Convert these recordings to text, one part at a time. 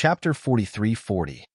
Chapter 4340.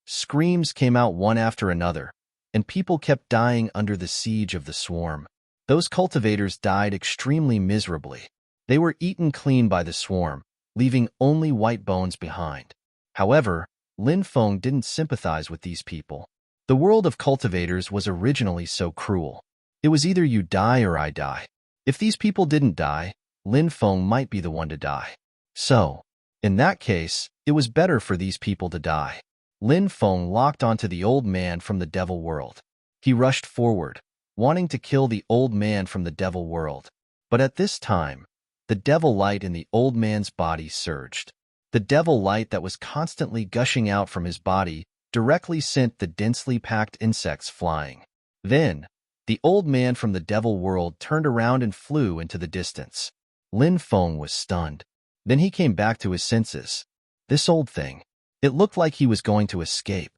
Screams came out one after another, and people kept dying under the siege of the swarm. Those cultivators died extremely miserably. They were eaten clean by the swarm, leaving only white bones behind. However, Lin Feng didn't sympathize with these people. The world of cultivators was originally so cruel. It was either you die or I die. If these people didn't die, Lin Feng might be the one to die. So, in that case, it was better for these people to die. Lin Feng locked onto the old man from the devil world. He rushed forward, wanting to kill the old man from the devil world. But at this time, the devil light in the old man's body surged. The devil light that was constantly gushing out from his body directly sent the densely packed insects flying. Then, the old man from the devil world turned around and flew into the distance. Lin Feng was stunned. Then he came back to his senses. This old thing. It looked like he was going to escape.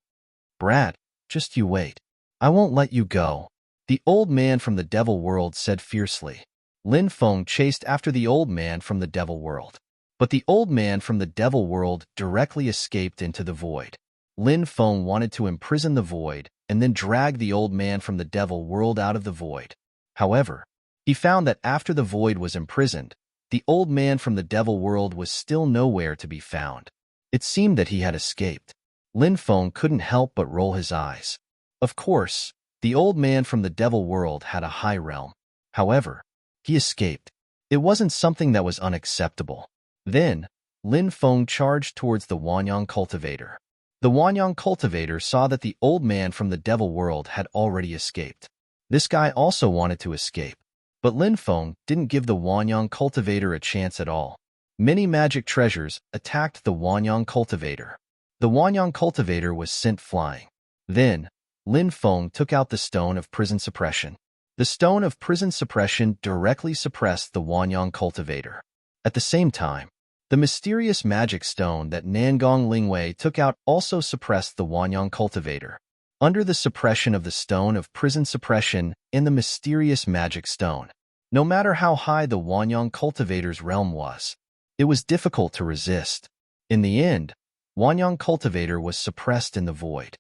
Brat, just you wait. I won't let you go, the old man from the devil world said fiercely. Lin Feng chased after the old man from the devil world. But the old man from the devil world directly escaped into the void. Lin Feng wanted to imprison the void and then drag the old man from the devil world out of the void. However, he found that after the void was imprisoned, the old man from the devil world was still nowhere to be found. It seemed that he had escaped. Lin Feng couldn't help but roll his eyes. Of course, the old man from the devil world had a high realm. However, he escaped. It wasn't something that was unacceptable. Then, Lin Feng charged towards the Wanyang cultivator. The Wanyang cultivator saw that the old man from the devil world had already escaped. This guy also wanted to escape. But Lin Feng didn't give the Wanyang cultivator a chance at all. Many magic treasures attacked the Wanyang cultivator. The Wanyang cultivator was sent flying. Then, Lin Feng took out the stone of prison suppression. The stone of prison suppression directly suppressed the Wanyang cultivator. At the same time, the mysterious magic stone that Nangong Lingwei took out also suppressed the Wanyang cultivator. Under the suppression of the stone of prison suppression and the mysterious magic stone, no matter how high the Wanyang cultivator's realm was, it was difficult to resist. In the end, Wanyang cultivator was suppressed in the void.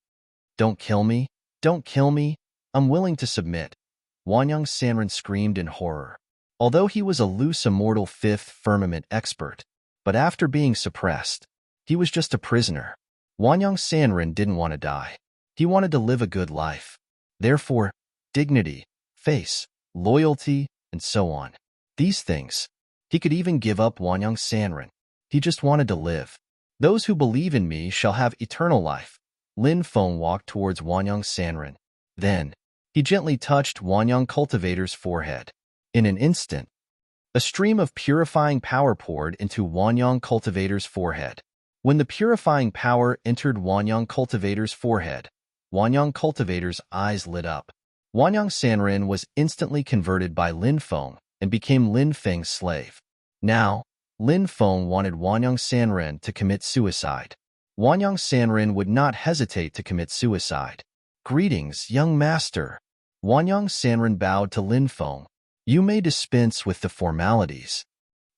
Don't kill me, don't kill me, I'm willing to submit, Wanyang Sanren screamed in horror. Although he was a loose immortal fifth firmament expert, but after being suppressed, he was just a prisoner. Wanyang Sanren didn't want to die. He wanted to live a good life. Therefore, dignity, face, loyalty, and so on. These things. He could even give up Wanyang Sanren. He just wanted to live. Those who believe in me shall have eternal life. Lin Feng walked towards Wanyang Sanren. Then, he gently touched Wanyang cultivator's forehead. In an instant, a stream of purifying power poured into Wanyang cultivator's forehead. When the purifying power entered Wanyang cultivator's forehead, Wanyang cultivator's eyes lit up. Wanyang Sanren was instantly converted by Lin Feng and became Lin Feng's slave. Now, Lin Feng wanted Wanyang Sanren to commit suicide. Wanyang Sanren would not hesitate to commit suicide. Greetings, young master. Wanyang Sanren bowed to Lin Feng. You may dispense with the formalities,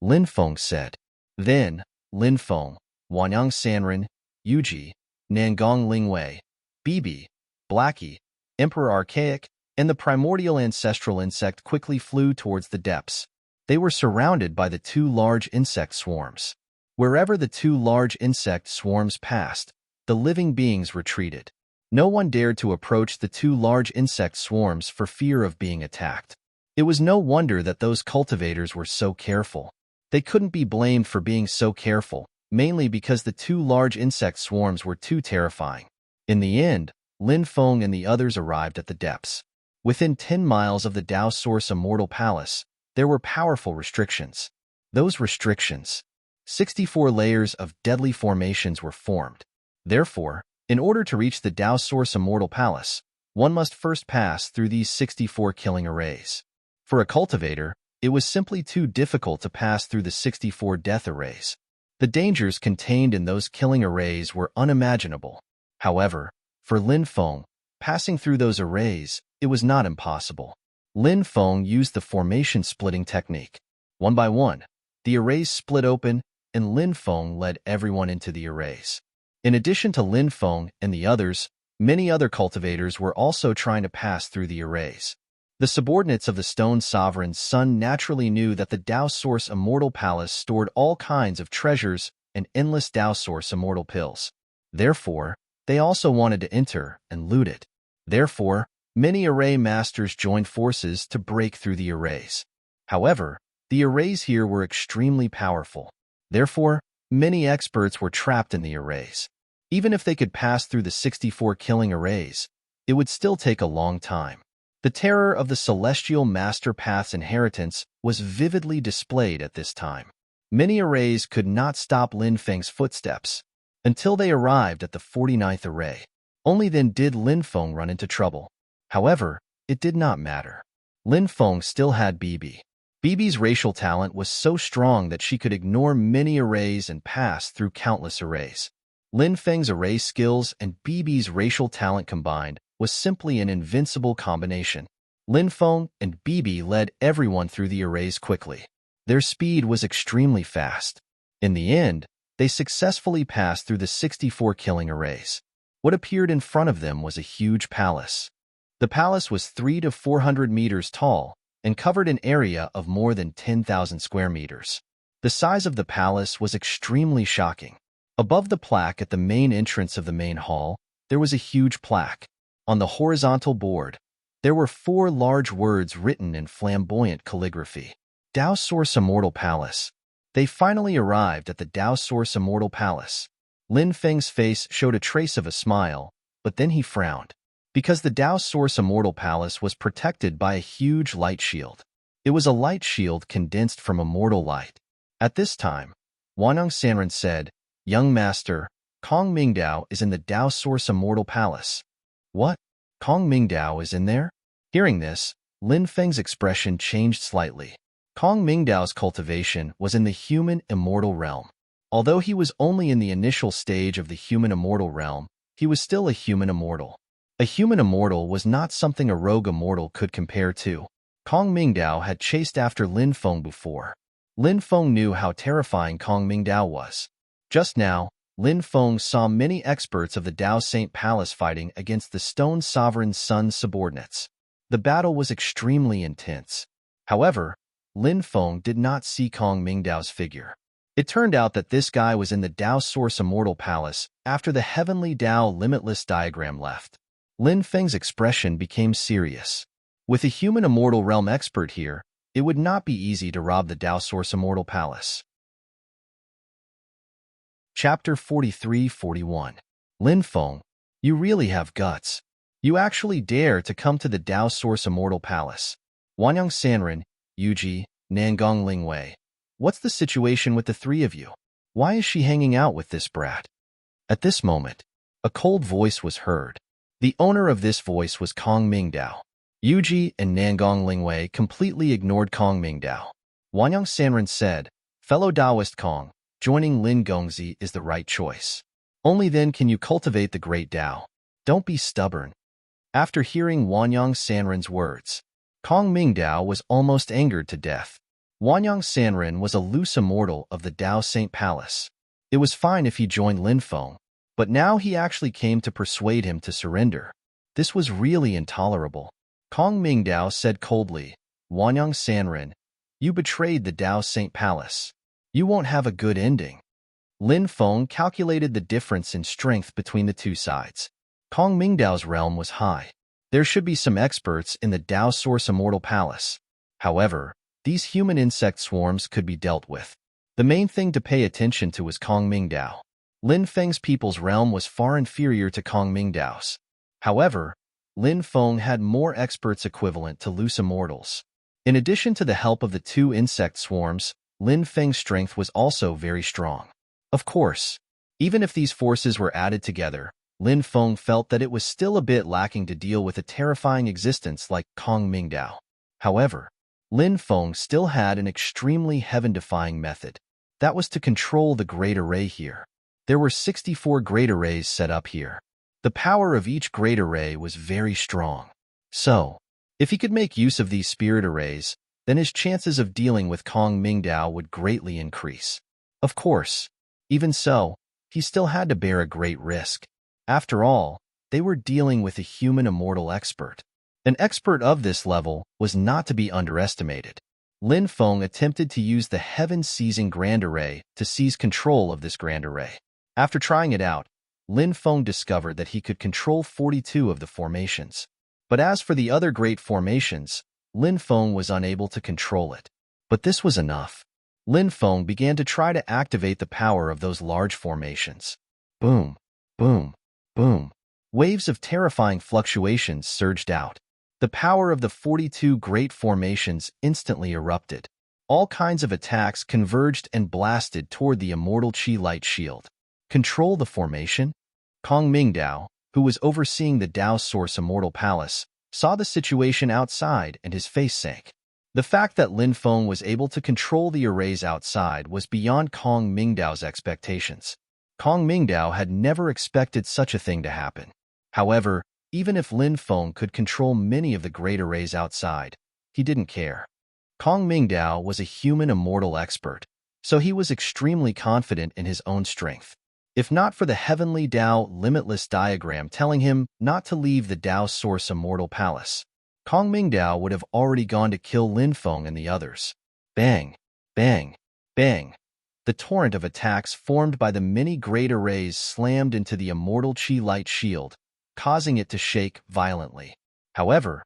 Lin Feng said. Then, Lin Feng, Wanyang Sanren, Yuji, Nangong Lingwei, Bibi, Blackie, Emperor Archaic, and the primordial ancestral insect quickly flew towards the depths. They were surrounded by the two large insect swarms. Wherever the two large insect swarms passed, the living beings retreated. No one dared to approach the two large insect swarms for fear of being attacked. It was no wonder that those cultivators were so careful. They couldn't be blamed for being so careful, mainly because the two large insect swarms were too terrifying. In the end, Lin Feng and the others arrived at the depths. Within 10 miles of the Dao Source Immortal Palace, there were powerful restrictions. Those restrictions, 64 layers of deadly formations were formed. Therefore, in order to reach the Dao Source Immortal Palace, one must first pass through these 64 killing arrays. For a cultivator, it was simply too difficult to pass through the 64 death arrays. The dangers contained in those killing arrays were unimaginable. However, for Lin Feng, passing through those arrays, it was not impossible. Lin Feng used the formation splitting technique. One by one, the arrays split open, and Lin Feng led everyone into the arrays. In addition to Lin Feng and the others, many other cultivators were also trying to pass through the arrays. The subordinates of the Stone Sovereign's son naturally knew that the Dao Source Immortal Palace stored all kinds of treasures and endless Dao Source Immortal Pills. Therefore, they also wanted to enter and loot it. Therefore, many array masters joined forces to break through the arrays. However, the arrays here were extremely powerful. Therefore, many experts were trapped in the arrays. Even if they could pass through the 64 killing arrays, it would still take a long time. The terror of the Celestial Master Path's inheritance was vividly displayed at this time. Many arrays could not stop Lin Feng's footsteps until they arrived at the 49th array. Only then did Lin Feng run into trouble. However, it did not matter. Lin Feng still had Bibi. Bibi's racial talent was so strong that she could ignore many arrays and pass through countless arrays. Lin Feng's array skills and Bibi's racial talent combined was simply an invincible combination. Lin Feng and Bibi led everyone through the arrays quickly. Their speed was extremely fast. In the end, they successfully passed through the 64 killing arrays. What appeared in front of them was a huge palace. The palace was 300 to 400 meters tall and covered an area of more than 10,000 square meters. The size of the palace was extremely shocking. Above the plaque at the main entrance of the main hall, there was a huge plaque. On the horizontal board, there were 4 large words written in flamboyant calligraphy. Dao Source Immortal Palace. They finally arrived at the Dao Source Immortal Palace. Lin Feng's face showed a trace of a smile, but then he frowned. Because the Dao Source Immortal Palace was protected by a huge light shield. It was a light shield condensed from immortal light. At this time, Wangyang Sanren said, "Young Master, Kong Mingdao is in the Dao Source Immortal Palace." "What? Kong Mingdao is in there?" Hearing this, Lin Feng's expression changed slightly. Kong Mingdao's cultivation was in the human immortal realm. Although he was only in the initial stage of the human immortal realm, he was still a human immortal. A human immortal was not something a rogue immortal could compare to. Kong Mingdao had chased after Lin Feng before. Lin Feng knew how terrifying Kong Mingdao was. Just now, Lin Feng saw many experts of the Dao Saint Palace fighting against the Stone Sovereign's son's subordinates. The battle was extremely intense. However, Lin Feng did not see Kong Mingdao's figure. It turned out that this guy was in the Dao Source Immortal Palace after the Heavenly Dao Limitless diagram left. Lin Feng's expression became serious. With a human immortal realm expert here, it would not be easy to rob the Dao Source Immortal Palace. Chapter 43-41. Lin Feng, you really have guts. You actually dare to come to the Dao Source Immortal Palace. Wangyang Sanren, Yuji, Nangong Lingwei. What's the situation with the 3 of you? Why is she hanging out with this brat? At this moment, a cold voice was heard. The owner of this voice was Kong Mingdao. Yuji and Nangong Lingwei completely ignored Kong Mingdao. Wangyang Sanren said, "Fellow Taoist Kong, joining Lin Gongzi is the right choice. Only then can you cultivate the great Dao. Don't be stubborn." After hearing Wangyang Sanren's words, Kong Mingdao was almost angered to death. Wangyang Sanren was a loose immortal of the Dao Saint Palace. It was fine if he joined Lin Feng, but now he actually came to persuade him to surrender. This was really intolerable. Kong Mingdao said coldly, "Wangyang Sanren, you betrayed the Dao Saint Palace. You won't have a good ending." Lin Feng calculated the difference in strength between the 2 sides. Kong Mingdao's realm was high. There should be some experts in the Dao Source Immortal Palace. However, these human insect swarms could be dealt with. The main thing to pay attention to was Kong Mingdao. Lin Feng's people's realm was far inferior to Kong Mingdao's. However, Lin Feng had more experts equivalent to loose immortals. In addition to the help of the 2 insect swarms, Lin Feng's strength was also very strong. Of course, even if these forces were added together, Lin Feng felt that it was still a bit lacking to deal with a terrifying existence like Kong Mingdao. However, Lin Feng still had an extremely heaven-defying method. That was to control the Great Array here. There were 64 Great Arrays set up here. The power of each Great Array was very strong. So, if he could make use of these Spirit Arrays, then his chances of dealing with Kong Mingdao would greatly increase. Of course, even so, he still had to bear a great risk. After all, they were dealing with a human immortal expert. An expert of this level was not to be underestimated. Lin Feng attempted to use the heaven-seizing Grand Array to seize control of this Grand Array. After trying it out, Lin Feng discovered that he could control 42 of the formations. But as for the other great formations, Lin Feng was unable to control it. But this was enough. Lin Feng began to try to activate the power of those large formations. Boom, boom, boom. Waves of terrifying fluctuations surged out. The power of the 42 great formations instantly erupted. All kinds of attacks converged and blasted toward the immortal Qi light shield. Control the formation? Kong Mingdao, who was overseeing the Dao Source Immortal Palace, saw the situation outside and his face sank. The fact that Lin Feng was able to control the arrays outside was beyond Kong Mingdao's expectations. Kong Mingdao had never expected such a thing to happen. However, even if Lin Feng could control many of the great arrays outside, he didn't care. Kong Mingdao was a human immortal expert, so he was extremely confident in his own strength. If not for the Heavenly Dao Limitless diagram telling him not to leave the Dao Source Immortal Palace, Kong Mingdao would have already gone to kill Lin Feng and the others. Bang, bang, bang. The torrent of attacks formed by the many great arrays slammed into the immortal Qi light shield, causing it to shake violently. However,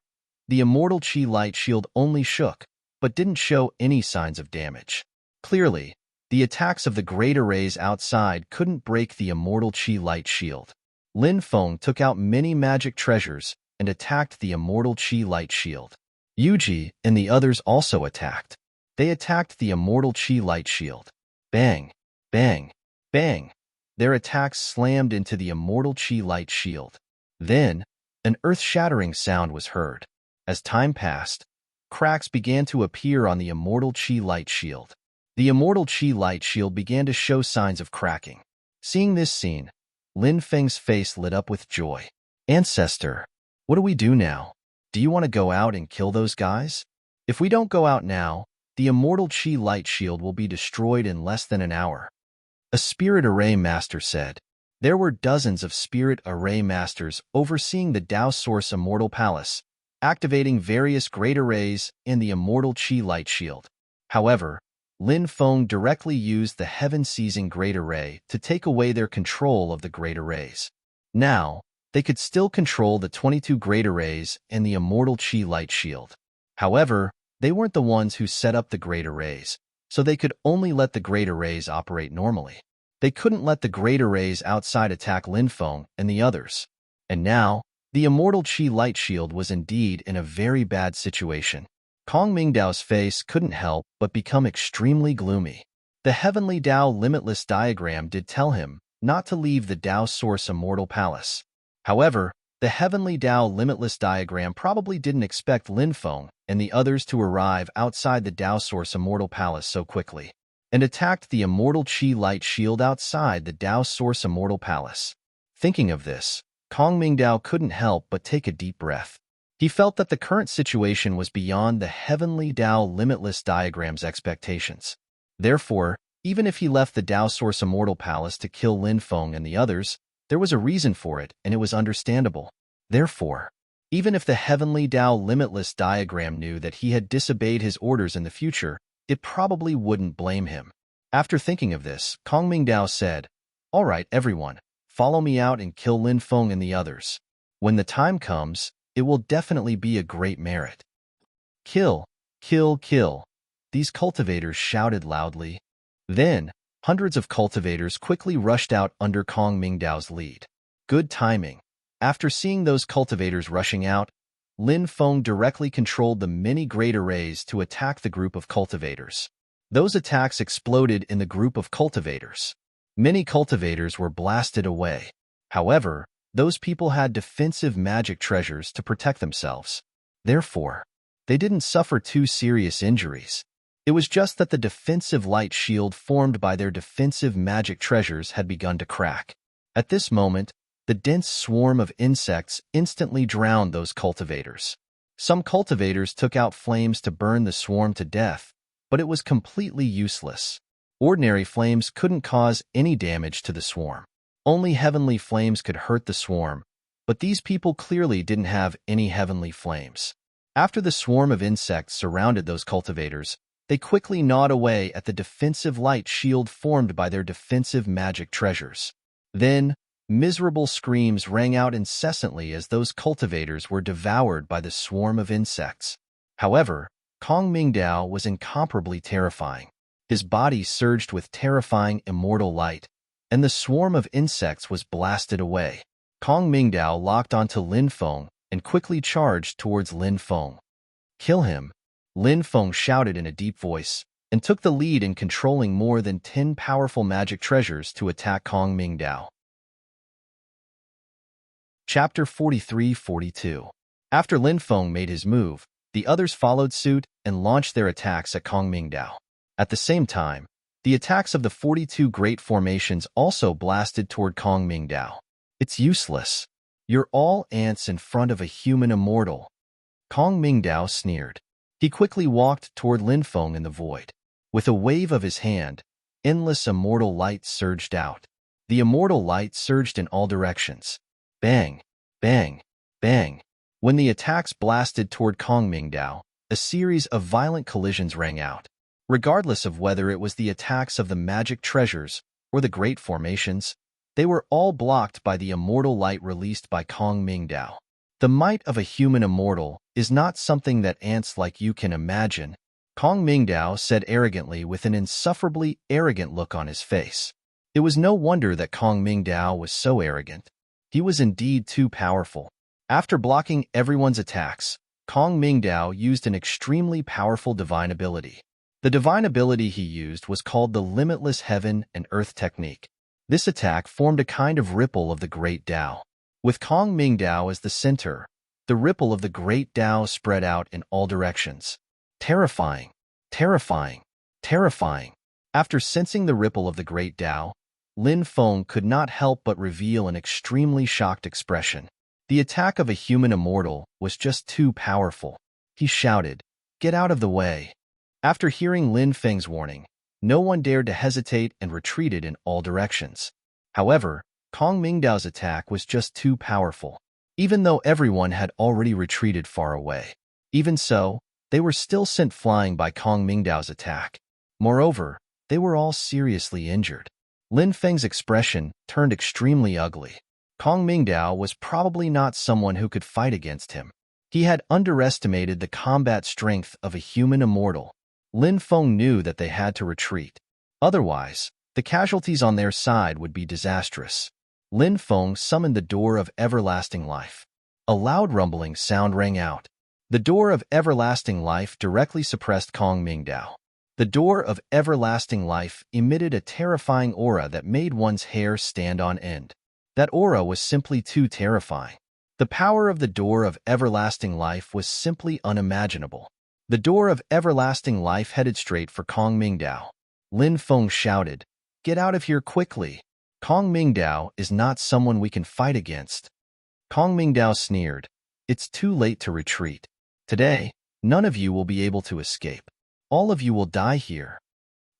the immortal Qi light shield only shook, but didn't show any signs of damage. Clearly, the attacks of the great arrays outside couldn't break the immortal Qi light shield. Lin Feng took out many magic treasures and attacked the immortal Qi light shield. Yuji and the others also attacked. They attacked the immortal Qi light shield. Bang, bang, bang. Their attacks slammed into the immortal Qi light shield. Then, an earth-shattering sound was heard. As time passed, cracks began to appear on the immortal Qi light shield. The immortal Qi light shield began to show signs of cracking. Seeing this scene, Lin Feng's face lit up with joy. Ancestor, what do we do now? Do you want to go out and kill those guys? If we don't go out now, the immortal Qi light shield will be destroyed in less than an hour. A spirit array master said. There were dozens of spirit array masters overseeing the Dao Source Immortal Palace, activating various great arrays in the immortal Qi light shield. However, Lin Feng directly used the heaven-seizing great array to take away their control of the great arrays. Now, they could still control the 22 great arrays and the immortal Qi light shield. However, they weren't the ones who set up the great arrays, so they could only let the great arrays operate normally. They couldn't let the great arrays outside attack Lin Feng and the others. And now, the immortal Qi light shield was indeed in a very bad situation. Kong Mingdao's face couldn't help but become extremely gloomy. The Heavenly Dao Limitless diagram did tell him not to leave the Dao Source Immortal Palace. However, the Heavenly Dao Limitless diagram probably didn't expect Lin Feng and the others to arrive outside the Dao Source Immortal Palace so quickly, and attacked the immortal Qi light shield outside the Dao Source Immortal Palace. Thinking of this, Kong Mingdao couldn't help but take a deep breath. He felt that the current situation was beyond the Heavenly Dao Limitless diagram's expectations. Therefore, even if he left the Dao Source Immortal Palace to kill Lin Feng and the others, there was a reason for it, and it was understandable. Therefore, even if the Heavenly Dao Limitless diagram knew that he had disobeyed his orders in the future, it probably wouldn't blame him. After thinking of this, Kong Mingdao said, "All right, everyone, follow me out and kill Lin Feng and the others. When the time comes, it will definitely be a great merit." Kill, kill, kill, these cultivators shouted loudly. Then, hundreds of cultivators quickly rushed out under Kong Mingdao's lead. Good timing. After seeing those cultivators rushing out, Lin Feng directly controlled the many great arrays to attack the group of cultivators. Those attacks exploded in the group of cultivators. Many cultivators were blasted away. However, those people had defensive magic treasures to protect themselves. Therefore, they didn't suffer too serious injuries. It was just that the defensive light shield formed by their defensive magic treasures had begun to crack. At this moment, the dense swarm of insects instantly drowned those cultivators. Some cultivators took out flames to burn the swarm to death, but it was completely useless. Ordinary flames couldn't cause any damage to the swarm. Only heavenly flames could hurt the swarm, but these people clearly didn't have any heavenly flames. After the swarm of insects surrounded those cultivators, they quickly gnawed away at the defensive light shield formed by their defensive magic treasures. Then, miserable screams rang out incessantly as those cultivators were devoured by the swarm of insects. However, Kong Mingdao was incomparably terrifying. His body surged with terrifying immortal light, and the swarm of insects was blasted away. Kong Mingdao locked onto Lin Feng and quickly charged towards Lin Feng. "Kill him," Lin Feng shouted in a deep voice, and took the lead in controlling more than 10 powerful magic treasures to attack Kong Mingdao. Chapter 43-42. After Lin Feng made his move, the others followed suit and launched their attacks at Kong Mingdao. At the same time, the attacks of the 42 great formations also blasted toward Kong Mingdao. "It's useless. You're all ants in front of a human immortal," Kong Mingdao sneered. He quickly walked toward Lin Feng in the void. With a wave of his hand, endless immortal light surged out. The immortal light surged in all directions. Bang, bang, bang. When the attacks blasted toward Kong Mingdao, a series of violent collisions rang out. Regardless of whether it was the attacks of the magic treasures or the great formations, they were all blocked by the immortal light released by Kong Mingdao. The might of a human immortal is not something that ants like you can imagine, Kong Mingdao said arrogantly with an insufferably arrogant look on his face. It was no wonder that Kong Mingdao was so arrogant. He was indeed too powerful. After blocking everyone's attacks, Kong Mingdao used an extremely powerful divine ability. The divine ability he used was called the Limitless Heaven and Earth Technique. This attack formed a kind of ripple of the Great Tao. With Kong Mingdao as the center, the ripple of the Great Tao spread out in all directions. Terrifying, terrifying, terrifying. After sensing the ripple of the Great Tao, Lin Feng could not help but reveal an extremely shocked expression. The attack of a human immortal was just too powerful. He shouted, "Get out of the way." After hearing Lin Feng's warning, no one dared to hesitate and retreated in all directions. However, Kong Mingdao's attack was just too powerful. Even though everyone had already retreated far away. Even so, they were still sent flying by Kong Mingdao's attack. Moreover, they were all seriously injured. Lin Feng's expression turned extremely ugly. Kong Mingdao was probably not someone who could fight against him. He had underestimated the combat strength of a human immortal. Lin Feng knew that they had to retreat. Otherwise, the casualties on their side would be disastrous. Lin Feng summoned the Door of Everlasting Life. A loud rumbling sound rang out. The Door of Everlasting Life directly suppressed Kong Mingdao. The Door of Everlasting Life emitted a terrifying aura that made one's hair stand on end. That aura was simply too terrifying. The power of the Door of Everlasting Life was simply unimaginable. The Door of Everlasting Life headed straight for Kong Mingdao. Lin Feng shouted, "Get out of here quickly. Kong Mingdao is not someone we can fight against." Kong Mingdao sneered, "It's too late to retreat. Today, none of you will be able to escape. All of you will die here."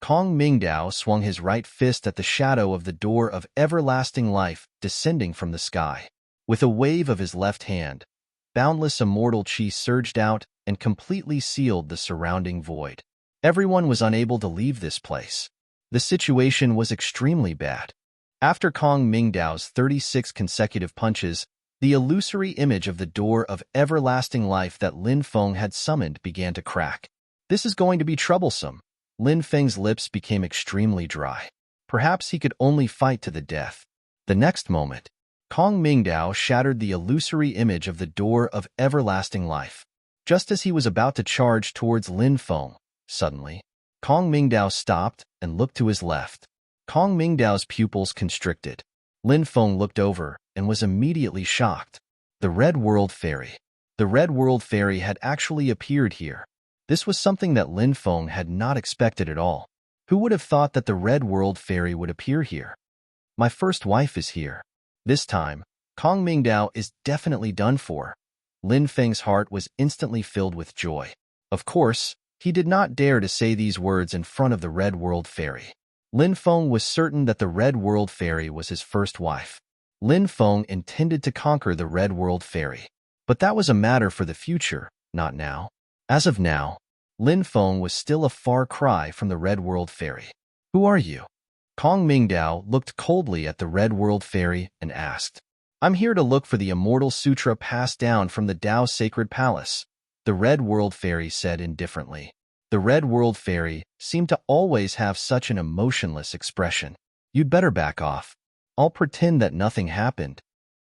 Kong Mingdao swung his right fist at the shadow of the Door of Everlasting Life descending from the sky. With a wave of his left hand, boundless immortal chi surged out and completely sealed the surrounding void. Everyone was unable to leave this place. The situation was extremely bad. After Kong Mingdao's 36 consecutive punches, the illusory image of the Door of Everlasting Life that Lin Feng had summoned began to crack. "This is going to be troublesome." Lin Feng's lips became extremely dry. Perhaps he could only fight to the death. The next moment, Kong Mingdao shattered the illusory image of the Door of Everlasting Life. Just as he was about to charge towards Lin Feng, suddenly, Kong Mingdao stopped and looked to his left. Kong Mingdao's pupils constricted. Lin Feng looked over and was immediately shocked. The Red World Fairy. The Red World Fairy had actually appeared here. This was something that Lin Feng had not expected at all. Who would have thought that the Red World Fairy would appear here? "My first wife is here. This time, Kong Mingdao is definitely done for." Lin Feng's heart was instantly filled with joy. Of course, he did not dare to say these words in front of the Red World Fairy. Lin Feng was certain that the Red World Fairy was his first wife. Lin Feng intended to conquer the Red World Fairy. But that was a matter for the future, not now. As of now, Lin Feng was still a far cry from the Red World Fairy. Who are you? Kong Mingdao looked coldly at the Red World Fairy and asked. I'm here to look for the immortal sutra passed down from the Dao Sacred Palace, the Red World Fairy said indifferently. The Red World Fairy seemed to always have such an emotionless expression. You'd better back off. I'll pretend that nothing happened.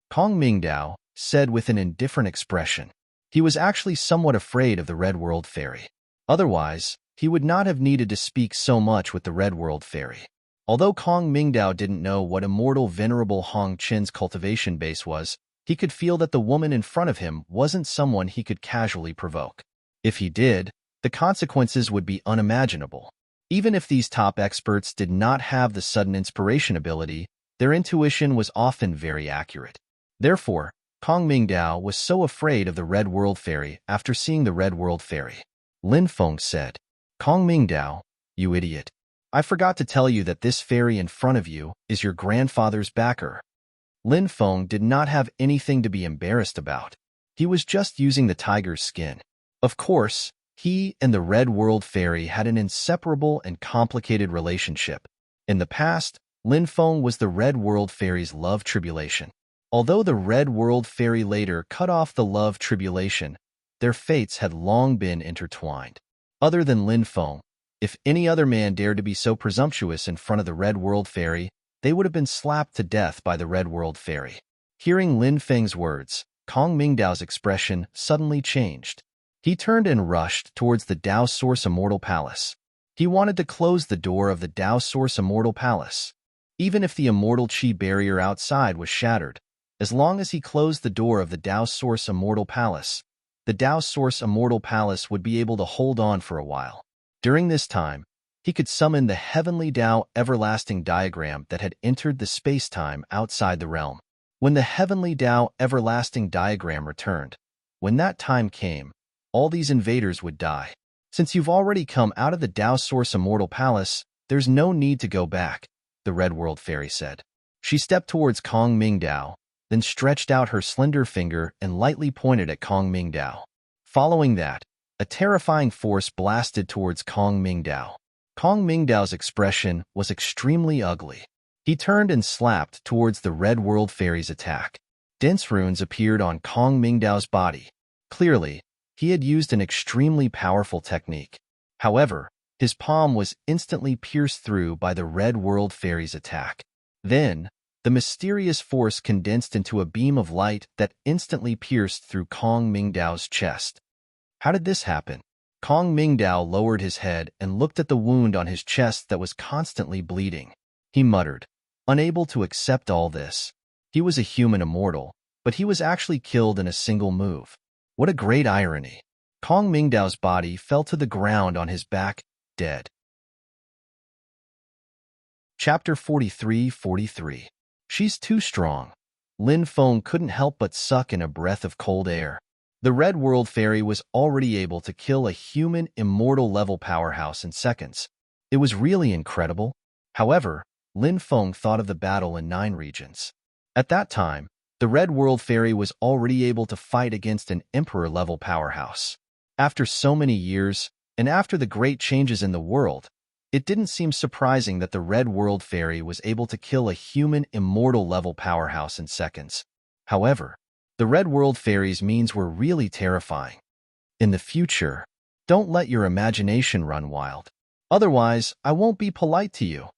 Kong Mingdao said with an indifferent expression. He was actually somewhat afraid of the Red World Fairy. Otherwise, he would not have needed to speak so much with the Red World Fairy. Although Kong Mingdao didn't know what immortal venerable Hong Qin's cultivation base was, he could feel that the woman in front of him wasn't someone he could casually provoke. If he did, the consequences would be unimaginable. Even if these top experts did not have the sudden inspiration ability, their intuition was often very accurate. Therefore, Kong Mingdao was so afraid of the Red World Fairy after seeing the Red World Fairy. Lin Feng said, Kong Mingdao, you idiot. I forgot to tell you that this fairy in front of you is your grandfather's backer. Lin Feng did not have anything to be embarrassed about. He was just using the tiger's skin. Of course, he and the Red World Fairy had an inseparable and complicated relationship. In the past, Lin Feng was the Red World Fairy's love tribulation. Although the Red World Fairy later cut off the love tribulation, their fates had long been intertwined. Other than Lin Feng, if any other man dared to be so presumptuous in front of the Red World Fairy, they would have been slapped to death by the Red World Fairy. Hearing Lin Feng's words, Kong Mingdao's expression suddenly changed. He turned and rushed towards the Dao Source Immortal Palace. He wanted to close the door of the Dao Source Immortal Palace. Even if the immortal Qi barrier outside was shattered, as long as he closed the door of the Dao Source Immortal Palace, the Dao Source Immortal Palace would be able to hold on for a while. During this time, he could summon the heavenly Dao everlasting diagram that had entered the space-time outside the realm. When the heavenly Dao everlasting diagram returned, when that time came, all these invaders would die. Since you've already come out of the Dao Source Immortal Palace, there's no need to go back, the Red World Fairy said. She stepped towards Kong Mingdao, then stretched out her slender finger and lightly pointed at Kong Mingdao. Following that, a terrifying force blasted towards Kong Mingdao. Kong Mingdao's expression was extremely ugly. He turned and slapped towards the Red World Fairy's attack. Dense runes appeared on Kong Mingdao's body. Clearly, he had used an extremely powerful technique. However, his palm was instantly pierced through by the Red World Fairy's attack. Then, the mysterious force condensed into a beam of light that instantly pierced through Kong Mingdao's chest. How did this happen? Kong Mingdao lowered his head and looked at the wound on his chest that was constantly bleeding. He muttered, unable to accept all this. He was a human immortal, but he was actually killed in a single move. What a great irony. Kong Mingdao's body fell to the ground on his back, dead. Chapter 43:43. She's too strong. Lin Feng couldn't help but suck in a breath of cold air. The Red World Fairy was already able to kill a human immortal level powerhouse in seconds. It was really incredible. However, Lin Feng thought of the battle in 9 regions. At that time, the Red World Fairy was already able to fight against an Emperor-level powerhouse. After so many years, and after the great changes in the world, it didn't seem surprising that the Red World Fairy was able to kill a human immortal-level powerhouse in seconds. However, the Red World Fairy's means were really terrifying. In the future, don't let your imagination run wild. Otherwise, I won't be polite to you.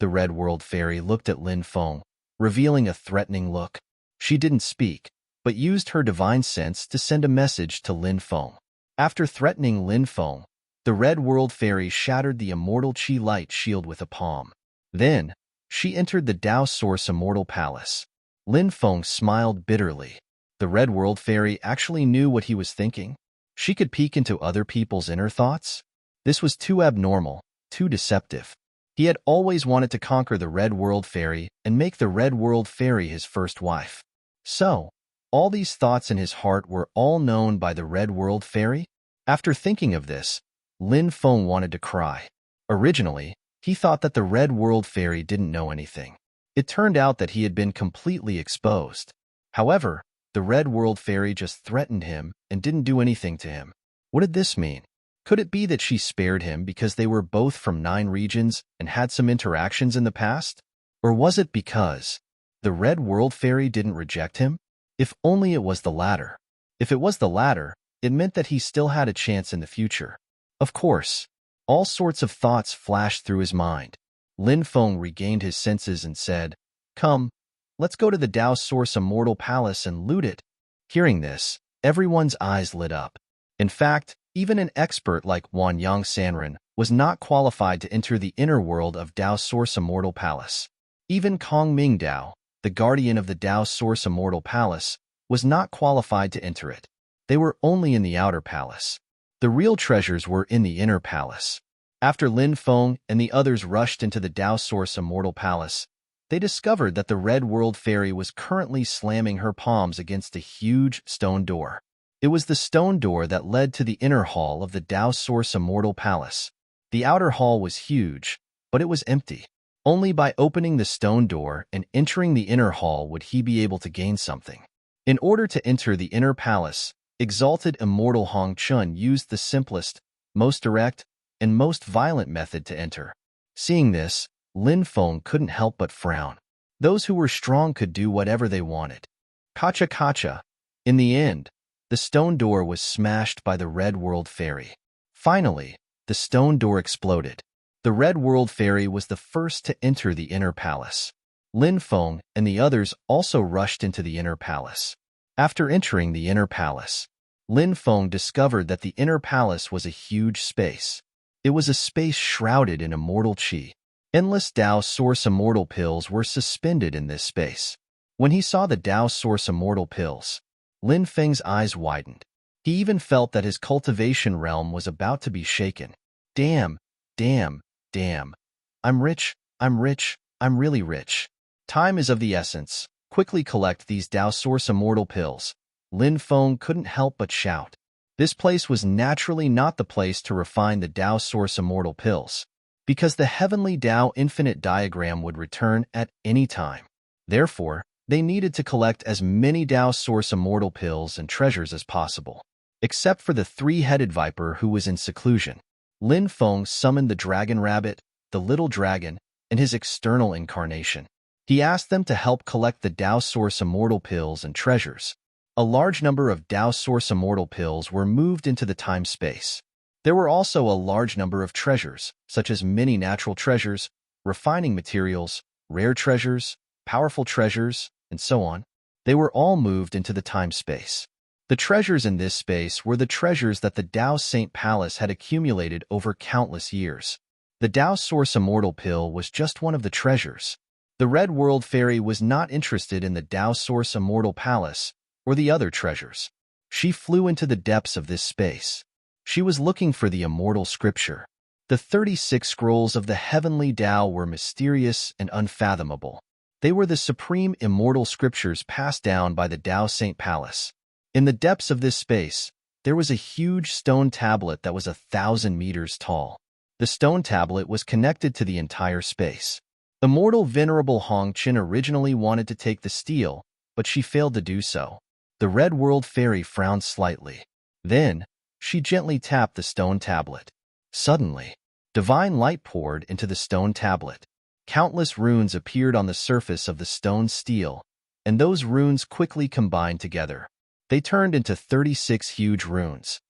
The Red World Fairy looked at Lin Feng, revealing a threatening look. She didn't speak, but used her divine sense to send a message to Lin Feng. After threatening Lin Feng, the Red World Fairy shattered the immortal Qi light shield with a palm. Then, she entered the Dao Source Immortal Palace. Lin Feng smiled bitterly. The Red World Fairy actually knew what he was thinking. She could peek into other people's inner thoughts. This was too abnormal, too deceptive. He had always wanted to conquer the Red World Fairy and make the Red World Fairy his first wife. So, all these thoughts in his heart were all known by the Red World Fairy? After thinking of this, Lin Feng wanted to cry. Originally, He thought that the Red World Fairy didn't know anything. It turned out that he had been completely exposed. However, the Red World Fairy just threatened him and didn't do anything to him. What did this mean? Could it be that she spared him because they were both from 9 regions and had some interactions in the past? Or was it because the Red World Fairy didn't reject him? If only it was the latter. If it was the latter, it meant that he still had a chance in the future. Of course, all sorts of thoughts flashed through his mind. Lin Feng regained his senses and said, "Come, let's go to the Dao Source Immortal Palace and loot it." Hearing this, everyone's eyes lit up. In fact, even an expert like Wanyang Sanren was not qualified to enter the inner world of Dao Source Immortal Palace. Even Kong Ming Dao, the guardian of the Dao Source Immortal Palace, was not qualified to enter it. They were only in the outer palace. The real treasures were in the inner palace. After Lin Feng and the others rushed into the Dao Source Immortal Palace, they discovered that the Red World Fairy was currently slamming her palms against a huge stone door. It was the stone door that led to the inner hall of the Dao Source Immortal Palace. The outer hall was huge, but it was empty. Only by opening the stone door and entering the inner hall would he be able to gain something. In order to enter the inner palace, exalted immortal Hong Chun used the simplest, most direct, and most violent method to enter. Seeing this, Lin Feng couldn't help but frown. Those who were strong could do whatever they wanted. Kacha kacha. In the end, the stone door was smashed by the Red World Fairy. Finally, the stone door exploded. The Red World Fairy was the first to enter the inner palace. Lin Feng and the others also rushed into the inner palace. After entering the inner palace, Lin Feng discovered that the inner palace was a huge space. It was a space shrouded in immortal qi. Endless Dao Source Immortal Pills were suspended in this space. When he saw the Dao Source Immortal Pills, Lin Feng's eyes widened. He even felt that his cultivation realm was about to be shaken. Damn, damn, damn. I'm rich, I'm rich, I'm really rich. Time is of the essence. Quickly collect these Dao Source Immortal Pills. Lin Feng couldn't help but shout. This place was naturally not the place to refine the Dao Source Immortal Pills, because the Heavenly Dao Infinite Diagram would return at any time. Therefore, they needed to collect as many Dao Source Immortal Pills and treasures as possible. Except for the 3-headed viper who was in seclusion, Lin Feng summoned the Dragon Rabbit, the Little Dragon, and his external incarnation. He asked them to help collect the Dao Source Immortal Pills and treasures. A large number of Dao Source Immortal Pills were moved into the time-space. There were also a large number of treasures, such as many natural treasures, refining materials, rare treasures, powerful treasures, and so on. They were all moved into the time-space. The treasures in this space were the treasures that the Dao Saint Palace had accumulated over countless years. The Dao Source Immortal Pill was just one of the treasures. The Red World Fairy was not interested in the Dao Source Immortal Palace or the other treasures. She flew into the depths of this space. She was looking for the immortal scripture. The 36 scrolls of the Heavenly Dao were mysterious and unfathomable. They were the supreme immortal scriptures passed down by the Dao Saint Palace. In the depths of this space, there was a huge stone tablet that was 1,000 meters tall. The stone tablet was connected to the entire space. Immortal Venerable Hong Qin originally wanted to take the steel, but she failed to do so. The Red World Fairy frowned slightly. Then, she gently tapped the stone tablet. Suddenly, divine light poured into the stone tablet. Countless runes appeared on the surface of the stone steel, and those runes quickly combined together. They turned into 36 huge runes.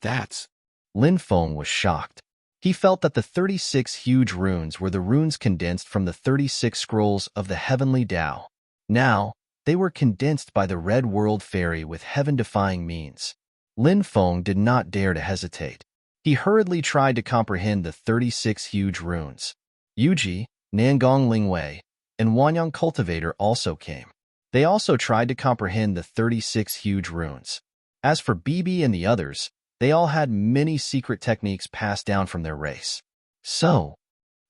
That's... Lin Feng was shocked. He felt that the 36 huge runes were the runes condensed from the 36 scrolls of the Heavenly Dao. Now, they were condensed by the Red World Fairy with heaven-defying means. Lin Feng did not dare to hesitate. He hurriedly tried to comprehend the 36 huge runes. Yuji, Nangong Lingwei, and Wanyang Cultivator also came. They also tried to comprehend the 36 huge runes. As for Bibi and the others, they all had many secret techniques passed down from their race. So,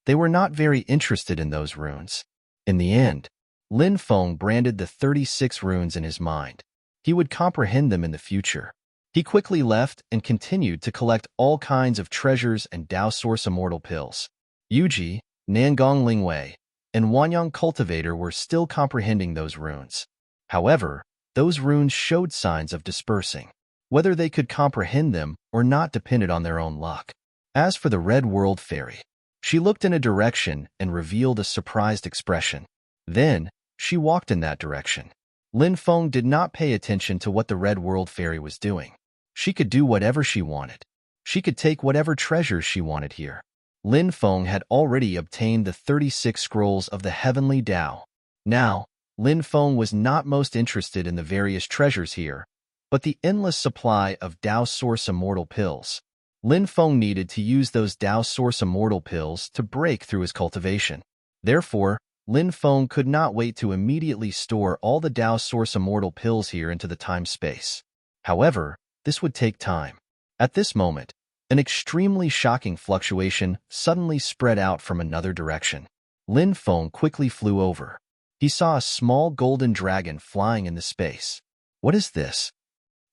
they were not very interested in those runes. In the end, Lin Feng branded the 36 runes in his mind. He would comprehend them in the future. He quickly left and continued to collect all kinds of treasures and Dao Source Immortal Pills. Yuji, Nangong Lingwei, and Wanyang Cultivator were still comprehending those runes. However, those runes showed signs of dispersing. Whether they could comprehend them or not depended on their own luck. As for the Red World Fairy, she looked in a direction and revealed a surprised expression. Then, she walked in that direction. Lin Feng did not pay attention to what the Red World Fairy was doing. She could do whatever she wanted. She could take whatever treasures she wanted here. Lin Feng had already obtained the 36 scrolls of the Heavenly Tao. Now, Lin Feng was not most interested in the various treasures here, but the endless supply of Tao Source Immortal Pills. Lin Feng needed to use those Tao Source Immortal Pills to break through his cultivation. Therefore, Lin Feng could not wait to immediately store all the Tao Source Immortal Pills here into the time-space. However, this would take time. At this moment, an extremely shocking fluctuation suddenly spread out from another direction. Lin Feng quickly flew over. He saw a small golden dragon flying in the space. What is this?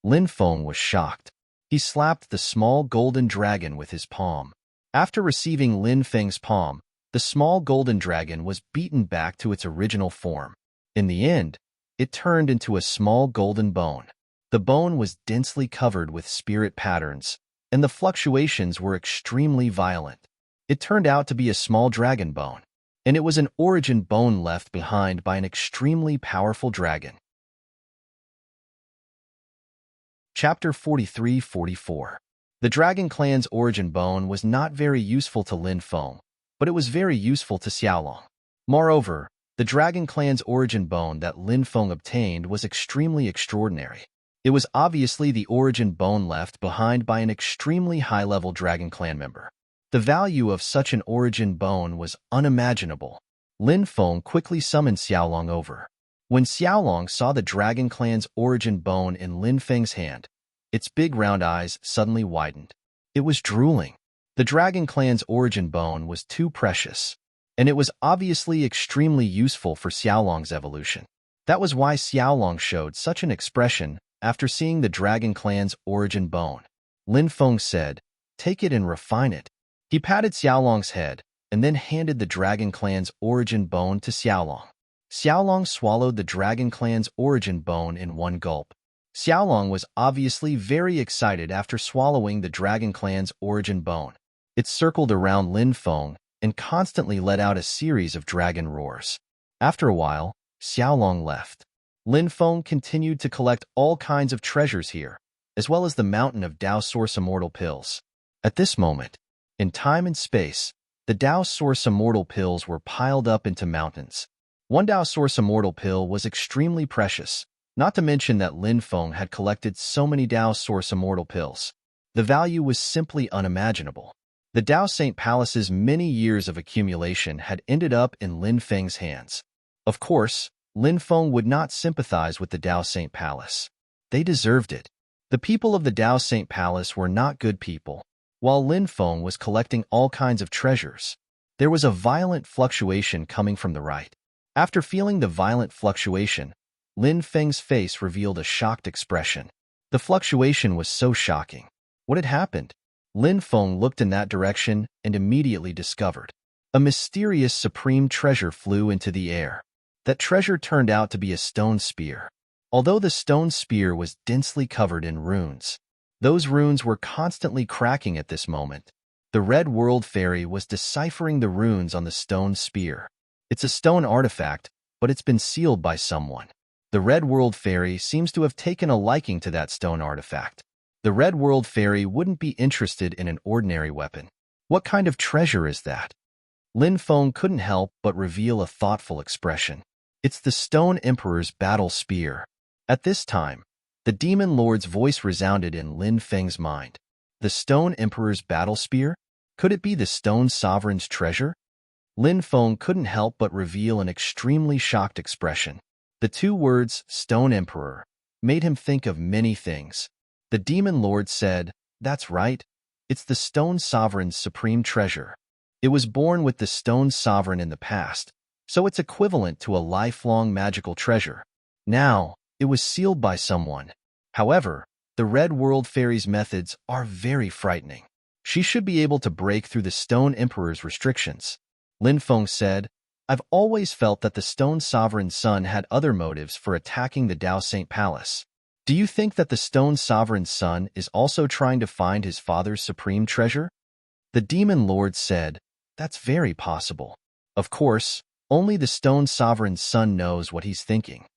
Lin Feng was shocked. He slapped the small golden dragon with his palm. After receiving Lin Feng's palm, the small golden dragon was beaten back to its original form. In the end, it turned into a small golden bone. The bone was densely covered with spirit patterns, and the fluctuations were extremely violent. It turned out to be a small dragon bone, and it was an origin bone left behind by an extremely powerful dragon. Chapter 43-44. The Dragon Clan's origin bone was not very useful to Lin Feng, but it was very useful to Xiaolong. Moreover, the Dragon Clan's origin bone that Lin Feng obtained was extremely extraordinary. It was obviously the origin bone left behind by an extremely high-level Dragon Clan member. The value of such an origin bone was unimaginable. Lin Feng quickly summoned Xiaolong over. When Xiaolong saw the Dragon Clan's origin bone in Lin Feng's hand, its big round eyes suddenly widened. It was drooling. The Dragon Clan's origin bone was too precious, and it was obviously extremely useful for Xiaolong's evolution. That was why Xiaolong showed such an expression after seeing the Dragon Clan's origin bone. Lin Feng said, "Take it and refine it." He patted Xiaolong's head and then handed the Dragon Clan's origin bone to Xiaolong. Xiaolong swallowed the Dragon Clan's origin bone in one gulp. Xiaolong was obviously very excited after swallowing the Dragon Clan's origin bone. It circled around Lin Feng and constantly let out a series of dragon roars. After a while, Xiaolong left. Lin Feng continued to collect all kinds of treasures here, as well as the mountain of Tao Source Immortal Pills. At this moment, in time and space, the Tao Source Immortal Pills were piled up into mountains. One Tao Source Immortal Pill was extremely precious, not to mention that Lin Feng had collected so many Tao Source Immortal Pills. The value was simply unimaginable. The Tao Saint Palace's many years of accumulation had ended up in Lin Feng's hands. Of course, Lin Feng would not sympathize with the Tao Saint Palace. They deserved it. The people of the Tao Saint Palace were not good people. While Lin Feng was collecting all kinds of treasures, there was a violent fluctuation coming from the right. After feeling the violent fluctuation, Lin Feng's face revealed a shocked expression. The fluctuation was so shocking. What had happened? Lin Feng looked in that direction and immediately discovered. A mysterious supreme treasure flew into the air. That treasure turned out to be a stone spear. Although the stone spear was densely covered in runes, those runes were constantly cracking at this moment. The Red World Fairy was deciphering the runes on the stone spear. It's a stone artifact, but it's been sealed by someone. The Red World Fairy seems to have taken a liking to that stone artifact. The Red World Fairy wouldn't be interested in an ordinary weapon. What kind of treasure is that? Lin Feng couldn't help but reveal a thoughtful expression. It's the Stone Emperor's battle spear. At this time, the Demon Lord's voice resounded in Lin Feng's mind. The Stone Emperor's battle spear? Could it be the Stone Sovereign's treasure? Lin Feng couldn't help but reveal an extremely shocked expression. The two words, Stone Emperor, made him think of many things. The Demon Lord said, "That's right. It's the Stone Sovereign's supreme treasure. It was born with the Stone Sovereign in the past, so it's equivalent to a lifelong magical treasure. Now, it was sealed by someone. However, the Red World Fairy's methods are very frightening. She should be able to break through the Stone Emperor's restrictions. Lin Feng said, I've always felt that the Stone Sovereign's son had other motives for attacking the Dao Saint Palace. Do you think that the Stone Sovereign's son is also trying to find his father's supreme treasure? The Demon Lord said, That's very possible. Of course, only the Stone Sovereign's son knows what he's thinking.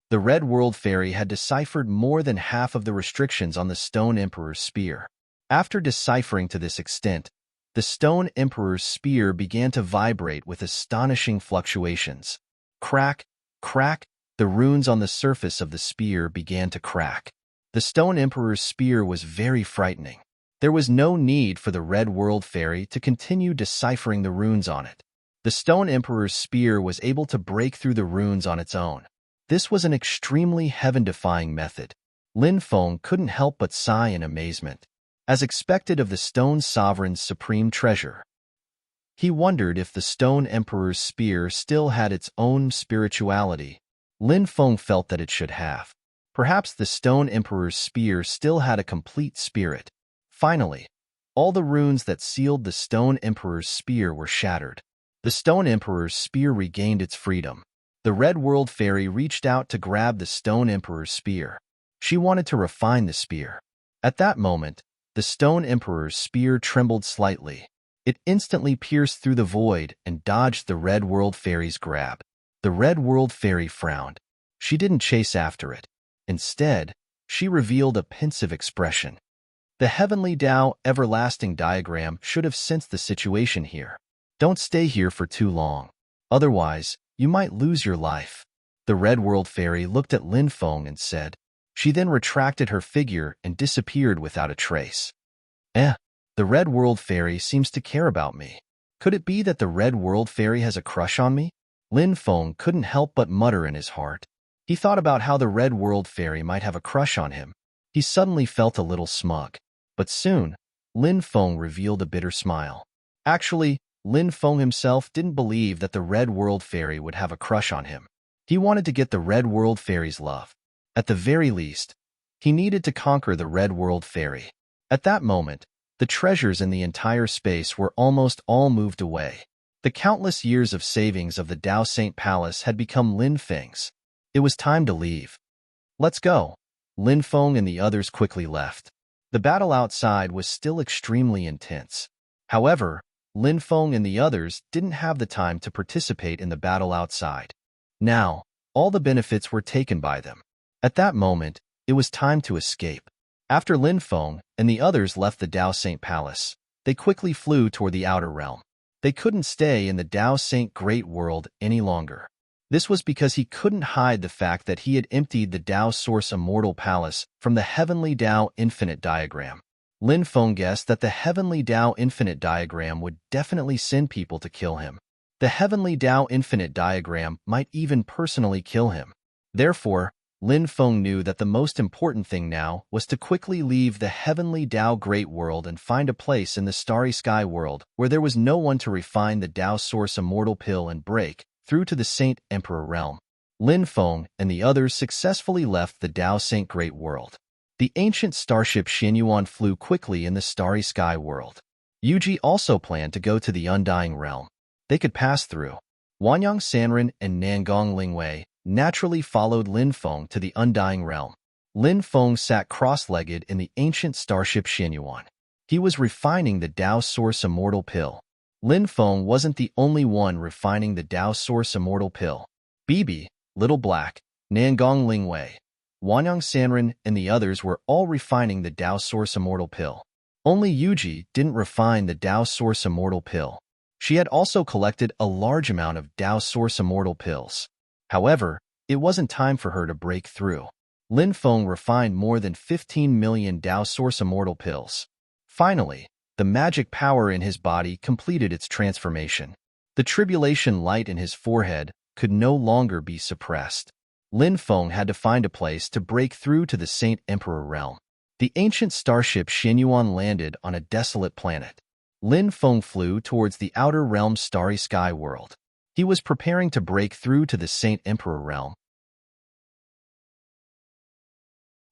The Red World Fairy had deciphered more than half of the restrictions on the Stone Emperor's spear. After deciphering to this extent, the Stone Emperor's spear began to vibrate with astonishing fluctuations. Crack, crack, the runes on the surface of the spear began to crack. The Stone Emperor's spear was very frightening. There was no need for the Red World Fairy to continue deciphering the runes on it. The Stone Emperor's spear was able to break through the runes on its own. This was an extremely heaven-defying method. Lin Feng couldn't help but sigh in amazement. As expected of the Stone Sovereign's supreme treasure, he wondered if the Stone Emperor's spear still had its own spirituality. Lin Feng felt that it should have. Perhaps the Stone Emperor's spear still had a complete spirit. Finally, all the runes that sealed the Stone Emperor's spear were shattered. The Stone Emperor's spear regained its freedom. The Red World Fairy reached out to grab the Stone Emperor's spear. She wanted to refine the spear. At that moment, the Stone Emperor's spear trembled slightly. It instantly pierced through the void and dodged the Red World Fairy's grab. The Red World Fairy frowned. She didn't chase after it. Instead, she revealed a pensive expression. The Heavenly Tao Everlasting diagram should have sensed the situation here. Don't stay here for too long. Otherwise, you might lose your life. The Red World Fairy looked at Lin Feng and said. She then retracted her figure and disappeared without a trace. The Red World Fairy seems to care about me. Could it be that the Red World Fairy has a crush on me? Lin Feng couldn't help but mutter in his heart. He thought about how the Red World Fairy might have a crush on him. He suddenly felt a little smug. But soon, Lin Feng revealed a bitter smile. Actually, Lin Feng himself didn't believe that the Red World Fairy would have a crush on him. He wanted to get the Red World Fairy's love. At the very least, he needed to conquer the Red World Fairy. At that moment, the treasures in the entire space were almost all moved away. The countless years of savings of the Dao Saint Palace had become Lin Feng's. It was time to leave. Let's go. Lin Feng and the others quickly left. The battle outside was still extremely intense. However, Lin Feng and the others didn't have the time to participate in the battle outside. Now, all the benefits were taken by them. At that moment, it was time to escape. After Lin Feng and the others left the Dao Saint Palace, they quickly flew toward the outer realm. They couldn't stay in the Dao Saint Great World any longer. This was because he couldn't hide the fact that he had emptied the Dao Source Immortal Palace from the Heavenly Dao Infinite diagram. Lin Feng guessed that the Heavenly Dao Infinite diagram would definitely send people to kill him. The Heavenly Dao Infinite diagram might even personally kill him. Therefore, Lin Feng knew that the most important thing now was to quickly leave the Heavenly Dao Great World and find a place in the Starry Sky World where there was no one to refine the Dao Source Immortal Pill and break through to the Saint Emperor realm. Lin Feng and the others successfully left the Dao Saint Great World. The ancient starship Xianyuan flew quickly in the Starry Sky World. Yuji also planned to go to the Undying Realm. They could pass through. Wanyang Sanren and Nangong Lingwei naturally followed Lin Feng to the Undying Realm. Lin Feng sat cross-legged in the ancient starship Xianyuan. He was refining the Dao Source Immortal Pill. Lin Feng wasn't the only one refining the Dao Source Immortal Pill. Bibi, Little Black, Nangong Lingwei, Wanyang Sanren, and the others were all refining the Dao Source Immortal Pill. Only Yuji didn't refine the Dao Source Immortal Pill. She had also collected a large amount of Dao Source Immortal Pills. However, it wasn't time for her to break through. Lin Feng refined more than 15 million Dao Source Immortal Pills. Finally, the magic power in his body completed its transformation. The tribulation light in his forehead could no longer be suppressed. Lin Feng had to find a place to break through to the Saint Emperor realm. The ancient starship Xianyuan landed on a desolate planet. Lin Feng flew towards the outer realm Starry Sky World. He was preparing to break through to the Saint Emperor realm.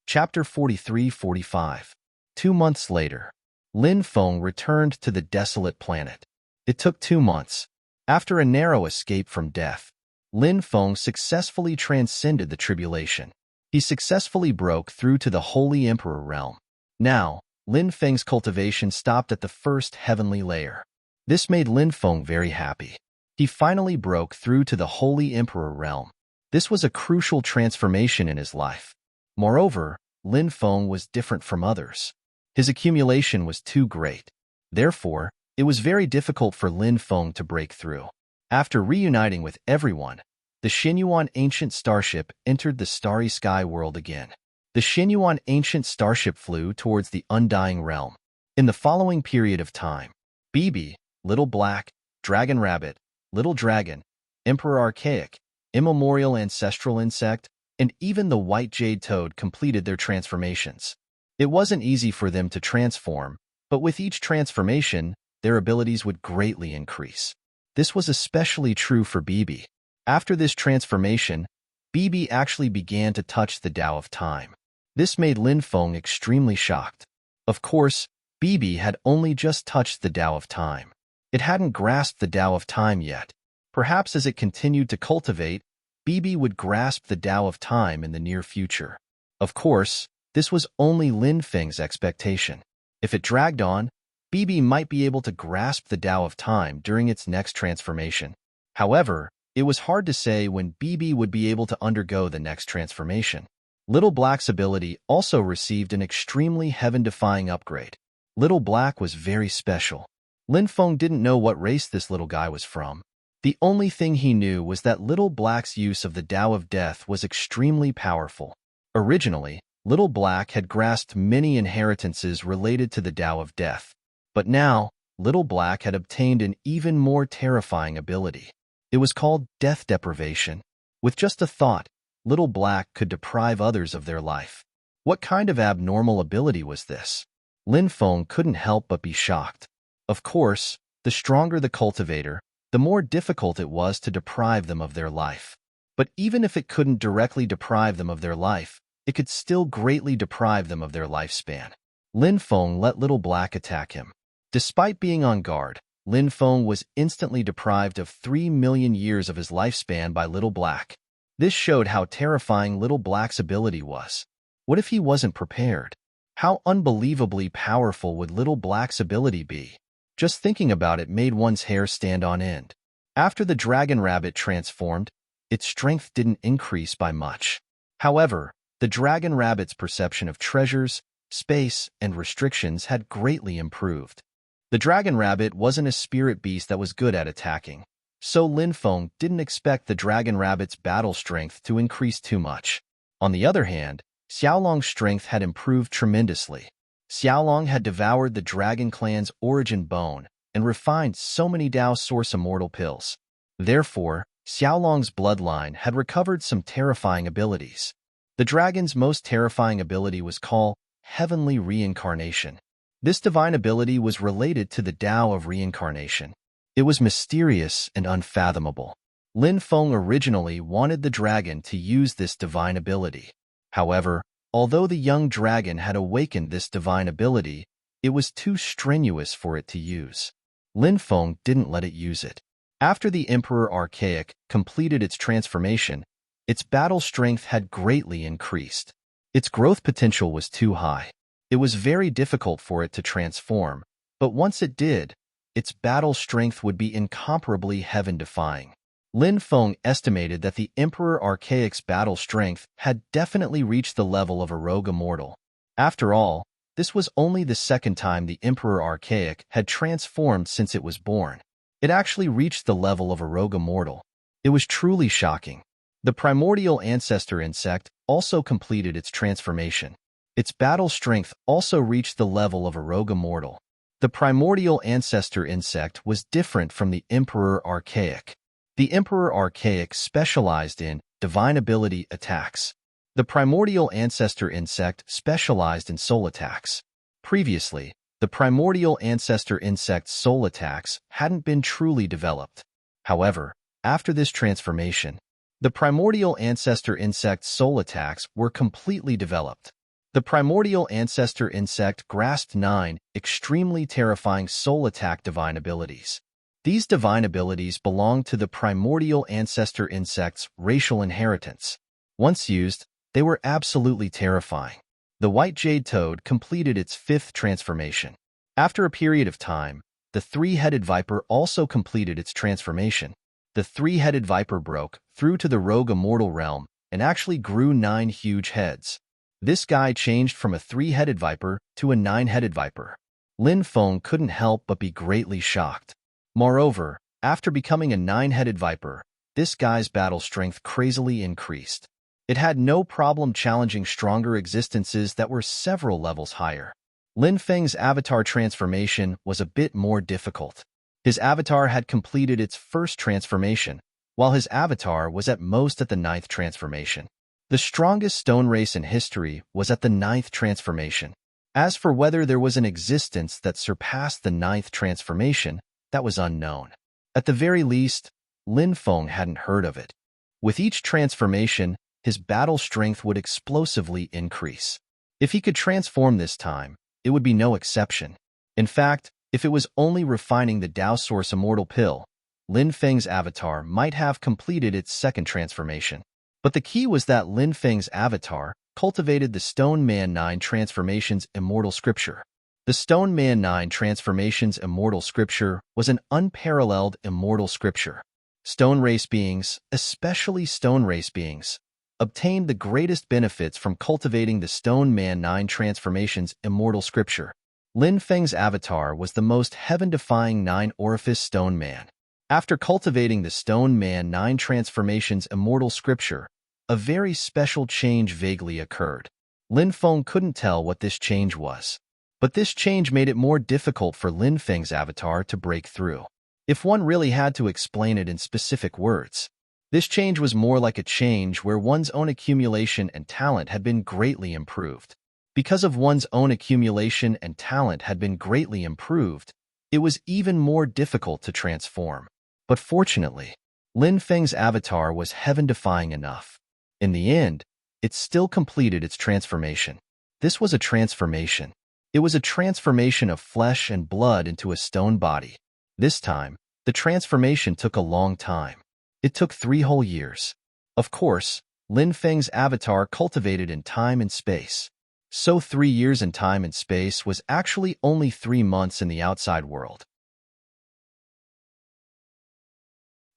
Chapter 43-45. 2 months later. Lin Feng returned to the desolate planet. It took 2 months. After a narrow escape from death, Lin Feng successfully transcended the tribulation. He successfully broke through to the Holy Emperor realm. Now, Lin Feng's cultivation stopped at the first heavenly layer. This made Lin Feng very happy. He finally broke through to the Holy Emperor realm. This was a crucial transformation in his life. Moreover, Lin Feng was different from others. His accumulation was too great. Therefore, it was very difficult for Lin Feng to break through. After reuniting with everyone, the Xinyuan ancient starship entered the starry sky world again. The Xinyuan ancient starship flew towards the undying realm. In the following period of time, Bibi, Little Black, Dragon Rabbit, Little Dragon, Emperor Archaic, Immemorial Ancestral Insect, and even the White Jade Toad completed their transformations. It wasn't easy for them to transform, but with each transformation, their abilities would greatly increase. This was especially true for Bibi. After this transformation, Bibi actually began to touch the Tao of Time. This made Lin Feng extremely shocked. Of course, Bibi had only just touched the Tao of Time. It hadn't grasped the Tao of Time yet. Perhaps as it continued to cultivate, Bibi would grasp the Tao of Time in the near future. Of course, this was only Lin Feng's expectation. If it dragged on, Bibi might be able to grasp the Tao of Time during its next transformation. However, it was hard to say when Bibi would be able to undergo the next transformation. Little Black's ability also received an extremely heaven-defying upgrade. Little Black was very special. Lin Feng didn't know what race this little guy was from. The only thing he knew was that Little Black's use of the Tao of Death was extremely powerful. Originally, Little Black had grasped many inheritances related to the Tao of Death. But now, Little Black had obtained an even more terrifying ability. It was called Death Deprivation. With just a thought, Little Black could deprive others of their life. What kind of abnormal ability was this? Lin Feng couldn't help but be shocked. Of course, the stronger the cultivator, the more difficult it was to deprive them of their life. But even if it couldn't directly deprive them of their life, it could still greatly deprive them of their lifespan. Lin Feng let Little Black attack him. Despite being on guard, Lin Feng was instantly deprived of 3 million years of his lifespan by Little Black. This showed how terrifying Little Black's ability was. What if he wasn't prepared? How unbelievably powerful would Little Black's ability be? Just thinking about it made one's hair stand on end. After the Dragon Rabbit transformed, its strength didn't increase by much. However, the Dragon Rabbit's perception of treasures, space, and restrictions had greatly improved. The Dragon Rabbit wasn't a spirit beast that was good at attacking, so Lin Feng didn't expect the Dragon Rabbit's battle strength to increase too much. On the other hand, Xiaolong's strength had improved tremendously. Xiaolong had devoured the Dragon Clan's origin bone and refined so many Dao Source Immortal pills. Therefore, Xiaolong's bloodline had recovered some terrifying abilities. The dragon's most terrifying ability was called Heavenly Reincarnation. This divine ability was related to the Tao of Reincarnation. It was mysterious and unfathomable. Lin Feng originally wanted the dragon to use this divine ability. However, although the young dragon had awakened this divine ability, it was too strenuous for it to use. Lin Feng didn't let it use it. After the Emperor Archaic completed its transformation, its battle strength had greatly increased. Its growth potential was too high. It was very difficult for it to transform, but once it did, its battle strength would be incomparably heaven-defying. Lin Feng estimated that the Emperor Archaic's battle strength had definitely reached the level of a rogue immortal. After all, this was only the second time the Emperor Archaic had transformed since it was born. It actually reached the level of a rogue immortal. It was truly shocking. The primordial ancestor insect also completed its transformation. Its battle strength also reached the level of a rogue immortal. The primordial ancestor insect was different from the Emperor Archaic. The Emperor Archaic specialized in divine ability attacks. The primordial ancestor insect specialized in soul attacks. Previously, the primordial ancestor insect's soul attacks hadn't been truly developed. However, after this transformation, the primordial ancestor insect's soul attacks were completely developed. The primordial ancestor insect grasped 9 extremely terrifying soul attack divine abilities. These divine abilities belong to the primordial ancestor insect's racial inheritance. Once used, they were absolutely terrifying. The white jade toad completed its 5th transformation. After a period of time, the 3-headed viper also completed its transformation. The 3-headed viper broke through to the rogue immortal realm and actually grew 9 huge heads. This guy changed from a 3-headed viper to a 9-headed viper. Lin Feng couldn't help but be greatly shocked. Moreover, after becoming a 9-headed viper, this guy's battle strength crazily increased. It had no problem challenging stronger existences that were several levels higher. Lin Feng's avatar transformation was a bit more difficult. His avatar had completed its 1st transformation, while his avatar was at most at the 9th transformation. The strongest stone race in history was at the 9th transformation. As for whether there was an existence that surpassed the 9th transformation, that was unknown. At the very least, Lin Feng hadn't heard of it. With each transformation, his battle strength would explosively increase. If he could transform this time, it would be no exception. In fact, if it was only refining the Tao Source Immortal Pill, Lin Feng's avatar might have completed its 2nd transformation. But the key was that Lin Feng's avatar cultivated the Stone Man 9 Transformations Immortal Scripture. The Stone Man 9 Transformations Immortal Scripture was an unparalleled immortal scripture. Stone race beings, especially stone race beings, obtained the greatest benefits from cultivating the Stone Man 9 Transformations Immortal Scripture. Lin Feng's avatar was the most heaven-defying 9-orifice Stone Man. After cultivating the Stone Man 9 Transformations Immortal Scripture, a very special change vaguely occurred. Lin Feng couldn't tell what this change was. But this change made it more difficult for Lin Feng's avatar to break through. If one really had to explain it in specific words, this change was more like a change where one's own accumulation and talent had been greatly improved. Because of one's own accumulation and talent had been greatly improved, it was even more difficult to transform. But fortunately, Lin Feng's avatar was heaven-defying enough. In the end, it still completed its transformation. This was a transformation. It was a transformation of flesh and blood into a stone body. This time, the transformation took a long time. It took 3 whole years. Of course, Lin Feng's avatar cultivated in time and space. So 3 years in time and space was actually only 3 months in the outside world.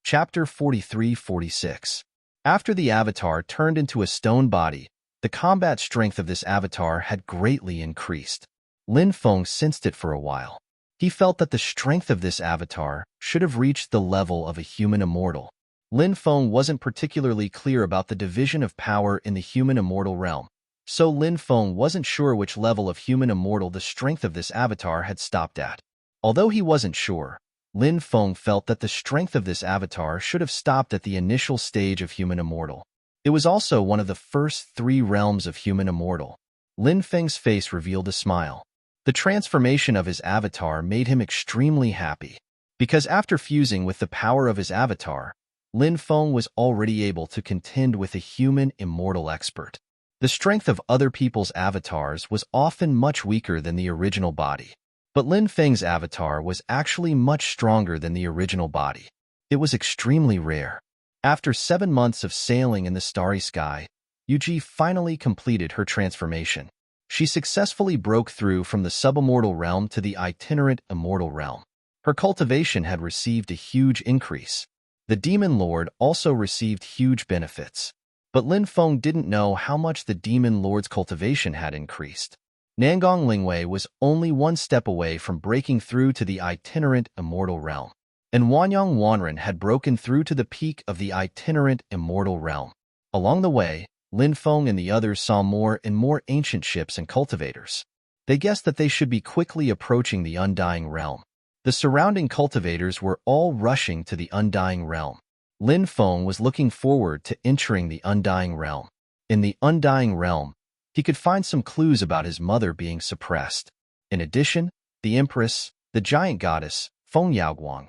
Chapter 43-46. After the avatar turned into a stone body, the combat strength of this avatar had greatly increased. Lin Feng sensed it for a while. He felt that the strength of this avatar should have reached the level of a human immortal. Lin Feng wasn't particularly clear about the division of power in the human immortal realm, so Lin Feng wasn't sure which level of human immortal the strength of this avatar had stopped at. Although he wasn't sure, Lin Feng felt that the strength of this avatar should have stopped at the initial stage of human immortal. It was also one of the first 3 realms of human immortal. Lin Feng's face revealed a smile. The transformation of his avatar made him extremely happy, because after fusing with the power of his avatar, Lin Feng was already able to contend with a human immortal expert. The strength of other people's avatars was often much weaker than the original body. But Lin Feng's avatar was actually much stronger than the original body. It was extremely rare. After 7 months of sailing in the starry sky, Yuji finally completed her transformation. She successfully broke through from the subimmortal realm to the itinerant immortal realm. Her cultivation had received a huge increase. The Demon Lord also received huge benefits. But Lin Feng didn't know how much the Demon Lord's cultivation had increased. Nangong Lingwei was only 1 step away from breaking through to the itinerant immortal realm, and Wanyang Wanren had broken through to the peak of the itinerant immortal realm. Along the way, Lin Feng and the others saw more and more ancient ships and cultivators. They guessed that they should be quickly approaching the Undying Realm. The surrounding cultivators were all rushing to the Undying Realm. Lin Feng was looking forward to entering the Undying Realm. In the Undying Realm, he could find some clues about his mother being suppressed. In addition, the Empress, the giant goddess, Feng Yaoguang,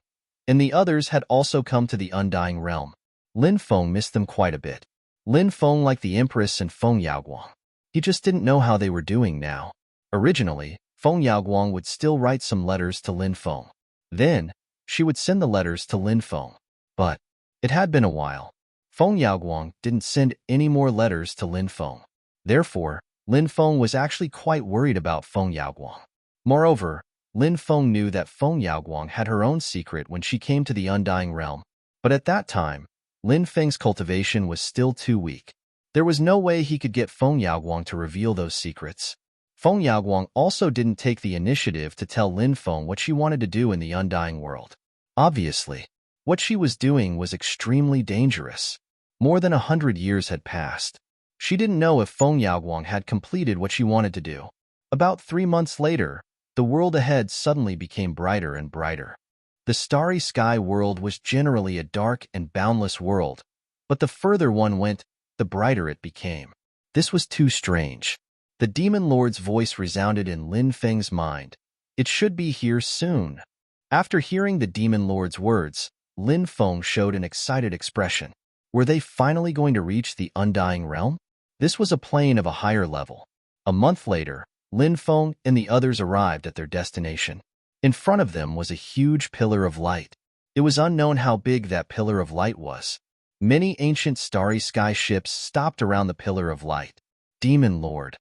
and the others had also come to the Undying Realm. Lin Feng missed them quite a bit. Lin Feng liked the Empress and Feng Yaoguang. He just didn't know how they were doing now. Originally, Feng Yaoguang would still write some letters to Lin Feng. Then, she would send the letters to Lin Feng. But it had been a while. Feng Yaoguang didn't send any more letters to Lin Feng. Therefore, Lin Feng was actually quite worried about Feng Yaoguang. Moreover, Lin Feng knew that Feng Yaoguang had her own secret when she came to the Undying Realm. But at that time, Lin Feng's cultivation was still too weak. There was no way he could get Feng Yaoguang to reveal those secrets. Feng Yaoguang also didn't take the initiative to tell Lin Feng what she wanted to do in the Undying World. Obviously, what she was doing was extremely dangerous. More than 100 years had passed. She didn't know if Feng Yaoguang had completed what she wanted to do. About 3 months later, the world ahead suddenly became brighter and brighter. The starry sky world was generally a dark and boundless world, but the further one went, the brighter it became. This was too strange. The Demon Lord's voice resounded in Lin Feng's mind. It should be here soon. After hearing the Demon Lord's words, Lin Feng showed an excited expression. Were they finally going to reach the Undying Realm? This was a plane of a higher level. A month later, Lin Feng and the others arrived at their destination. In front of them was a huge pillar of light. It was unknown how big that pillar of light was. Many ancient starry sky ships stopped around the pillar of light. Demon Lord,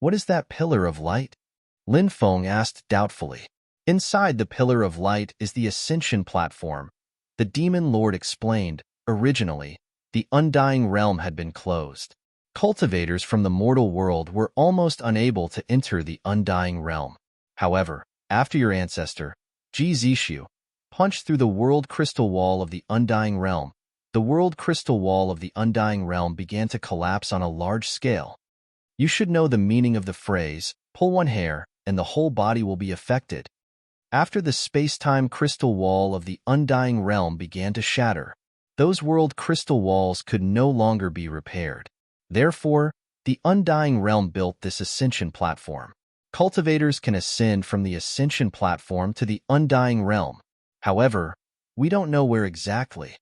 what is that pillar of light? Lin Feng asked doubtfully. Inside the pillar of light is the ascension platform. The Demon Lord explained. Originally, the Undying Realm had been closed. Cultivators from the mortal world were almost unable to enter the Undying Realm. However, after your ancestor, Ji Zishu, punched through the world crystal wall of the Undying Realm, the world crystal wall of the Undying Realm began to collapse on a large scale. You should know the meaning of the phrase, pull one hair, and the whole body will be affected. After the space-time crystal wall of the Undying Realm began to shatter, those world crystal walls could no longer be repaired. Therefore, the Undying Realm built this ascension platform. Cultivators can ascend from the ascension platform to the Undying Realm. However, we don't know where exactly.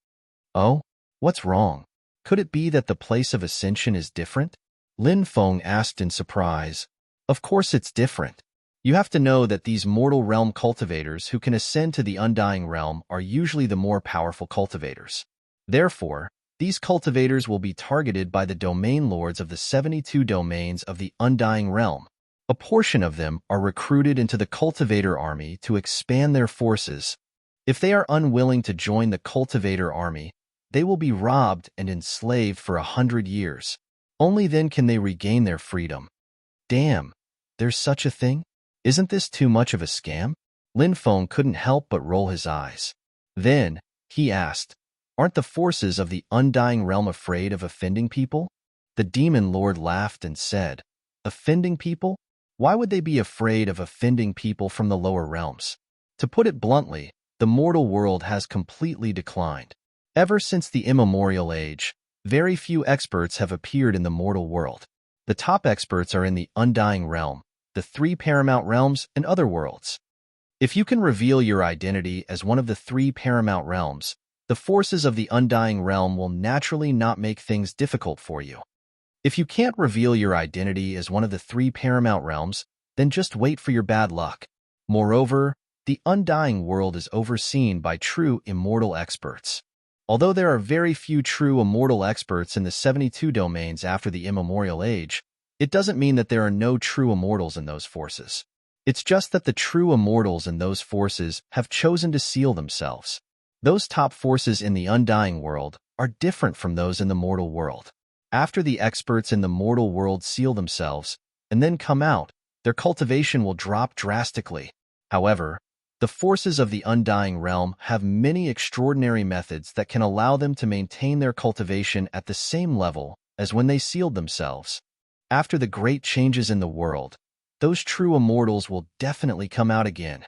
Oh, what's wrong? Could it be that the place of ascension is different? Lin Feng asked in surprise. Of course it's different. You have to know that these mortal realm cultivators who can ascend to the Undying Realm are usually the more powerful cultivators. Therefore, these cultivators will be targeted by the domain lords of the 72 domains of the Undying Realm. A portion of them are recruited into the cultivator army to expand their forces. If they are unwilling to join the cultivator army, they will be robbed and enslaved for 100 years. Only then can they regain their freedom. Damn, there's such a thing? Isn't this too much of a scam? Lin Feng couldn't help but roll his eyes. Then, he asked, aren't the forces of the Undying Realm afraid of offending people? The Demon Lord laughed and said, offending people? Why would they be afraid of offending people from the lower realms? To put it bluntly, the mortal world has completely declined. Ever since the immemorial age, very few experts have appeared in the mortal world. The top experts are in the Undying Realm, the 3 paramount realms, and other worlds. If you can reveal your identity as one of the 3 paramount realms, the forces of the Undying Realm will naturally not make things difficult for you. If you can't reveal your identity as one of the 3 paramount realms, then just wait for your bad luck. Moreover, the Undying World is overseen by true immortal experts. Although there are very few true immortal experts in the 72 domains after the immemorial age, it doesn't mean that there are no true immortals in those forces. It's just that the true immortals in those forces have chosen to seal themselves. Those top forces in the Undying World are different from those in the mortal world. After the experts in the mortal world seal themselves and then come out, their cultivation will drop drastically. However, the forces of the Undying Realm have many extraordinary methods that can allow them to maintain their cultivation at the same level as when they sealed themselves. After the great changes in the world, those true immortals will definitely come out again.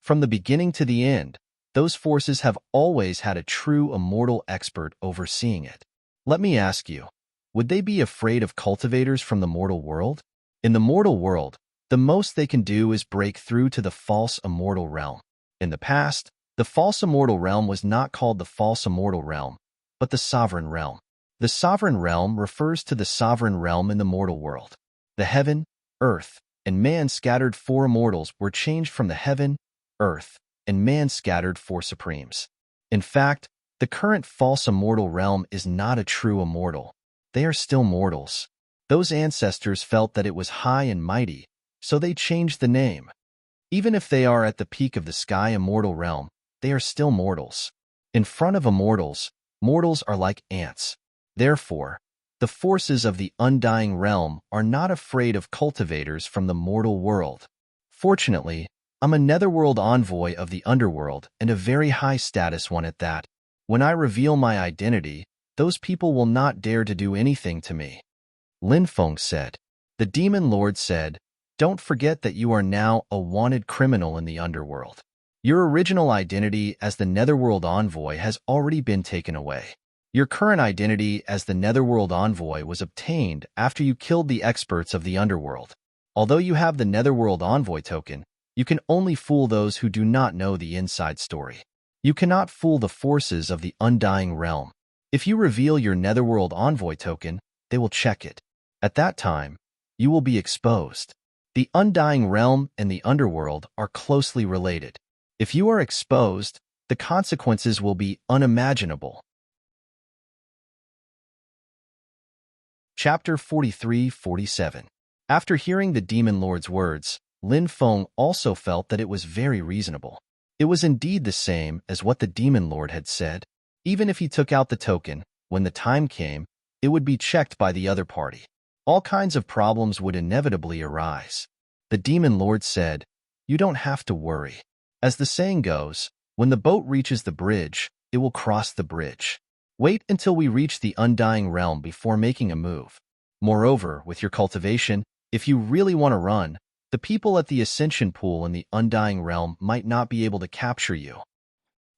From the beginning to the end, those forces have always had a true immortal expert overseeing it. Let me ask you, would they be afraid of cultivators from the mortal world? In the mortal world, the most they can do is break through to the false immortal realm. In the past, the false immortal realm was not called the false immortal realm, but the sovereign realm. The sovereign realm refers to the sovereign realm in the mortal world. The heaven, earth, and man scattered four immortals were changed from the heaven, earth, and man scattered four supremes. In fact, the current false immortal realm is not a true immortal. They are still mortals. Those ancestors felt that it was high and mighty, so they changed the name. Even if they are at the peak of the sky immortal realm, they are still mortals. In front of immortals, mortals are like ants. Therefore, the forces of the undying realm are not afraid of cultivators from the mortal world. Fortunately, I'm a netherworld envoy of the underworld and a very high-status one at that. When I reveal my identity, those people will not dare to do anything to me. Lin Feng said. The demon lord said, don't forget that you are now a wanted criminal in the underworld. Your original identity as the netherworld envoy has already been taken away. Your current identity as the netherworld envoy was obtained after you killed the experts of the underworld. Although you have the netherworld envoy token, you can only fool those who do not know the inside story. You cannot fool the forces of the undying realm. If you reveal your netherworld envoy token, they will check it. At that time, you will be exposed. The undying realm and the underworld are closely related. If you are exposed, the consequences will be unimaginable. Chapter 43-47. After hearing the demon lord's words, Lin Feng also felt that it was very reasonable. It was indeed the same as what the demon lord had said. Even if he took out the token, when the time came, it would be checked by the other party. All kinds of problems would inevitably arise. The demon lord said, you don't have to worry. As the saying goes, when the boat reaches the bridge, it will cross the bridge. Wait until we reach the undying realm before making a move. Moreover, with your cultivation, if you really want to run, the people at the Ascension Pool in the undying realm might not be able to capture you.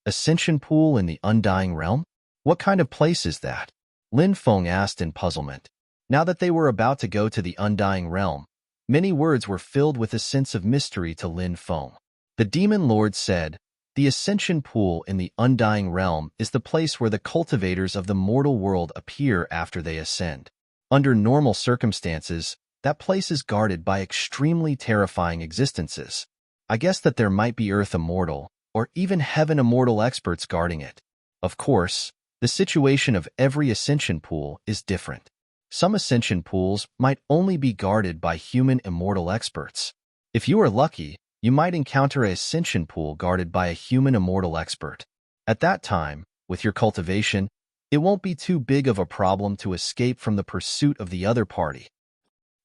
Ascension Pool in the undying realm? What kind of place is that? Lin Feng asked in puzzlement. Now that they were about to go to the undying realm, many words were filled with a sense of mystery to Lin Feng. The demon lord said, the Ascension Pool in the undying realm is the place where the cultivators of the mortal world appear after they ascend. Under normal circumstances, that place is guarded by extremely terrifying existences. I guess that there might be Earth Immortal, or even Heaven Immortal experts guarding it. Of course, the situation of every Ascension Pool is different. Some Ascension Pools might only be guarded by human Immortal experts. If you are lucky, you might encounter an Ascension Pool guarded by a human Immortal expert. At that time, with your cultivation, it won't be too big of a problem to escape from the pursuit of the other party.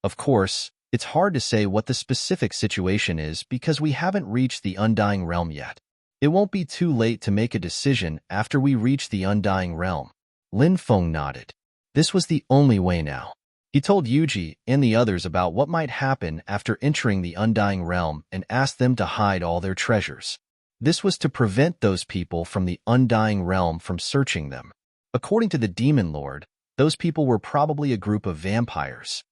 Of course, it's hard to say what the specific situation is because we haven't reached the undying realm yet. It won't be too late to make a decision after we reach the undying realm. Lin Feng nodded. This was the only way now. He told Yuji and the others about what might happen after entering the undying realm and asked them to hide all their treasures. This was to prevent those people from the undying realm from searching them. According to the demon lord, those people were probably a group of vampires.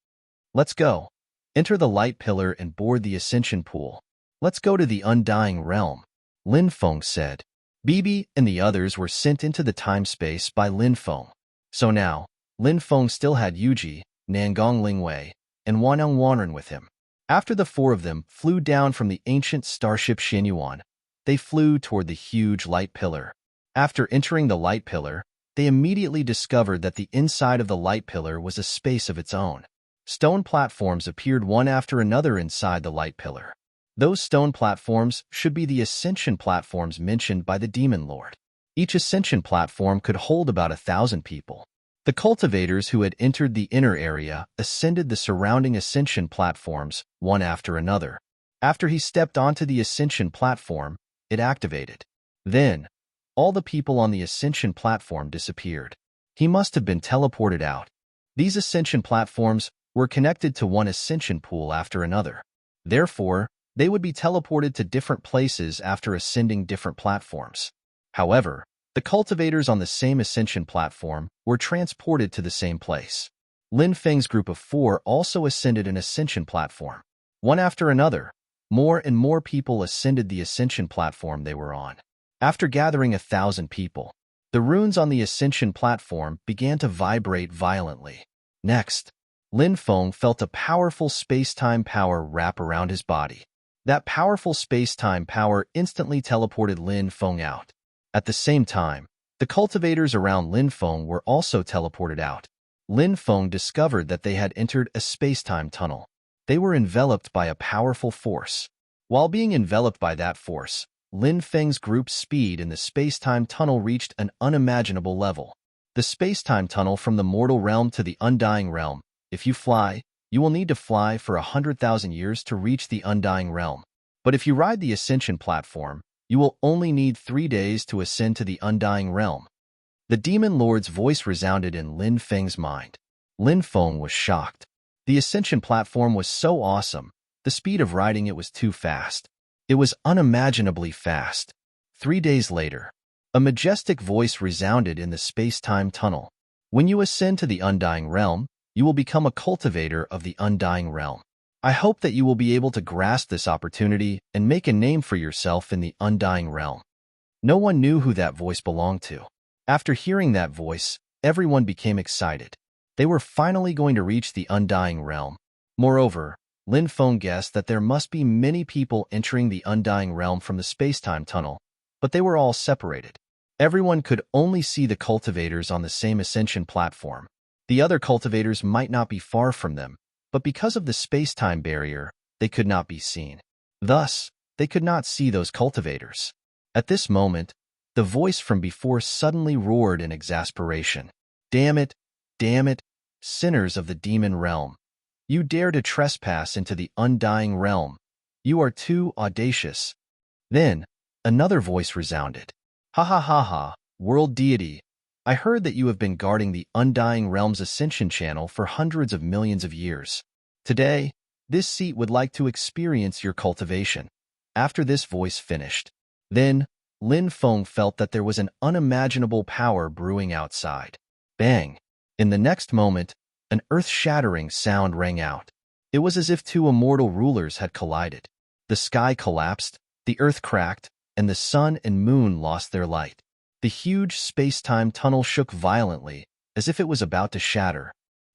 Let's go. Enter the light pillar and board the Ascension Pool. Let's go to the undying realm, Lin Feng said. Bibi and the others were sent into the time-space by Lin Feng. So now, Lin Feng still had Yuji, Nangong Lingwei, and Waneng Wanren with him. After the four of them flew down from the ancient starship Xinyuan, they flew toward the huge light pillar. After entering the light pillar, they immediately discovered that the inside of the light pillar was a space of its own. Stone platforms appeared one after another inside the light pillar. Those stone platforms should be the ascension platforms mentioned by the demon lord. Each ascension platform could hold about 1,000 people. The cultivators who had entered the inner area ascended the surrounding ascension platforms one after another. After he stepped onto the ascension platform, it activated. Then, all the people on the ascension platform disappeared. He must have been teleported out. These ascension platforms were connected to one ascension pool after another. Therefore, they would be teleported to different places after ascending different platforms. However, the cultivators on the same ascension platform were transported to the same place. Lin Feng's group of 4 also ascended an ascension platform. One after another, more and more people ascended the ascension platform they were on. After gathering 1,000 people, the runes on the ascension platform began to vibrate violently. Next, Lin Feng felt a powerful space-time power wrap around his body. That powerful space-time power instantly teleported Lin Feng out. At the same time, the cultivators around Lin Feng were also teleported out. Lin Feng discovered that they had entered a space-time tunnel. They were enveloped by a powerful force. While being enveloped by that force, Lin Feng's group's speed in the space-time tunnel reached an unimaginable level. The space-time tunnel from the mortal realm to the undying realm. If you fly, you will need to fly for 100,000 years to reach the undying realm. But if you ride the ascension platform, you will only need 3 days to ascend to the undying realm. The demon lord's voice resounded in Lin Feng's mind. Lin Feng was shocked. The ascension platform was so awesome, the speed of riding it was too fast. It was unimaginably fast. 3 days later, a majestic voice resounded in the space-time tunnel. When you ascend to the undying realm, you will become a cultivator of the undying realm. I hope that you will be able to grasp this opportunity and make a name for yourself in the undying realm. No one knew who that voice belonged to. After hearing that voice, everyone became excited. They were finally going to reach the undying realm. Moreover, Lin Feng guessed that there must be many people entering the undying realm from the space-time tunnel, but they were all separated. Everyone could only see the cultivators on the same ascension platform. The other cultivators might not be far from them, but because of the space-time barrier, they could not be seen. Thus, they could not see those cultivators. At this moment, the voice from before suddenly roared in exasperation. Damn it, sinners of the demon realm. You dare to trespass into the undying realm. You are too audacious. Then, another voice resounded. Ha ha ha ha, world deity. I heard that you have been guarding the undying realm's ascension channel for hundreds of millions of years. Today, this seat would like to experience your cultivation. After this voice finished, then Lin Feng felt that there was an unimaginable power brewing outside. Bang! In the next moment, an earth-shattering sound rang out. It was as if two immortal rulers had collided. The sky collapsed, the earth cracked, and the sun and moon lost their light. The huge space-time tunnel shook violently, as if it was about to shatter.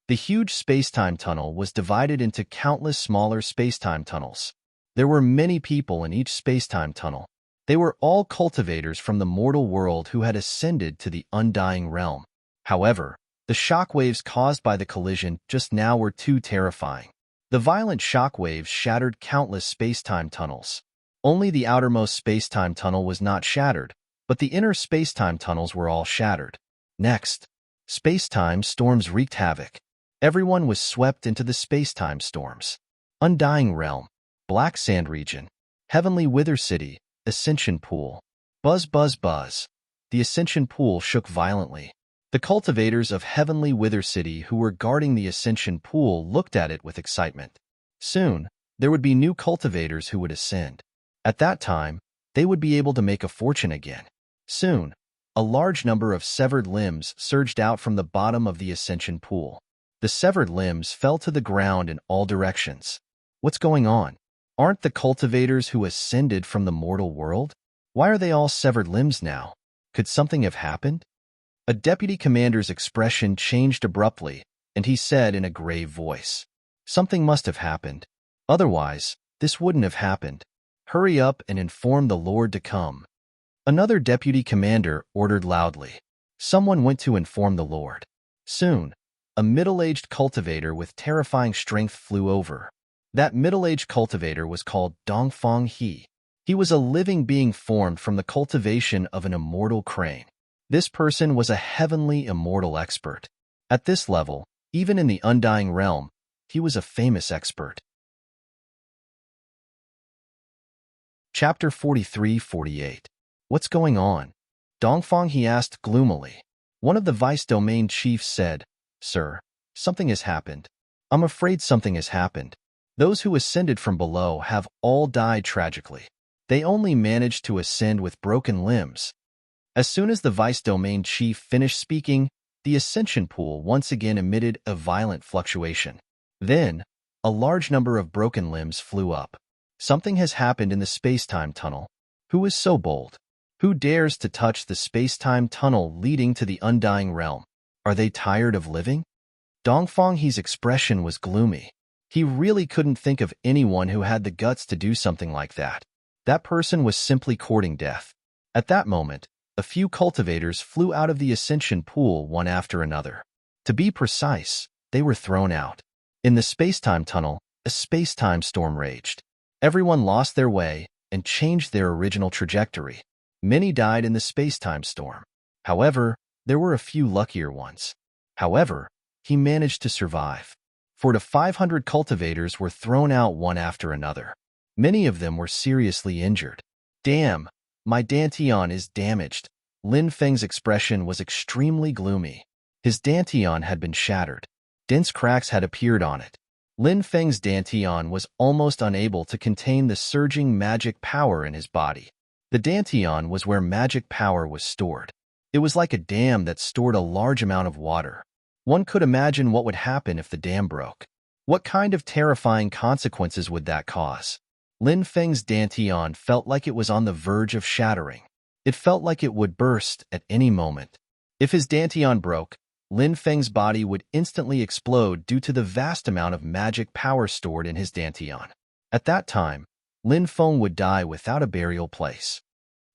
The huge space-time tunnel was divided into countless smaller space-time tunnels. There were many people in each space-time tunnel. They were all cultivators from the mortal world who had ascended to the undying realm. However, the shockwaves caused by the collision just now were too terrifying. The violent shockwaves shattered countless space-time tunnels. Only the outermost space-time tunnel was not shattered, but the inner space-time tunnels were all shattered. Next, space-time storms wreaked havoc. Everyone was swept into the space-time storms. Undying Realm, Black Sand Region, Heavenly Wither City, Ascension Pool. Buzz, buzz, buzz. The Ascension Pool shook violently. The cultivators of Heavenly Wither City who were guarding the Ascension Pool looked at it with excitement. Soon, there would be new cultivators who would ascend. At that time, they would be able to make a fortune again. Soon, a large number of severed limbs surged out from the bottom of the Ascension Pool. The severed limbs fell to the ground in all directions. What's going on? Aren't the cultivators who ascended from the mortal world? Why are they all severed limbs now? Could something have happened? A deputy commander's expression changed abruptly, and he said in a grave voice, "Something must have happened. Otherwise, this wouldn't have happened. Hurry up and inform the Lord to come." Another deputy commander ordered loudly. Someone went to inform the Lord. Soon, a middle-aged cultivator with terrifying strength flew over. That middle-aged cultivator was called Dongfang He. He was a living being formed from the cultivation of an immortal crane. This person was a heavenly immortal expert. At this level, even in the undying realm, he was a famous expert. Chapter 43-48. What's going on? Dongfang He asked gloomily. One of the vice domain chiefs said, "Sir, something has happened. I'm afraid something has happened. Those who ascended from below have all died tragically. They only managed to ascend with broken limbs." As soon as the vice domain chief finished speaking, the ascension pool once again emitted a violent fluctuation. Then, a large number of broken limbs flew up. Something has happened in the space-time tunnel. Who is so bold? Who dares to touch the space-time tunnel leading to the undying realm? Are they tired of living? Dongfanghe's expression was gloomy. He really couldn't think of anyone who had the guts to do something like that. That person was simply courting death. At that moment, a few cultivators flew out of the ascension pool one after another. To be precise, they were thrown out. In the space-time tunnel, a space-time storm raged. Everyone lost their way and changed their original trajectory. Many died in the space-time storm. However, there were a few luckier ones. However, he managed to survive. 4 to 500 cultivators were thrown out one after another. Many of them were seriously injured. Damn, my Dantian is damaged. Lin Feng's expression was extremely gloomy. His Dantian had been shattered. Dense cracks had appeared on it. Lin Feng's Dantian was almost unable to contain the surging magic power in his body. The Dantian was where magic power was stored. It was like a dam that stored a large amount of water. One could imagine what would happen if the dam broke. What kind of terrifying consequences would that cause? Lin Feng's Dantian felt like it was on the verge of shattering. It felt like it would burst at any moment. If his Dantian broke, Lin Feng's body would instantly explode due to the vast amount of magic power stored in his Dantian. At that time, Lin Feng would die without a burial place.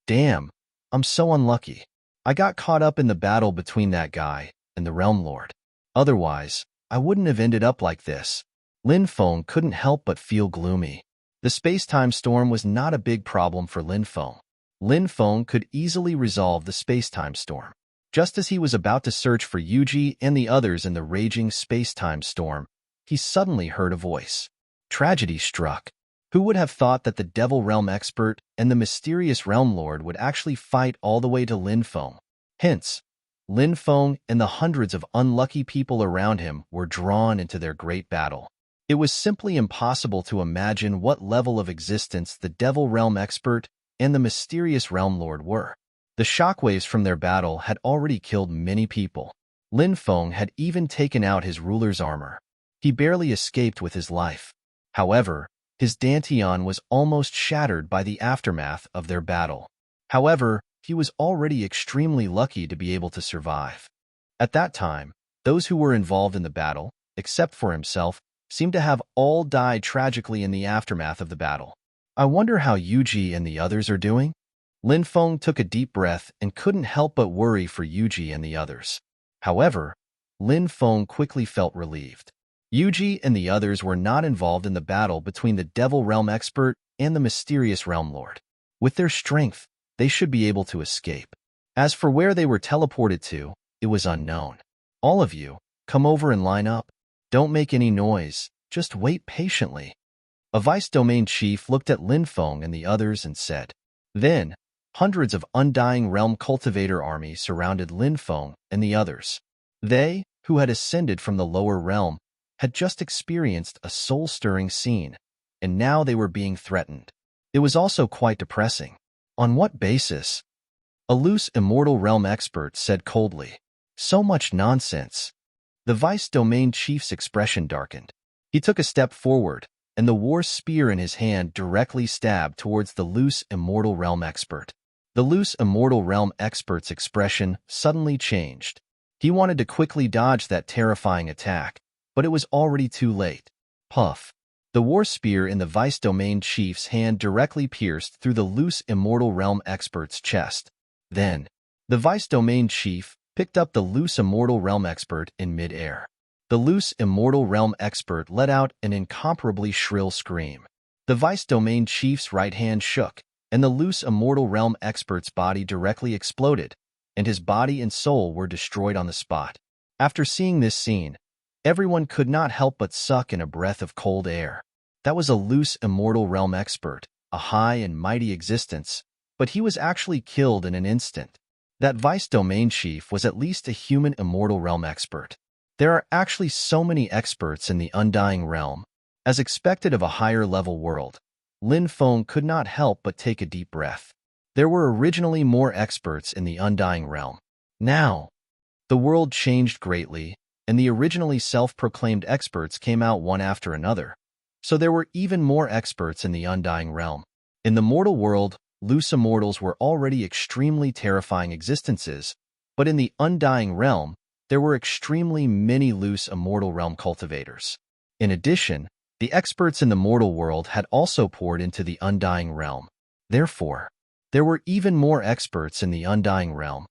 Damn, I'm so unlucky. I got caught up in the battle between that guy and the Realm Lord. Otherwise, I wouldn't have ended up like this. Lin Feng couldn't help but feel gloomy. The space-time storm was not a big problem for Lin Feng. Lin Feng could easily resolve the space-time storm. Just as he was about to search for Yuji and the others in the raging space-time storm, he suddenly heard a voice. Tragedy struck. Who would have thought that the Devil Realm expert and the mysterious Realm Lord would actually fight all the way to Lin Feng? Hence, Lin Feng and the hundreds of unlucky people around him were drawn into their great battle. It was simply impossible to imagine what level of existence the Devil Realm expert and the mysterious Realm Lord were. The shockwaves from their battle had already killed many people. Lin Feng had even taken out his ruler's armor. He barely escaped with his life. However, his Dantian was almost shattered by the aftermath of their battle. However, he was already extremely lucky to be able to survive. At that time, those who were involved in the battle, except for himself, seemed to have all died tragically in the aftermath of the battle. I wonder how Yuji and the others are doing? Lin Feng took a deep breath and couldn't help but worry for Yuji and the others. However, Lin Feng quickly felt relieved. Yuji and the others were not involved in the battle between the Devil Realm expert and the mysterious Realm Lord. With their strength, they should be able to escape. As for where they were teleported to, it was unknown. All of you, come over and line up. Don't make any noise, just wait patiently. A vice domain chief looked at Lin Feng and the others and said. Then, hundreds of Undying Realm cultivator armies surrounded Lin Feng and the others. They, who had ascended from the lower realm, had just experienced a soul-stirring scene, and now they were being threatened. It was also quite depressing. On what basis? A loose immortal realm expert said coldly. So much nonsense. The vice domain chief's expression darkened. He took a step forward, and the war spear in his hand directly stabbed towards the loose immortal realm expert. The loose immortal realm expert's expression suddenly changed. He wanted to quickly dodge that terrifying attack, but it was already too late. Puff. The war spear in the vice domain chief's hand directly pierced through the loose immortal realm expert's chest. Then, the vice domain chief picked up the loose immortal realm expert in mid-air. The loose immortal realm expert let out an incomparably shrill scream. The vice domain chief's right hand shook, and the loose immortal realm expert's body directly exploded, and his body and soul were destroyed on the spot. After seeing this scene, everyone could not help but suck in a breath of cold air. That was a loose immortal realm expert, a high and mighty existence, but he was actually killed in an instant. That vice domain chief was at least a human immortal realm expert. There are actually so many experts in the Undying Realm. As expected of a higher-level world, Lin Feng could not help but take a deep breath. There were originally more experts in the Undying Realm. Now, the world changed greatly, and the originally self-proclaimed experts came out one after another. So there were even more experts in the Undying Realm. In the mortal world, loose immortals were already extremely terrifying existences, but in the Undying Realm, there were extremely many loose immortal realm cultivators. In addition, the experts in the mortal world had also poured into the undying realm. Therefore, there were even more experts in the undying realm.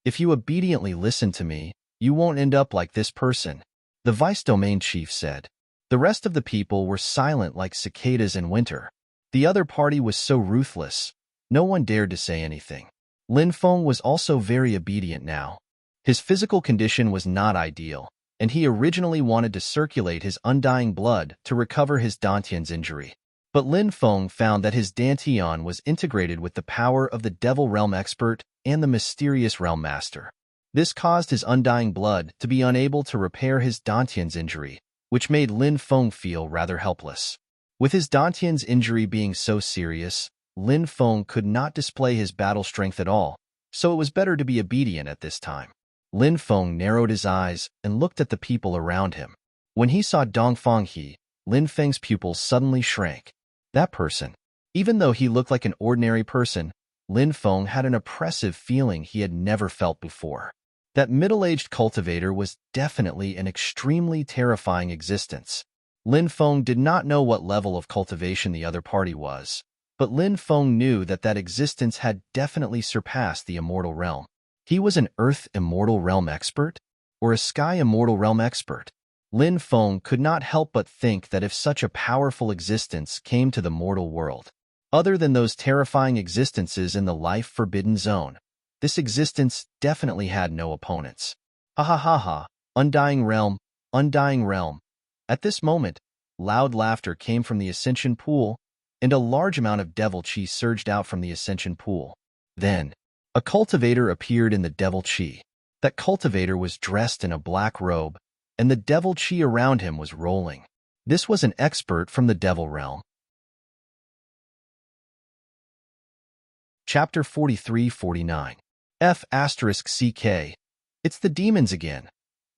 If you obediently listen to me, you won't end up like this person, the vice domain chief said. The rest of the people were silent like cicadas in winter. The other party was so ruthless, no one dared to say anything. Lin Feng was also very obedient now. His physical condition was not ideal, and he originally wanted to circulate his undying blood to recover his Dantian's injury. But Lin Feng found that his Dantian was integrated with the power of the Devil Realm Expert and the Mysterious Realm Master. This caused his undying blood to be unable to repair his Dantian's injury, which made Lin Feng feel rather helpless. With his Dantian's injury being so serious, Lin Feng could not display his battle strength at all, so it was better to be obedient at this time. Lin Feng narrowed his eyes and looked at the people around him. When he saw Dongfang He, Lin Feng's pupils suddenly shrank. That person. Even though he looked like an ordinary person, Lin Feng had an oppressive feeling he had never felt before. That middle-aged cultivator was definitely an extremely terrifying existence. Lin Feng did not know what level of cultivation the other party was, but Lin Feng knew that that existence had definitely surpassed the immortal realm. He was an Earth Immortal Realm Expert? Or a Sky Immortal Realm Expert? Lin Feng could not help but think that if such a powerful existence came to the mortal world, other than those terrifying existences in the life-forbidden zone, this existence definitely had no opponents. Ha ha ha ha, undying realm, undying realm. At this moment, loud laughter came from the Ascension Pool, and a large amount of devil chi surged out from the Ascension Pool. Then, a cultivator appeared in the devil chi. That cultivator was dressed in a black robe, and the devil chi around him was rolling. This was an expert from the devil realm. Chapter 43-49. F***CK. It's the demons again.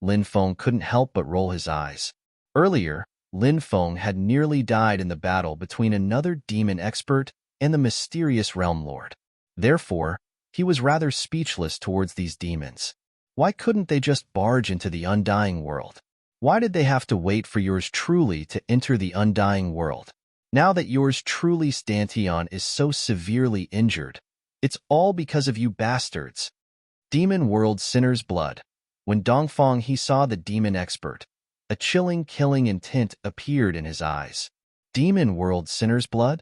Lin Feng couldn't help but roll his eyes. Earlier, Lin Feng had nearly died in the battle between another demon expert and the mysterious realm lord. Therefore, he was rather speechless towards these demons. Why couldn't they just barge into the undying world? Why did they have to wait for yours truly to enter the undying world? Now that yours truly's Dantian is so severely injured, it's all because of you bastards. Demon World Sinner's Blood. When Dongfang He saw the demon expert, a chilling killing intent appeared in his eyes. Demon World Sinner's Blood?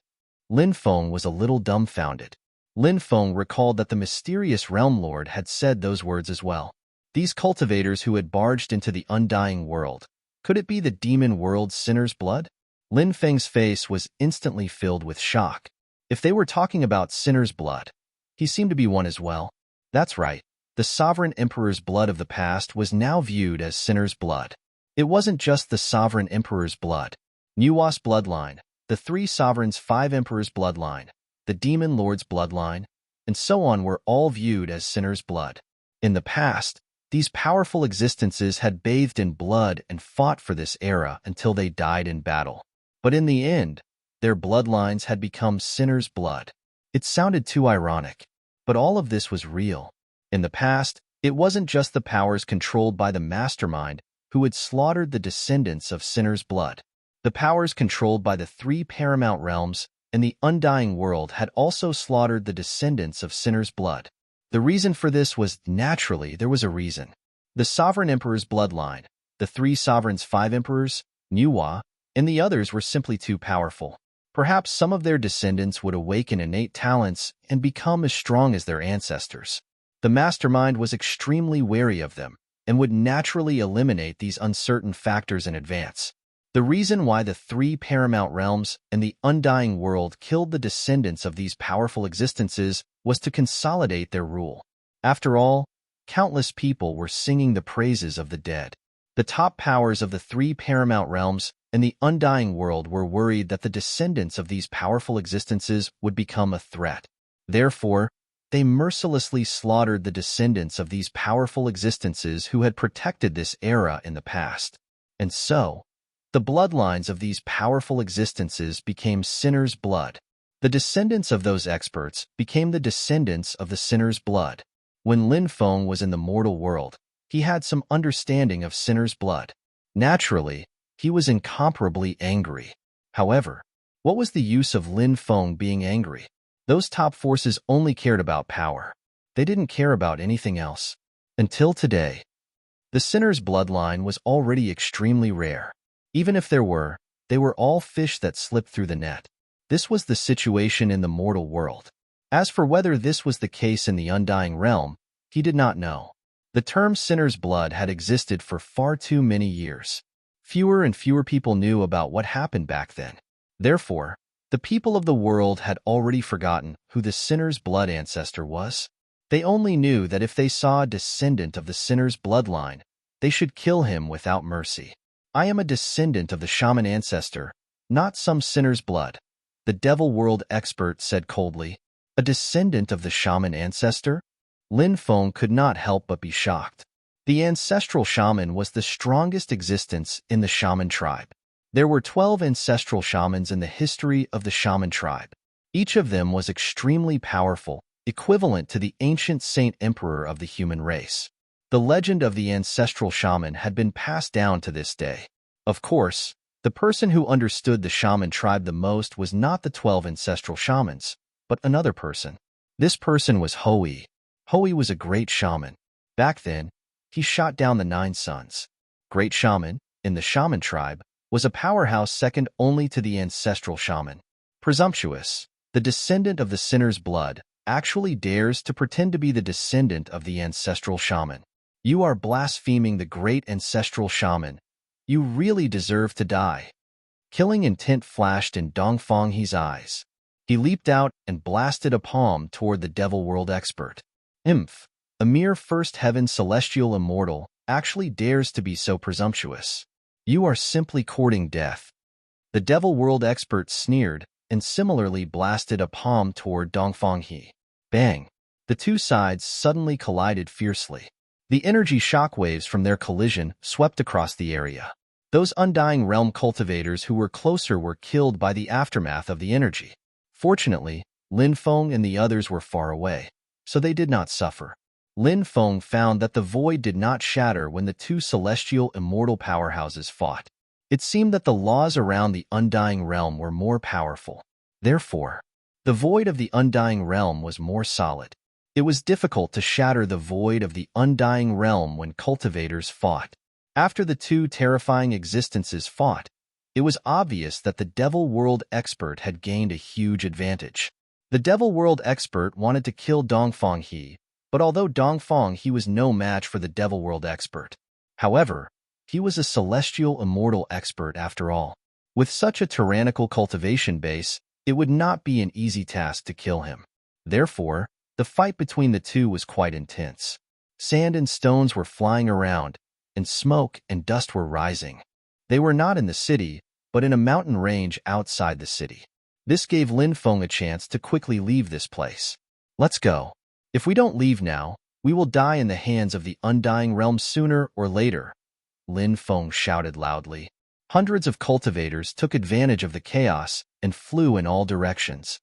Lin Feng was a little dumbfounded. Lin Feng recalled that the mysterious realm lord had said those words as well. These cultivators who had barged into the undying world, could it be the demon world Sinner's Blood? Lin Feng's face was instantly filled with shock. If they were talking about Sinner's Blood, he seemed to be one as well. That's right, the sovereign emperor's blood of the past was now viewed as Sinner's Blood. It wasn't just the sovereign emperor's blood. Nuwa's bloodline, the three sovereigns' 5 emperors' bloodline, the demon lord's bloodline, and so on were all viewed as Sinner's Blood. In the past, these powerful existences had bathed in blood and fought for this era until they died in battle. But in the end, their bloodlines had become Sinner's Blood. It sounded too ironic, but all of this was real. In the past, it wasn't just the powers controlled by the mastermind who had slaughtered the descendants of Sinner's Blood. The powers controlled by the 3 paramount realms and the undying world had also slaughtered the descendants of Sinner's Blood. The reason for this was, naturally, there was a reason. The sovereign emperor's bloodline, the 3 sovereigns' 5 emperors, Nuwa, and the others were simply too powerful. Perhaps some of their descendants would awaken innate talents and become as strong as their ancestors. The mastermind was extremely wary of them and would naturally eliminate these uncertain factors in advance. The reason why the 3 paramount realms and the undying world killed the descendants of these powerful existences was to consolidate their rule. After all, countless people were singing the praises of the dead. The top powers of the 3 paramount realms and the undying world were worried that the descendants of these powerful existences would become a threat. Therefore, they mercilessly slaughtered the descendants of these powerful existences who had protected this era in the past. And so, the bloodlines of these powerful existences became Sinner's Blood. The descendants of those experts became the descendants of the Sinner's Blood. When Lin Feng was in the mortal world, he had some understanding of sinner's blood. Naturally, he was incomparably angry. However, what was the use of Lin Feng being angry? Those top forces only cared about power. They didn't care about anything else. Until today, the sinner's bloodline was already extremely rare. Even if there were, they were all fish that slipped through the net. This was the situation in the mortal world. As for whether this was the case in the undying realm, he did not know. The term sinner's blood had existed for far too many years. Fewer and fewer people knew about what happened back then. Therefore, the people of the world had already forgotten who the sinner's blood ancestor was. They only knew that if they saw a descendant of the sinner's bloodline, they should kill him without mercy. I am a descendant of the shaman ancestor, not some sinner's blood, the devil world expert said coldly. A descendant of the shaman ancestor? Lin Feng could not help but be shocked. The ancestral shaman was the strongest existence in the shaman tribe. There were 12 ancestral shamans in the history of the shaman tribe. Each of them was extremely powerful, equivalent to the ancient saint emperor of the human race. The legend of the ancestral shaman had been passed down to this day. Of course, the person who understood the shaman tribe the most was not the 12 ancestral shamans, but another person. This person was Hui. Hui was a great shaman. Back then, he shot down the 9 sons. Great shaman, in the shaman tribe, was a powerhouse second only to the ancestral shaman. Presumptuous, the descendant of the sinner's blood, actually dares to pretend to be the descendant of the ancestral shaman. You are blaspheming the great ancestral shaman. You really deserve to die. Killing intent flashed in Dongfang He's eyes. He leaped out and blasted a palm toward the devil world expert. Imph, a mere first heaven celestial immortal, actually dares to be so presumptuous. You are simply courting death. The devil world expert sneered and similarly blasted a palm toward Dongfang He. Bang! The two sides suddenly collided fiercely. The energy shockwaves from their collision swept across the area. Those undying realm cultivators who were closer were killed by the aftermath of the energy. Fortunately, Lin Feng and the others were far away, so they did not suffer. Lin Feng found that the void did not shatter when the two celestial immortal powerhouses fought. It seemed that the laws around the undying realm were more powerful. Therefore, the void of the undying realm was more solid. It was difficult to shatter the void of the undying realm when cultivators fought. After the two terrifying existences fought, it was obvious that the Devil World expert had gained a huge advantage. The Devil World expert wanted to kill Dongfang He, but although Dongfang He was no match for the Devil World expert. However, he was a celestial immortal expert after all. With such a tyrannical cultivation base, it would not be an easy task to kill him. Therefore, the fight between the two was quite intense. Sand and stones were flying around, and smoke and dust were rising. They were not in the city, but in a mountain range outside the city. This gave Lin Feng a chance to quickly leave this place. Let's go. If we don't leave now, we will die in the hands of the undying realm sooner or later, Lin Feng shouted loudly. Hundreds of cultivators took advantage of the chaos and flew in all directions.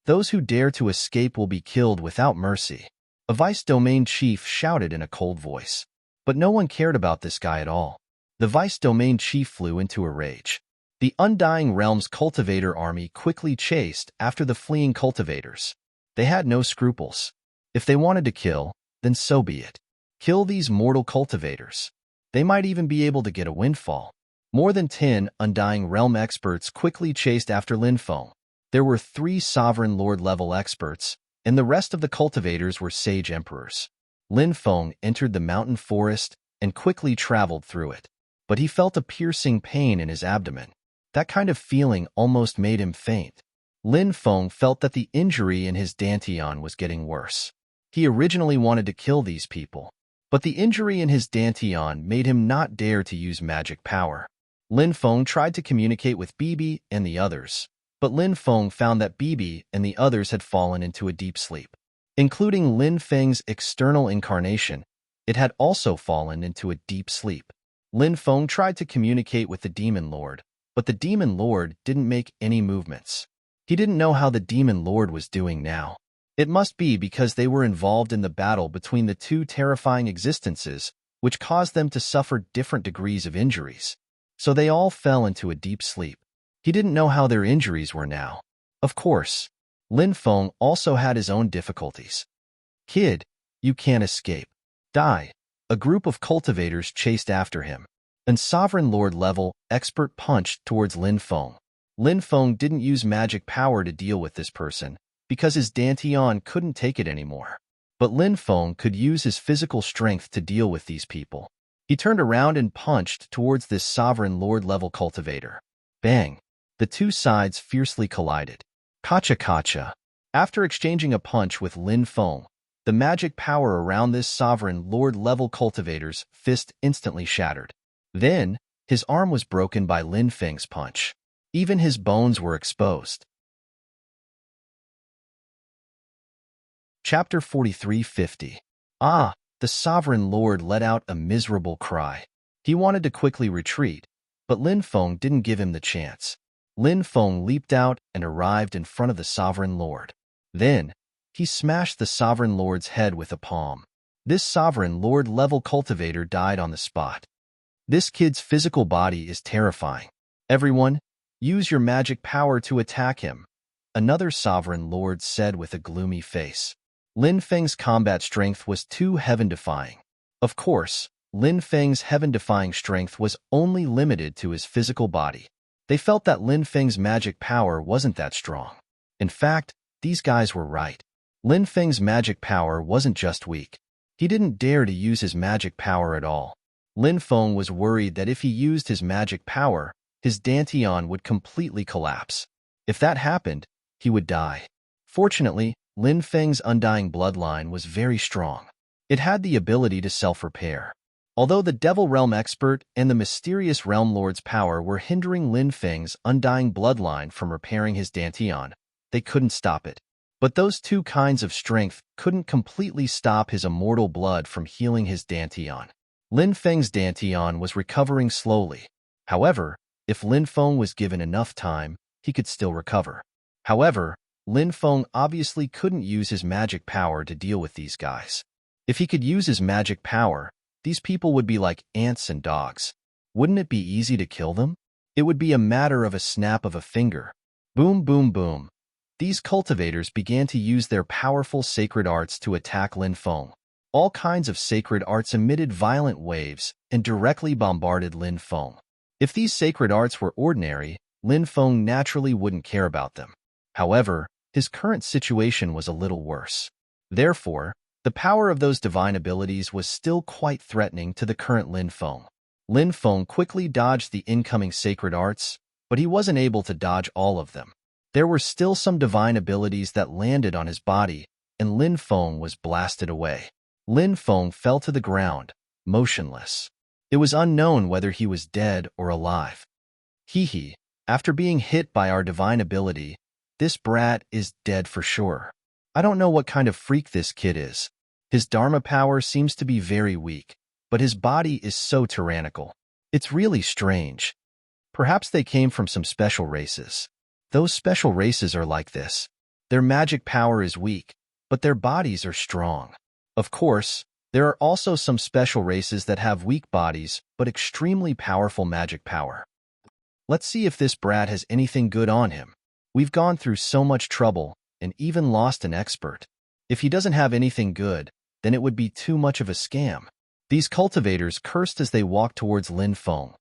Those who dare to escape will be killed without mercy, a vice domain chief shouted in a cold voice. But no one cared about this guy at all. The vice domain chief flew into a rage. The Undying Realm's cultivator army quickly chased after the fleeing cultivators. They had no scruples. If they wanted to kill, then so be it. Kill these mortal cultivators. They might even be able to get a windfall. More than 10 Undying Realm experts quickly chased after Lin Feng. There were 3 Sovereign Lord level experts, and the rest of the cultivators were Sage Emperors. Lin Feng entered the mountain forest and quickly traveled through it. But he felt a piercing pain in his abdomen. That kind of feeling almost made him faint. Lin Feng felt that the injury in his dantian was getting worse. He originally wanted to kill these people, but the injury in his dantian made him not dare to use magic power. Lin Feng tried to communicate with Bibi and the others, but Lin Feng found that Bibi and the others had fallen into a deep sleep. Including Lin Feng's external incarnation, it had also fallen into a deep sleep. Lin Feng tried to communicate with the Demon Lord, but the Demon Lord didn't make any movements. He didn't know how the Demon Lord was doing now. It must be because they were involved in the battle between the two terrifying existences, which caused them to suffer different degrees of injuries. So they all fell into a deep sleep. He didn't know how their injuries were now. Of course, Lin Feng also had his own difficulties. Kid, you can't escape. Die. A group of cultivators chased after him. And Sovereign Lord level expert punched towards Lin Feng. Lin Feng didn't use magic power to deal with this person, because his Dantian couldn't take it anymore. But Lin Feng could use his physical strength to deal with these people. He turned around and punched towards this Sovereign Lord level cultivator. Bang! The two sides fiercely collided. Kacha. After exchanging a punch with Lin Feng, the magic power around this Sovereign Lord level cultivator's fist instantly shattered. Then, his arm was broken by Lin Feng's punch. Even his bones were exposed. Chapter 4350. The Sovereign Lord let out a miserable cry. He wanted to quickly retreat, but Lin Feng didn't give him the chance. Lin Feng leaped out and arrived in front of the Sovereign Lord. Then, he smashed the Sovereign Lord's head with a palm. This Sovereign Lord level cultivator died on the spot. This kid's physical body is terrifying. Everyone, use your magic power to attack him, another Sovereign Lord said with a gloomy face. Lin Feng's combat strength was too heaven-defying. Of course, Lin Feng's heaven-defying strength was only limited to his physical body. They felt that Lin Feng's magic power wasn't that strong. In fact, these guys were right. Lin Feng's magic power wasn't just weak. He didn't dare to use his magic power at all. Lin Feng was worried that if he used his magic power, his Dantian would completely collapse. If that happened, he would die. Fortunately, Lin Feng's undying bloodline was very strong. It had the ability to self-repair. Although the Devil Realm expert and the mysterious Realm Lord's power were hindering Lin Feng's undying bloodline from repairing his Dantian, they couldn't stop it. But those two kinds of strength couldn't completely stop his immortal blood from healing his Dantian. Lin Feng's Dantian was recovering slowly. However, if Lin Feng was given enough time, he could still recover. However, Lin Feng obviously couldn't use his magic power to deal with these guys. If he could use his magic power, these people would be like ants and dogs. Wouldn't it be easy to kill them? It would be a matter of a snap of a finger. Boom, boom, boom. These cultivators began to use their powerful sacred arts to attack Lin Feng. All kinds of sacred arts emitted violent waves and directly bombarded Lin Feng. If these sacred arts were ordinary, Lin Feng naturally wouldn't care about them. However, his current situation was a little worse. Therefore, the power of those divine abilities was still quite threatening to the current Lin Feng. Lin Feng quickly dodged the incoming sacred arts, but he wasn't able to dodge all of them. There were still some divine abilities that landed on his body, and Lin Feng was blasted away. Lin Feng fell to the ground, motionless. It was unknown whether he was dead or alive. Hee, after being hit by our divine ability, this brat is dead for sure. I don't know what kind of freak this kid is. His Dharma power seems to be very weak, but his body is so tyrannical. It's really strange. Perhaps they came from some special races. Those special races are like this. Their magic power is weak, but their bodies are strong. Of course, there are also some special races that have weak bodies but extremely powerful magic power. Let's see if this brat has anything good on him. We've gone through so much trouble and even lost an expert. If he doesn't have anything good, then it would be too much of a scam. These cultivators cursed as they walked towards Lin Feng.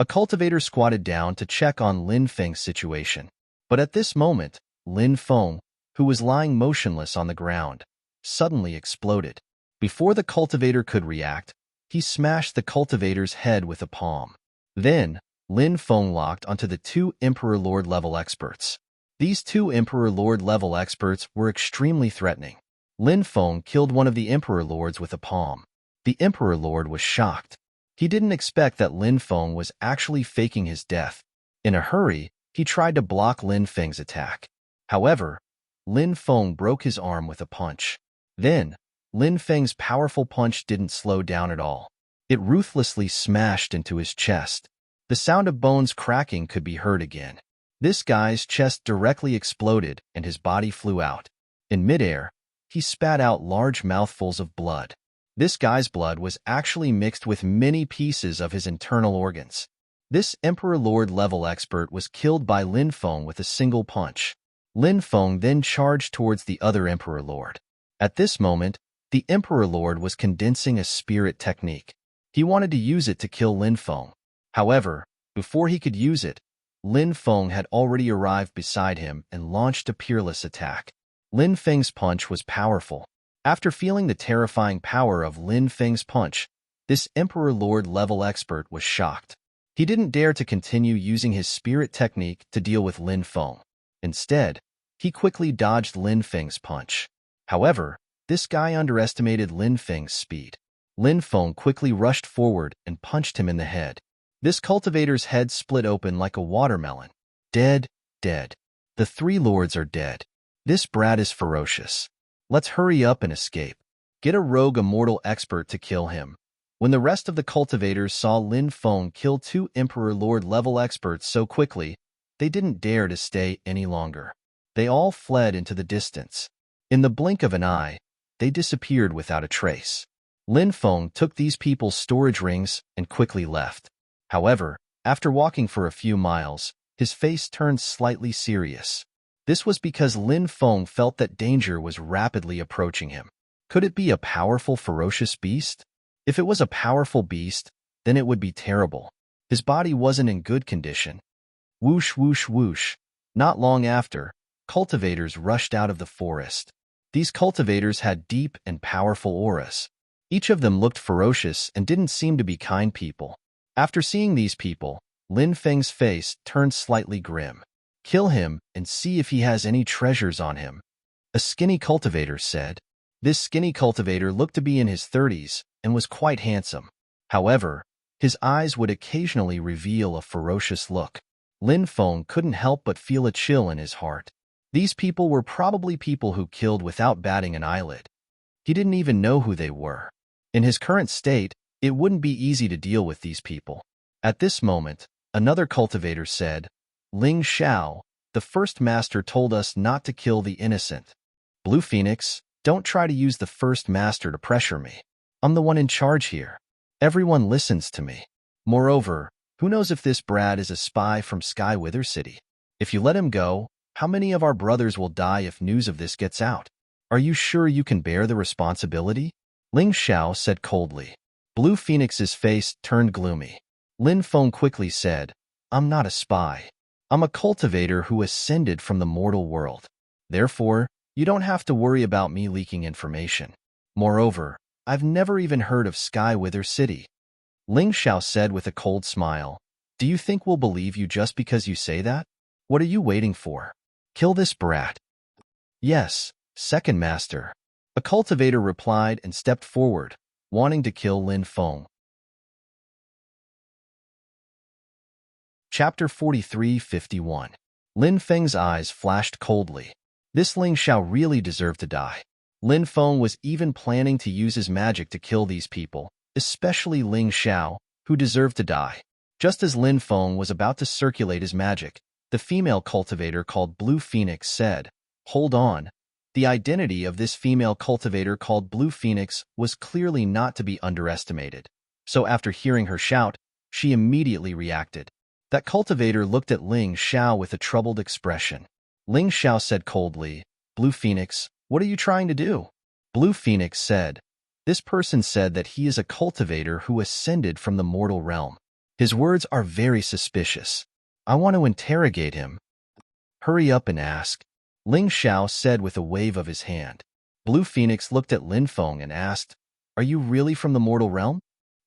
A cultivator squatted down to check on Lin Feng's situation. But at this moment, Lin Feng, who was lying motionless on the ground, suddenly exploded. Before the cultivator could react, he smashed the cultivator's head with a palm. Then, Lin Feng locked onto the two Emperor Lord level experts. These two Emperor Lord level experts were extremely threatening. Lin Feng killed one of the Emperor Lords with a palm. The Emperor Lord was shocked. He didn't expect that Lin Feng was actually faking his death. In a hurry, he tried to block Lin Feng's attack. However, Lin Feng broke his arm with a punch. Then, Lin Feng's powerful punch didn't slow down at all. It ruthlessly smashed into his chest. The sound of bones cracking could be heard again. This guy's chest directly exploded and his body flew out. In midair, he spat out large mouthfuls of blood. This guy's blood was actually mixed with many pieces of his internal organs. This Emperor Lord level expert was killed by Lin Feng with a single punch. Lin Feng then charged towards the other Emperor Lord. At this moment, the Emperor Lord was condensing a spirit technique. He wanted to use it to kill Lin Feng. However, before he could use it, Lin Feng had already arrived beside him and launched a peerless attack. Lin Feng's punch was powerful. After feeling the terrifying power of Lin Feng's punch, this Emperor Lord level expert was shocked. He didn't dare to continue using his spirit technique to deal with Lin Feng. Instead, he quickly dodged Lin Feng's punch. However, this guy underestimated Lin Feng's speed. Lin Feng quickly rushed forward and punched him in the head. This cultivator's head split open like a watermelon. Dead, dead. The three lords are dead. This brat is ferocious. Let's hurry up and escape. Get a rogue immortal expert to kill him. When the rest of the cultivators saw Lin Feng kill two Emperor Lord level experts so quickly, they didn't dare to stay any longer. They all fled into the distance. In the blink of an eye, they disappeared without a trace. Lin Feng took these people's storage rings and quickly left. However, after walking for a few miles, his face turned slightly serious. This was because Lin Feng felt that danger was rapidly approaching him. Could it be a powerful, ferocious beast? If it was a powerful beast, then it would be terrible. His body wasn't in good condition. Whoosh, whoosh, whoosh. Not long after, cultivators rushed out of the forest. These cultivators had deep and powerful auras. Each of them looked ferocious and didn't seem to be kind people. After seeing these people, Lin Feng's face turned slightly grim. Kill him and see if he has any treasures on him, a skinny cultivator said. This skinny cultivator looked to be in his 30s and was quite handsome. However, his eyes would occasionally reveal a ferocious look. Lin Feng couldn't help but feel a chill in his heart. These people were probably people who killed without batting an eyelid. He didn't even know who they were. In his current state, it wouldn't be easy to deal with these people. At this moment, another cultivator said, Ling Xiao, the first master told us not to kill the innocent. Blue Phoenix, don't try to use the first master to pressure me. I'm the one in charge here. Everyone listens to me. Moreover, who knows if this Brad is a spy from Sky Wither City? If you let him go, how many of our brothers will die if news of this gets out? Are you sure you can bear the responsibility? Ling Xiao said coldly. Blue Phoenix's face turned gloomy. Lin Feng quickly said, I'm not a spy. I'm a cultivator who ascended from the mortal world. Therefore, you don't have to worry about me leaking information. Moreover, I've never even heard of Sky Wither City. Ling Xiao said with a cold smile. Do you think we'll believe you just because you say that? What are you waiting for? Kill this brat. Yes, second master. A cultivator replied and stepped forward, wanting to kill Lin Feng. Chapter 43:51. Lin Feng's eyes flashed coldly. This Ling Xiao really deserved to die. Lin Feng was even planning to use his magic to kill these people, especially Ling Xiao, who deserved to die. Just as Lin Feng was about to circulate his magic, the female cultivator called Blue Phoenix said, Hold on. The identity of this female cultivator called Blue Phoenix was clearly not to be underestimated. So after hearing her shout, she immediately reacted. That cultivator looked at Ling Xiao with a troubled expression. Ling Xiao said coldly, Blue Phoenix, what are you trying to do? Blue Phoenix said, This person said that he is a cultivator who ascended from the mortal realm. His words are very suspicious. I want to interrogate him. Hurry up and ask. Ling Xiao said with a wave of his hand. Blue Phoenix looked at Lin Feng and asked, Are you really from the mortal realm?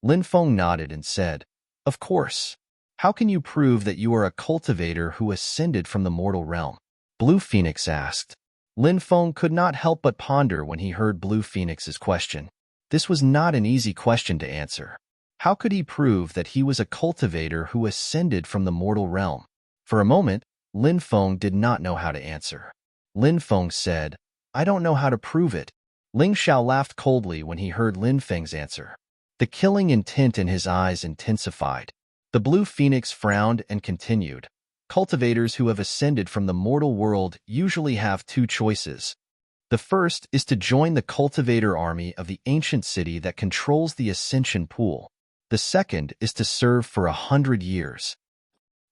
Lin Feng nodded and said, Of course. How can you prove that you are a cultivator who ascended from the mortal realm? Blue Phoenix asked. Lin Feng could not help but ponder when he heard Blue Phoenix's question. This was not an easy question to answer. How could he prove that he was a cultivator who ascended from the mortal realm? For a moment, Lin Feng did not know how to answer. Lin Feng said, I don't know how to prove it. Ling Xiao laughed coldly when he heard Lin Feng's answer. The killing intent in his eyes intensified. The Blue Phoenix frowned and continued. Cultivators who have ascended from the mortal world usually have two choices. The first is to join the cultivator army of the ancient city that controls the ascension pool. The second is to serve for 100 years.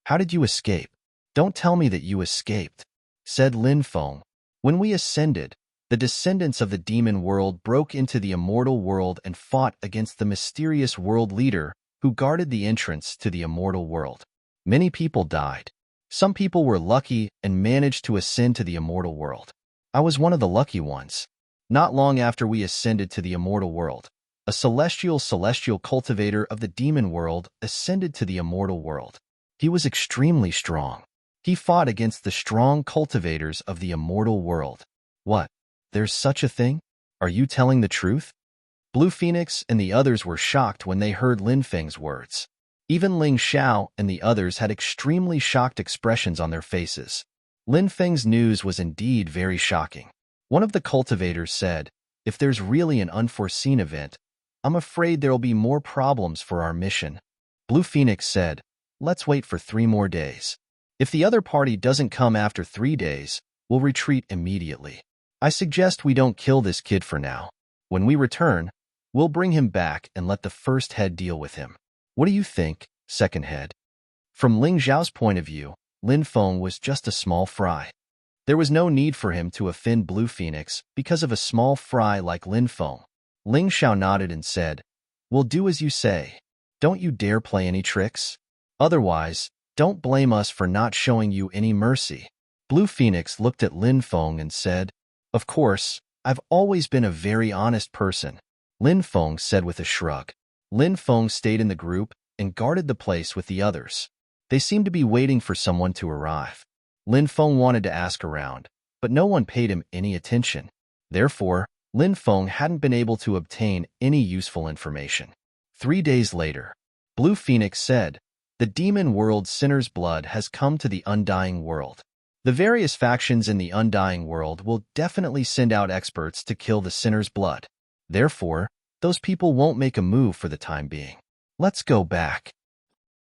How did you escape? Don't tell me that you escaped, said Lin Feng. When we ascended, the descendants of the demon world broke into the immortal world and fought against the mysterious world leader who guarded the entrance to the immortal world. Many people died. Some people were lucky and managed to ascend to the immortal world. I was one of the lucky ones. Not long after we ascended to the immortal world, a celestial cultivator of the demon world ascended to the immortal world. He was extremely strong. He fought against the strong cultivators of the immortal world. What? There's such a thing? Are you telling the truth? Blue Phoenix and the others were shocked when they heard Lin Feng's words. Even Ling Xiao and the others had extremely shocked expressions on their faces. Lin Feng's news was indeed very shocking. One of the cultivators said, "If there's really an unforeseen event, I'm afraid there'll be more problems for our mission." Blue Phoenix said, "Let's wait for 3 more days. If the other party doesn't come after 3 days, we'll retreat immediately. I suggest we don't kill this kid for now. When we return, we'll bring him back and let the first head deal with him. What do you think, second head?" From Ling Xiao's point of view, Lin Feng was just a small fry. There was no need for him to offend Blue Phoenix because of a small fry like Lin Feng. Ling Xiao nodded and said, "We'll do as you say. Don't you dare play any tricks. Otherwise, don't blame us for not showing you any mercy." Blue Phoenix looked at Lin Feng and said, "Of course, I've always been a very honest person," Lin Feng said with a shrug. Lin Feng stayed in the group and guarded the place with the others. They seemed to be waiting for someone to arrive. Lin Feng wanted to ask around, but no one paid him any attention. Therefore, Lin Feng hadn't been able to obtain any useful information. 3 days later, Blue Phoenix said, "The demon world Sinner's blood has come to the Undying world. The various factions in the Undying world will definitely send out experts to kill the Sinner's blood. Therefore, those people won't make a move for the time being. Let's go back."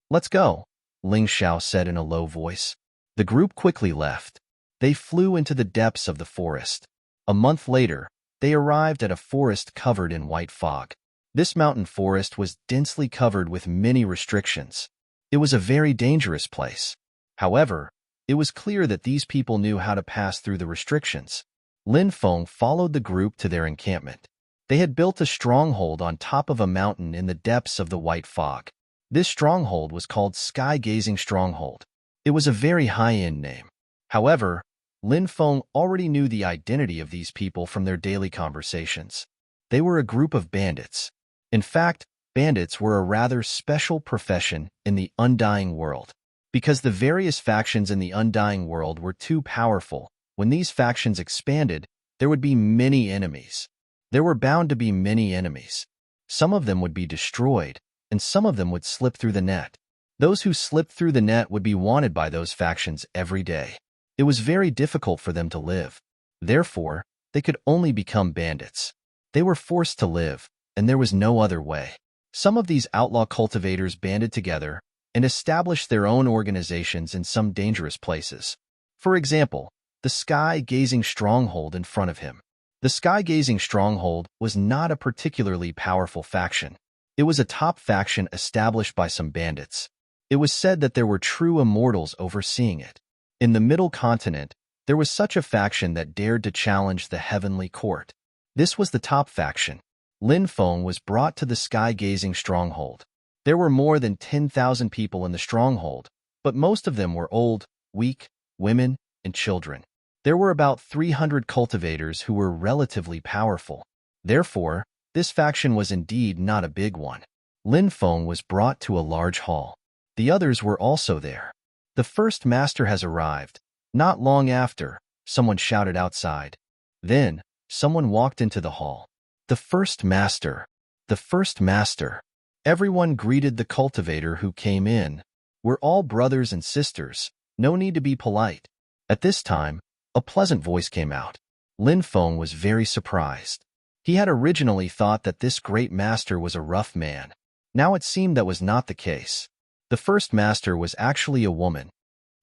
"Let's go," Ling Xiao said in a low voice. The group quickly left. They flew into the depths of the forest. A month later, they arrived at a forest covered in white fog. This mountain forest was densely covered with many restrictions. It was a very dangerous place. However, it was clear that these people knew how to pass through the restrictions. Lin Feng followed the group to their encampment. They had built a stronghold on top of a mountain in the depths of the white fog. This stronghold was called Sky-Gazing Stronghold. It was a very high-end name. However, Lin Feng already knew the identity of these people from their daily conversations. They were a group of bandits. In fact, bandits were a rather special profession in the Undying world. Because the various factions in the Undying world were too powerful, when these factions expanded, there would be many enemies. There were bound to be many enemies. Some of them would be destroyed, and some of them would slip through the net. Those who slipped through the net would be wanted by those factions every day. It was very difficult for them to live. Therefore, they could only become bandits. They were forced to live, and there was no other way. Some of these outlaw cultivators banded together and established their own organizations in some dangerous places. For example, the Sky-Gazing Stronghold in front of him. The Sky-Gazing Stronghold was not a particularly powerful faction. It was a top faction established by some bandits. It was said that there were true immortals overseeing it. In the Middle Continent, there was such a faction that dared to challenge the Heavenly Court. This was the top faction. Lin Feng was brought to the Sky-Gazing Stronghold. There were more than 10,000 people in the stronghold, but most of them were old, weak, women, and children. There were about 300 cultivators who were relatively powerful. Therefore, this faction was indeed not a big one. Lin Feng was brought to a large hall. The others were also there. "The first master has arrived." Not long after, someone shouted outside. Then, someone walked into the hall. "The first master! The first master!" Everyone greeted the cultivator who came in. "We're all brothers and sisters. No need to be polite." At this time, a pleasant voice came out. Lin Feng was very surprised. He had originally thought that this great master was a rough man. Now it seemed that was not the case. The first master was actually a woman.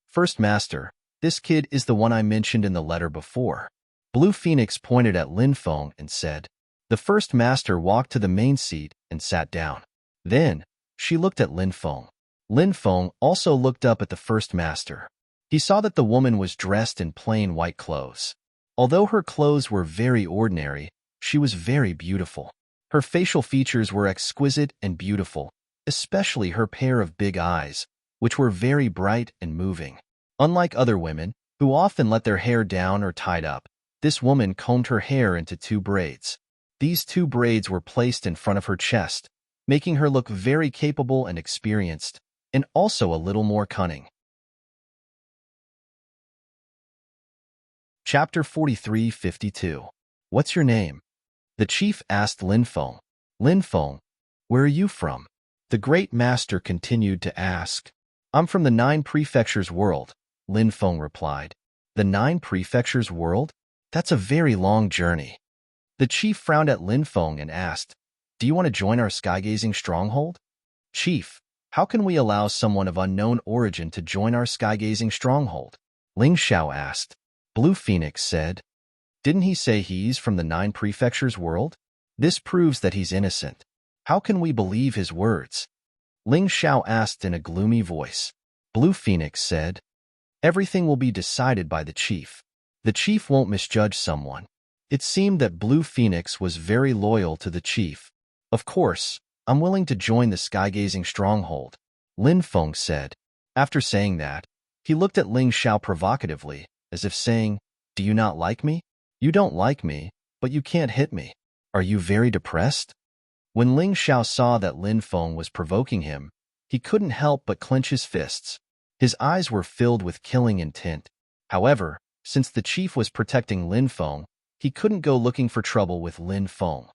"First master, this kid is the one I mentioned in the letter before." Blue Phoenix pointed at Lin Feng and said. The first master walked to the main seat and sat down. Then, she looked at Lin Feng. Lin Feng also looked up at the first master. He saw that the woman was dressed in plain white clothes. Although her clothes were very ordinary, she was very beautiful. Her facial features were exquisite and beautiful, especially her pair of big eyes, which were very bright and moving. Unlike other women, who often let their hair down or tied up, this woman combed her hair into 2 braids. These 2 braids were placed in front of her chest, making her look very capable and experienced, and also a little more cunning. Chapter 43:52. What's your name? The chief asked Lin Feng. Lin Feng, where are you from? The great master continued to ask. I'm from the 9 prefectures world, Lin Feng replied. The 9 prefectures world? That's a very long journey. The chief frowned at Lin Feng and asked, do you want to join our skygazing stronghold? Chief, how can we allow someone of unknown origin to join our skygazing stronghold? Ling Xiao asked. Blue Phoenix said. Didn't he say he's from the 9 prefectures world? This proves that he's innocent. How can we believe his words? Ling Xiao asked in a gloomy voice. Blue Phoenix said. Everything will be decided by the chief. The chief won't misjudge someone. It seemed that Blue Phoenix was very loyal to the chief. Of course, I'm willing to join the skygazing stronghold, Lin Feng said. After saying that, he looked at Ling Xiao provocatively, as if saying, do you not like me? You don't like me, but you can't hit me. Are you very depressed? When Ling Xiao saw that Lin Feng was provoking him, he couldn't help but clench his fists. His eyes were filled with killing intent. However, since the chief was protecting Lin Feng, he couldn't go looking for trouble with Lin Feng.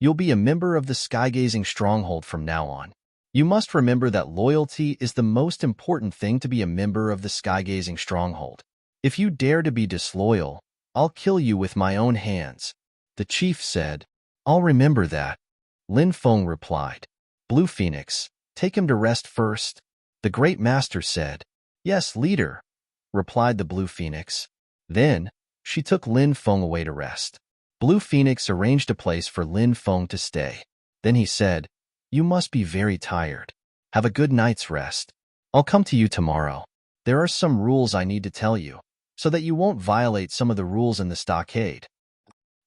You'll be a member of the skygazing stronghold from now on. You must remember that loyalty is the most important thing to be a member of the skygazing stronghold. If you dare to be disloyal, I'll kill you with my own hands, the chief said. I'll remember that, Lin Feng replied. Blue Phoenix, take him to rest first, the great master said. Yes, leader, replied the Blue Phoenix. Then, she took Lin Feng away to rest. Blue Phoenix arranged a place for Lin Feng to stay. Then he said, you must be very tired. Have a good night's rest. I'll come to you tomorrow. There are some rules I need to tell you, so that you won't violate some of the rules in the stockade.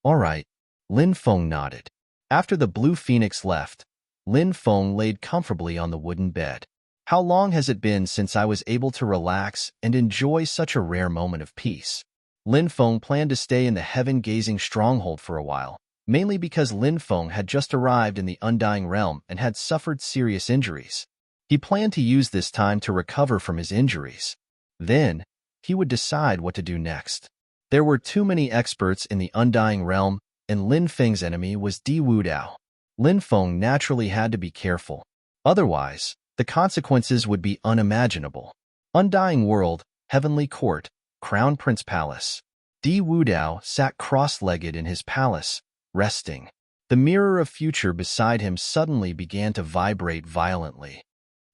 All right, Lin Feng nodded. After the Blue Phoenix left, Lin Feng laid comfortably on the wooden bed. How long has it been since I was able to relax and enjoy such a rare moment of peace? Lin Feng planned to stay in the heaven-gazing stronghold for a while, mainly because Lin Feng had just arrived in the Undying Realm and had suffered serious injuries. He planned to use this time to recover from his injuries. Then, he would decide what to do next. There were too many experts in the Undying Realm, and Lin Feng's enemy was Di Wudao. Lin Feng naturally had to be careful. Otherwise, the consequences would be unimaginable. Undying World, Heavenly Court, Crown Prince Palace. Di Wudao sat cross-legged in his palace, resting. The mirror of future beside him suddenly began to vibrate violently.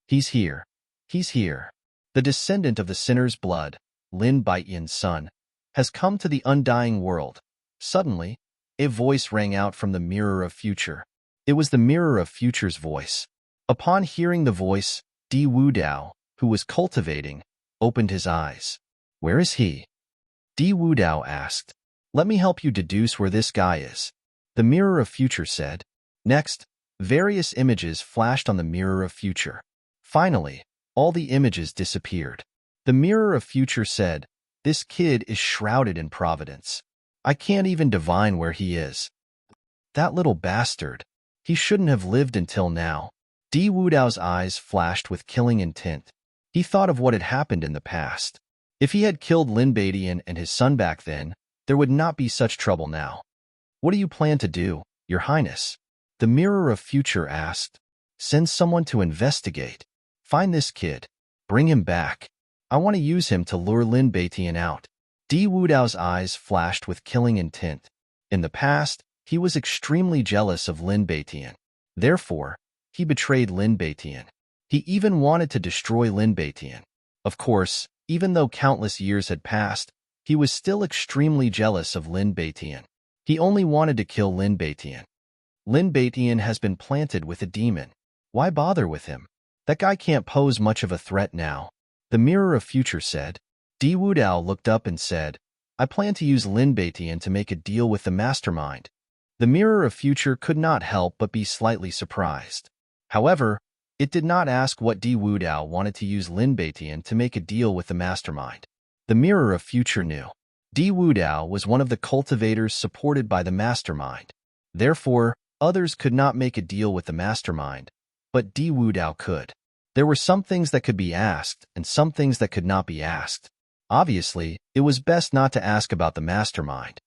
He's here. He's here. The descendant of the sinner's blood, Lin Baiyan's son, has come to the Undying World. Suddenly, a voice rang out from the mirror of future. It was the mirror of future's voice. Upon hearing the voice, Di Wudao, who was cultivating, opened his eyes. Where is he? Di Wudao asked. Let me help you deduce where this guy is, the mirror of future said. Next, various images flashed on the mirror of future. Finally, all the images disappeared. The mirror of future said, this kid is shrouded in providence. I can't even divine where he is. That little bastard. He shouldn't have lived until now. Di Wudao's eyes flashed with killing intent. He thought of what had happened in the past. If he had killed Lin Baiyan and his son back then, there would not be such trouble now. What do you plan to do, Your Highness? The mirror of future asked. Send someone to investigate. Find this kid. Bring him back. I want to use him to lure Lin Baiyan out. Di Wudao's eyes flashed with killing intent. In the past, he was extremely jealous of Lin Baiyan. Therefore, he betrayed Lin Baiyan. He even wanted to destroy Lin Baiyan. Of course, even though countless years had passed, He was still extremely jealous of Lin Baitian. He only wanted to kill Lin Baitian. Lin Baitian has been planted with a demon. Why bother with him? That guy can't pose much of a threat now. The Mirror of Future said. Di Wudao looked up and said, I plan to use Lin Baitian to make a deal with the mastermind. The Mirror of Future could not help but be slightly surprised. However, it did not ask what Di Wudao wanted to use Lin Baitian to make a deal with the mastermind. The Mirror of Future knew. Di Wudao was one of the cultivators supported by the mastermind. Therefore, others could not make a deal with the mastermind, but Di Wudao could. There were some things that could be asked and some things that could not be asked. Obviously, it was best not to ask about the mastermind.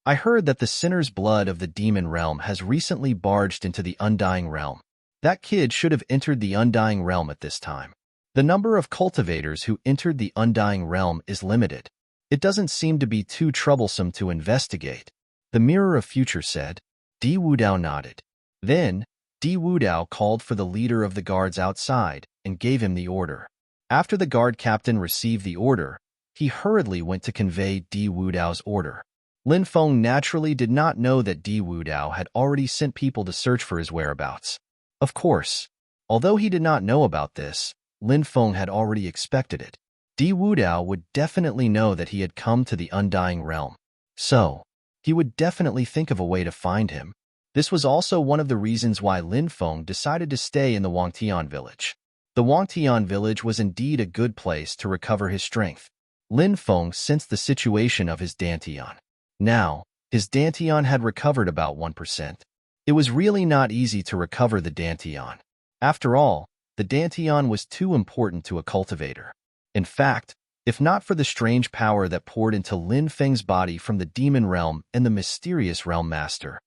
I heard that the sinner's blood of the demon realm has recently barged into the undying realm. That kid should have entered the undying realm at this time. The number of cultivators who entered the undying realm is limited. It doesn't seem to be too troublesome to investigate. The Mirror of Future said. Di Wudao nodded. Then, Di Wudao called for the leader of the guards outside and gave him the order. After the guard captain received the order, he hurriedly went to convey Di Wudao's order. Lin Feng naturally did not know that Di Wudao had already sent people to search for his whereabouts. Of course, although he did not know about this, Lin Feng had already expected it. Di Wudao would definitely know that he had come to the undying realm. So, he would definitely think of a way to find him. This was also one of the reasons why Lin Feng decided to stay in the Wangtian village. The Wangtian village was indeed a good place to recover his strength. Lin Feng sensed the situation of his Dantian. Now, his Dantian had recovered about 1%. It was really not easy to recover the Dantian. After all, the Dantian was too important to a cultivator. In fact, if not for the strange power that poured into Lin Feng's body from the demon realm and the mysterious realm master,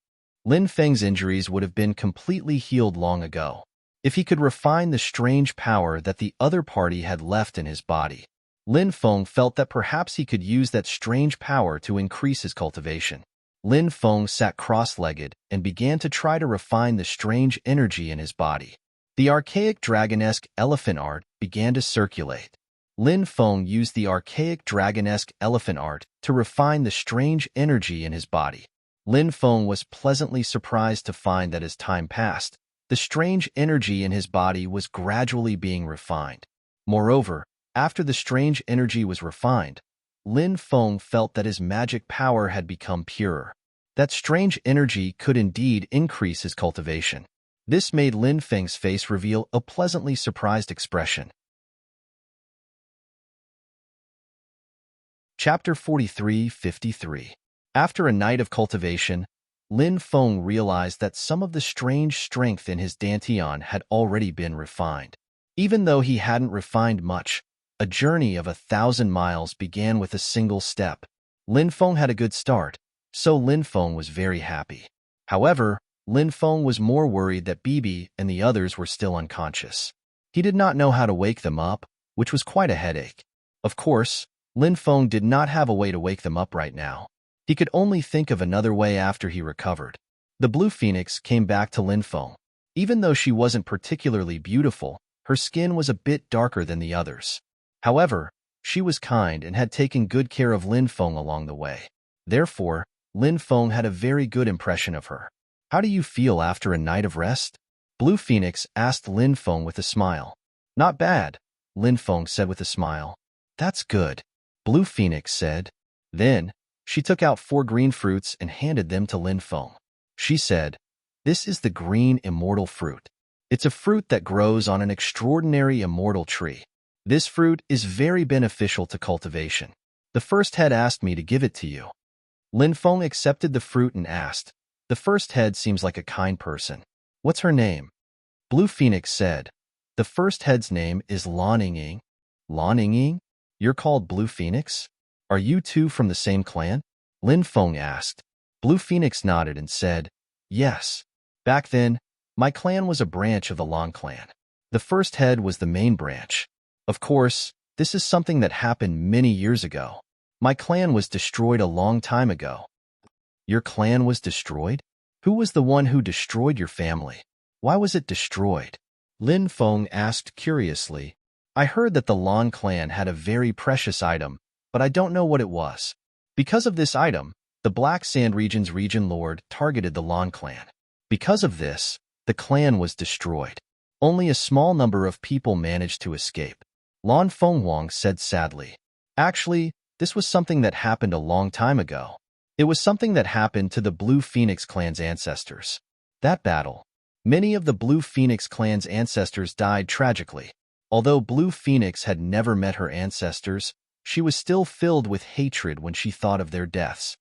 Lin Feng's injuries would have been completely healed long ago. If he could refine the strange power that the other party had left in his body, Lin Feng felt that perhaps he could use that strange power to increase his cultivation. Lin Feng sat cross-legged and began to try to refine the strange energy in his body. The archaic dragonesque elephant art began to circulate. Lin Feng used the archaic dragonesque elephant art to refine the strange energy in his body. Lin Feng was pleasantly surprised to find that as time passed, the strange energy in his body was gradually being refined. Moreover, after the strange energy was refined, Lin Feng felt that his magic power had become purer. That strange energy could indeed increase his cultivation. This made Lin Feng's face reveal a pleasantly surprised expression. Chapter 43-53. After a night of cultivation, Lin Feng realized that some of the strange strength in his Dantian had already been refined. Even though he hadn't refined much, a journey of 1,000 miles began with a single step. Lin Feng had a good start, so Lin Feng was very happy. However, Lin Feng was more worried that Bibi and the others were still unconscious. He did not know how to wake them up, which was quite a headache. Of course, Lin Feng did not have a way to wake them up right now. He could only think of another way after he recovered. The blue phoenix came back to Lin Feng. Even though she wasn't particularly beautiful, her skin was a bit darker than the others. However, she was kind and had taken good care of Lin Feng along the way. Therefore, Lin Feng had a very good impression of her. How do you feel after a night of rest? Blue Phoenix asked Lin Feng with a smile. Not bad, Lin Feng said with a smile. That's good, Blue Phoenix said. Then, she took out 4 green fruits and handed them to Lin Feng. She said, This is the green immortal fruit. It's a fruit that grows on an extraordinary immortal tree. This fruit is very beneficial to cultivation. The first head asked me to give it to you. Lin Feng accepted the fruit and asked, The first head seems like a kind person. What's her name? Blue Phoenix said, The first head's name is Lan Ying. Lan Ying? You're called Blue Phoenix? Are you two from the same clan? Lin Feng asked. Blue Phoenix nodded and said, Yes. Back then, my clan was a branch of the Lan clan. The first head was the main branch. Of course, this is something that happened many years ago. My clan was destroyed a long time ago. Your clan was destroyed? Who was the one who destroyed your family? Why was it destroyed? Lin Feng asked curiously. I heard that the Lan clan had a very precious item, but I don't know what it was. Because of this item, the Black Sand Region's region lord targeted the Lan clan. Because of this, the clan was destroyed. Only a small number of people managed to escape. Lan Fenghuang said sadly. Actually, this was something that happened a long time ago. It was something that happened to the Blue Phoenix clan's ancestors. That battle. Many of the Blue Phoenix clan's ancestors died tragically. Although Blue Phoenix had never met her ancestors, she was still filled with hatred when she thought of their deaths.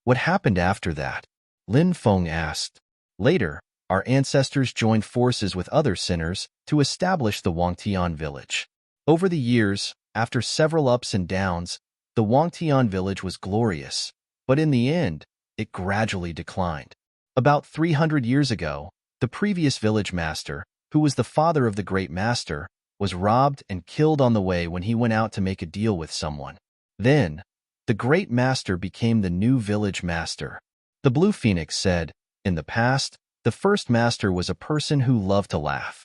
What happened after that? Lin Feng asked. Later, our ancestors joined forces with other sinners to establish the Wangtian village. Over the years, after several ups and downs, the Wangtian village was glorious, but in the end, it gradually declined. About 300 years ago, the previous village master, who was the father of the great master, was robbed and killed on the way when he went out to make a deal with someone. Then, the great master became the new village master. The Blue Phoenix said, in the past, the first master was a person who loved to laugh.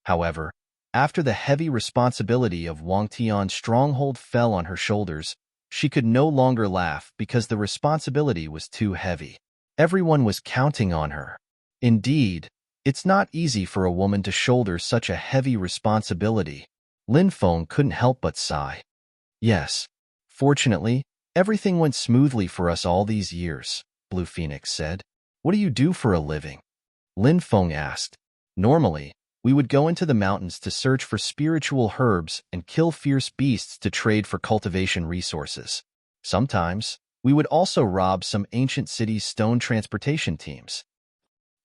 However, after the heavy responsibility of Wangtian's stronghold fell on her shoulders, she could no longer laugh because the responsibility was too heavy. Everyone was counting on her. Indeed, it's not easy for a woman to shoulder such a heavy responsibility. Lin Feng couldn't help but sigh. Yes, fortunately, everything went smoothly for us all these years, Blue Phoenix said. What do you do for a living? Lin Feng asked. Normally, we would go into the mountains to search for spiritual herbs and kill fierce beasts to trade for cultivation resources. Sometimes, we would also rob some ancient cities' stone transportation teams.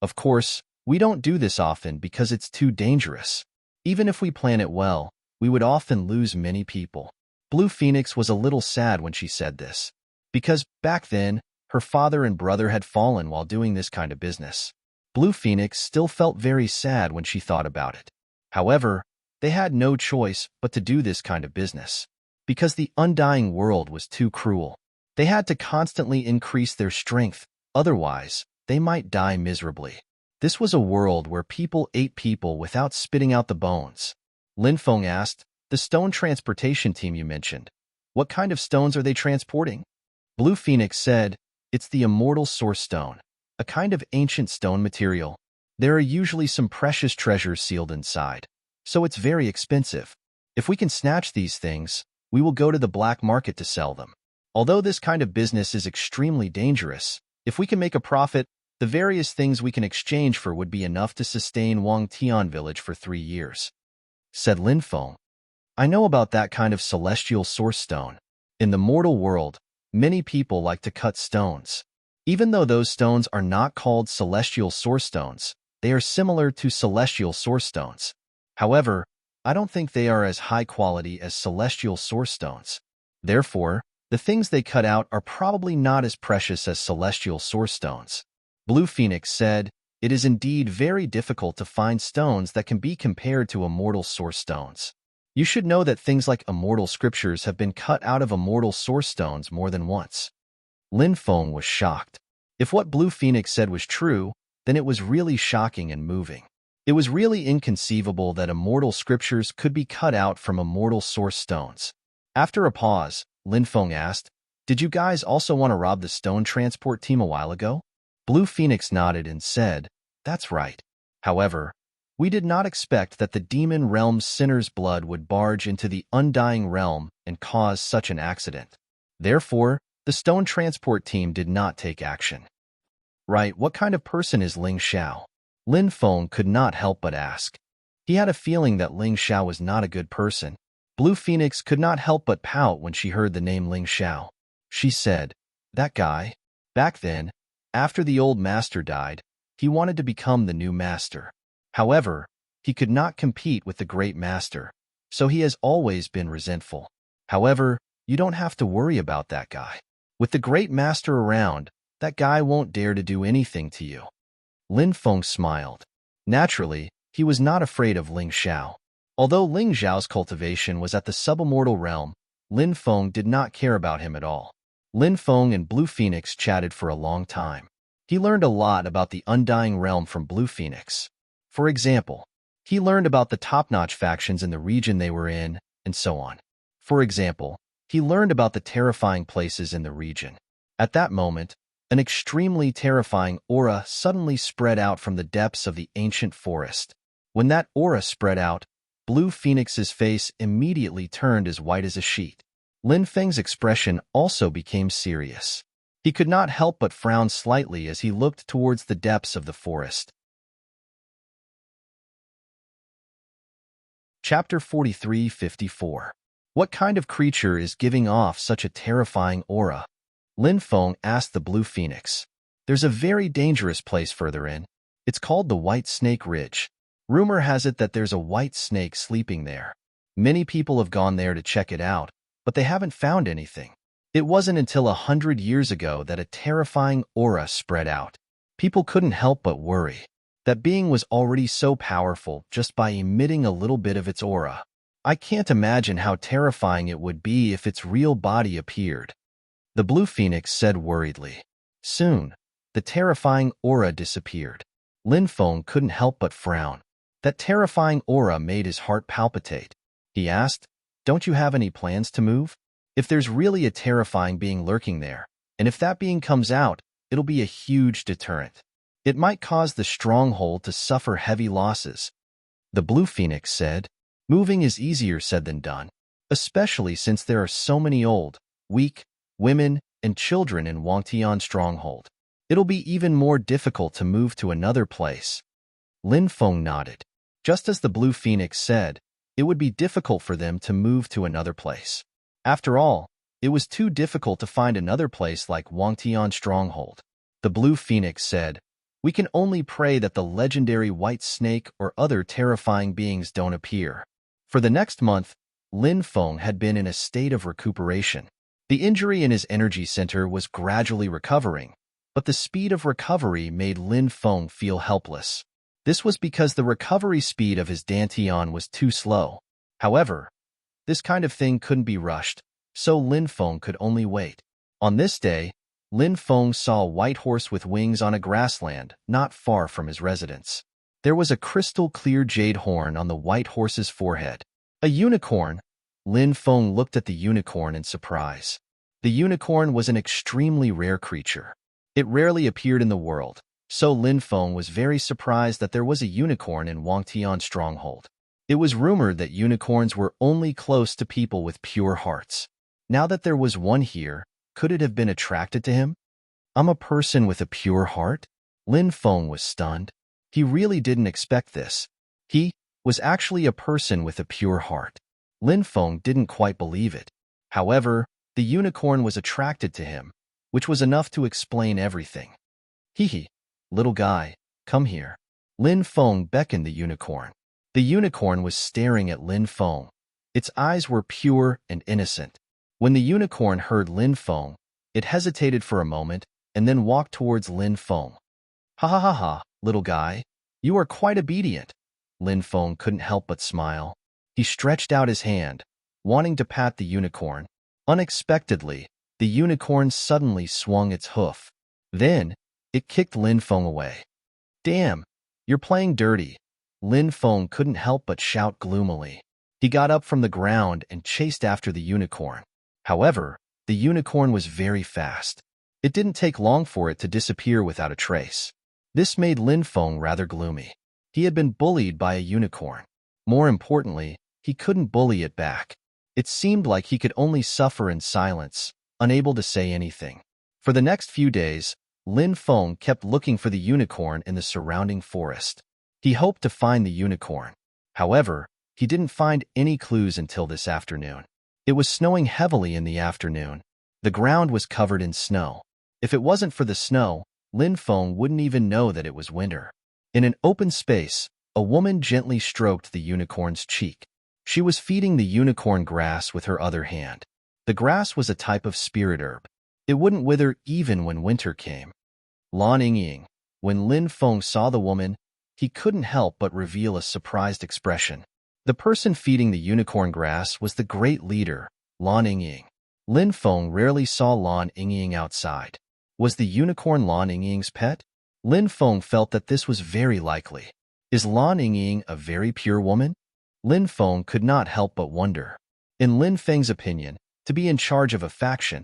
Of course, we don't do this often because it's too dangerous. Even if we plan it well, we would often lose many people. Blue Phoenix was a little sad when she said this, because back then, her father and brother had fallen while doing this kind of business. Blue Phoenix still felt very sad when she thought about it. However, they had no choice but to do this kind of business, because the undying world was too cruel. They had to constantly increase their strength, otherwise, they might die miserably. This was a world where people ate people without spitting out the bones. Lin Feng asked, the stone transportation team you mentioned, what kind of stones are they transporting? Blue Phoenix said, it's the immortal source stone, a kind of ancient stone material. There are usually some precious treasures sealed inside, so it's very expensive. If we can snatch these things, we will go to the black market to sell them. Although this kind of business is extremely dangerous, if we can make a profit, the various things we can exchange for would be enough to sustain Wangtian village for 3 years, said Lin Feng. I know about that kind of celestial source stone. In the mortal world, many people like to cut stones. Even though those stones are not called celestial source stones, they are similar to celestial source stones. However, I don't think they are as high quality as celestial source stones. Therefore, the things they cut out are probably not as precious as celestial source stones. Blue Phoenix said, it is indeed very difficult to find stones that can be compared to immortal source stones. You should know that things like immortal scriptures have been cut out of immortal source stones more than once. Lin Feng was shocked. If what Blue Phoenix said was true, then it was really shocking and moving. It was really inconceivable that immortal scriptures could be cut out from immortal source stones. After a pause, Lin Feng asked, did you guys also want to rob the stone transport team a while ago? Blue Phoenix nodded and said, that's right. However, we did not expect that the demon realm's sinner's blood would barge into the undying realm and cause such an accident. Therefore, the stone transport team did not take action. Right, what kind of person is Ling Xiao? Lin Feng could not help but ask. He had a feeling that Ling Xiao was not a good person. Blue Phoenix could not help but pout when she heard the name Ling Xiao. She said, that guy? Back then, after the old master died, he wanted to become the new master. However, he could not compete with the great master, so he has always been resentful. However, you don't have to worry about that guy. With the great master around, that guy won't dare to do anything to you. Lin Feng smiled. Naturally, he was not afraid of Ling Xiao. Although Ling Xiao's cultivation was at the subimmortal realm, Lin Feng did not care about him at all. Lin Feng and Blue Phoenix chatted for a long time. He learned a lot about the undying realm from Blue Phoenix. For example, he learned about the top-notch factions in the region they were in, and so on. For example, He learned about the terrifying places in the region. At that moment, an extremely terrifying aura suddenly spread out from the depths of the ancient forest. When that aura spread out, Blue Phoenix's face immediately turned as white as a sheet. Lin Feng's expression also became serious. He could not help but frown slightly as he looked towards the depths of the forest. Chapter 43-54. What kind of creature is giving off such a terrifying aura? Lin Feng asked the Blue Phoenix. There's a very dangerous place further in. It's called the White Snake Ridge. Rumor has it that there's a white snake sleeping there. Many people have gone there to check it out, but they haven't found anything. It wasn't until 100 years ago that a terrifying aura spread out. People couldn't help but worry. That being was already so powerful just by emitting a little bit of its aura. I can't imagine how terrifying it would be if its real body appeared. The Blue Phoenix said worriedly. Soon, the terrifying aura disappeared. Lin Feng couldn't help but frown. That terrifying aura made his heart palpitate. He asked, Don't you have any plans to move? If there's really a terrifying being lurking there, and if that being comes out, it'll be a huge deterrent. It might cause the stronghold to suffer heavy losses. The Blue Phoenix said, Moving is easier said than done, especially since there are so many old, weak, women, and children in Wangtian stronghold. It'll be even more difficult to move to another place. Lin Feng nodded. Just as the Blue Phoenix said, it would be difficult for them to move to another place. After all, it was too difficult to find another place like Wangtian stronghold. The Blue Phoenix said, We can only pray that the legendary white snake or other terrifying beings don't appear. For the next month, Lin Feng had been in a state of recuperation. The injury in his energy center was gradually recovering, but the speed of recovery made Lin Feng feel helpless. This was because the recovery speed of his Dantian was too slow. However, this kind of thing couldn't be rushed, so Lin Feng could only wait. On this day, Lin Feng saw a white horse with wings on a grassland not far from his residence. There was a crystal-clear jade horn on the white horse's forehead. A unicorn! Lin Feng looked at the unicorn in surprise. The unicorn was an extremely rare creature. It rarely appeared in the world, so Lin Feng was very surprised that there was a unicorn in Wangtian stronghold. It was rumored that unicorns were only close to people with pure hearts. Now that there was one here, could it have been attracted to him? I'm a person with a pure heart? Lin Feng was stunned. He really didn't expect this. He was actually a person with a pure heart. Lin Feng didn't quite believe it. However, the unicorn was attracted to him, which was enough to explain everything. Hee, little guy, come here. Lin Feng beckoned the unicorn. The unicorn was staring at Lin Feng. Its eyes were pure and innocent. When the unicorn heard Lin Feng, it hesitated for a moment and then walked towards Lin Feng. Ha ha ha ha, little guy. You are quite obedient. Lin Feng couldn't help but smile. He stretched out his hand, wanting to pat the unicorn. Unexpectedly, the unicorn suddenly swung its hoof. Then, it kicked Lin Feng away. Damn, you're playing dirty. Lin Feng couldn't help but shout gloomily. He got up from the ground and chased after the unicorn. However, the unicorn was very fast. It didn't take long for it to disappear without a trace. This made Lin Feng rather gloomy. He had been bullied by a unicorn. More importantly, he couldn't bully it back. It seemed like he could only suffer in silence, unable to say anything. For the next few days, Lin Feng kept looking for the unicorn in the surrounding forest. He hoped to find the unicorn. However, he didn't find any clues until this afternoon. It was snowing heavily in the afternoon. The ground was covered in snow. If it wasn't for the snow, Lin Feng wouldn't even know that it was winter. In an open space, a woman gently stroked the unicorn's cheek. She was feeding the unicorn grass with her other hand. The grass was a type of spirit herb. It wouldn't wither even when winter came. Lan Yingying. When Lin Feng saw the woman, he couldn't help but reveal a surprised expression. The person feeding the unicorn grass was the great leader, Lan Yingying. Lin Feng rarely saw Lan Yingying outside. Was the unicorn Lan Yingying's pet? Lin Feng felt that this was very likely. Is Lan Yingying a very pure woman? Lin Feng could not help but wonder. In Lin Feng's opinion, to be in charge of a faction.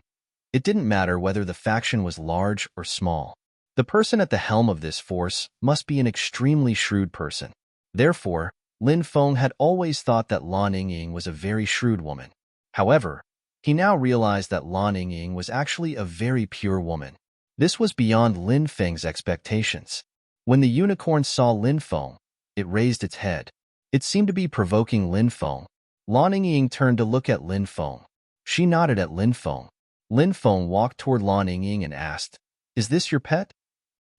It didn't matter whether the faction was large or small. The person at the helm of this force must be an extremely shrewd person. Therefore, Lin Feng had always thought that Lan Yingying was a very shrewd woman. However, he now realized that Lan Yingying was actually a very pure woman. This was beyond Lin Feng's expectations. When the unicorn saw Lin Feng, it raised its head. It seemed to be provoking Lin Feng. Lan Yingying turned to look at Lin Feng. She nodded at Lin Feng. Lin Feng walked toward Lan Yingying and asked, "Is this your pet?"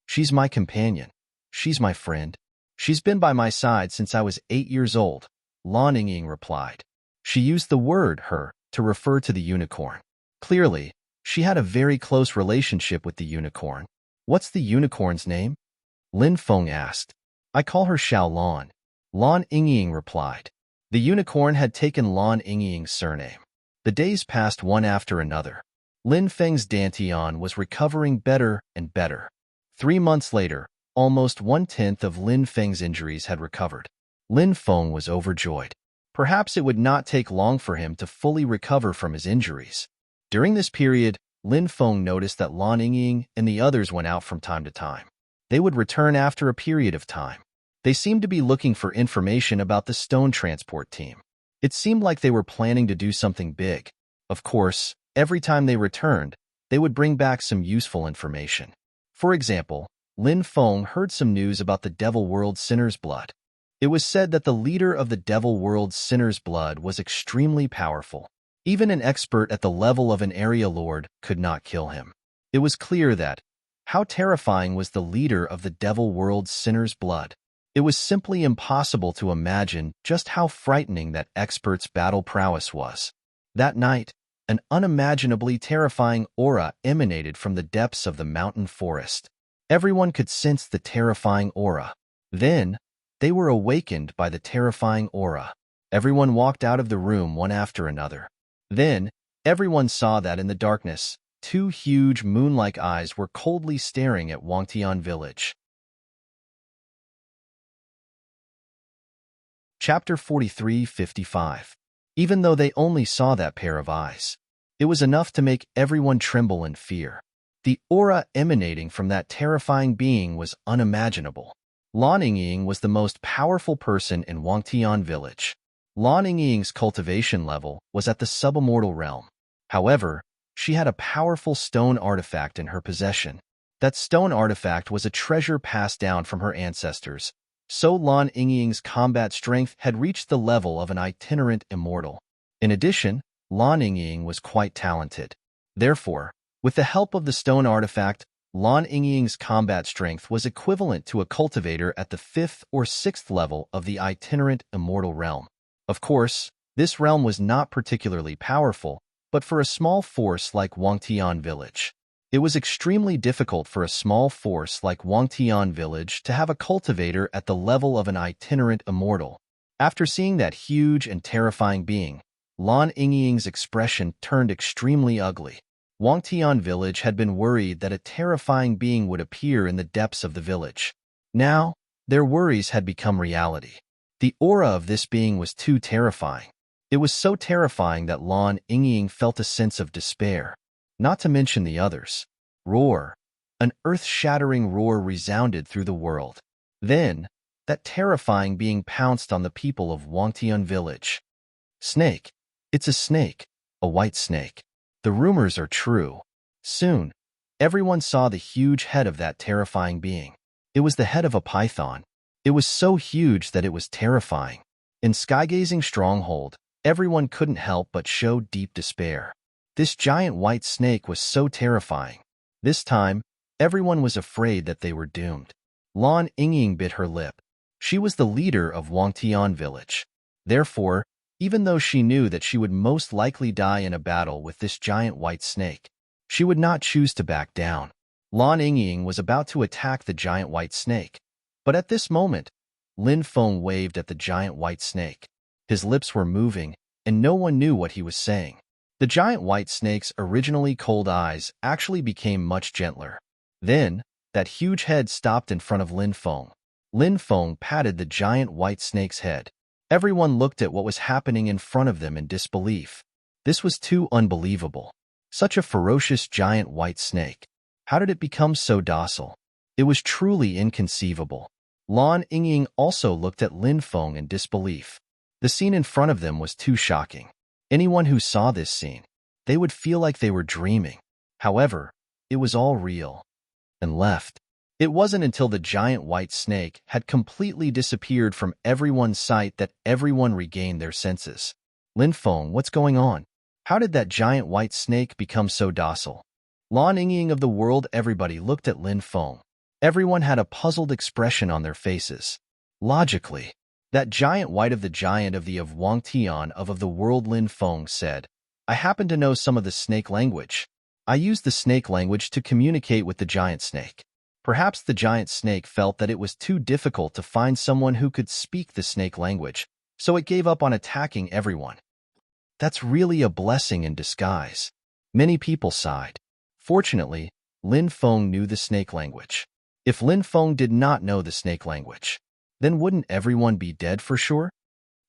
"She's my companion. She's my friend. She's been by my side since I was 8 years old," Lan Yingying replied. She used the word her to refer to the unicorn. Clearly, she had a very close relationship with the unicorn. "What's the unicorn's name?" Lin Feng asked. "I call her Xiao Lan," Lan Yingying replied. The unicorn had taken Lan Yingying's surname. The days passed one after another. Lin Feng's Dantian was recovering better and better. 3 months later, almost 1/10 of Lin Feng's injuries had recovered. Lin Feng was overjoyed. Perhaps it would not take long for him to fully recover from his injuries. During this period, Lin Feng noticed that Lan Yingying and the others went out from time to time. They would return after a period of time. They seemed to be looking for information about the stone transport team. It seemed like they were planning to do something big. Of course, every time they returned, they would bring back some useful information. For example, Lin Feng heard some news about the Devil World Sinner's Blood. It was said that the leader of the Devil World Sinner's Blood was extremely powerful. Even an expert at the level of an area lord could not kill him. It was clear that, how terrifying was the leader of the Devil World Sinner's Blood. It was simply impossible to imagine just how frightening that expert's battle prowess was. That night, an unimaginably terrifying aura emanated from the depths of the mountain forest. Everyone could sense the terrifying aura. Then, they were awakened by the terrifying aura. Everyone walked out of the room one after another. Then, everyone saw that in the darkness, 2 huge moon-like eyes were coldly staring at Wangtian village. Chapter 43:55. Even though they only saw that pair of eyes, it was enough to make everyone tremble in fear. The aura emanating from that terrifying being was unimaginable. Lan Yingying was the most powerful person in Wangtian village. Lan Yingying's cultivation level was at the subimmortal realm. However, she had a powerful stone artifact in her possession. That stone artifact was a treasure passed down from her ancestors. So Lan Yingying's combat strength had reached the level of an itinerant immortal. In addition, Lan Yingying was quite talented. Therefore, with the help of the stone artifact, Lan Yingying's combat strength was equivalent to a cultivator at the 5th or 6th level of the itinerant immortal realm. Of course, this realm was not particularly powerful, but for a small force like Wangtian village, it was extremely difficult for a small force like Wangtian village to have a cultivator at the level of an itinerant immortal. After seeing that huge and terrifying being, Lan Yingying's expression turned extremely ugly. Wangtian village had been worried that a terrifying being would appear in the depths of the village. Now, their worries had become reality. The aura of this being was too terrifying. It was so terrifying that Lan Yingying felt a sense of despair. Not to mention the others. Roar. An earth-shattering roar resounded through the world. Then, that terrifying being pounced on the people of Wangtian village. Snake. It's a snake. A white snake. The rumors are true. Soon, everyone saw the huge head of that terrifying being. It was the head of a python. It was so huge that it was terrifying. In Skygazing Stronghold, everyone couldn't help but show deep despair. This giant white snake was so terrifying. This time, everyone was afraid that they were doomed. Lan Yingying bit her lip. She was the leader of Wangtian village. Therefore, even though she knew that she would most likely die in a battle with this giant white snake, she would not choose to back down. Lan Yingying was about to attack the giant white snake. But at this moment, Lin Feng waved at the giant white snake. His lips were moving, and no one knew what he was saying. The giant white snake's originally cold eyes actually became much gentler. Then, that huge head stopped in front of Lin Feng. Lin Feng patted the giant white snake's head. Everyone looked at what was happening in front of them in disbelief. This was too unbelievable. Such a ferocious giant white snake. How did it become so docile? It was truly inconceivable. Lan Yingying also looked at Lin Feng in disbelief. The scene in front of them was too shocking. Anyone who saw this scene, they would feel like they were dreaming. However, it was all real. And left. It wasn't until the giant white snake had completely disappeared from everyone's sight that everyone regained their senses. Lin Feng, what's going on? How did that giant white snake become so docile? Lan Yingying of the world, everybody looked at Lin Feng. Everyone had a puzzled expression on their faces. Logically, that giant white of the giant of the of Wang Tian of the world, Lin Feng said, I happen to know some of the snake language. I used the snake language to communicate with the giant snake. Perhaps the giant snake felt that it was too difficult to find someone who could speak the snake language, so it gave up on attacking everyone. That's really a blessing in disguise. Many people sighed. Fortunately, Lin Feng knew the snake language. If Lin Feng did not know the snake language, then wouldn't everyone be dead for sure?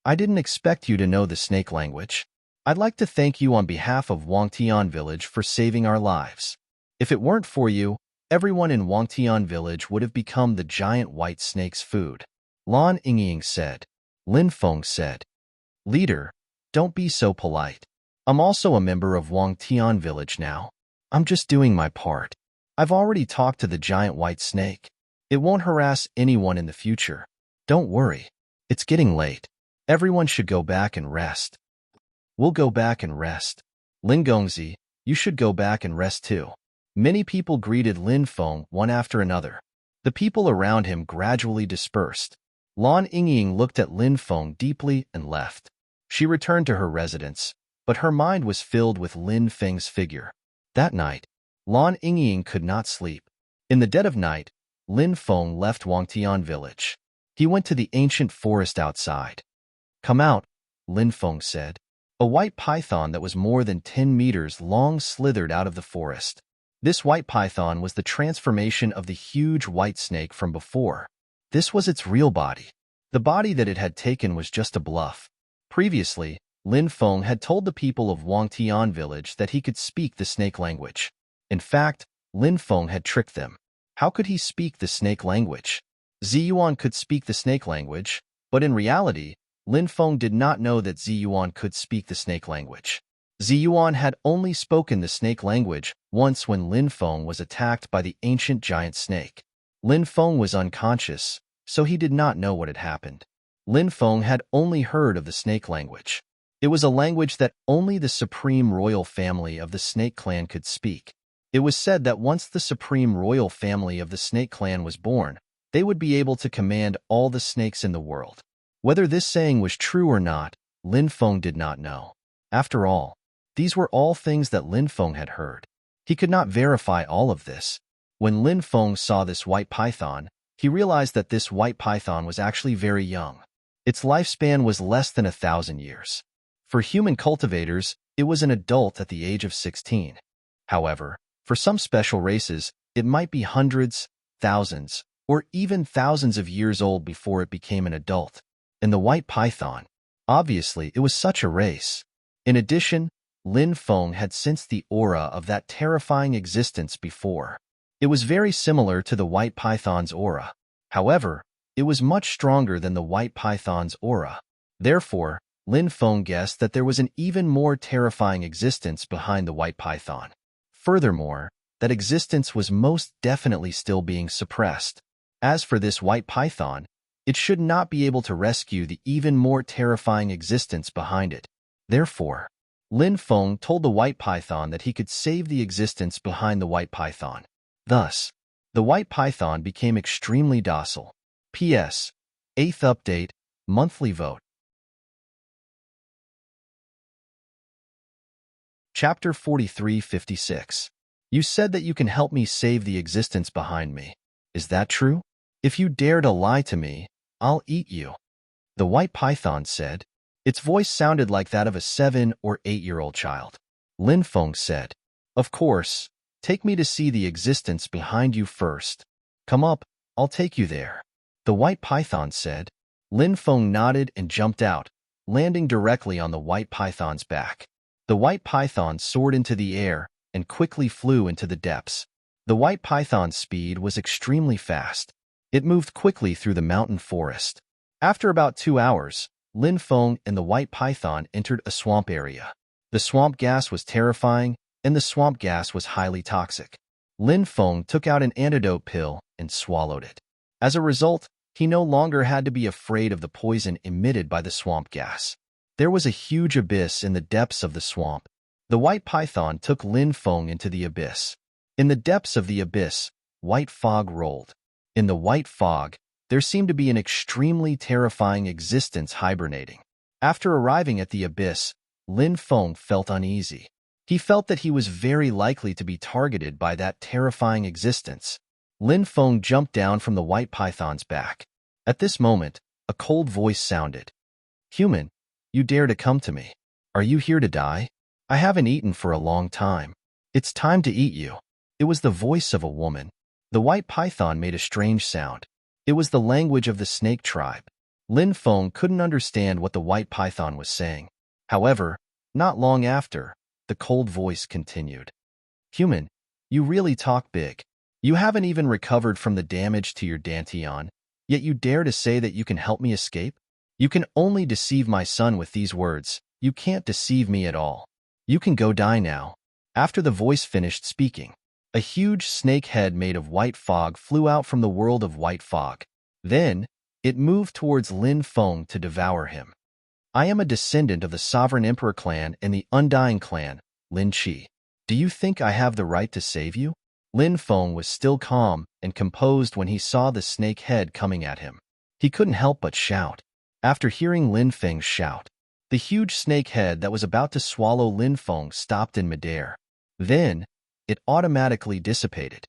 I didn't expect you to know the snake language. I'd like to thank you on behalf of Wangtian Village for saving our lives. If it weren't for you, everyone in Wangtian Village would have become the giant white snake's food. Lan Yingying said. Lin Feng said, Leader, don't be so polite. I'm also a member of Wangtian Village now. I'm just doing my part. I've already talked to the giant white snake. It won't harass anyone in the future. Don't worry. It's getting late. Everyone should go back and rest. We'll go back and rest. Lin Gongzi, you should go back and rest too. Many people greeted Lin Feng one after another. The people around him gradually dispersed. Lan Yingying looked at Lin Feng deeply and left. She returned to her residence, but her mind was filled with Lin Feng's figure. That night, Lan Yingying could not sleep. In the dead of night, Lin Feng left Wangtian Village. He went to the ancient forest outside. Come out, Lin Feng said. A white python that was more than 10 meters long slithered out of the forest. This white python was the transformation of the huge white snake from before. This was its real body. The body that it had taken was just a bluff. Previously, Lin Feng had told the people of Wangtian Village that he could speak the snake language. In fact, Lin Feng had tricked them. How could he speak the snake language? Ziyuan could speak the snake language, but in reality, Lin Feng did not know that Ziyuan could speak the snake language. Ziyuan had only spoken the snake language once when Lin Feng was attacked by the ancient giant snake. Lin Feng was unconscious, so he did not know what had happened. Lin Feng had only heard of the snake language. It was a language that only the supreme royal family of the snake clan could speak. It was said that once the supreme royal family of the snake clan was born, they would be able to command all the snakes in the world. Whether this saying was true or not, Lin Feng did not know. After all, these were all things that Lin Feng had heard. He could not verify all of this. When Lin Feng saw this white python, he realized that this white python was actually very young. Its lifespan was less than 1,000 years. For human cultivators, it was an adult at the age of 16. However, for some special races, it might be hundreds, thousands, or even thousands of years old before it became an adult. And the white python, obviously, it was such a race. In addition, Lin Feng had sensed the aura of that terrifying existence before. It was very similar to the white python's aura. However, it was much stronger than the white python's aura. Therefore, Lin Feng guessed that there was an even more terrifying existence behind the white python. Furthermore, that existence was most definitely still being suppressed. As for this white python, it should not be able to rescue the even more terrifying existence behind it. Therefore, Lin Feng told the white python that he could save the existence behind the white python. Thus, the white python became extremely docile. P.S. 8th update, monthly vote. Chapter 43-56. You said that you can help me save the existence behind me. Is that true? If you dare to lie to me, I'll eat you. The white python said. Its voice sounded like that of a 7- or 8-year-old child. Lin Feng said, Of course, take me to see the existence behind you first. Come up, I'll take you there. The white python said. Lin Feng nodded and jumped out, landing directly on the white python's back. The white python soared into the air and quickly flew into the depths. The white python's speed was extremely fast. It moved quickly through the mountain forest. After about 2 hours, Lin Feng and the white python entered a swamp area. The swamp gas was terrifying, and the swamp gas was highly toxic. Lin Feng took out an antidote pill and swallowed it. As a result, he no longer had to be afraid of the poison emitted by the swamp gas. There was a huge abyss in the depths of the swamp. The white python took Lin Feng into the abyss. In the depths of the abyss, white fog rolled. In the white fog, there seemed to be an extremely terrifying existence hibernating. After arriving at the abyss, Lin Feng felt uneasy. He felt that he was very likely to be targeted by that terrifying existence. Lin Feng jumped down from the white python's back. At this moment, a cold voice sounded. "Human, you dare to come to me. Are you here to die? I haven't eaten for a long time. It's time to eat you." It was the voice of a woman. The white python made a strange sound. It was the language of the snake tribe. Lin Feng couldn't understand what the white python was saying. However, not long after, the cold voice continued. "Human, you really talk big. You haven't even recovered from the damage to your dantian, yet you dare to say that you can help me escape? You can only deceive my son with these words. You can't deceive me at all. You can go die now." After the voice finished speaking, a huge snake head made of white fog flew out from the world of white fog. Then, it moved towards Lin Feng to devour him. "I am a descendant of the Sovereign Emperor clan and the Undying clan, Lin Qi. Do you think I have the right to save you?" Lin Feng was still calm and composed when he saw the snake head coming at him. He couldn't help but shout. After hearing Lin Feng's shout, the huge snake head that was about to swallow Lin Feng stopped in midair. Then, it automatically dissipated.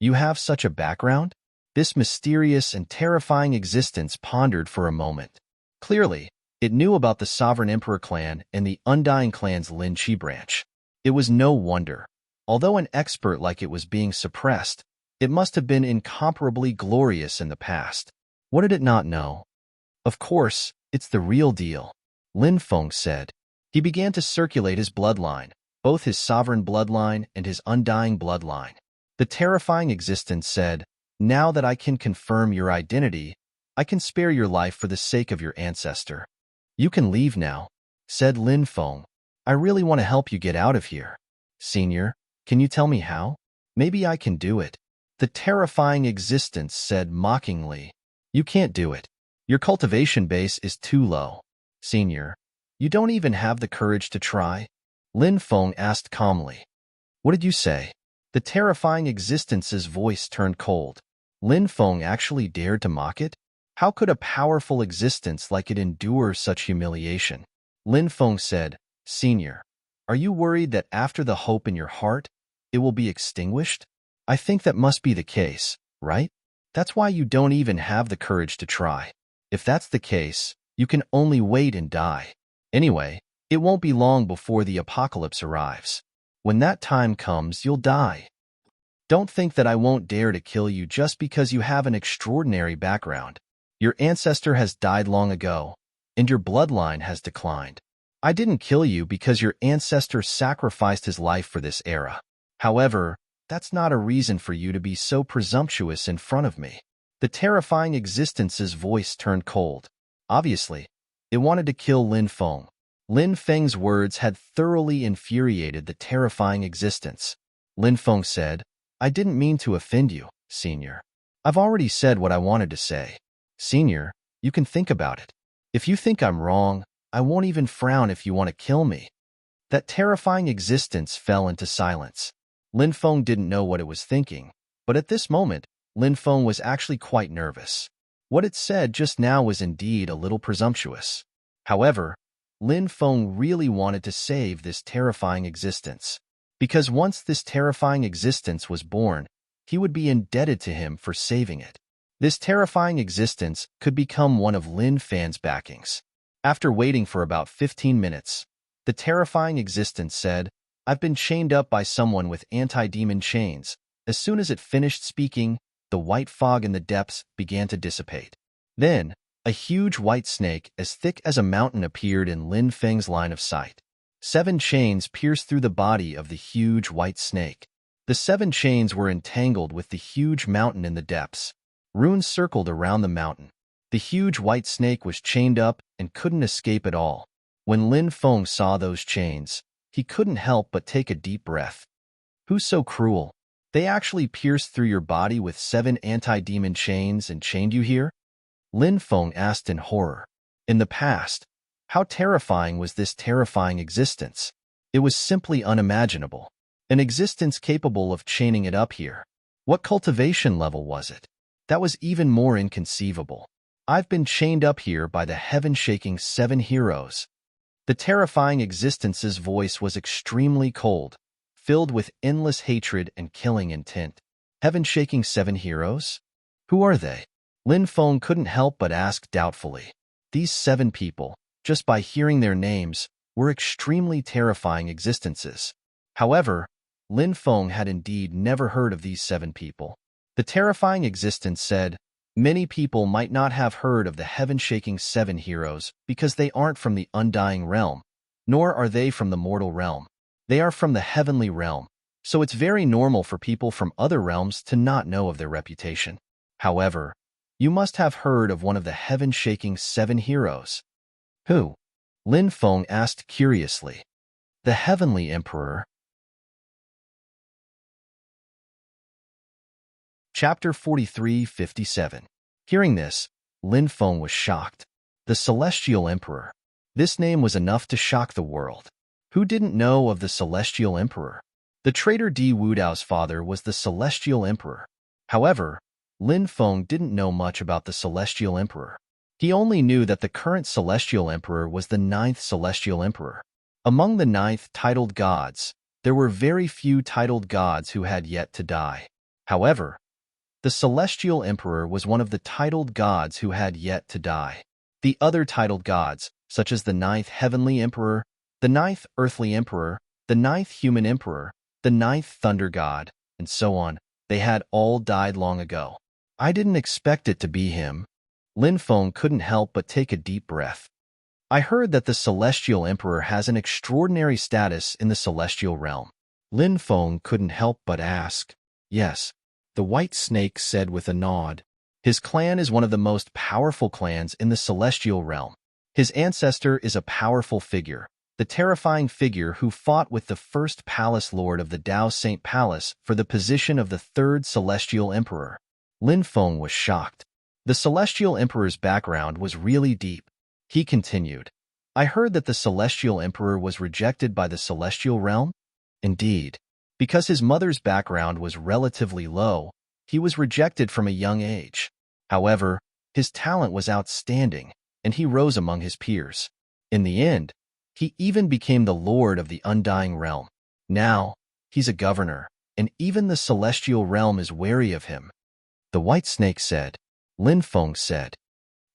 "You have such a background?" This mysterious and terrifying existence pondered for a moment. Clearly, it knew about the Sovereign Emperor clan and the Undying clan's Lin Qi branch. It was no wonder. Although an expert like it was being suppressed, it must have been incomparably glorious in the past. What did it not know? "Of course, it's the real deal," Lin Feng said. He began to circulate his bloodline, both his sovereign bloodline and his undying bloodline. The terrifying existence said, "Now that I can confirm your identity, I can spare your life for the sake of your ancestor." "You can leave now," said Lin Feng. "I really want to help you get out of here. Senior, can you tell me how? Maybe I can do it." The terrifying existence said mockingly, "You can't do it. Your cultivation base is too low. Senior, you don't even have the courage to try?" Lin Feng asked calmly. "What did you say?" The terrifying existence's voice turned cold. Lin Feng actually dared to mock it? How could a powerful existence like it endure such humiliation? Lin Feng said, "Senior, are you worried that after the hope in your heart, it will be extinguished? I think that must be the case, right? That's why you don't even have the courage to try. If that's the case, you can only wait and die. Anyway, it won't be long before the apocalypse arrives. When that time comes, you'll die. Don't think that I won't dare to kill you just because you have an extraordinary background. Your ancestor has died long ago, and your bloodline has declined. I didn't kill you because your ancestor sacrificed his life for this era. However, that's not a reason for you to be so presumptuous in front of me." The terrifying existence's voice turned cold. Obviously, it wanted to kill Lin Feng. Lin Feng's words had thoroughly infuriated the terrifying existence. Lin Feng said, "I didn't mean to offend you, Senior. I've already said what I wanted to say. Senior, you can think about it. If you think I'm wrong, I won't even frown if you want to kill me." That terrifying existence fell into silence. Lin Feng didn't know what it was thinking, but at this moment, Lin Feng was actually quite nervous. What it said just now was indeed a little presumptuous. However, Lin Feng really wanted to save this terrifying existence, because once this terrifying existence was born, he would be indebted to him for saving it. This terrifying existence could become one of Lin Feng's backings. After waiting for about 15 minutes, the terrifying existence said, "I've been chained up by someone with anti-demon chains." As soon as it finished speaking, the white fog in the depths began to dissipate. Then, a huge white snake as thick as a mountain appeared in Lin Feng's line of sight. 7 chains pierced through the body of the huge white snake. The 7 chains were entangled with the huge mountain in the depths. Runes circled around the mountain. The huge white snake was chained up and couldn't escape at all. When Lin Feng saw those chains, he couldn't help but take a deep breath. Who's so cruel? They actually pierced through your body with 7 anti-demon chains and chained you here? Lin Feng asked in horror. In the past, how terrifying was this terrifying existence? It was simply unimaginable. An existence capable of chaining it up here. What cultivation level was it? That was even more inconceivable. I've been chained up here by the heaven-shaking 7 heroes. The terrifying existence's voice was extremely cold, filled with endless hatred and killing intent. Heaven-shaking 7 heroes? Who are they? Lin Feng couldn't help but ask doubtfully. These 7 people, just by hearing their names, were extremely terrifying existences. However, Lin Feng had indeed never heard of these 7 people. The terrifying existence said, many people might not have heard of the heaven-shaking 7 heroes because they aren't from the undying realm, nor are they from the mortal realm. They are from the heavenly realm, so it's very normal for people from other realms to not know of their reputation. However, you must have heard of one of the heaven-shaking 7 heroes. Who? Lin Feng asked curiously. The Heavenly Emperor. Chapter 43:57. Hearing this, Lin Feng was shocked. The Celestial Emperor. This name was enough to shock the world. Who didn't know of the Celestial Emperor? The traitor Di Wudao's father was the Celestial Emperor. However, Lin Feng didn't know much about the Celestial Emperor. He only knew that the current Celestial Emperor was the 9th Celestial Emperor. Among the 9th titled gods, there were very few titled gods who had yet to die. However, the Celestial Emperor was one of the titled gods who had yet to die. The other titled gods, such as the 9th Heavenly Emperor, the 9th Earthly Emperor, the 9th Human Emperor, the 9th Thunder God, and so on, they had all died long ago. I didn't expect it to be him. Lin Feng couldn't help but take a deep breath. I heard that the Celestial Emperor has an extraordinary status in the celestial realm. Lin Feng couldn't help but ask. Yes, the White Snake said with a nod. His clan is one of the most powerful clans in the celestial realm. His ancestor is a powerful figure, the terrifying figure who fought with the first palace lord of the Dao Saint Palace for the position of the 3rd Celestial Emperor. Lin Feng was shocked. The Celestial Emperor's background was really deep. He continued, I heard that the Celestial Emperor was rejected by the celestial realm? Indeed. Because his mother's background was relatively low, he was rejected from a young age. However, his talent was outstanding, and he rose among his peers. In the end, he even became the lord of the undying realm. Now, he's a governor, and even the celestial realm is wary of him. The White Snake said. Lin Feng said,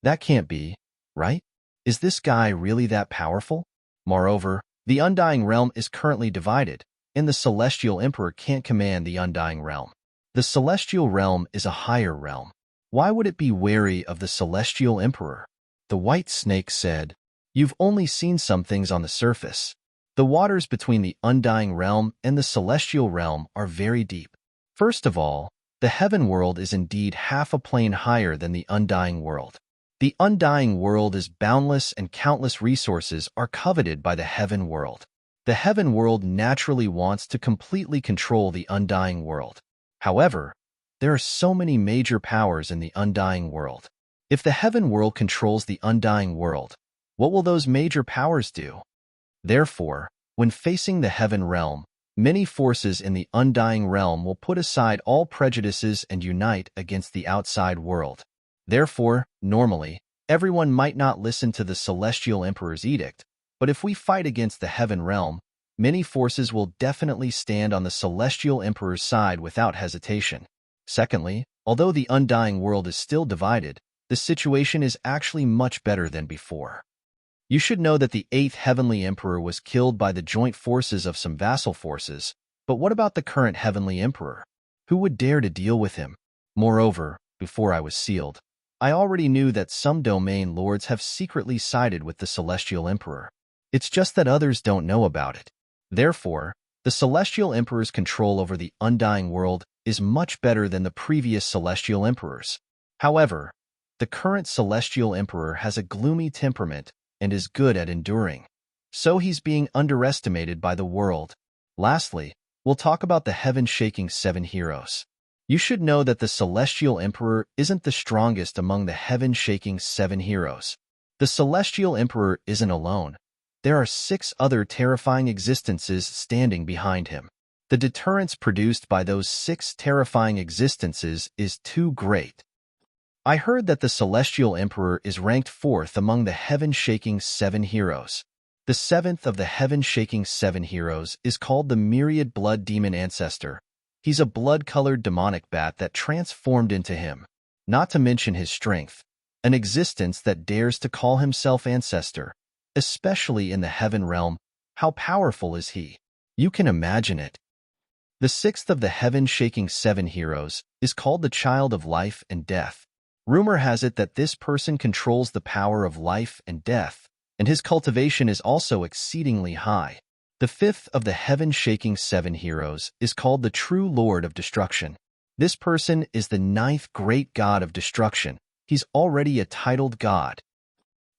that can't be, right? Is this guy really that powerful? Moreover, the undying realm is currently divided, and the Celestial Emperor can't command the undying realm. The celestial realm is a higher realm. Why would it be wary of the Celestial Emperor? The White Snake said, you've only seen some things on the surface. The waters between the undying realm and the celestial realm are very deep. First of all, the heaven world is indeed half a plane higher than the undying world. The undying world is boundless and countless resources are coveted by the heaven world. The heaven world naturally wants to completely control the undying world. However, there are so many major powers in the undying world. If the heaven world controls the undying world, what will those major powers do? Therefore, when facing the heaven realm, many forces in the undying realm will put aside all prejudices and unite against the outside world. Therefore, normally, everyone might not listen to the Celestial Emperor's edict, but if we fight against the heaven realm, many forces will definitely stand on the Celestial Emperor's side without hesitation. Secondly, although the undying world is still divided, the situation is actually much better than before. You should know that the 8th Heavenly Emperor was killed by the joint forces of some vassal forces, but what about the current Heavenly Emperor? Who would dare to deal with him? Moreover, before I was sealed, I already knew that some domain lords have secretly sided with the Celestial Emperor. It's just that others don't know about it. Therefore, the Celestial Emperor's control over the undying world is much better than the previous Celestial Emperors. However, the current Celestial Emperor has a gloomy temperament and is good at enduring. So he's being underestimated by the world. Lastly, we'll talk about the heaven-shaking 7 heroes. You should know that the Celestial Emperor isn't the strongest among the heaven-shaking 7 heroes. The Celestial Emperor isn't alone. There are 6 other terrifying existences standing behind him. The deterrence produced by those 6 terrifying existences is too great. I heard that the Celestial Emperor is ranked 4th among the heaven-shaking 7 heroes. The 7th of the heaven-shaking 7 heroes is called the Myriad Blood Demon Ancestor. He's a blood-colored demonic bat that transformed into him. Not to mention his strength, an existence that dares to call himself Ancestor. Especially in the heaven realm, how powerful is he? You can imagine it. The 6th of the heaven-shaking 7 heroes is called the Child of Life and Death. Rumor has it that this person controls the power of life and death, and his cultivation is also exceedingly high. The 5th of the heaven-shaking 7 heroes is called the True Lord of Destruction. This person is the 9th great god of destruction. He's already a titled god.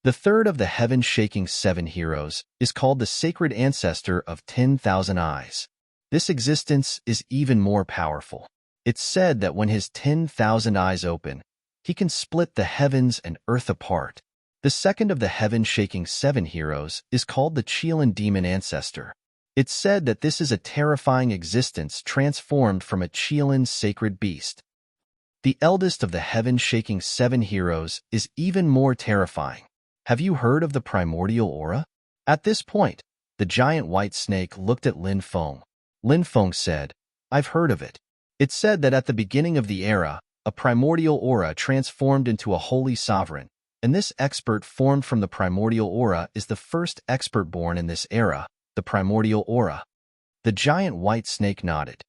The 3rd of the heaven-shaking 7 heroes is called the Sacred Ancestor of 10,000 Eyes. This existence is even more powerful. It's said that when his 10,000 eyes open, he can split the heavens and earth apart. The 2nd of the heaven-shaking 7 heroes is called the Chilan Demon Ancestor. It's said that this is a terrifying existence transformed from a Chilan sacred beast. The eldest of the heaven-shaking 7 heroes is even more terrifying. Have you heard of the primordial aura? At this point, the giant white snake looked at Lin Feng. Lin Feng said, I've heard of it. It's said that at the beginning of the era, a primordial aura transformed into a holy sovereign, and this expert formed from the primordial aura is the first expert born in this era, the primordial aura. The giant white snake nodded.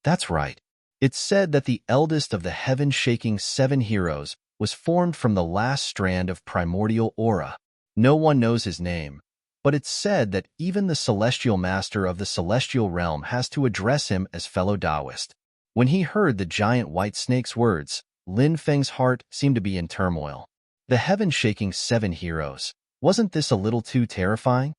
That's right. It's said that the eldest of the heaven-shaking 7 heroes was formed from the last strand of primordial aura. No one knows his name, but it's said that even the celestial master of the celestial realm has to address him as fellow Taoist. When he heard the giant white snake's words, Lin Feng's heart seemed to be in turmoil. The heaven-shaking 7 heroes, wasn't this a little too terrifying?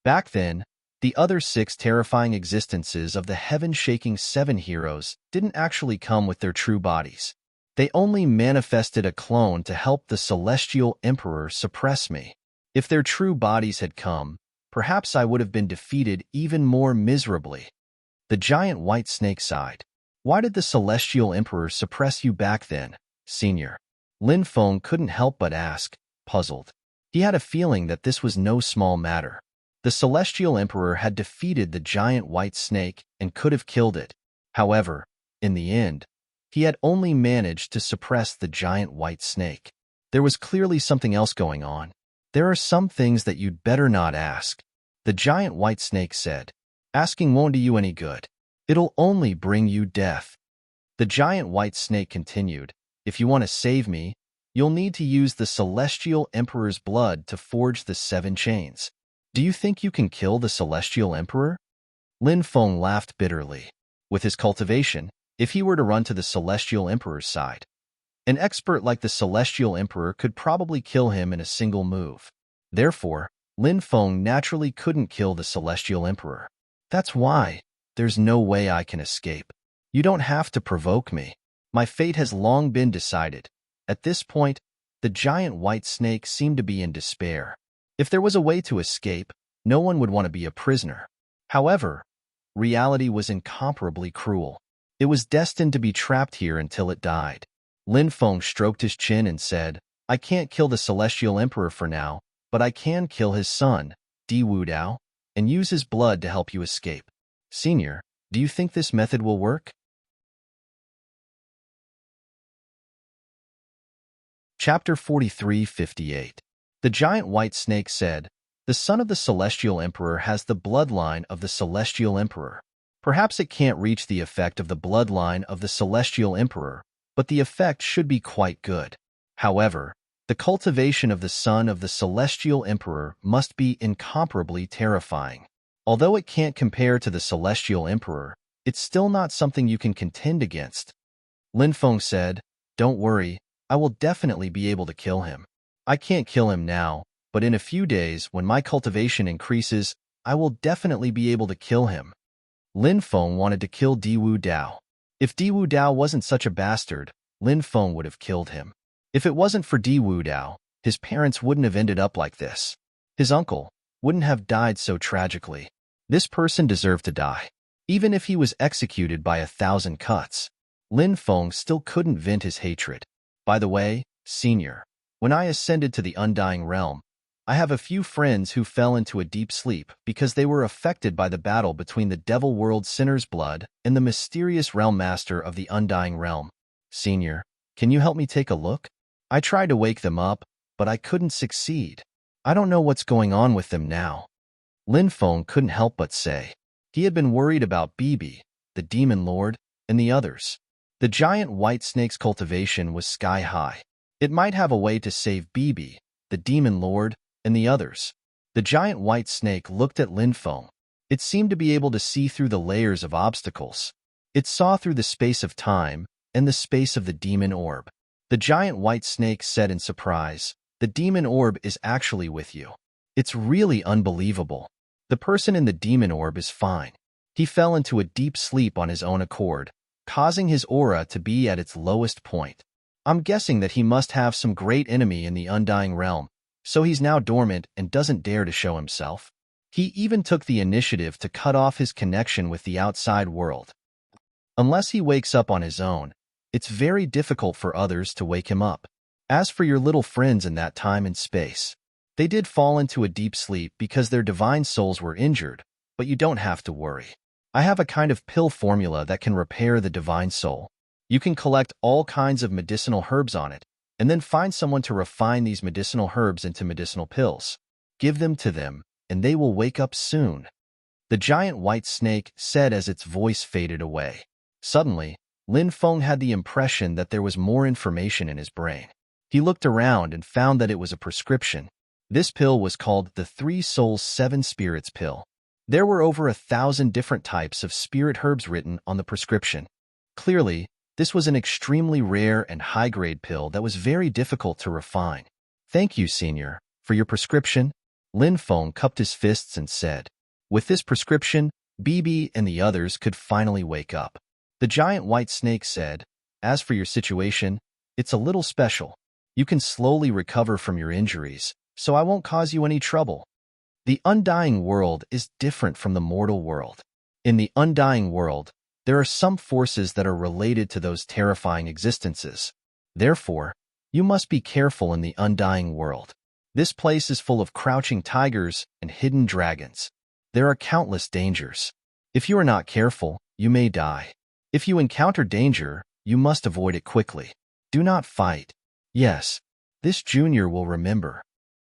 Back then, the other 6 terrifying existences of the heaven-shaking 7 heroes didn't actually come with their true bodies. They only manifested a clone to help the Celestial Emperor suppress me. If their true bodies had come, perhaps I would have been defeated even more miserably. The giant white snake sighed. Why did the Celestial Emperor suppress you back then, Senior? Lin Feng couldn't help but ask, puzzled. He had a feeling that this was no small matter. The Celestial Emperor had defeated the giant white snake and could have killed it. However, in the end, he had only managed to suppress the giant white snake. There was clearly something else going on. There are some things that you'd better not ask. The giant white snake said, asking won't do you any good. It'll only bring you death. The giant white snake continued, if you want to save me, you'll need to use the Celestial Emperor's blood to forge the 7 chains. Do you think you can kill the Celestial Emperor? Lin Feng laughed bitterly. With his cultivation, if he were to run to the Celestial Emperor's side, an expert like the Celestial Emperor could probably kill him in a single move. Therefore, Lin Feng naturally couldn't kill the Celestial Emperor. That's why there's no way I can escape. You don't have to provoke me. My fate has long been decided. At this point, the giant white snake seemed to be in despair. If there was a way to escape, no one would want to be a prisoner. However, reality was incomparably cruel. It was destined to be trapped here until it died. Lin Feng stroked his chin and said, I can't kill the Celestial Emperor for now, but I can kill his son, Di Wu Dao, and use his blood to help you escape. Senior, do you think this method will work? Chapter 43:58. The giant white snake said, the son of the Celestial Emperor has the bloodline of the Celestial Emperor. Perhaps it can't reach the effect of the bloodline of the Celestial Emperor, but the effect should be quite good. However, The cultivation of the son of the celestial emperor must be incomparably terrifying. Although it can't compare to the celestial emperor, it's still not something you can contend against. Lin Feng said, "Don't worry, I will definitely be able to kill him. I can't kill him now, but in a few days, when my cultivation increases, I will definitely be able to kill him." Lin Feng wanted to kill Diwu Dao. If Diwu Dao wasn't such a bastard, Lin Feng would have killed him. If it wasn't for Diwu Dao, his parents wouldn't have ended up like this. His uncle wouldn't have died so tragically. This person deserved to die. Even if he was executed by 1,000 cuts, Lin Feng still couldn't vent his hatred. By the way, Senior, when I ascended to the Undying Realm, I have a few friends who fell into a deep sleep because they were affected by the battle between the Devil World Sinner's Blood and the mysterious Realm Master of the Undying Realm. Senior, can you help me take a look? I tried to wake them up, but I couldn't succeed. I don't know what's going on with them now. Lin Feng couldn't help but say. He had been worried about Bibi, the Demon Lord, and the others. The giant white snake's cultivation was sky high. It might have a way to save Bibi, the Demon Lord, and the others. The giant white snake looked at Lin Feng. It seemed to be able to see through the layers of obstacles. It saw through the space of time and the space of the demon orb. The giant white snake said in surprise, "The demon orb is actually with you. It's really unbelievable. The person in the demon orb is fine." He fell into a deep sleep on his own accord, causing his aura to be at its lowest point. I'm guessing that he must have some great enemy in the Undying Realm, so he's now dormant and doesn't dare to show himself. He even took the initiative to cut off his connection with the outside world. Unless he wakes up on his own, it's very difficult for others to wake him up. As for your little friends in that time and space, they did fall into a deep sleep because their divine souls were injured, but you don't have to worry. I have a kind of pill formula that can repair the divine soul. You can collect all kinds of medicinal herbs on it, and then find someone to refine these medicinal herbs into medicinal pills. Give them to them, and they will wake up soon. The giant white snake said as its voice faded away. Suddenly, Lin Feng had the impression that there was more information in his brain. He looked around and found that it was a prescription. This pill was called the 3 Souls 7 Spirits pill. There were over 1,000 different types of spirit herbs written on the prescription. Clearly, this was an extremely rare and high-grade pill that was very difficult to refine. "Thank you, Senior, for your prescription." Lin Feng cupped his fists and said. With this prescription, Bibi and the others could finally wake up. The giant white snake said, "As for your situation, it's a little special. You can slowly recover from your injuries, so I won't cause you any trouble." The Undying World is different from the mortal world. In the Undying World, there are some forces that are related to those terrifying existences. Therefore, you must be careful in the Undying World. This place is full of crouching tigers and hidden dragons. There are countless dangers. If you are not careful, you may die. If you encounter danger, you must avoid it quickly. Do not fight. Yes, this junior will remember.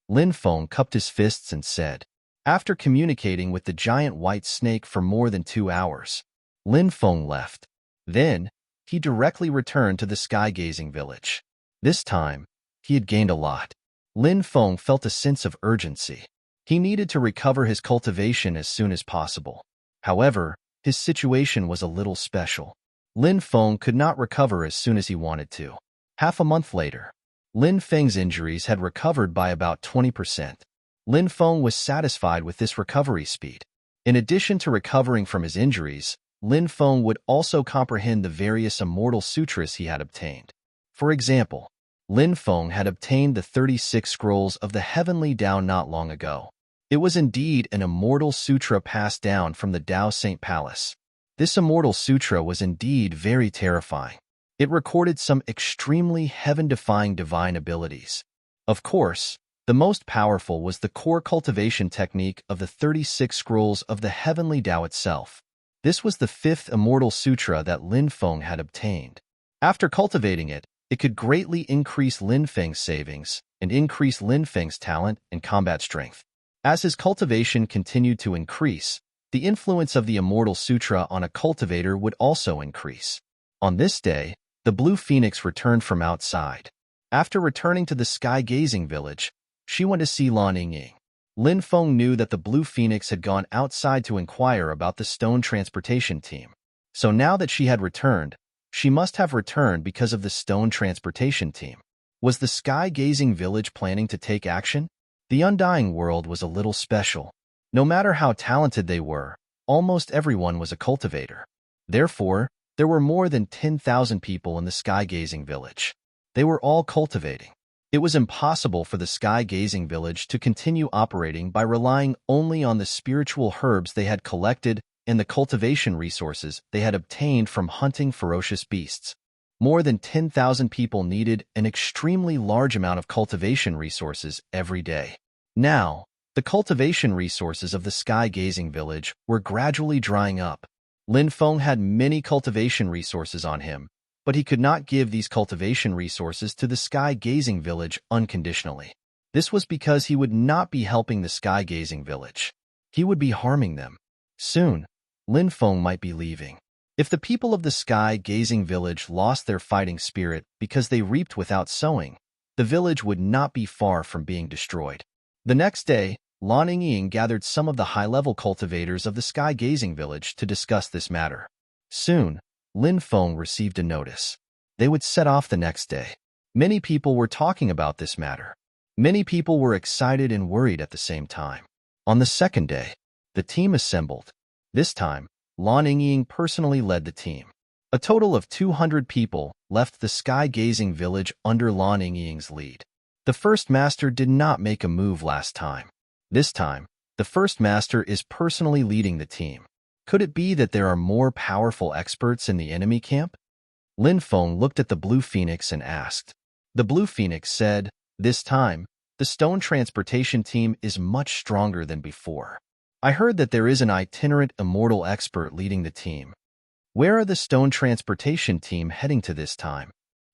Lin Feng cupped his fists and said. After communicating with the giant white snake for more than 2 hours, Lin Feng left. Then, he directly returned to the sky-gazing village. This time, he had gained a lot. Lin Feng felt a sense of urgency. He needed to recover his cultivation as soon as possible. However, his situation was a little special. Lin Feng could not recover as soon as he wanted to. Half a month later, Lin Feng's injuries had recovered by about 20%. Lin Feng was satisfied with this recovery speed. In addition to recovering from his injuries, Lin Feng would also comprehend the various immortal sutras he had obtained. For example, Lin Feng had obtained the 36 scrolls of the Heavenly Tao not long ago. It was indeed an immortal sutra passed down from the Tao Saint Palace. This immortal sutra was indeed very terrifying. It recorded some extremely heaven-defying divine abilities. Of course, the most powerful was the core cultivation technique of the 36 scrolls of the Heavenly Tao itself. This was the 5th immortal sutra that Lin Feng had obtained. After cultivating it, it could greatly increase Lin Feng's savings and increase Lin Feng's talent and combat strength. As his cultivation continued to increase, the influence of the immortal sutra on a cultivator would also increase. On this day, the blue phoenix returned from outside. After returning to the sky-gazing village, she went to see Lan Yingying. Lin Feng knew that the Blue Phoenix had gone outside to inquire about the stone transportation team. So now that she had returned, she must have returned because of the stone transportation team. Was the sky-gazing village planning to take action? The Undying World was a little special. No matter how talented they were, almost everyone was a cultivator. Therefore, there were more than 10,000 people in the sky-gazing village. They were all cultivating. It was impossible for the sky-gazing village to continue operating by relying only on the spiritual herbs they had collected and the cultivation resources they had obtained from hunting ferocious beasts. More than 10,000 people needed an extremely large amount of cultivation resources every day. Now, the cultivation resources of the sky-gazing village were gradually drying up. Lin Feng had many cultivation resources on him, but he could not give these cultivation resources to the sky-gazing village unconditionally. This was because he would not be helping the sky-gazing village. He would be harming them. Soon, Lin Feng might be leaving. If the people of the sky-gazing village lost their fighting spirit because they reaped without sowing, the village would not be far from being destroyed. The next day, Lan Yingying gathered some of the high-level cultivators of the sky-gazing village to discuss this matter. Soon, Lin Feng received a notice. They would set off the next day. Many people were talking about this matter. Many people were excited and worried at the same time. On the second day, the team assembled. This time, Lan Yingying personally led the team. A total of 200 people left the sky-gazing village under Lan Yingying's lead. The first master did not make a move last time. This time, the first master is personally leading the team. Could it be that there are more powerful experts in the enemy camp? Lin Feng looked at the Blue Phoenix and asked. The Blue Phoenix said, "This time, the stone transportation team is much stronger than before. I heard that there is an itinerant immortal expert leading the team. Where are the stone transportation team heading to this time?"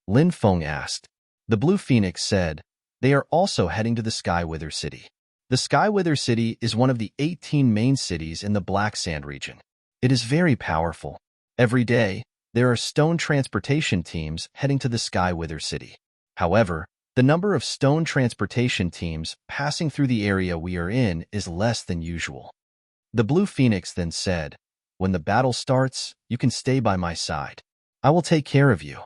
Lin Feng asked. The Blue Phoenix said, "They are also heading to the Skywither City." The Skywither City is one of the 18 main cities in the Black Sand region. It is very powerful. Every day, there are stone transportation teams heading to the Skywither City. However, the number of stone transportation teams passing through the area we are in is less than usual. The Blue Phoenix then said, "When the battle starts, you can stay by my side. I will take care of you."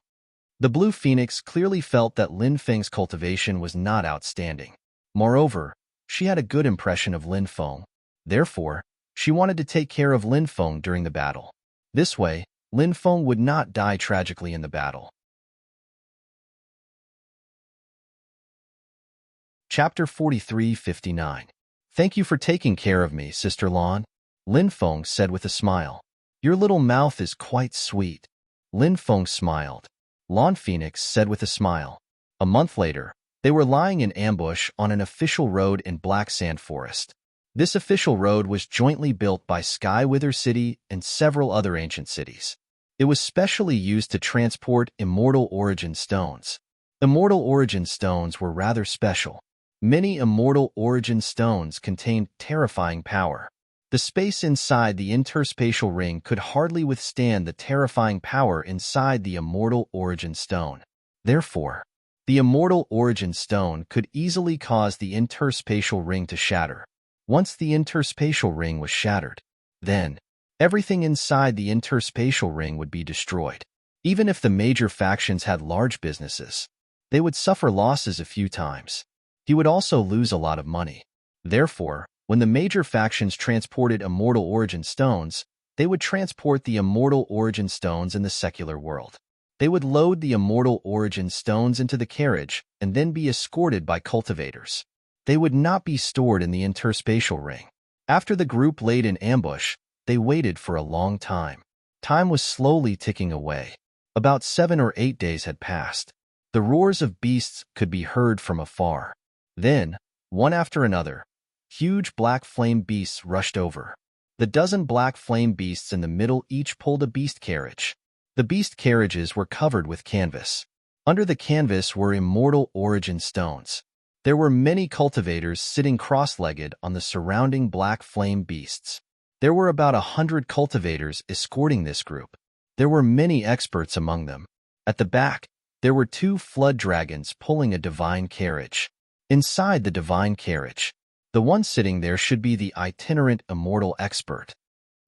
The Blue Phoenix clearly felt that Lin Feng's cultivation was not outstanding. Moreover, she had a good impression of Lin Feng. Therefore, she wanted to take care of Lin Feng during the battle. This way, Lin Feng would not die tragically in the battle. Chapter 43-59. Thank you for taking care of me, Sister Lan, Lin Feng said with a smile. Your little mouth is quite sweet. Lin Feng smiled. Lan Phoenix said with a smile. A month later, they were lying in ambush on an official road in Black Sand Forest. This official road was jointly built by Skywither City and several other ancient cities. It was specially used to transport immortal origin stones. Immortal origin stones were rather special. Many immortal origin stones contained terrifying power. The space inside the interspatial ring could hardly withstand the terrifying power inside the immortal origin stone. Therefore, the immortal origin stone could easily cause the interspatial ring to shatter. Once the interspatial ring was shattered, then everything inside the interspatial ring would be destroyed. Even if the major factions had large businesses, they would suffer losses a few times. He would also lose a lot of money. Therefore, when the major factions transported immortal origin stones, they would transport the immortal origin stones in the secular world. They would load the immortal origin stones into the carriage and then be escorted by cultivators. They would not be stored in the interspatial ring. After the group laid in ambush, they waited for a long time. Time was slowly ticking away. About 7 or 8 days had passed. The roars of beasts could be heard from afar. Then, one after another, huge black flame beasts rushed over. The dozen black flame beasts in the middle each pulled a beast carriage. The beast carriages were covered with canvas. Under the canvas were immortal origin stones. There were many cultivators sitting cross-legged on the surrounding black flame beasts. There were about 100 cultivators escorting this group. There were many experts among them. At the back, There were two flood dragons pulling a divine carriage. Inside the divine carriage, the one sitting there should be the itinerant immortal expert.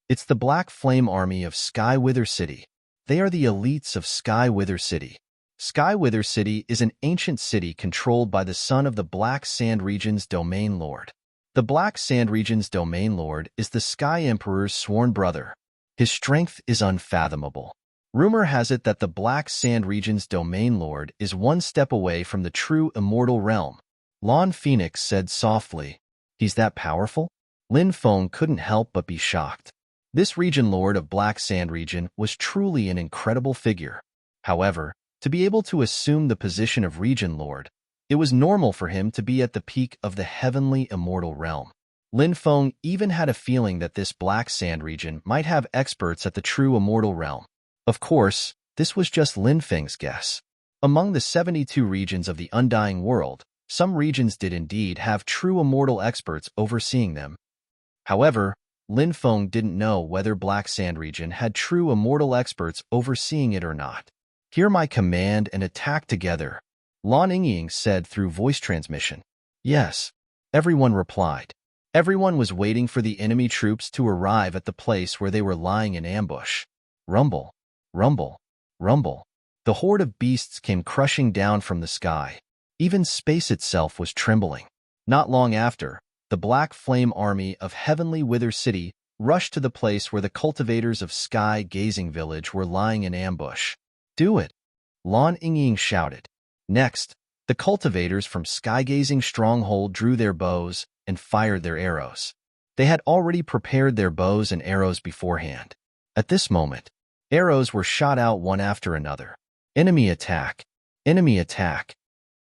It's the Black Flame Army of Skywither City. They are the elites of Skywither City. Skywither City is an ancient city controlled by the son of the Black Sand Region's domain lord. The Black Sand Region's domain lord is the Sky Emperor's sworn brother. His strength is unfathomable. Rumor has it that the Black Sand Region's domain lord is one step away from the true immortal realm. Lon Phoenix said softly, "He's that powerful?" Lin Feng couldn't help but be shocked. This region lord of Black Sand Region was truly an incredible figure. However, to be able to assume the position of region lord, it was normal for him to be at the peak of the heavenly immortal realm. Lin Feng even had a feeling that this Black Sand Region might have experts at the true immortal realm. Of course, this was just Lin Feng's guess. Among the 72 regions of the Undying World, some regions did indeed have true immortal experts overseeing them. However, Lin Feng didn't know whether Black Sand Region had true immortal experts overseeing it or not. "Hear my command and attack together," Lan Yingying said through voice transmission. "Yes," everyone replied. Everyone was waiting for the enemy troops to arrive at the place where they were lying in ambush. Rumble, rumble, rumble. The horde of beasts came crushing down from the sky. Even space itself was trembling. Not long after, the Black Flame Army of Heavenly Wither City rushed to the place where the cultivators of Sky Gazing Village were lying in ambush. "Do it!" Lan Yingying shouted. Next, the cultivators from Skygazing Stronghold drew their bows and fired their arrows. They had already prepared their bows and arrows beforehand. At this moment, arrows were shot out one after another. "Enemy attack! Enemy attack!"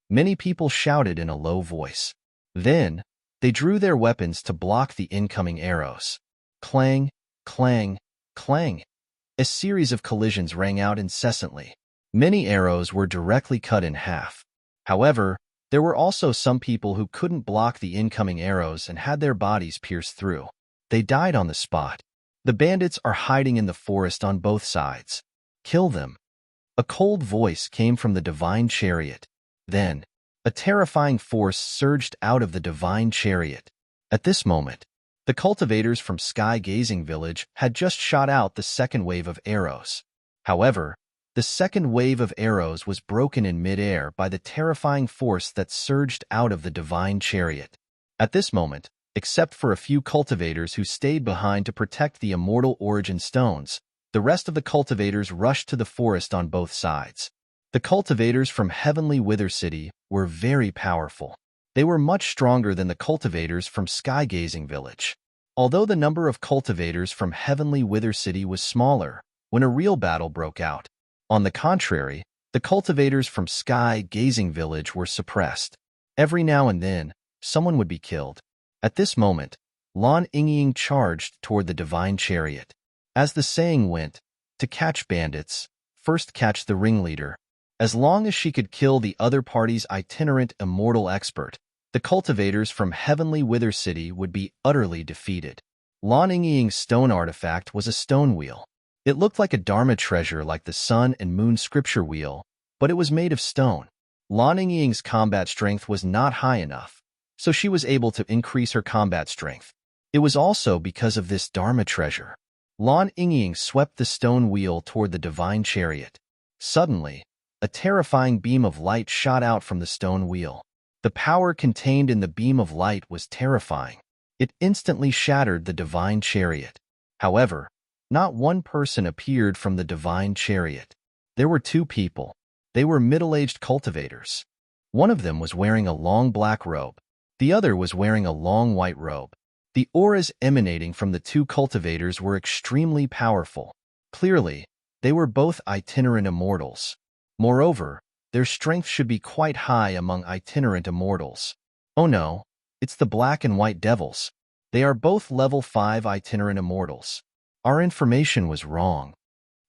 Many people shouted in a low voice. Then, they drew their weapons to block the incoming arrows. Clang, clang, clang. A series of collisions rang out incessantly. Many arrows were directly cut in half. However, there were also some people who couldn't block the incoming arrows and had their bodies pierced through. They died on the spot. "The bandits are hiding in the forest on both sides. Kill them." A cold voice came from the divine chariot. Then, a terrifying force surged out of the divine chariot. At this moment, the cultivators from Sky Gazing Village had just shot out the second wave of arrows. However, the second wave of arrows was broken in midair by the terrifying force that surged out of the divine chariot. At this moment, except for a few cultivators who stayed behind to protect the immortal origin stones, the rest of the cultivators rushed to the forest on both sides. The cultivators from Heavenly Wither City were very powerful. They were much stronger than the cultivators from Skygazing Village. Although the number of cultivators from Heavenly Wither City was smaller when a real battle broke out, on the contrary, the cultivators from Sky Gazing Village were suppressed. Every now and then, someone would be killed. At this moment, Lan Yingying charged toward the divine chariot. As the saying went, to catch bandits, first catch the ringleader. As long as she could kill the other party's itinerant immortal expert, the cultivators from Heavenly Wither City would be utterly defeated. Lan Yingying's stone artifact was a stone wheel. It looked like a Dharma treasure like the Sun and Moon scripture wheel, but it was made of stone. Lan Yingying's combat strength was not high enough, so she was able to increase her combat strength. It was also because of this Dharma treasure. Lan Yingying swept the stone wheel toward the divine chariot. Suddenly, a terrifying beam of light shot out from the stone wheel. The power contained in the beam of light was terrifying. It instantly shattered the divine chariot. However, not one person appeared from the divine chariot. There were two people. They were middle-aged cultivators. One of them was wearing a long black robe. The other was wearing a long white robe. The auras emanating from the two cultivators were extremely powerful. Clearly, they were both itinerant immortals. Moreover, their strength should be quite high among itinerant immortals. Oh no, it's the Black and White Devils. They are both level 5 itinerant immortals. Our information was wrong.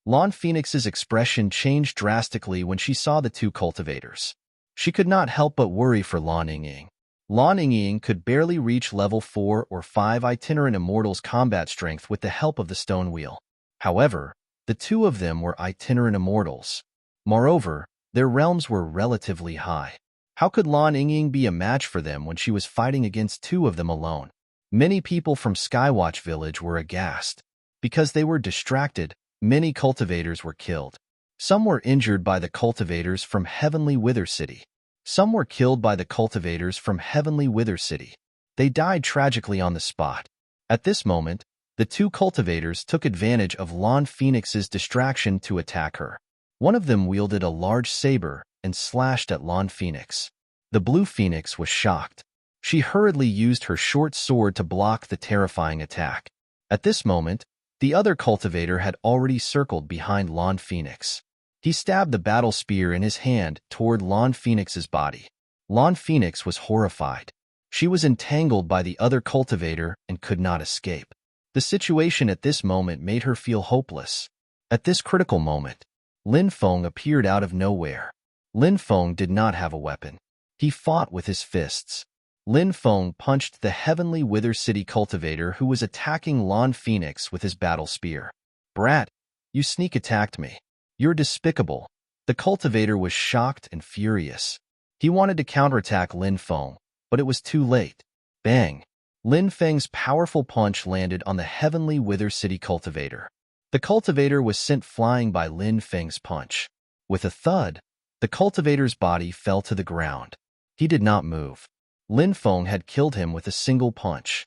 Lan Phoenix's expression changed drastically when she saw the two cultivators. She could not help but worry for Lan Yingying. Lan Yingying could barely reach level 4 or 5 itinerant immortals' combat strength with the help of the stone wheel. However, the two of them were itinerant immortals. Moreover, Their realms were relatively high. How could Lan Yingying be a match for them when she was fighting against two of them alone? Many people from Skywatch Village were aghast. Because they were distracted, many cultivators were killed. Some were injured by the cultivators from Heavenly Wither City. Some were killed by the cultivators from Heavenly Wither City. They died tragically on the spot. At this moment, the two cultivators took advantage of Lan Phoenix's distraction to attack her. One of them wielded a large saber and slashed at Lan Phoenix. The Blue Phoenix was shocked. She hurriedly used her short sword to block the terrifying attack. At this moment, the other cultivator had already circled behind Lan Phoenix. He stabbed the battle spear in his hand toward Lan Phoenix's body. Lan Phoenix was horrified. She was entangled by the other cultivator and could not escape. The situation at this moment made her feel hopeless. At this critical moment, Lin Feng appeared out of nowhere. Lin Feng did not have a weapon. He fought with his fists. Lin Feng punched the Heavenly Wither City cultivator who was attacking Lan Phoenix with his battle spear. "Brat, you sneak attacked me. You're despicable." The cultivator was shocked and furious. He wanted to counterattack Lin Feng, but it was too late. Bang! Lin Feng's powerful punch landed on the Heavenly Wither City cultivator. The cultivator was sent flying by Lin Feng's punch. With a thud, the cultivator's body fell to the ground. He did not move. Lin Feng had killed him with a single punch.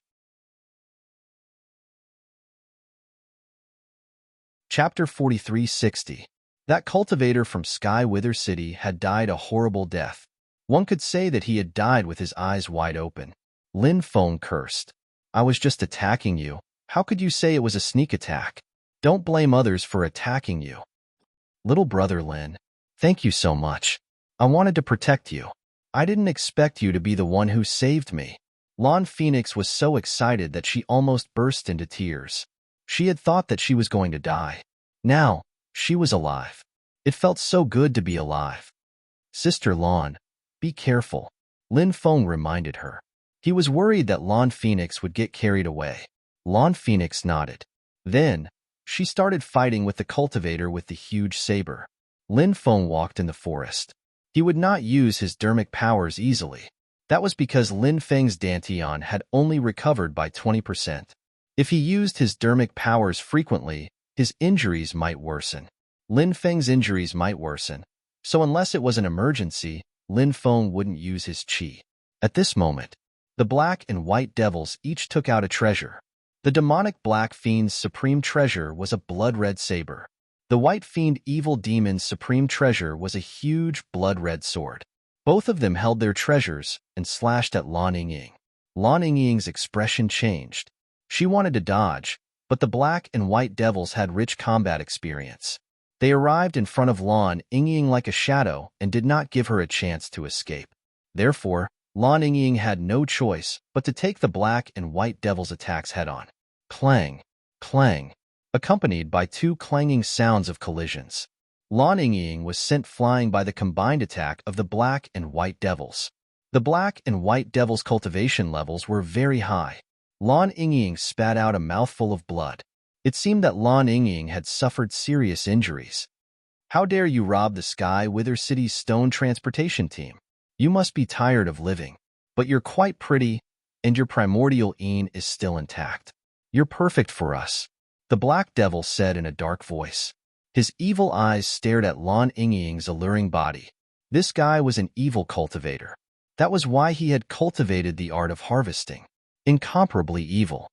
Chapter 4360. That cultivator from Sky Wither City had died a horrible death. One could say that he had died with his eyes wide open. Lin Feng cursed. "I was just attacking you. How could you say it was a sneak attack? Don't blame others for attacking you." "Little brother Lin, thank you so much. I wanted to protect you. I didn't expect you to be the one who saved me." Lan Phoenix was so excited that she almost burst into tears. She had thought that she was going to die. Now, she was alive. It felt so good to be alive. "Sister Lan, be careful," Lin Feng reminded her. He was worried that Lan Phoenix would get carried away. Lan Phoenix nodded. Then, she started fighting with the cultivator with the huge saber. Lin Feng walked in the forest. He would not use his dermic powers easily. That was because Lin Feng's Dantian had only recovered by 20%. If he used his dermic powers frequently, his injuries might worsen. Lin Feng's injuries might worsen, so unless it was an emergency, Lin Feng wouldn't use his qi. At this moment, the black and white devils each took out a treasure. The demonic black fiend's supreme treasure was a blood-red saber. The white fiend evil demon's supreme treasure was a huge blood-red sword. Both of them held their treasures and slashed at Lan Yingying. Lan Yingying's expression changed. She wanted to dodge, but the black and white devils had rich combat experience. They arrived in front of Lan Yingying like a shadow and did not give her a chance to escape. Therefore, Lan Yingying had no choice but to take the black and white devils' attacks head-on. Clang, clang, accompanied by two clanging sounds of collisions. Lan Yingying was sent flying by the combined attack of the black and white devils. The black and white devils' cultivation levels were very high. Lan Yingying spat out a mouthful of blood. It seemed that Lan Yingying had suffered serious injuries. "How dare you rob the Sky Wither City's stone transportation team? You must be tired of living. But you're quite pretty, and your primordial Een is still intact. You're perfect for us," the black devil said in a dark voice. His evil eyes stared at Lan Yingying's alluring body. This guy was an evil cultivator. That was why he had cultivated the art of harvesting. Incomparably evil.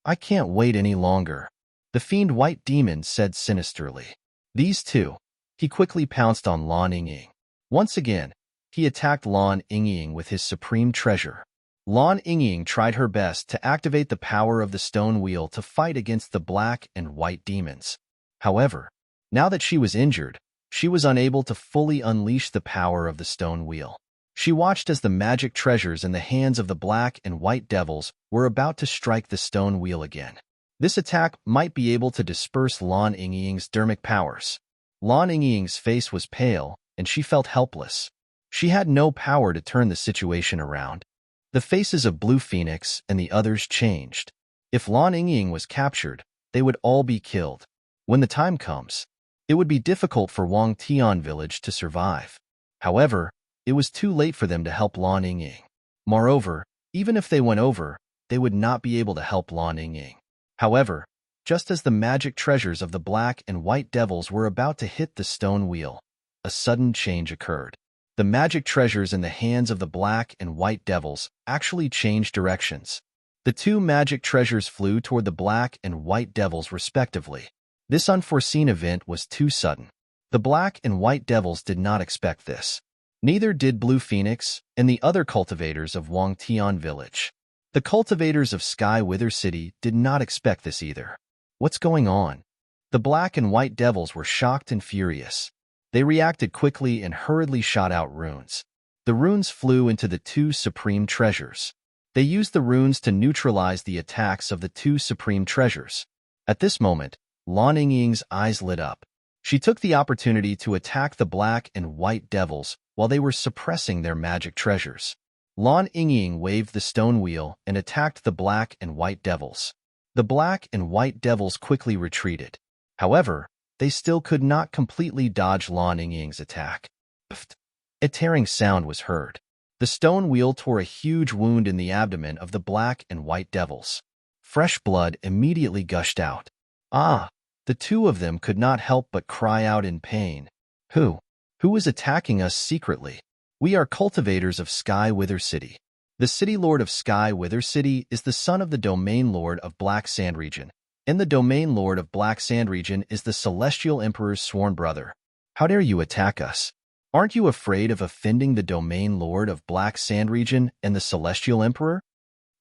"I can't wait any longer," the fiend white demon said sinisterly. These two. He quickly pounced on Lan Yingying. Once again, he attacked Lan Yingying with his supreme treasure. Lan Yingying tried her best to activate the power of the stone wheel to fight against the black and white demons. However, now that she was injured, she was unable to fully unleash the power of the stone wheel. She watched as the magic treasures in the hands of the black and white devils were about to strike the stone wheel again. This attack might be able to disperse Lan Yingying's dermic powers. Lan Yingying's face was pale, and she felt helpless. She had no power to turn the situation around. The faces of Blue Phoenix and the others changed. If Lan Yingying was captured, they would all be killed. When the time comes, It would be difficult for Wang Tian village to survive. However, it was too late for them to help Lan Yingying. Moreover, even if they went over, they would not be able to help Lan Yingying. However, just as the magic treasures of the black and white devils were about to hit the stone wheel, a sudden change occurred. The magic treasures in the hands of the black and white devils actually changed directions. The two magic treasures flew toward the black and white devils respectively. This unforeseen event was too sudden. The black and white devils did not expect this. Neither did Blue Phoenix and the other cultivators of Wang Tian village. The cultivators of Sky Wither City did not expect this either. What's going on? The black and white devils were shocked and furious. They reacted quickly and hurriedly shot out runes. The runes flew into the two supreme treasures. They used the runes to neutralize the attacks of the two supreme treasures. At this moment, Lan Yingying's eyes lit up. She took the opportunity to attack the black and white devils while they were suppressing their magic treasures. Lan Yingying waved the stone wheel and attacked the black and white devils. The black and white devils quickly retreated. However, they still could not completely dodge Lan Yingying's attack. Pfft! A tearing sound was heard. The stone wheel tore a huge wound in the abdomen of the black and white devils. Fresh blood immediately gushed out. Ah! The two of them could not help but cry out in pain. Who is attacking us secretly? We are cultivators of Sky Wither City. The City Lord of Sky Wither City is the son of the Domain Lord of Black Sand Region, and the Domain Lord of Black Sand Region is the Celestial Emperor's sworn brother. How dare you attack us? Aren't you afraid of offending the Domain Lord of Black Sand Region and the Celestial Emperor?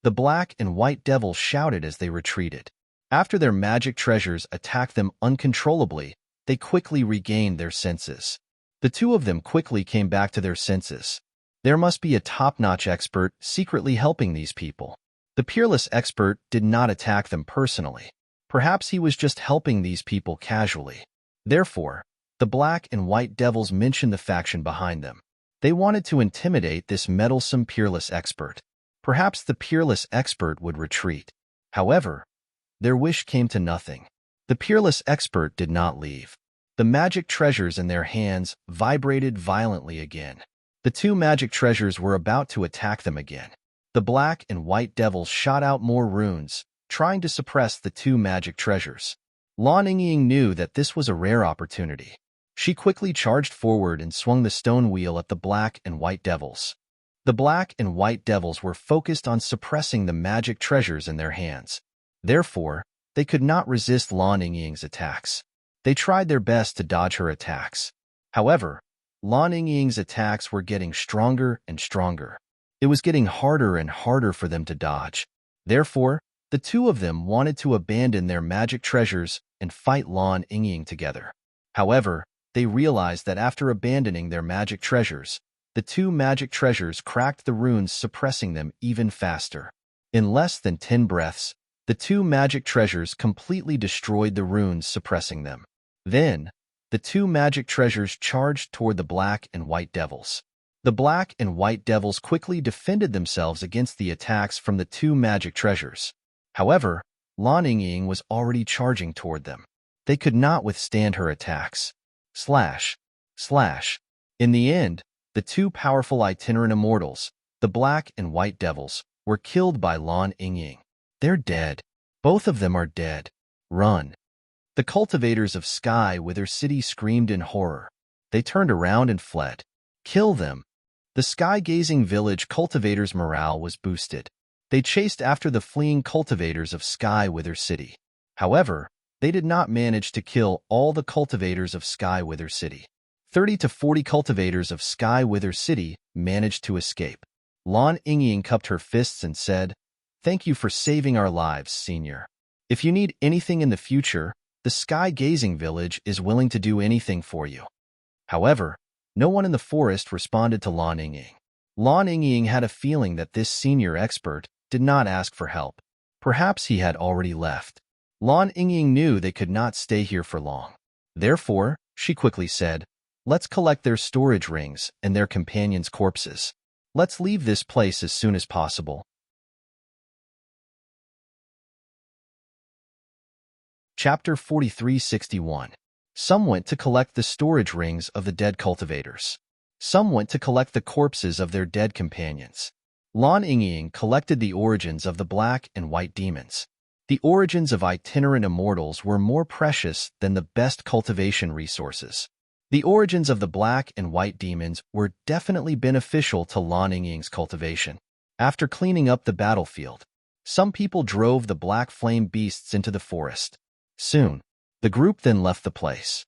The black and white devils shouted as they retreated. After their magic treasures attacked them uncontrollably, they quickly regained their senses. The two of them quickly came back to their senses. There must be a top-notch expert secretly helping these people. The peerless expert did not attack them personally. Perhaps he was just helping these people casually. Therefore, the black and white devils mentioned the faction behind them. They wanted to intimidate this meddlesome peerless expert. Perhaps the peerless expert would retreat. However, their wish came to nothing. The peerless expert did not leave. The magic treasures in their hands vibrated violently again. The two magic treasures were about to attack them again. The black and white devils shot out more runes, trying to suppress the two magic treasures. Lan Yingying knew that this was a rare opportunity. She quickly charged forward and swung the stone wheel at the black and white devils. The black and white devils were focused on suppressing the magic treasures in their hands. Therefore, they could not resist Lan Yingying's attacks. They tried their best to dodge her attacks. However, Lan Yingying's attacks were getting stronger and stronger. It was getting harder and harder for them to dodge. Therefore, the two of them wanted to abandon their magic treasures and fight Lan Yingying together. However, they realized that after abandoning their magic treasures, the two magic treasures cracked the runes, suppressing them even faster. In less than 10 breaths, the two magic treasures completely destroyed the runes, suppressing them. Then, the two magic treasures charged toward the black and white devils. The black and white devils quickly defended themselves against the attacks from the two magic treasures. However, Lan Yingying was already charging toward them. They could not withstand her attacks. Slash. Slash. In the end, the two powerful itinerant immortals, the black and white devils, were killed by Lan Yingying. They're dead. Both of them are dead. Run. The cultivators of Sky Wither City screamed in horror. They turned around and fled. Kill them. The sky-gazing village cultivators' morale was boosted. They chased after the fleeing cultivators of Sky Wither City. However, they did not manage to kill all the cultivators of Sky Wither City. 30 to 40 cultivators of Sky Wither City managed to escape. Lan Yingying cupped her fists and said, "Thank you for saving our lives, Senior. If you need anything in the future, the sky-gazing village is willing to do anything for you." However, no one in the forest responded to Lan Yingying. Lan Yingying had a feeling that this senior expert did not ask for help. Perhaps he had already left. Lan Yingying knew they could not stay here for long. Therefore, she quickly said, "Let's collect their storage rings and their companions' corpses. Let's leave this place as soon as possible." Chapter 4361. Some went to collect the storage rings of the dead cultivators. Some went to collect the corpses of their dead companions. Lan Yingying collected the origins of the black and white demons. The origins of itinerant immortals were more precious than the best cultivation resources. The origins of the black and white demons were definitely beneficial to Lan Yingying's cultivation. After cleaning up the battlefield, some people drove the black flame beasts into the forest. Soon, the group then left the place.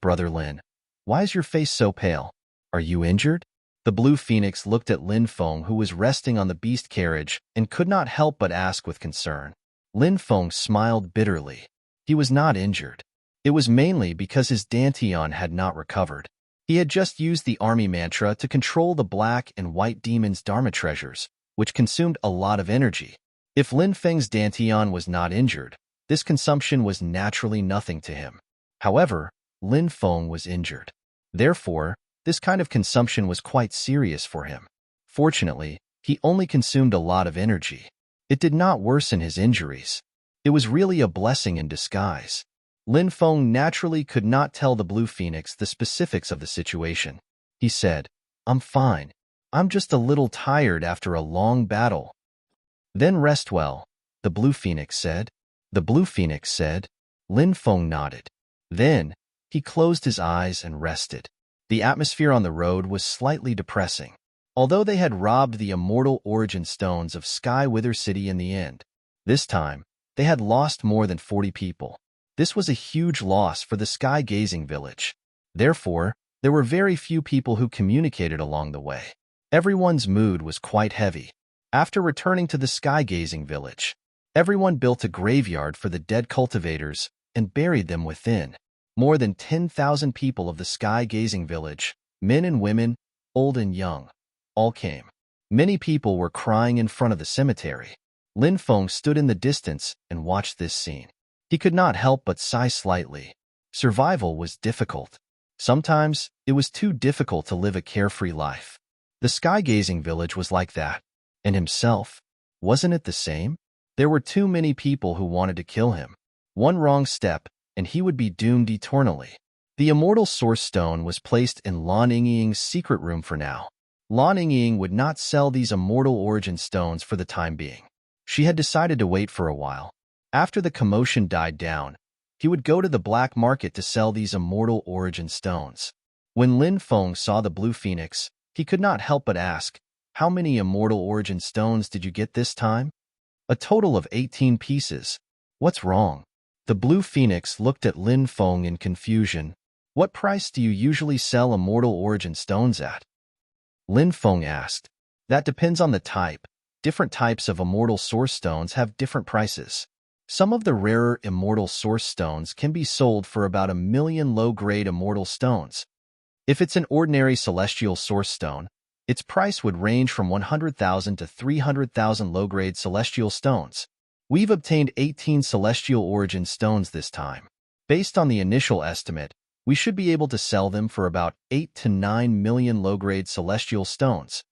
Brother Lin, why is your face so pale? Are you injured? The blue phoenix looked at Lin Feng, who was resting on the beast carriage, and could not help but ask with concern. Lin Feng smiled bitterly. He was not injured. It was mainly because his Dantian had not recovered. He had just used the army mantra to control the black and white demons' Dharma treasures, which consumed a lot of energy. If Lin Feng's Dantian was not injured, this consumption was naturally nothing to him. However, Lin Feng was injured. Therefore, this kind of consumption was quite serious for him. Fortunately, he only consumed a lot of energy. It did not worsen his injuries. It was really a blessing in disguise. Lin Feng naturally could not tell the blue phoenix the specifics of the situation. He said, "I'm fine. I'm just a little tired after a long battle." "Then rest well," the blue phoenix said. The blue phoenix said. Lin Feng nodded. Then, he closed his eyes and rested. The atmosphere on the road was slightly depressing. Although they had robbed the immortal origin stones of Sky Wither City in the end, this time, they had lost more than 40 people. This was a huge loss for the sky-gazing village. Therefore, there were very few people who communicated along the way. Everyone's mood was quite heavy. After returning to the sky-gazing village, everyone built a graveyard for the dead cultivators and buried them within. More than 10,000 people of the sky-gazing village, men and women, old and young, all came. Many people were crying in front of the cemetery. Lin Feng stood in the distance and watched this scene. He could not help but sigh slightly. Survival was difficult. Sometimes, it was too difficult to live a carefree life. The sky-gazing village was like that. And himself, wasn't it the same? There were too many people who wanted to kill him. One wrong step, and he would be doomed eternally. The immortal source stone was placed in Lan Yingying's secret room for now. Lan Yingying would not sell these immortal origin stones for the time being. She had decided to wait for a while. After the commotion died down, he would go to the black market to sell these immortal origin stones. When Lin Feng saw the blue phoenix, he could not help but ask, "How many immortal origin stones did you get this time?" "A total of 18 pieces. What's wrong?" The blue phoenix looked at Lin Feng in confusion. "What price do you usually sell immortal origin stones at?" Lin Feng asked. "That depends on the type. Different types of immortal source stones have different prices. Some of the rarer immortal source stones can be sold for about 1,000,000 low-grade immortal stones. If it's an ordinary celestial source stone, its price would range from 100,000 to 300,000 low-grade celestial stones. We've obtained 18 celestial origin stones this time. Based on the initial estimate, we should be able to sell them for about 8 to 9 million low-grade celestial stones.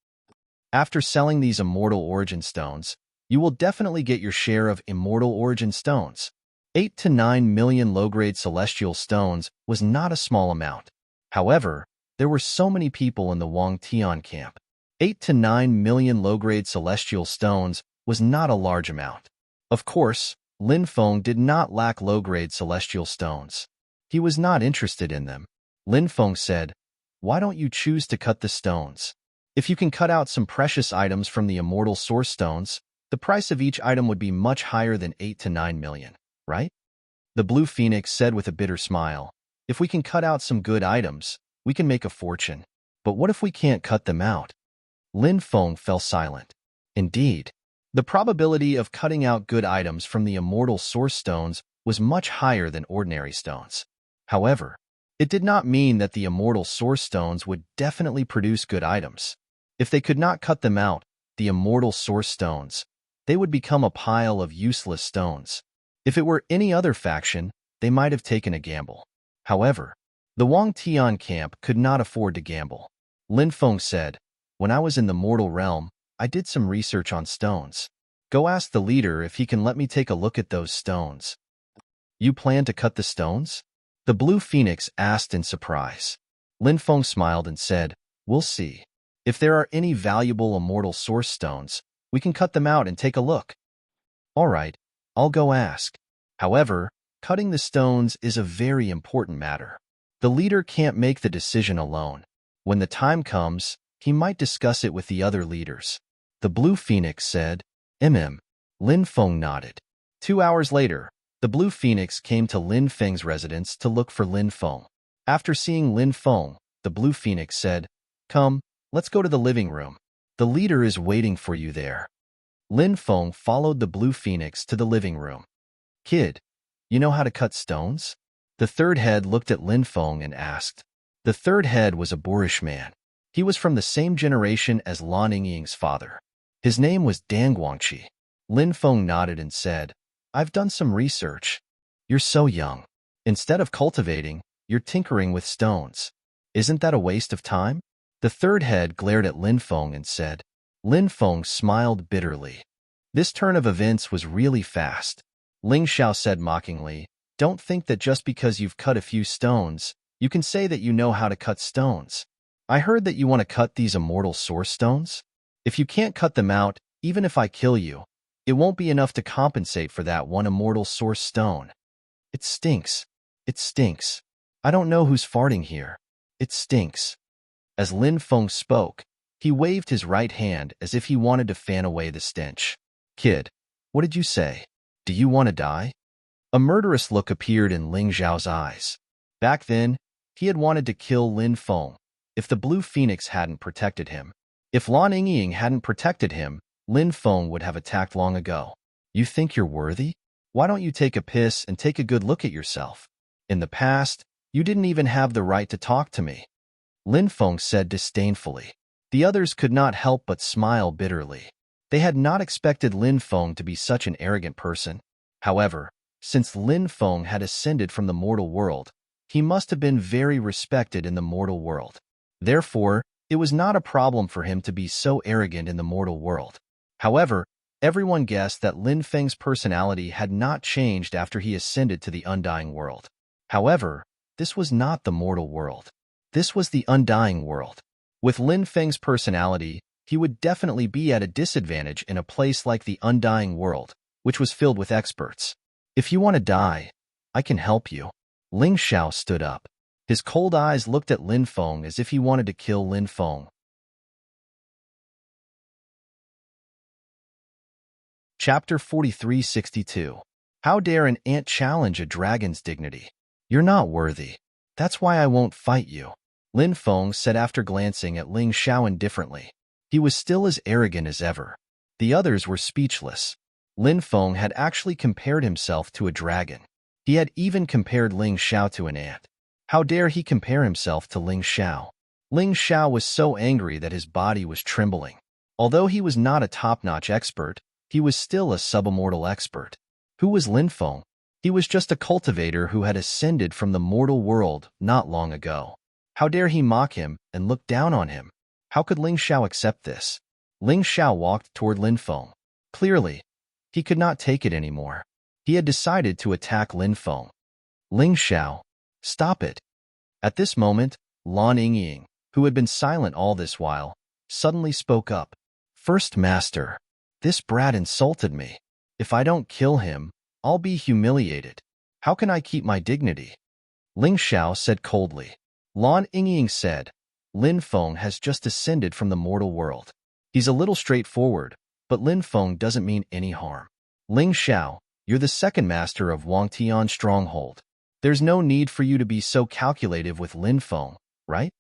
After selling these immortal origin stones, you will definitely get your share of immortal origin stones. 8 to 9 million low-grade celestial stones was not a small amount. However, there were so many people in the Wang Tian camp. 8 to 9 million low-grade celestial stones was not a large amount. Of course, Lin Feng did not lack low-grade celestial stones. He was not interested in them. Lin Feng said, "Why don't you choose to cut the stones? If you can cut out some precious items from the immortal source stones, the price of each item would be much higher than 8 to 9 million, right?" The blue phoenix said with a bitter smile, "If we can cut out some good items, we can make a fortune. But what if we can't cut them out?" Lin Feng fell silent. Indeed, the probability of cutting out good items from the immortal source stones was much higher than ordinary stones. However, it did not mean that the immortal source stones would definitely produce good items. If they could not cut them out, the immortal source stones, they would become a pile of useless stones. If it were any other faction, they might have taken a gamble. However, the Wang Tian camp could not afford to gamble. Lin Feng said, "When I was in the mortal realm, I did some research on stones. Go ask the leader if he can let me take a look at those stones." "You plan to cut the stones?" The blue phoenix asked in surprise. Lin Feng smiled and said, "We'll see. If there are any valuable immortal source stones, we can cut them out and take a look." "All right, I'll go ask. However, cutting the stones is a very important matter. The leader can't make the decision alone. When the time comes, he might discuss it with the other leaders." The blue phoenix said, "Mm." Lin Feng nodded. 2 hours later, the blue phoenix came to Lin Feng's residence to look for Lin Feng. After seeing Lin Feng, the blue phoenix said, "Come, let's go to the living room. The leader is waiting for you there." Lin Feng followed the blue phoenix to the living room. "Kid, you know how to cut stones?" The third head looked at Lin Feng and asked. The third head was a boorish man. He was from the same generation as Lan Yingying's father. His name was Dan Guangqi. Lin Feng nodded and said, "I've done some research. You're so young. Instead of cultivating, you're tinkering with stones. Isn't that a waste of time?" The third head glared at Lin Feng and said. Lin Feng smiled bitterly. This turn of events was really fast. Ling Xiao said mockingly, "Don't think that just because you've cut a few stones, you can say that you know how to cut stones. I heard that you want to cut these immortal source stones? If you can't cut them out, even if I kill you, it won't be enough to compensate for that one immortal source stone. It stinks. It stinks. I don't know who's farting here. It stinks." As Lin Feng spoke, he waved his right hand as if he wanted to fan away the stench. "Kid, what did you say? Do you want to die?" A murderous look appeared in Ling Zhao's eyes. Back then, he had wanted to kill Lin Feng if the blue phoenix hadn't protected him. If Lan Yingying hadn't protected him, Lin Feng would have attacked long ago. "You think you're worthy? Why don't you take a piss and take a good look at yourself? In the past, you didn't even have the right to talk to me," Lin Feng said disdainfully. The others could not help but smile bitterly. They had not expected Lin Feng to be such an arrogant person. However, since Lin Feng had ascended from the mortal world, he must have been very respected in the mortal world. Therefore, it was not a problem for him to be so arrogant in the mortal world. However, everyone guessed that Lin Feng's personality had not changed after he ascended to the undying world. However, this was not the mortal world. This was the undying world. With Lin Feng's personality, he would definitely be at a disadvantage in a place like the undying world, which was filled with experts. "If you want to die, I can help you." Ling Xiao stood up. His cold eyes looked at Lin Feng as if he wanted to kill Lin Feng. Chapter 4362. How dare an ant challenge a dragon's dignity? "You're not worthy. That's why I won't fight you," Lin Feng said after glancing at Ling Xiao indifferently. He was still as arrogant as ever. The others were speechless. Lin Feng had actually compared himself to a dragon. He had even compared Ling Xiao to an ant. How dare he compare himself to Ling Xiao? Ling Xiao was so angry that his body was trembling. Although he was not a top-notch expert, he was still a subimmortal expert. Who was Lin Feng? He was just a cultivator who had ascended from the mortal world not long ago. How dare he mock him and look down on him? How could Ling Xiao accept this? Ling Xiao walked toward Lin Feng. Clearly, he could not take it anymore. He had decided to attack Lin Feng. "Ling Xiao, stop it." At this moment, Lan Yingying, who had been silent all this while, suddenly spoke up. "First Master, this brat insulted me. If I don't kill him, I'll be humiliated. How can I keep my dignity?" Ling Xiao said coldly. Lan Yingying said, "Lin Feng has just ascended from the mortal world. He's a little straightforward, but Lin Feng doesn't mean any harm. Ling Xiao, you're the second master of Wangtian Stronghold. There's no need for you to be so calculative with Lin Feng, right?"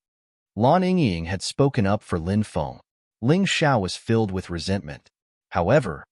Lan Yingying had spoken up for Lin Feng. Ling Xiao was filled with resentment. However,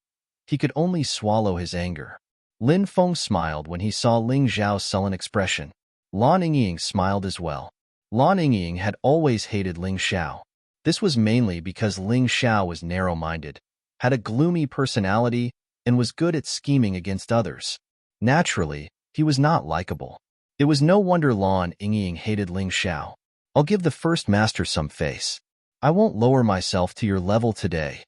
he could only swallow his anger. Lin Feng smiled when he saw Ling Zhao's sullen expression. Lan Yingying smiled as well. Lan Yingying had always hated Ling Xiao. This was mainly because Ling Xiao was narrow-minded, had a gloomy personality, and was good at scheming against others. Naturally, he was not likable. It was no wonder Lan Yingying hated Ling Xiao. "I'll give the first master some face. I won't lower myself to your level today,"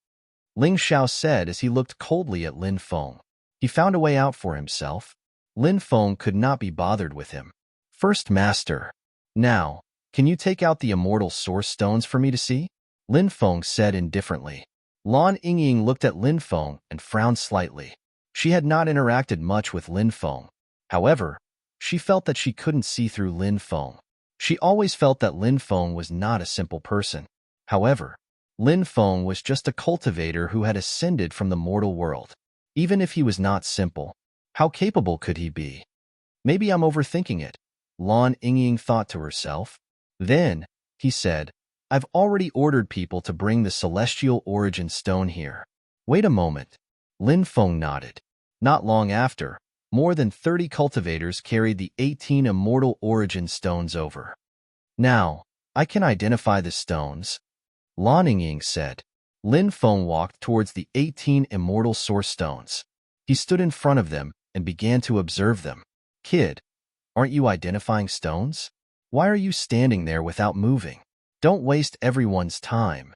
Ling Xiao said as he looked coldly at Lin Feng. He found a way out for himself. Lin Feng could not be bothered with him. First Master. Now, can you take out the immortal source stones for me to see? Lin Feng said indifferently. Lan Yingying looked at Lin Feng and frowned slightly. She had not interacted much with Lin Feng. However, she felt that she couldn't see through Lin Feng. She always felt that Lin Feng was not a simple person. However, Lin Feng was just a cultivator who had ascended from the mortal world. Even if he was not simple, how capable could he be? Maybe I'm overthinking it, Lan Yingying thought to herself. Then, he said, I've already ordered people to bring the celestial origin stone here. Wait a moment. Lin Feng nodded. Not long after, more than 30 cultivators carried the 18 immortal origin stones over. Now, I can identify the stones, Lan Yingying said. Lin Feng walked towards the 18 immortal source stones. He stood in front of them and began to observe them. Kid, aren't you identifying stones? Why are you standing there without moving? Don't waste everyone's time.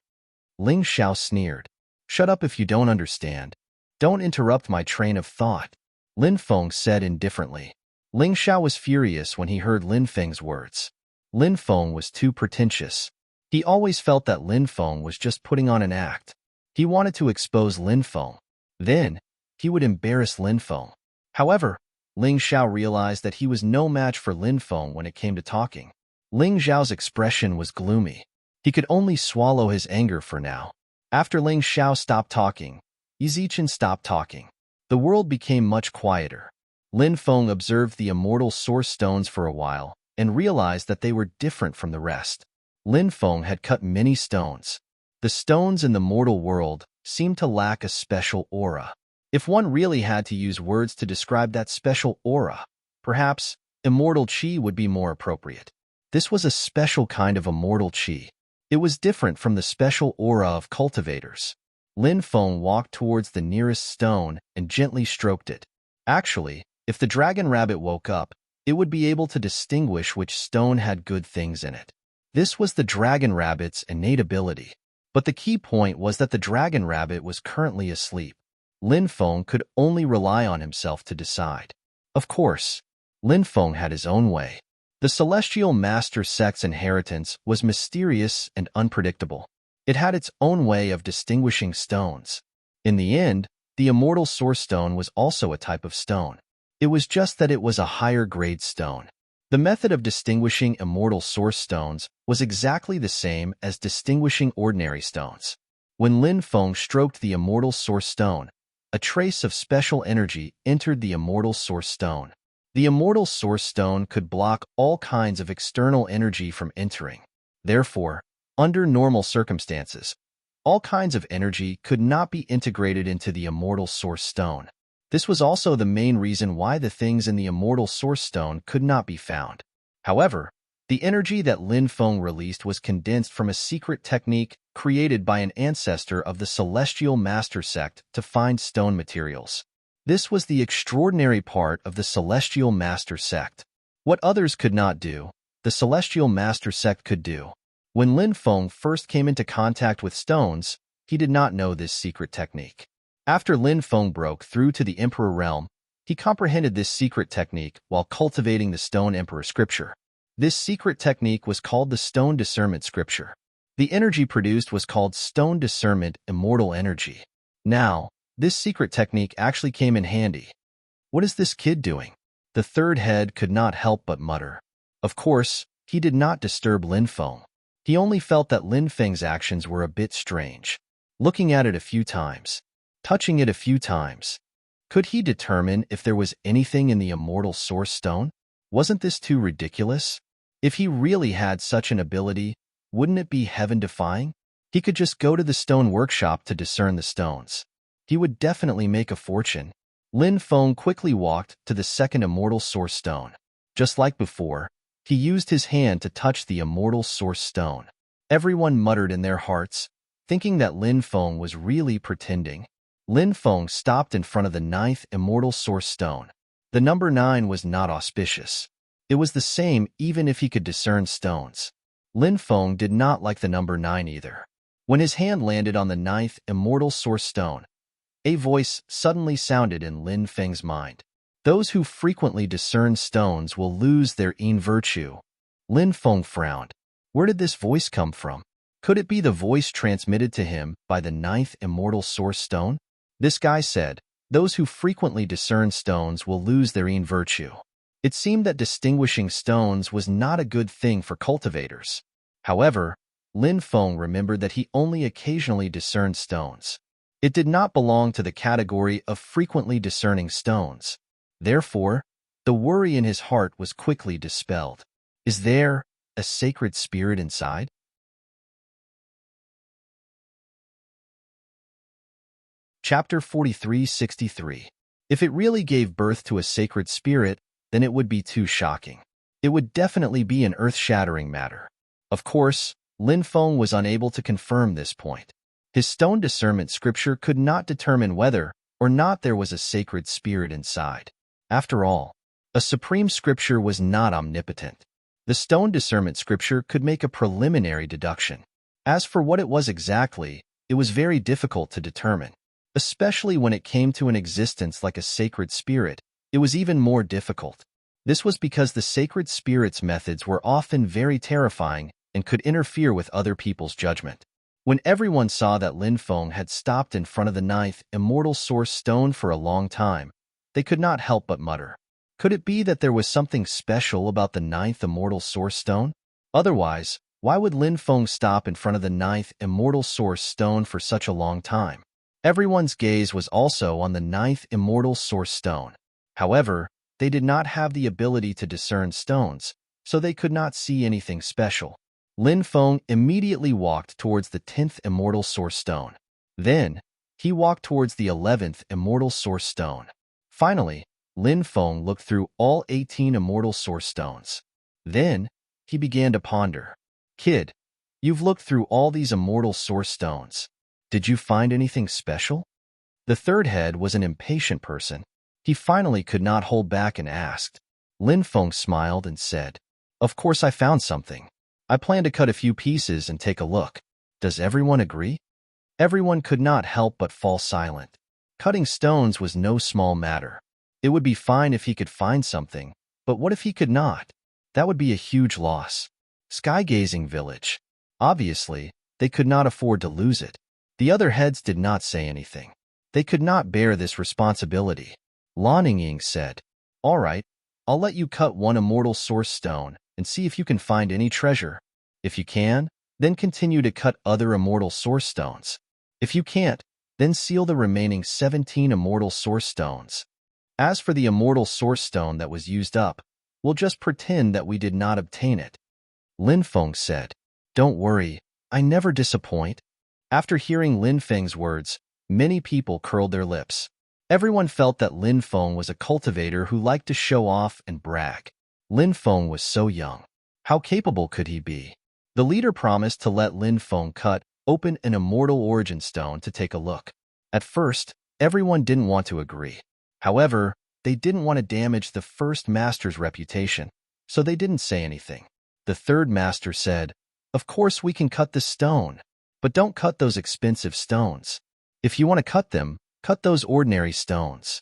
Ling Xiao sneered. Shut up if you don't understand. Don't interrupt my train of thought, Lin Feng said indifferently. Ling Xiao was furious when he heard Lin Feng's words. Lin Feng was too pretentious. He always felt that Lin Feng was just putting on an act. He wanted to expose Lin Feng. Then, he would embarrass Lin Feng. However, Ling Xiao realized that he was no match for Lin Feng when it came to talking. Ling Xiao's expression was gloomy. He could only swallow his anger for now. After Ling Xiao stopped talking, Yizichin stopped talking. The world became much quieter. Lin Feng observed the immortal source stones for a while and realized that they were different from the rest. Lin Feng had cut many stones. The stones in the mortal world seemed to lack a special aura. If one really had to use words to describe that special aura, perhaps immortal qi would be more appropriate. This was a special kind of immortal qi. It was different from the special aura of cultivators. Lin Feng walked towards the nearest stone and gently stroked it. Actually, if the dragon rabbit woke up, it would be able to distinguish which stone had good things in it. This was the dragon rabbit's innate ability. But the key point was that the dragon rabbit was currently asleep. Lin Feng could only rely on himself to decide. Of course, Lin Feng had his own way. The Celestial Master Sect's inheritance was mysterious and unpredictable. It had its own way of distinguishing stones. In the end, the Immortal Source Stone was also a type of stone. It was just that it was a higher-grade stone. The method of distinguishing Immortal Source Stones was exactly the same as distinguishing ordinary stones. When Lin Feng stroked the Immortal Source Stone, a trace of special energy entered the Immortal Source Stone. The Immortal Source Stone could block all kinds of external energy from entering. Therefore, under normal circumstances, all kinds of energy could not be integrated into the Immortal Source Stone. This was also the main reason why the things in the Immortal Source Stone could not be found. However, the energy that Lin Feng released was condensed from a secret technique created by an ancestor of the Celestial Master Sect to find stone materials. This was the extraordinary part of the Celestial Master Sect. What others could not do, the Celestial Master Sect could do. When Lin Feng first came into contact with stones, he did not know this secret technique. After Lin Feng broke through to the Emperor realm, he comprehended this secret technique while cultivating the Stone Emperor scripture. This secret technique was called the Stone Discernment scripture. The energy produced was called Stone Discernment Immortal Energy. Now, this secret technique actually came in handy. What is this kid doing? The third head could not help but mutter. Of course, he did not disturb Lin Feng. He only felt that Lin Feng's actions were a bit strange. Looking at it a few times, touching it a few times, could he determine if there was anything in the Immortal Source Stone? Wasn't this too ridiculous? If he really had such an ability, wouldn't it be heaven-defying? He could just go to the stone workshop to discern the stones. He would definitely make a fortune. Lin Feng quickly walked to the second Immortal Source Stone. Just like before, he used his hand to touch the Immortal Source Stone. Everyone muttered in their hearts, thinking that Lin Feng was really pretending. Lin Feng stopped in front of the 9th Immortal Source Stone. The number 9 was not auspicious. It was the same even if he could discern stones. Lin Feng did not like the number 9 either. When his hand landed on the 9th Immortal Source Stone, a voice suddenly sounded in Lin Feng's mind. Those who frequently discern stones will lose their yin virtue. Lin Feng frowned. Where did this voice come from? Could it be the voice transmitted to him by the ninth immortal source stone? This guy said, those who frequently discern stones will lose their yin virtue. It seemed that distinguishing stones was not a good thing for cultivators. However, Lin Feng remembered that he only occasionally discerned stones. It did not belong to the category of frequently discerning stones. Therefore, the worry in his heart was quickly dispelled. Is there a sacred spirit inside? Chapter 4363. If it really gave birth to a sacred spirit, then it would be too shocking. It would definitely be an earth-shattering matter. Of course, Lin Feng was unable to confirm this point. His stone discernment scripture could not determine whether or not there was a sacred spirit inside. After all, a supreme scripture was not omnipotent. The stone discernment scripture could make a preliminary deduction. As for what it was exactly, it was very difficult to determine. Especially when it came to an existence like a sacred spirit, it was even more difficult. This was because the sacred spirit's methods were often very terrifying and could interfere with other people's judgment. When everyone saw that Lin Feng had stopped in front of the ninth immortal source stone for a long time, they could not help but mutter. Could it be that there was something special about the ninth immortal source stone? Otherwise, why would Lin Feng stop in front of the ninth immortal source stone for such a long time? Everyone's gaze was also on the ninth immortal source stone. However, they did not have the ability to discern stones, so they could not see anything special. Lin Feng immediately walked towards the 10th immortal source stone. Then, he walked towards the 11th immortal source stone. Finally, Lin Feng looked through all 18 immortal source stones. Then, he began to ponder. Kid, you've looked through all these immortal source stones. Did you find anything special? The third head was an impatient person. He finally could not hold back and asked. Lin Feng smiled and said, of course I found something. I plan to cut a few pieces and take a look. Does everyone agree? Everyone could not help but fall silent. Cutting stones was no small matter. It would be fine if he could find something, but what if he could not? That would be a huge loss. Sky-gazing village. Obviously, they could not afford to lose it. The other heads did not say anything. They could not bear this responsibility. Lan Ying said, all right, I'll let you cut one immortal source stone and see if you can find any treasure. If you can, then continue to cut other immortal source stones. If you can't, then seal the remaining 17 immortal source stones. As for the immortal source stone that was used up, we'll just pretend that we did not obtain it. Lin Feng said, don't worry, I never disappoint. After hearing Lin Feng's words, many people curled their lips. Everyone felt that Lin Feng was a cultivator who liked to show off and brag. Lin Feng was so young. How capable could he be? The leader promised to let Lin Feng cut open an immortal origin stone to take a look. At first, everyone didn't want to agree. However, they didn't want to damage the first master's reputation, so they didn't say anything. The third master said, of course we can cut the stone, but don't cut those expensive stones. If you want to cut them, cut those ordinary stones.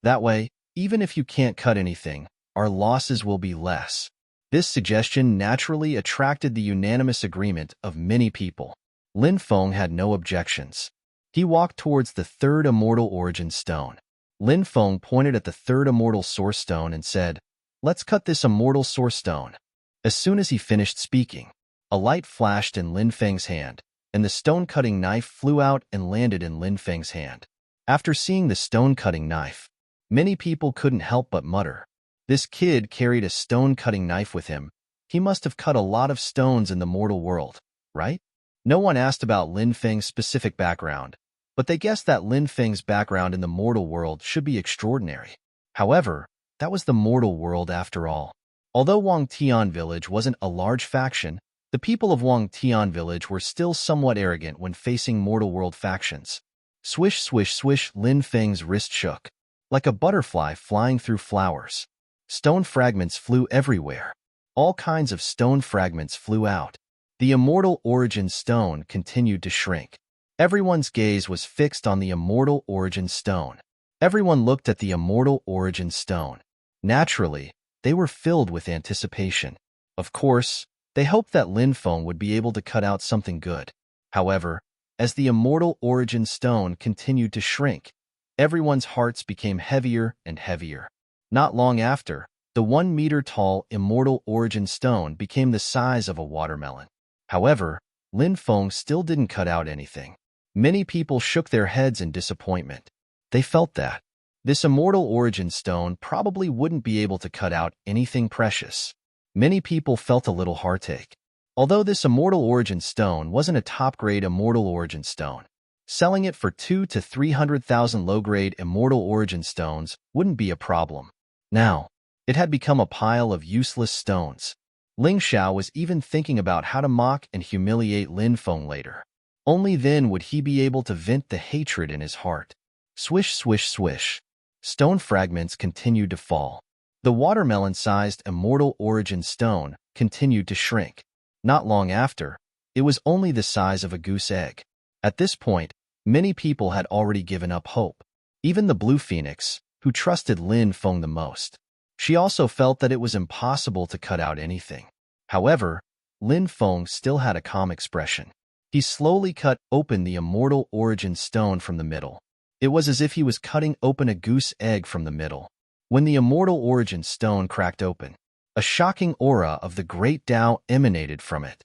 That way, even if you can't cut anything, our losses will be less. This suggestion naturally attracted the unanimous agreement of many people. Lin Feng had no objections. He walked towards the third immortal origin stone. Lin Feng pointed at the third immortal source stone and said, let's cut this immortal source stone. As soon as he finished speaking, a light flashed in Lin Feng's hand, and the stone-cutting knife flew out and landed in Lin Feng's hand. After seeing the stone-cutting knife, many people couldn't help but mutter. This kid carried a stone-cutting knife with him. He must have cut a lot of stones in the mortal world, right? No one asked about Lin Feng's specific background, but they guessed that Lin Feng's background in the mortal world should be extraordinary. However, that was the mortal world after all. Although Wang Tian Village wasn't a large faction, the people of Wang Tian Village were still somewhat arrogant when facing mortal world factions. Swish, swish, swish, Lin Feng's wrist shook, like a butterfly flying through flowers. Stone fragments flew everywhere. All kinds of stone fragments flew out. The immortal origin stone continued to shrink. Everyone's gaze was fixed on the immortal origin stone. Everyone looked at the immortal origin stone. Naturally, they were filled with anticipation. Of course, they hoped that Lin Feng would be able to cut out something good. However, as the immortal origin stone continued to shrink, everyone's hearts became heavier and heavier. Not long after, the 1-meter-tall immortal origin stone became the size of a watermelon. However, Lin Feng still didn't cut out anything. Many people shook their heads in disappointment. They felt that this immortal origin stone probably wouldn't be able to cut out anything precious. Many people felt a little heartache. Although this immortal origin stone wasn't a top-grade immortal origin stone, selling it for 200,000 to 300,000 low-grade immortal origin stones wouldn't be a problem. Now, it had become a pile of useless stones. Ling Xiao was even thinking about how to mock and humiliate Lin Feng later. Only then would he be able to vent the hatred in his heart. Swish, swish, swish. Stone fragments continued to fall. The watermelon-sized immortal origin stone continued to shrink. Not long after, it was only the size of a goose egg. At this point, many people had already given up hope. Even the Blue Phoenix, who trusted Lin Feng the most. She also felt that it was impossible to cut out anything. However, Lin Feng still had a calm expression. He slowly cut open the immortal origin stone from the middle. It was as if he was cutting open a goose egg from the middle. When the immortal origin stone cracked open, a shocking aura of the great Tao emanated from it.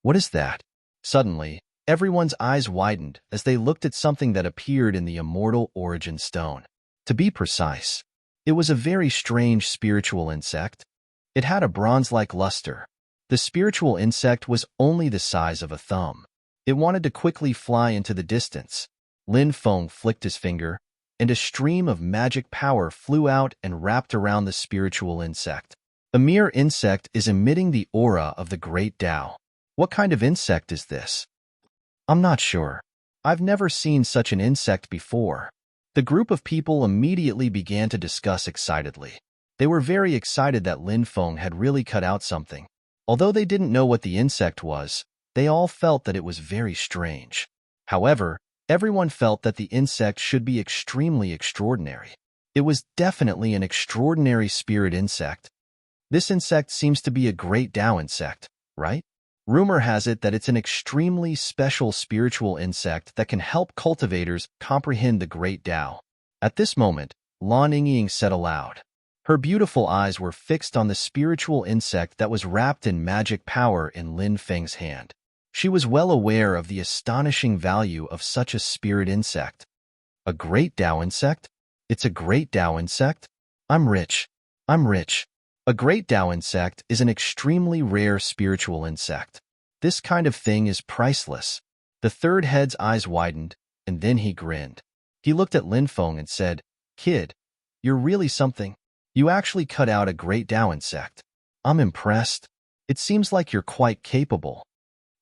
What is that? Suddenly, everyone's eyes widened as they looked at something that appeared in the immortal origin stone. To be precise, it was a very strange spiritual insect. It had a bronze-like luster. The spiritual insect was only the size of a thumb. It wanted to quickly fly into the distance. Lin Feng flicked his finger, and a stream of magic power flew out and wrapped around the spiritual insect. A mere insect is emitting the aura of the great Tao. What kind of insect is this? I'm not sure. I've never seen such an insect before. The group of people immediately began to discuss excitedly. They were very excited that Lin Feng had really cut out something. Although they didn't know what the insect was, they all felt that it was very strange. However, everyone felt that the insect should be extremely extraordinary. It was definitely an extraordinary spirit insect. This insect seems to be a great Tao insect, right? Rumor has it that it's an extremely special spiritual insect that can help cultivators comprehend the great Tao. At this moment, Lan Yingying said aloud. Her beautiful eyes were fixed on the spiritual insect that was wrapped in magic power in Lin Feng's hand. She was well aware of the astonishing value of such a spirit insect. A great Tao insect? It's a great Tao insect? I'm rich. I'm rich. A great Tao insect is an extremely rare spiritual insect. This kind of thing is priceless. The third head's eyes widened, and then he grinned. He looked at Lin Feng and said, "Kid, you're really something. You actually cut out a great Tao insect. I'm impressed. It seems like you're quite capable."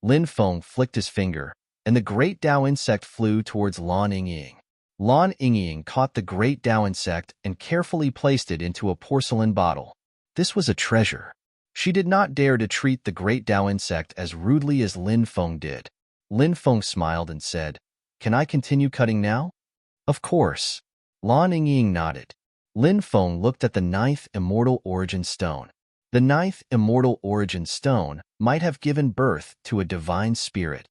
Lin Feng flicked his finger, and the great Tao insect flew towards Lan Yingying. Lan Yingying caught the great Tao insect and carefully placed it into a porcelain bottle. This was a treasure. She did not dare to treat the great Tao insect as rudely as Lin Feng did. Lin Feng smiled and said, "Can I continue cutting now?" "Of course." Lan Yingying nodded. Lin Feng looked at the 9th immortal origin stone. The 9th immortal origin stone might have given birth to a divine spirit.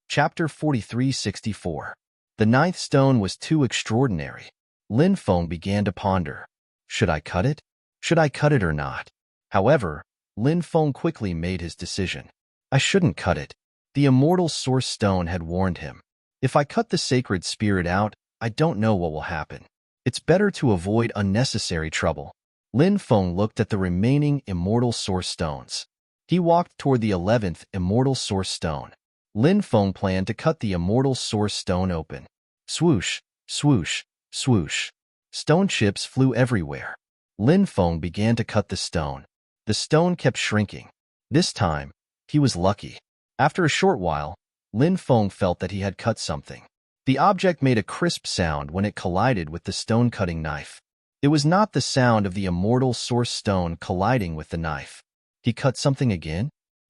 Chapter 4364. The 9th stone was too extraordinary. Lin Feng began to ponder. Should I cut it? Should I cut it or not? However, Lin Feng quickly made his decision. I shouldn't cut it. The immortal source stone had warned him. If I cut the sacred spirit out, I don't know what will happen. It's better to avoid unnecessary trouble. Lin Feng looked at the remaining immortal source stones. He walked toward the 11th immortal source stone. Lin Feng planned to cut the immortal source stone open. Swoosh, swoosh, swoosh. Stone chips flew everywhere. Lin Feng began to cut the stone. The stone kept shrinking. This time, he was lucky. After a short while, Lin Feng felt that he had cut something. The object made a crisp sound when it collided with the stone-cutting knife. It was not the sound of the immortal source stone colliding with the knife. He cut something again?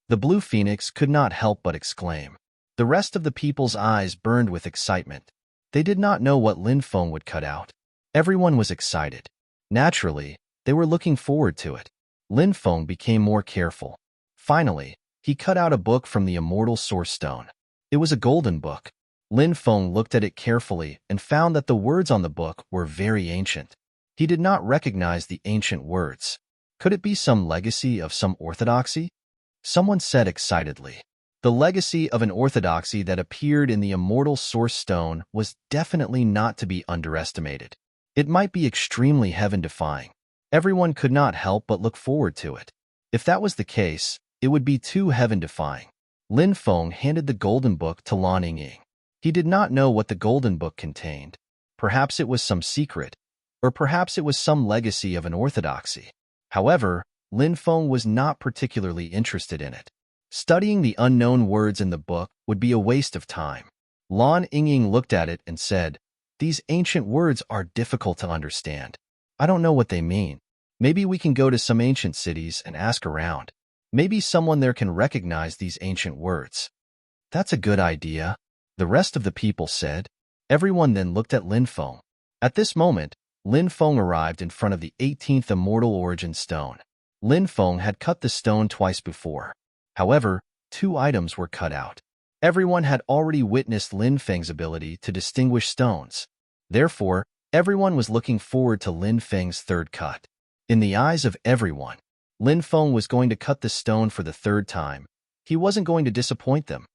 The Blue Phoenix could not help but exclaim. The rest of the people's eyes burned with excitement. They did not know what Lin Feng would cut out. Everyone was excited. Naturally, they were looking forward to it. Lin Feng became more careful. Finally, he cut out a book from the immortal source stone. It was a golden book. Lin Feng looked at it carefully and found that the words on the book were very ancient. He did not recognize the ancient words. Could it be some legacy of some orthodoxy? Someone said excitedly. The legacy of an orthodoxy that appeared in the immortal source stone was definitely not to be underestimated. It might be extremely heaven-defying. Everyone could not help but look forward to it. If that was the case, it would be too heaven-defying. Lin Feng handed the golden book to Lan Yingying. He did not know what the golden book contained. Perhaps it was some secret, or perhaps it was some legacy of an orthodoxy. However, Lin Feng was not particularly interested in it. Studying the unknown words in the book would be a waste of time. Lan Yingying looked at it and said, "These ancient words are difficult to understand. I don't know what they mean. Maybe we can go to some ancient cities and ask around. Maybe someone there can recognize these ancient words." "That's a good idea," the rest of the people said. Everyone then looked at Lin Feng. At this moment, Lin Feng arrived in front of the 18th Immortal Origin Stone. Lin Feng had cut the stone twice before. However, 2 items were cut out. Everyone had already witnessed Lin Feng's ability to distinguish stones. Therefore, everyone was looking forward to Lin Feng's third cut. In the eyes of everyone, Lin Feng was going to cut the stone for the 3rd time. He wasn't going to disappoint them.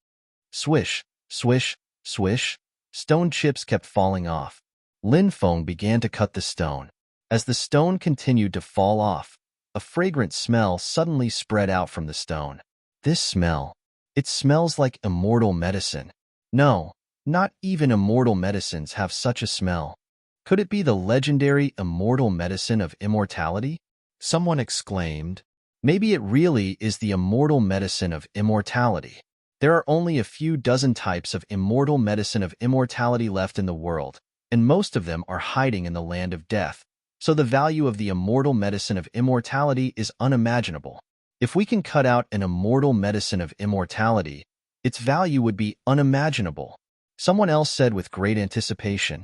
Swish, swish, swish, stone chips kept falling off. Lin Feng began to cut the stone. As the stone continued to fall off, a fragrant smell suddenly spread out from the stone. This smell, it smells like immortal medicine. No, not even immortal medicines have such a smell. Could it be the legendary immortal medicine of immortality? Someone exclaimed. Maybe it really is the immortal medicine of immortality. There are only a few dozen types of immortal medicine of immortality left in the world, and most of them are hiding in the land of death, so the value of the immortal medicine of immortality is unimaginable. If we can cut out an immortal medicine of immortality, its value would be unimaginable. Someone else said with great anticipation.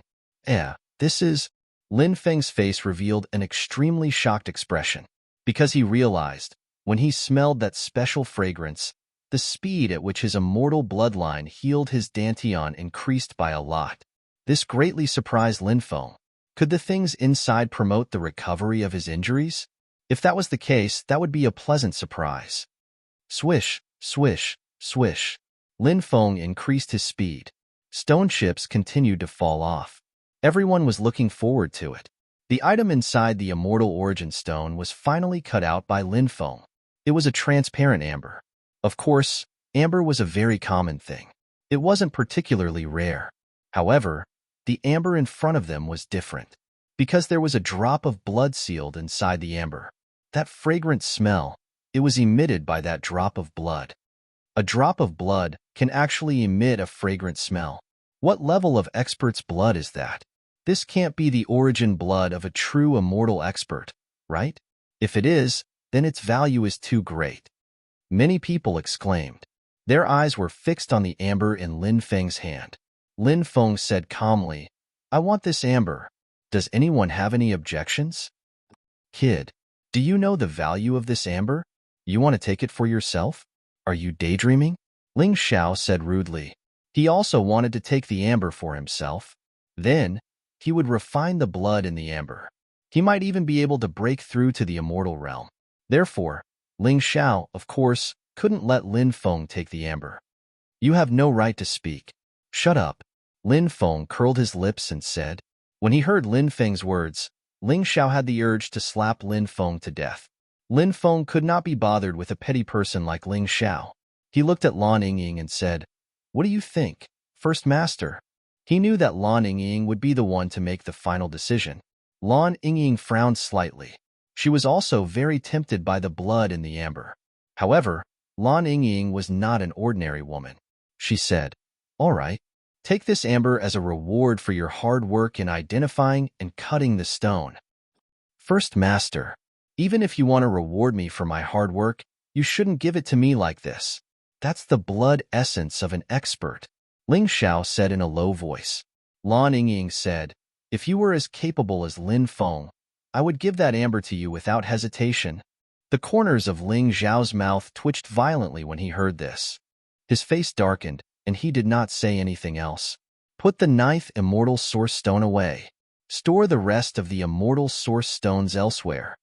This is... Lin Feng's face revealed an extremely shocked expression, because he realized, when he smelled that special fragrance, the speed at which his immortal bloodline healed his dantian increased by a lot. This greatly surprised Lin Feng. Could the things inside promote the recovery of his injuries? If that was the case, that would be a pleasant surprise. Swish, swish, swish. Lin Feng increased his speed. Stone chips continued to fall off. Everyone was looking forward to it. The item inside the Immortal Origin Stone was finally cut out by Lin Feng. It was a transparent amber. Of course, amber was a very common thing. It wasn't particularly rare. However, the amber in front of them was different, because there was a drop of blood sealed inside the amber. That fragrant smell, it was emitted by that drop of blood. A drop of blood can actually emit a fragrant smell. What level of expert's blood is that? This can't be the origin blood of a true immortal expert, right? If it is, then its value is too great. Many people exclaimed. Their eyes were fixed on the amber in Lin Feng's hand. Lin Feng said calmly, "I want this amber. Does anyone have any objections?" "Kid, do you know the value of this amber? You want to take it for yourself? Are you daydreaming?" Ling Xiao said rudely. He also wanted to take the amber for himself. Then, he would refine the blood in the amber. He might even be able to break through to the immortal realm. Therefore, Ling Xiao, of course, couldn't let Lin Feng take the amber. "You have no right to speak. Shut up." Lin Feng curled his lips and said. When he heard Lin Feng's words, Ling Xiao had the urge to slap Lin Feng to death. Lin Feng could not be bothered with a petty person like Ling Xiao. He looked at Lan Yingying and said, "What do you think, First Master?" He knew that Lan Yingying would be the one to make the final decision. Lan Yingying frowned slightly. She was also very tempted by the blood in the amber. However, Lan Yingying was not an ordinary woman. She said, "All right, take this amber as a reward for your hard work in identifying and cutting the stone." "First Master, even if you want to reward me for my hard work, you shouldn't give it to me like this. That's the blood essence of an expert, Ling Xiao said in a low voice. Lan Yingying said, if you were as capable as Lin Feng, I would give that amber to you without hesitation. The corners of Ling Xiao's mouth twitched violently when he heard this. His face darkened, and he did not say anything else. Put the ninth immortal source stone away. Store the rest of the immortal source stones elsewhere,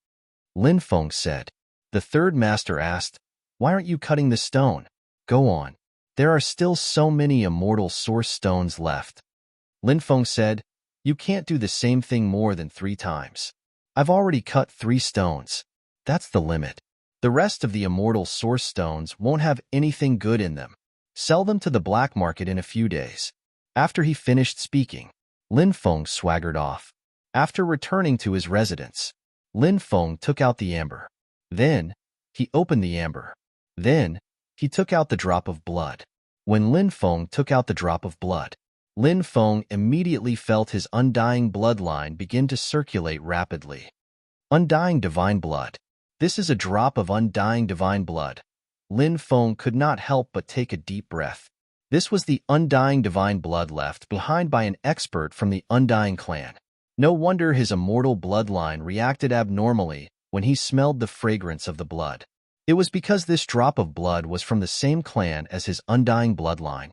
Lin Feng said. The third master asked, why aren't you cutting the stone? Go on. There are still so many immortal source stones left. Lin Feng said, you can't do the same thing more than 3 times. I've already cut 3 stones. That's the limit. The rest of the immortal source stones won't have anything good in them. Sell them to the black market in a few days. After he finished speaking, Lin Feng swaggered off. After returning to his residence, Lin Feng took out the amber. Then, he opened the amber. Then, he took out the drop of blood. When Lin Feng took out the drop of blood, Lin Feng immediately felt his undying bloodline begin to circulate rapidly. Undying divine blood. This is a drop of undying divine blood. Lin Feng could not help but take a deep breath. This was the undying divine blood left behind by an expert from the Undying clan. No wonder his immortal bloodline reacted abnormally when he smelled the fragrance of the blood. It was because this drop of blood was from the same clan as his undying bloodline.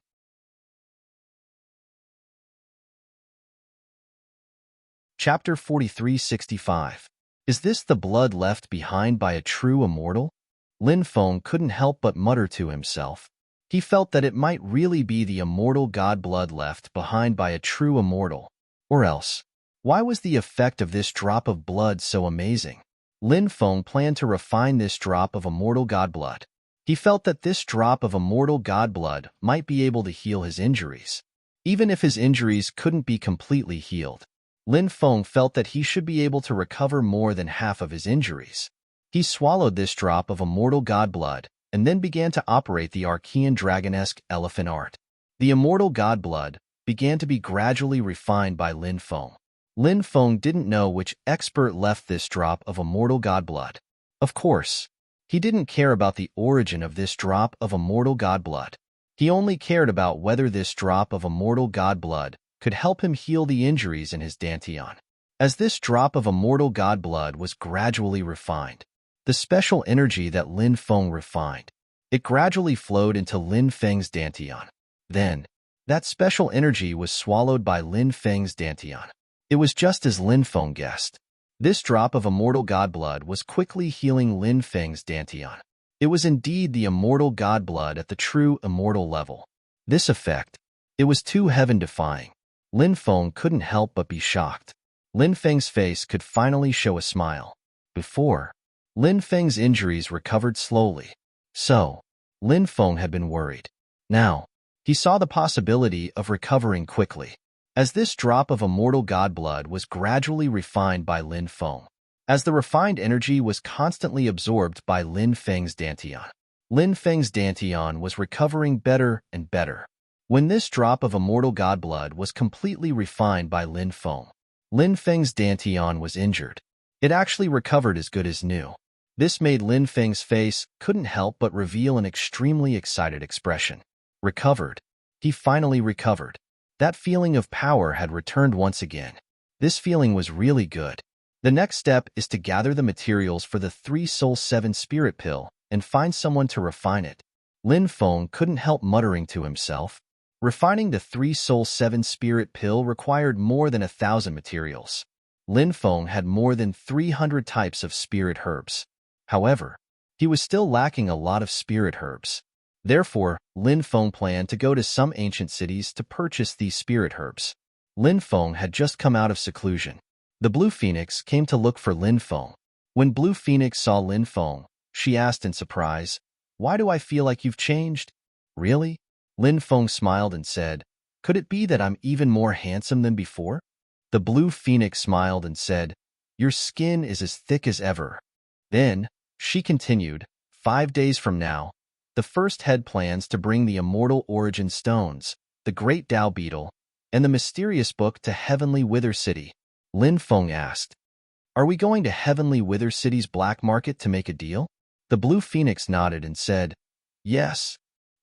Chapter 4365. Is this the blood left behind by a true immortal? Lin Feng couldn't help but mutter to himself. He felt that it might really be the immortal god blood left behind by a true immortal. Or else, why was the effect of this drop of blood so amazing? Lin Feng planned to refine this drop of immortal god blood. He felt that this drop of immortal god blood might be able to heal his injuries. Even if his injuries couldn't be completely healed, Lin Feng felt that he should be able to recover more than half of his injuries. He swallowed this drop of immortal god blood and then began to operate the Archean dragonesque elephant art. The immortal god blood began to be gradually refined by Lin Feng. Lin Feng didn't know which expert left this drop of immortal god blood. Of course, he didn't care about the origin of this drop of immortal god blood. He only cared about whether this drop of immortal god blood could help him heal the injuries in his dantian. As this drop of immortal god blood was gradually refined, the special energy that Lin Feng refined, it gradually flowed into Lin Feng's dantian. Then, that special energy was swallowed by Lin Feng's dantian. It was just as Lin Feng guessed. This drop of immortal god blood was quickly healing Lin Feng's dantian. It was indeed the immortal god blood at the true immortal level. This effect, it was too heaven-defying. Lin Feng couldn't help but be shocked. Lin Feng's face could finally show a smile. Before, Lin Feng's injuries recovered slowly. So, Lin Feng had been worried. Now, he saw the possibility of recovering quickly. As this drop of immortal god blood was gradually refined by Lin Feng, as the refined energy was constantly absorbed by Lin Feng's dantian, Lin Feng's dantian was recovering better and better. When this drop of immortal god blood was completely refined by Lin Feng, Lin Feng's dantian was injured. It actually recovered as good as new. This made Lin Feng's face couldn't help but reveal an extremely excited expression. Recovered. He finally recovered. That feeling of power had returned once again. This feeling was really good. The next step is to gather the materials for the 3 Soul 7 Spirit Pill and find someone to refine it. Lin Feng couldn't help muttering to himself. Refining the 3 Soul 7 Spirit Pill required more than 1,000 materials. Lin Feng had more than 300 types of spirit herbs. However, he was still lacking a lot of spirit herbs. Therefore, Lin Feng planned to go to some ancient cities to purchase these spirit herbs. Lin Feng had just come out of seclusion. The Blue Phoenix came to look for Lin Feng. When Blue Phoenix saw Lin Feng, she asked in surprise, "Why do I feel like you've changed?" "Really?" Lin Feng smiled and said, "Could it be that I'm even more handsome than before?" The Blue Phoenix smiled and said, "Your skin is as thick as ever." Then, she continued, 5 days from now, the first head plans to bring the immortal origin stones, the great Tao beetle, and the mysterious book to Heavenly Wither City. Lin Feng asked, "Are we going to Heavenly Wither City's black market to make a deal?" The Blue Phoenix nodded and said, "Yes."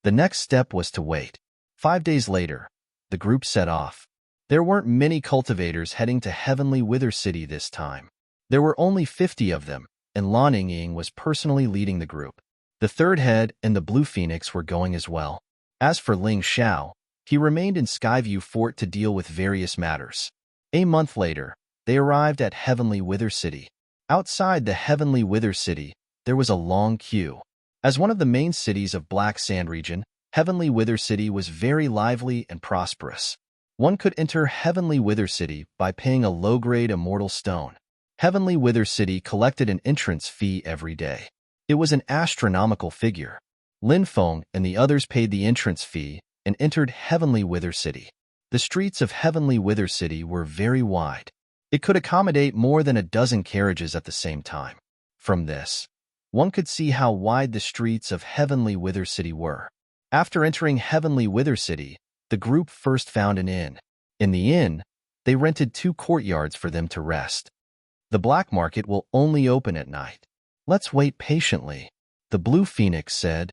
The next step was to wait. 5 days later, the group set off. There weren't many cultivators heading to Heavenly Wither City this time. There were only 50 of them, and Lan Yingying was personally leading the group. The third head and the Blue Phoenix were going as well. As for Ling Xiao, he remained in Skyview Fort to deal with various matters. A month later, they arrived at Heavenly Wither City. Outside the Heavenly Wither City, there was a long queue. As one of the main cities of Black Sand region, Heavenly Wither City was very lively and prosperous. One could enter Heavenly Wither City by paying a low-grade immortal stone. Heavenly Wither City collected an entrance fee every day. It was an astronomical figure. Lin Feng and the others paid the entrance fee and entered Heavenly Wither City. The streets of Heavenly Wither City were very wide. It could accommodate more than a dozen carriages at the same time. From this, one could see how wide the streets of Heavenly Wither City were. After entering Heavenly Wither City, the group first found an inn. In the inn, they rented 2 courtyards for them to rest. The black market will only open at night. Let's wait patiently, the Blue Phoenix said.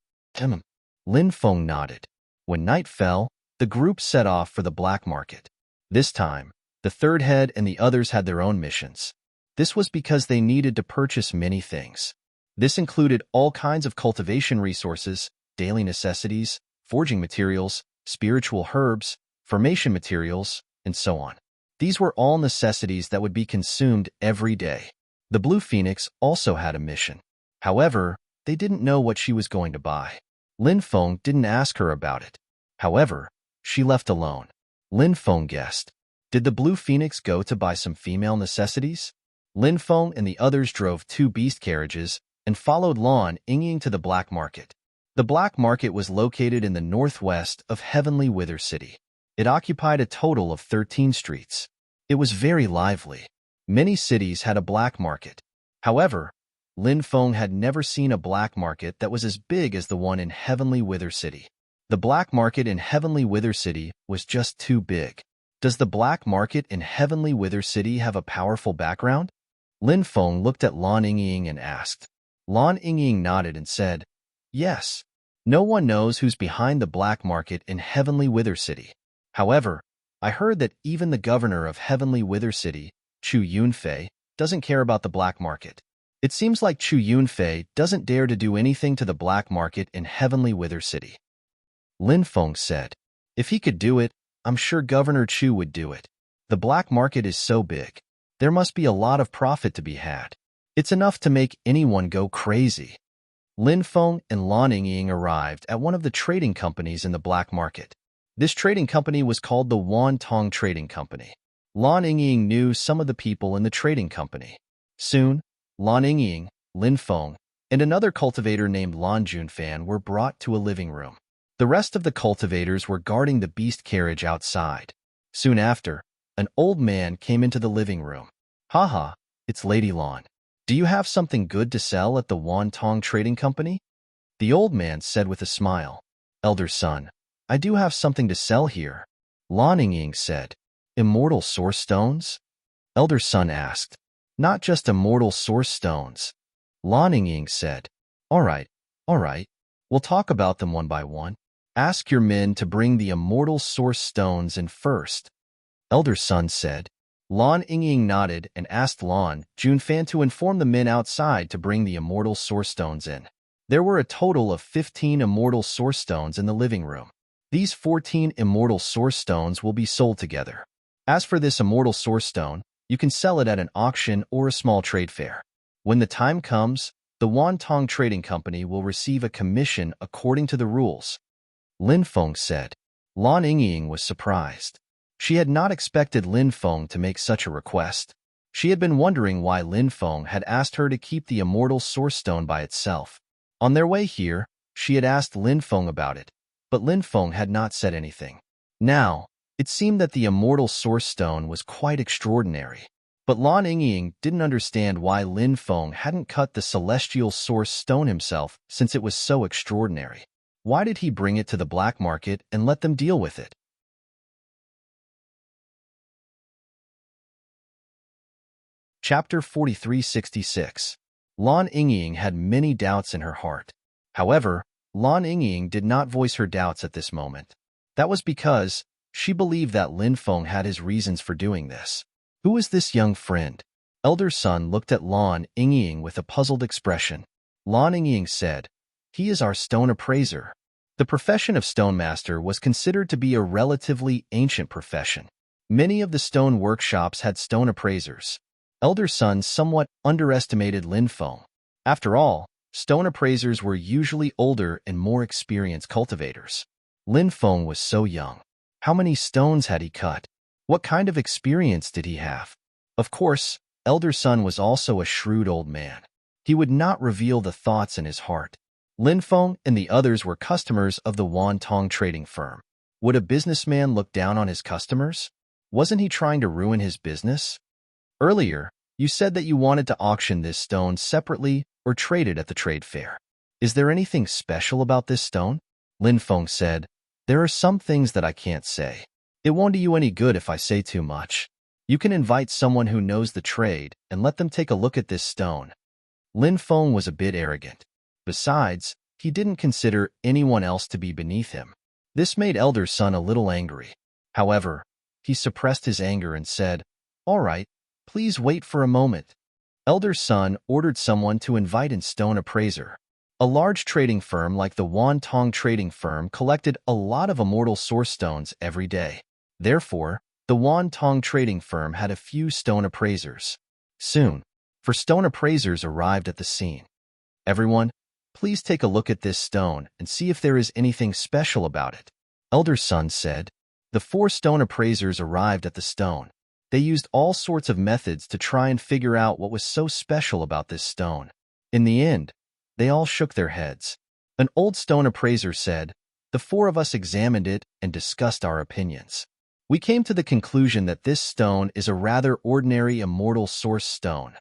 Lin Feng nodded. When night fell, the group set off for the black market. This time, the third head and the others had their own missions. This was because they needed to purchase many things. This included all kinds of cultivation resources, daily necessities, forging materials, spiritual herbs, formation materials, and so on. These were all necessities that would be consumed every day. The Blue Phoenix also had a mission. However, they didn't know what she was going to buy. Lin Feng didn't ask her about it. However, she left alone. Lin Feng guessed. Did the Blue Phoenix go to buy some female necessities? Lin Feng and the others drove 2 beast carriages and followed Lan Yingying to the black market. The black market was located in the northwest of Heavenly Wither City. It occupied a total of 13 streets. It was very lively. Many cities had a black market. However, Lin Feng had never seen a black market that was as big as the one in Heavenly Wither City. The black market in Heavenly Wither City was just too big. Does the black market in Heavenly Wither City have a powerful background? Lin Feng looked at Lan Yingying and asked. Lan Yingying nodded and said, yes. No one knows who's behind the black market in Heavenly Wither City. However, I heard that even the governor of Heavenly Wither City, Chu Yunfei, doesn't care about the black market. It seems like Chu Yunfei doesn't dare to do anything to the black market in Heavenly Wither City. Lin Feng said, if he could do it, I'm sure Governor Chu would do it. The black market is so big. There must be a lot of profit to be had. It's enough to make anyone go crazy. Lin Feng and Lan Yingying arrived at one of the trading companies in the black market. This trading company was called the Wan Tong Trading Company. Lan Yingying knew some of the people in the trading company. Soon, Lan Yingying, Lin Feng, and another cultivator named Lan Junfan were brought to a living room. The rest of the cultivators were guarding the beast carriage outside. Soon after, an old man came into the living room. Haha, it's Lady Lan. Do you have something good to sell at the Wan Tong Trading Company? The old man said with a smile. Elder son, I do have something to sell here. Lan Yingying said. Immortal source stones? Elder son asked. Not just immortal source stones. Lan Yingying said. All right. We'll talk about them one by one. Ask your men to bring the immortal source stones in first. Elder son said. Lan Yingying nodded and asked Lan Junfan to inform the men outside to bring the immortal source stones in. There were a total of 15 immortal source stones in the living room. These 14 immortal source stones will be sold together. As for this immortal source stone, you can sell it at an auction or a small trade fair. When the time comes, the Wan Tong Trading Company will receive a commission according to the rules. Lin Feng said. Lan Yingying was surprised. She had not expected Lin Feng to make such a request. She had been wondering why Lin Feng had asked her to keep the immortal source stone by itself. On their way here, she had asked Lin Feng about it, but Lin Feng had not said anything. Now, it seemed that the immortal source stone was quite extraordinary. But Lan Yingying didn't understand why Lin Feng hadn't cut the celestial source stone himself since it was so extraordinary. Why did he bring it to the black market and let them deal with it? Chapter 4366. Lan Yingying had many doubts in her heart. However, Lan Yingying did not voice her doubts at this moment. That was because she believed that Lin Feng had his reasons for doing this. Who is this young friend? Elder Sun looked at Lan Yingying with a puzzled expression. Lan Yingying said, "He is our stone appraiser." The profession of stonemaster was considered to be a relatively ancient profession. Many of the stone workshops had stone appraisers. Elder Sun somewhat underestimated Lin Feng. After all, stone appraisers were usually older and more experienced cultivators. Lin Feng was so young. How many stones had he cut? What kind of experience did he have? Of course, Elder Sun was also a shrewd old man. He would not reveal the thoughts in his heart. Lin Feng and the others were customers of the Wantong trading firm. Would a businessman look down on his customers? Wasn't he trying to ruin his business? Earlier, you said that you wanted to auction this stone separately or trade it at the trade fair. Is there anything special about this stone? Lin Feng said, "There are some things that I can't say. It won't do you any good if I say too much. You can invite someone who knows the trade and let them take a look at this stone." Lin Feng was a bit arrogant. Besides, he didn't consider anyone else to be beneath him. This made Elder Sun a little angry. However, he suppressed his anger and said, "All right, please wait for a moment." Elder Sun ordered someone to invite in stone appraiser. A large trading firm like the Wantong trading firm collected a lot of immortal source stones every day. Therefore, the Wantong trading firm had a few stone appraisers. Soon, stone appraisers arrived at the scene. "Everyone, please take a look at this stone and see if there is anything special about it," Elder Sun said. The 4 stone appraisers arrived at the stone. They used all sorts of methods to try and figure out what was so special about this stone. In the end, they all shook their heads. An old stone appraiser said, "The 4 of us examined it and discussed our opinions. We came to the conclusion that this stone is a rather ordinary immortal source stone.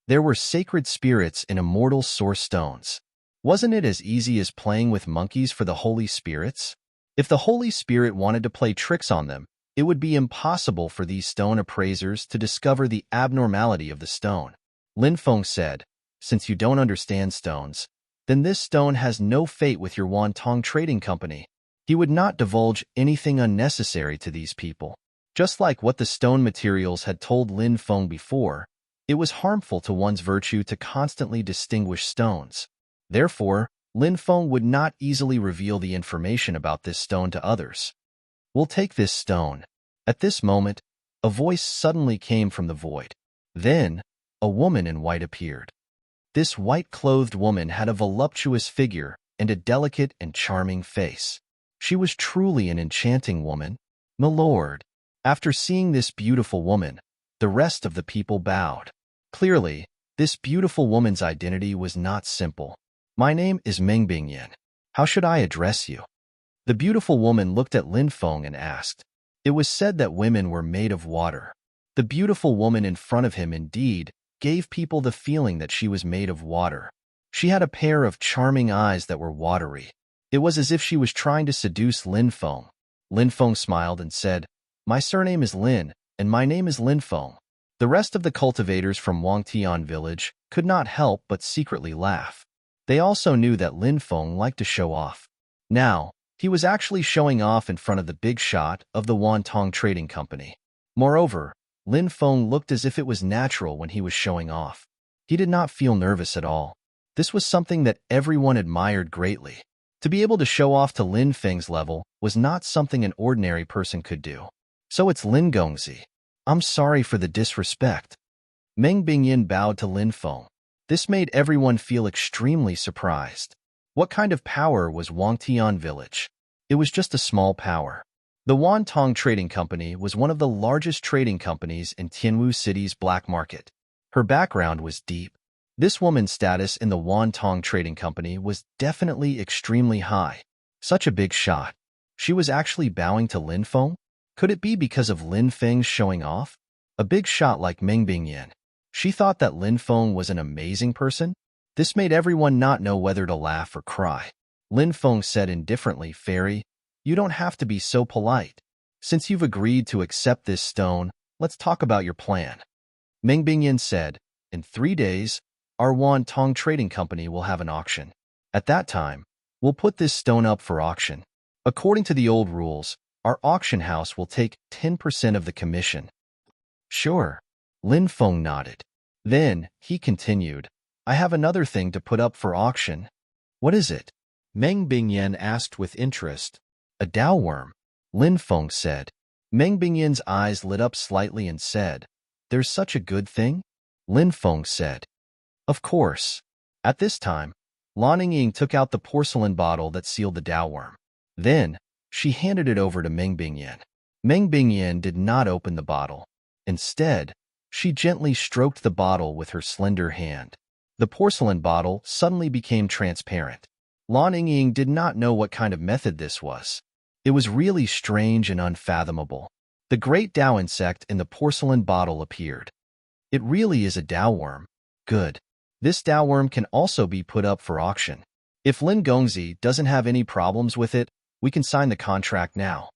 There were sacred spirits in immortal source stones. Wasn't it as easy as playing with monkeys for the Holy Spirits? If the Holy Spirit wanted to play tricks on them, it would be impossible for these stone appraisers to discover the abnormality of the stone." Lin Feng said, "Since you don't understand stones, then this stone has no fate with your Wantong trading company." He would not divulge anything unnecessary to these people. Just like what the stone materials had told Lin Feng before, it was harmful to one's virtue to constantly distinguish stones. Therefore, Lin Feng would not easily reveal the information about this stone to others. "We'll take this stone." At this moment, a voice suddenly came from the void. Then, a woman in white appeared. This white-clothed woman had a voluptuous figure and a delicate and charming face. She was truly an enchanting woman. "My lord." After seeing this beautiful woman, the rest of the people bowed. Clearly, this beautiful woman's identity was not simple. "My name is Meng Bingyan. How should I address you?" The beautiful woman looked at Lin Feng and asked. It was said that women were made of water. The beautiful woman in front of him indeed gave people the feeling that she was made of water. She had a pair of charming eyes that were watery. It was as if she was trying to seduce Lin Feng. Lin Feng smiled and said, "My surname is Lin, and my name is Lin Feng." The rest of the cultivators from Wangtian village could not help but secretly laugh. They also knew that Lin Feng liked to show off. Now, he was actually showing off in front of the big shot of the Wantong Trading Company. Moreover, Lin Feng looked as if it was natural when he was showing off. He did not feel nervous at all. This was something that everyone admired greatly. To be able to show off to Lin Feng's level was not something an ordinary person could do. "So it's Lin Gongzi. I'm sorry for the disrespect." Meng Bingyan bowed to Lin Feng. This made everyone feel extremely surprised. What kind of power was Wangtian village? It was just a small power. The Wantong Trading Company was one of the largest trading companies in Tianwu City's black market. Her background was deep. This woman's status in the Wantong Trading Company was definitely extremely high. Such a big shot. She was actually bowing to Lin Feng? Could it be because of Lin Feng's showing off? A big shot like Meng Bingyan. She thought that Lin Feng was an amazing person? This made everyone not know whether to laugh or cry. Lin Feng said indifferently, "Fairy, you don't have to be so polite. Since you've agreed to accept this stone, let's talk about your plan." Meng Bingyan said, "In 3 days, our Wantong Trading Company will have an auction. At that time, We'll put this stone up for auction. According to the old rules, our auction house will take 10% of the commission. Sure. Lin Feng nodded. Then, he continued, I have another thing to put up for auction. What is it? Meng Bingyan asked with interest. A Dao worm, Lin Feng said. Meng Bingyan's eyes lit up slightly and said, There's such a good thing? Lin Feng said. Of course. At this time, Lan Ying took out the porcelain bottle that sealed the Dao worm. Then, she handed it over to Meng Bingyan. Meng Bingyan did not open the bottle. Instead, she gently stroked the bottle with her slender hand. The porcelain bottle suddenly became transparent. Lan Ying did not know what kind of method this was. It was really strange and unfathomable. The great Dao insect in the porcelain bottle appeared. It really is a Dao worm. Good. This Dao worm can also be put up for auction. If Lin Gongzi doesn't have any problems with it, we can sign the contract now.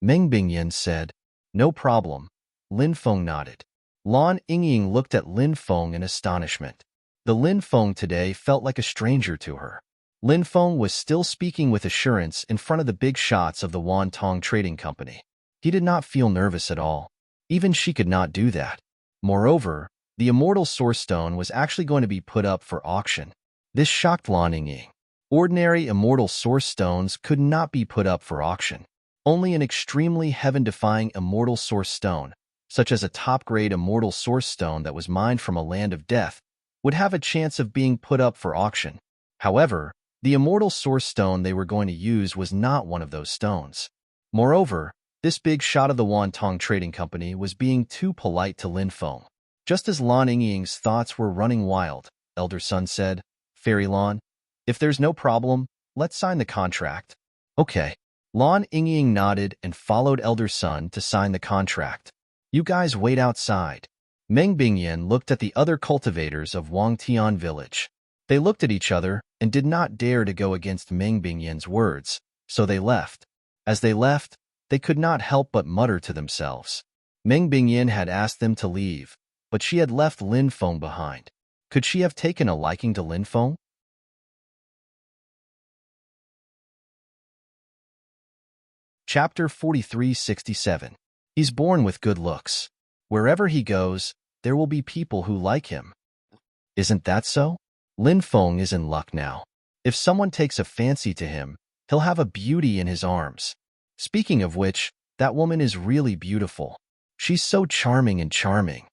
Meng Bingyan said. No problem. Lin Feng nodded. Lan Ying looked at Lin Feng in astonishment. The Lin Feng today felt like a stranger to her. Lin Feng was still speaking with assurance in front of the big shots of the Wantong Trading Company. He did not feel nervous at all. Even she could not do that. Moreover, the immortal source stone was actually going to be put up for auction. This shocked Lan Ying. Ordinary immortal source stones could not be put up for auction. Only an extremely heaven-defying immortal source stone, such as a top-grade immortal source stone that was mined from a land of death, would have a chance of being put up for auction. However, the immortal source stone they were going to use was not one of those stones. Moreover, this big shot of the Wantong Trading Company was being too polite to Lin Feng. Just as Lan Ying's thoughts were running wild, Elder Sun said, Fairy Lan, if there's no problem, let's sign the contract. Okay. Lan Ying nodded and followed Elder Sun to sign the contract. You guys wait outside. Meng Bingyan looked at the other cultivators of Wangtian village. They looked at each other and did not dare to go against Meng Bingyan's words, so they left. As they left, they could not help but mutter to themselves. Meng Bingyan had asked them to leave, but she had left Lin Feng behind. Could she have taken a liking to Lin Feng? Chapter 4367. He's born with good looks. Wherever he goes, there will be people who like him. Isn't that so? Lin Feng is in luck now. If someone takes a fancy to him, he'll have a beauty in his arms. Speaking of which, that woman is really beautiful. She's so charming and charming.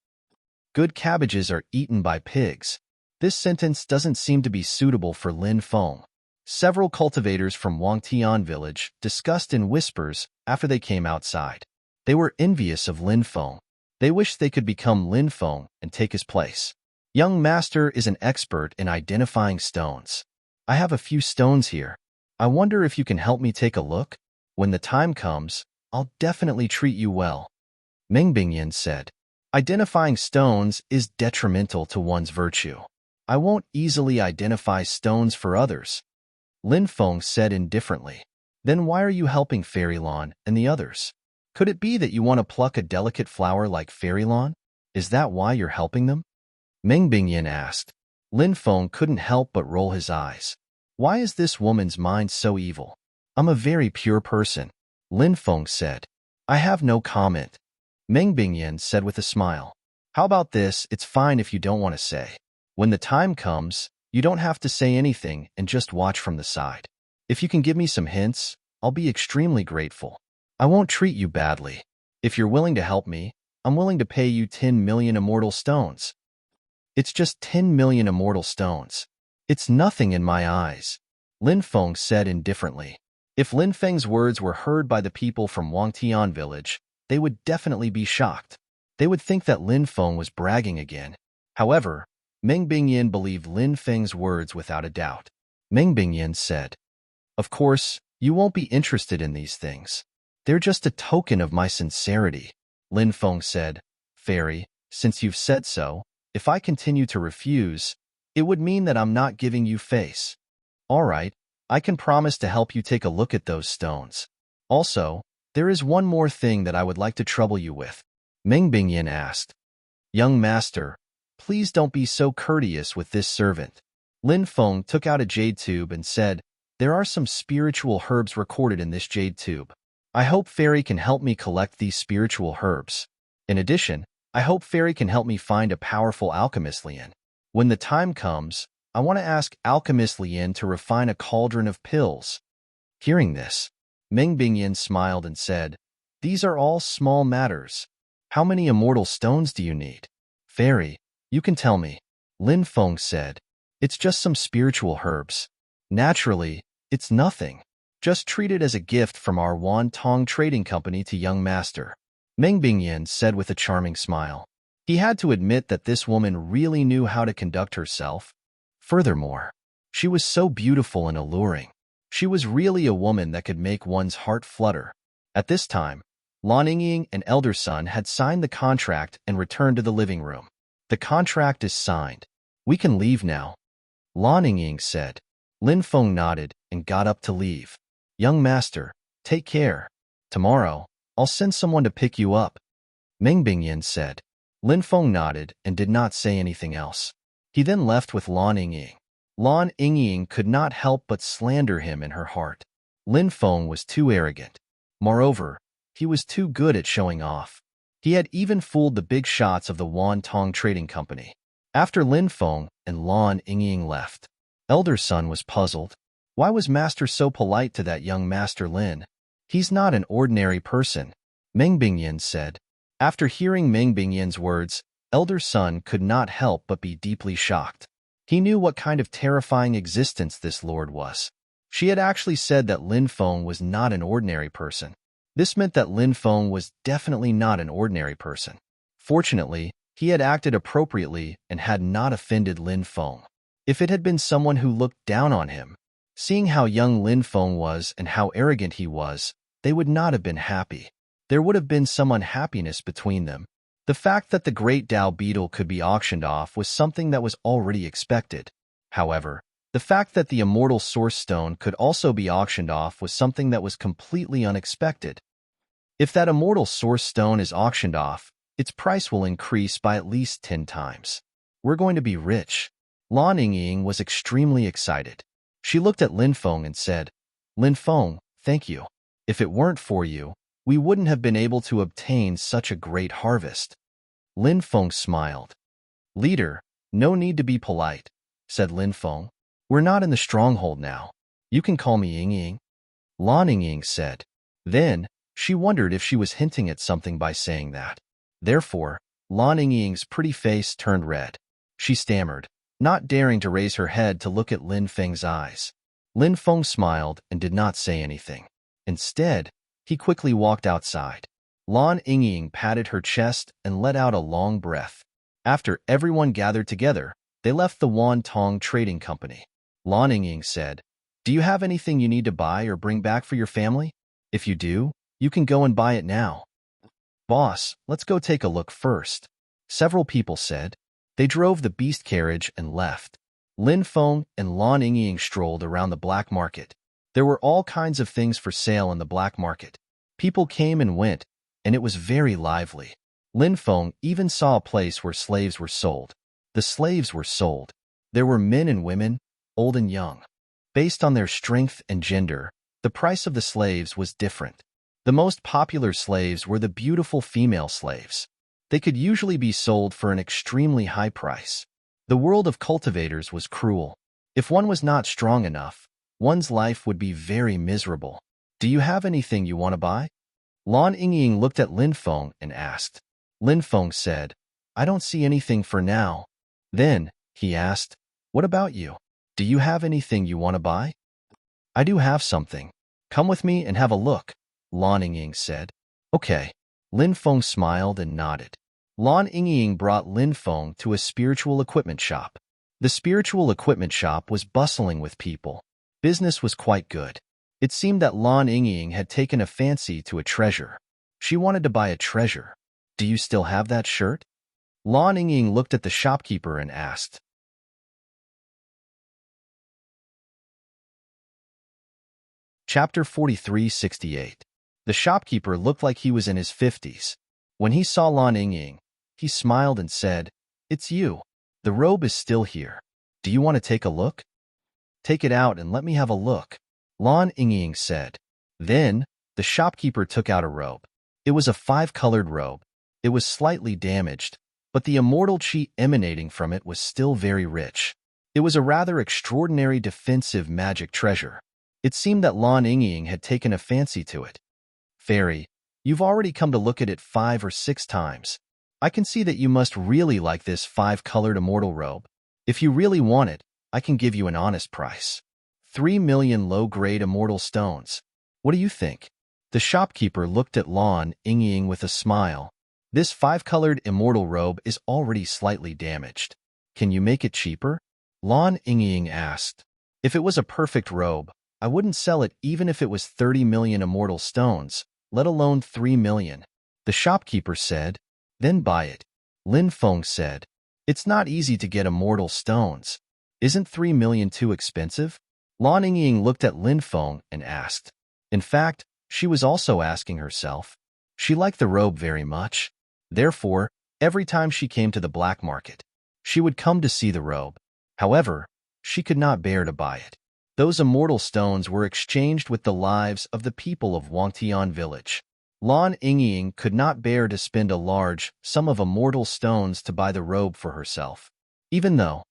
Good cabbages are eaten by pigs. This sentence doesn't seem to be suitable for Lin Feng. Several cultivators from Wangtian village discussed in whispers after they came outside. They were envious of Lin Feng. They wished they could become Lin Feng and take his place. Young master is an expert in identifying stones. I have a few stones here. I wonder if you can help me take a look? When the time comes, I'll definitely treat you well. Meng Bingyan said. Identifying stones is detrimental to one's virtue. I won't easily identify stones for others. Lin Feng said indifferently. Then why are you helping Fairy Lan and the others? Could it be that you want to pluck a delicate flower like Fairy Lan? Is that why you're helping them? Meng Bingyan asked. Lin Feng couldn't help but roll his eyes. Why is this woman's mind so evil? I'm a very pure person, Lin Feng said. I have no comment. Meng Bingyan said with a smile. How about this? It's fine if you don't want to say. When the time comes, you don't have to say anything and just watch from the side. If you can give me some hints, I'll be extremely grateful. I won't treat you badly. If you're willing to help me, I'm willing to pay you 10 million immortal stones. It's just 10 million immortal stones. It's nothing in my eyes, Lin Feng said indifferently. If Lin Feng's words were heard by the people from Wangtian village, they would definitely be shocked. They would think that Lin Feng was bragging again. However, Meng Bingyan believed Lin Feng's words without a doubt. Meng Bingyan said, Of course, you won't be interested in these things. They're just a token of my sincerity. Lin Feng said, Fairy, since you've said so, if I continue to refuse, it would mean that I'm not giving you face. All right, I can promise to help you take a look at those stones. Also, there is one more thing that I would like to trouble you with. Meng Bingyan asked. Young master, please don't be so courteous with this servant. Lin Feng took out a jade tube and said, There are some spiritual herbs recorded in this jade tube. I hope Fairy can help me collect these spiritual herbs. In addition, I hope Fairy can help me find a powerful alchemist Lien. When the time comes, I want to ask Alchemist Lien to refine a cauldron of pills. Hearing this, Meng Bingyan smiled and said, "These are all small matters. How many immortal stones do you need?" "Fairy, you can tell me," Lin Feng said. "It's just some spiritual herbs. Naturally, it's nothing. Just treat it as a gift from our Wan Tong Trading Company to young master," Meng Bingyan said with a charming smile. He had to admit that this woman really knew how to conduct herself. Furthermore, she was so beautiful and alluring. She was really a woman that could make one's heart flutter. At this time, Lan Yingying and Elder Sun had signed the contract and returned to the living room. "The contract is signed. We can leave now," Lan Yingying said. Lin Feng nodded and got up to leave. "Young master, take care. Tomorrow, I'll send someone to pick you up," Meng Bingyan said. Lin Feng nodded and did not say anything else. He then left with Lan Yingying. Lan Yingying could not help but slander him in her heart. Lin Feng was too arrogant. Moreover, he was too good at showing off. He had even fooled the big shots of the Wan Tong Trading Company. After Lin Feng and Lan Yingying left, Elder Sun was puzzled. Why was Master so polite to that young Master Lin? "He's not an ordinary person," Meng Bingyan said. After hearing Meng Bingyan's words, Elder Sun could not help but be deeply shocked. He knew what kind of terrifying existence this lord was. She had actually said that Lin Feng was not an ordinary person. This meant that Lin Feng was definitely not an ordinary person. Fortunately, he had acted appropriately and had not offended Lin Feng. If it had been someone who looked down on him, seeing how young Lin Feng was and how arrogant he was, they would not have been happy. There would have been some unhappiness between them. The fact that the great Dao beetle could be auctioned off was something that was already expected. However, the fact that the immortal source stone could also be auctioned off was something that was completely unexpected. If that immortal source stone is auctioned off, its price will increase by at least 10 times. "We're going to be rich." Lan Yingying was extremely excited. She looked at Lin Feng and said, "Lin Feng, thank you. If it weren't for you, we wouldn't have been able to obtain such a great harvest." Lin Feng smiled. "Leader, no need to be polite," said Lin Feng. "We're not in the stronghold now. You can call me Yingying," Lan Yingying said. Then, she wondered if she was hinting at something by saying that. Therefore, Lan Yingying's pretty face turned red. She stammered, not daring to raise her head to look at Lin Feng's eyes. Lin Feng smiled and did not say anything. Instead, he quickly walked outside. Lan Yingying patted her chest and let out a long breath. After everyone gathered together, they left the Wan Tong Trading Company. Lan Yingying said, "Do you have anything you need to buy or bring back for your family? If you do, you can go and buy it now." "Boss, let's go take a look first," several people said. They drove the beast carriage and left. Lin Feng and Lan Yingying strolled around the black market. There were all kinds of things for sale in the black market. People came and went, and it was very lively. Lin Feng even saw a place where slaves were sold. The slaves were sold. There were men and women, old and young. Based on their strength and gender, the price of the slaves was different. The most popular slaves were the beautiful female slaves. They could usually be sold for an extremely high price. The world of cultivators was cruel. If one was not strong enough, one's life would be very miserable. "Do you have anything you want to buy?" Lan Yingying looked at Lin Feng and asked. Lin Feng said, "I don't see anything for now." Then, he asked, "What about you? Do you have anything you want to buy?" "I do have something. Come with me and have a look," Lan Yingying said. "Okay." Lin Feng smiled and nodded. Lan Yingying brought Lin Feng to a spiritual equipment shop. The spiritual equipment shop was bustling with people. Business was quite good. It seemed that Lan Yingying had taken a fancy to a treasure. She wanted to buy a treasure. "Do you still have that shirt?" Lan Yingying looked at the shopkeeper and asked. Chapter 4368. The shopkeeper looked like he was in his 50s. When he saw Lan Yingying, he smiled and said, "It's you. The robe is still here. Do you want to take a look?" "Take it out and let me have a look," Lan Yingying said. Then, the shopkeeper took out a robe. It was a 5-colored robe. It was slightly damaged, but the immortal chi emanating from it was still very rich. It was a rather extraordinary defensive magic treasure. It seemed that Lan Yingying had taken a fancy to it. Fairy, you've already come to look at it 5 or 6 times. I can see that you must really like this 5-colored immortal robe. If you really want it, I can give you an honest price. 3 million low-grade immortal stones. What do you think? The shopkeeper looked at Lan Yingying with a smile. This 5-colored immortal robe is already slightly damaged. Can you make it cheaper? Lan Yingying asked. If it was a perfect robe, I wouldn't sell it even if it was 30 million immortal stones, let alone 3 million. The shopkeeper said. Then buy it. Lin Feng said. It's not easy to get immortal stones. Isn't 3 million too expensive? Lan Yingying looked at Lin Feng and asked. In fact, she was also asking herself. She liked the robe very much. Therefore, every time she came to the black market, she would come to see the robe. However, she could not bear to buy it. Those immortal stones were exchanged with the lives of the people of Wangtian village. Lan Yingying could not bear to spend a large sum of immortal stones to buy the robe for herself. Even though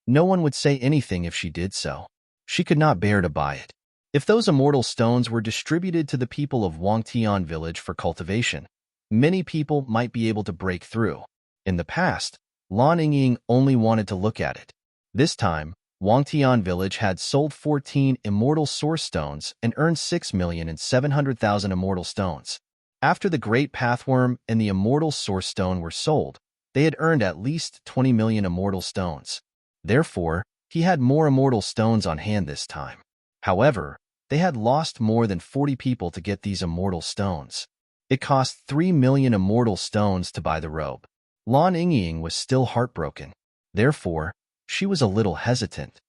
no one would say anything if she did so, she could not bear to buy it. If those immortal stones were distributed to the people of Wangtian village for cultivation, many people might be able to break through. In the past, Lan Yingying only wanted to look at it. This time, Wangtian village had sold 14 immortal source stones and earned 6,700,000 immortal stones. After the Great Pathworm and the immortal source stone were sold, they had earned at least 20 million immortal stones. Therefore, he had more immortal stones on hand this time. However, they had lost more than 40 people to get these immortal stones. It cost 3 million immortal stones to buy the robe. Lan Yingying was still heartbroken. Therefore, she was a little hesitant.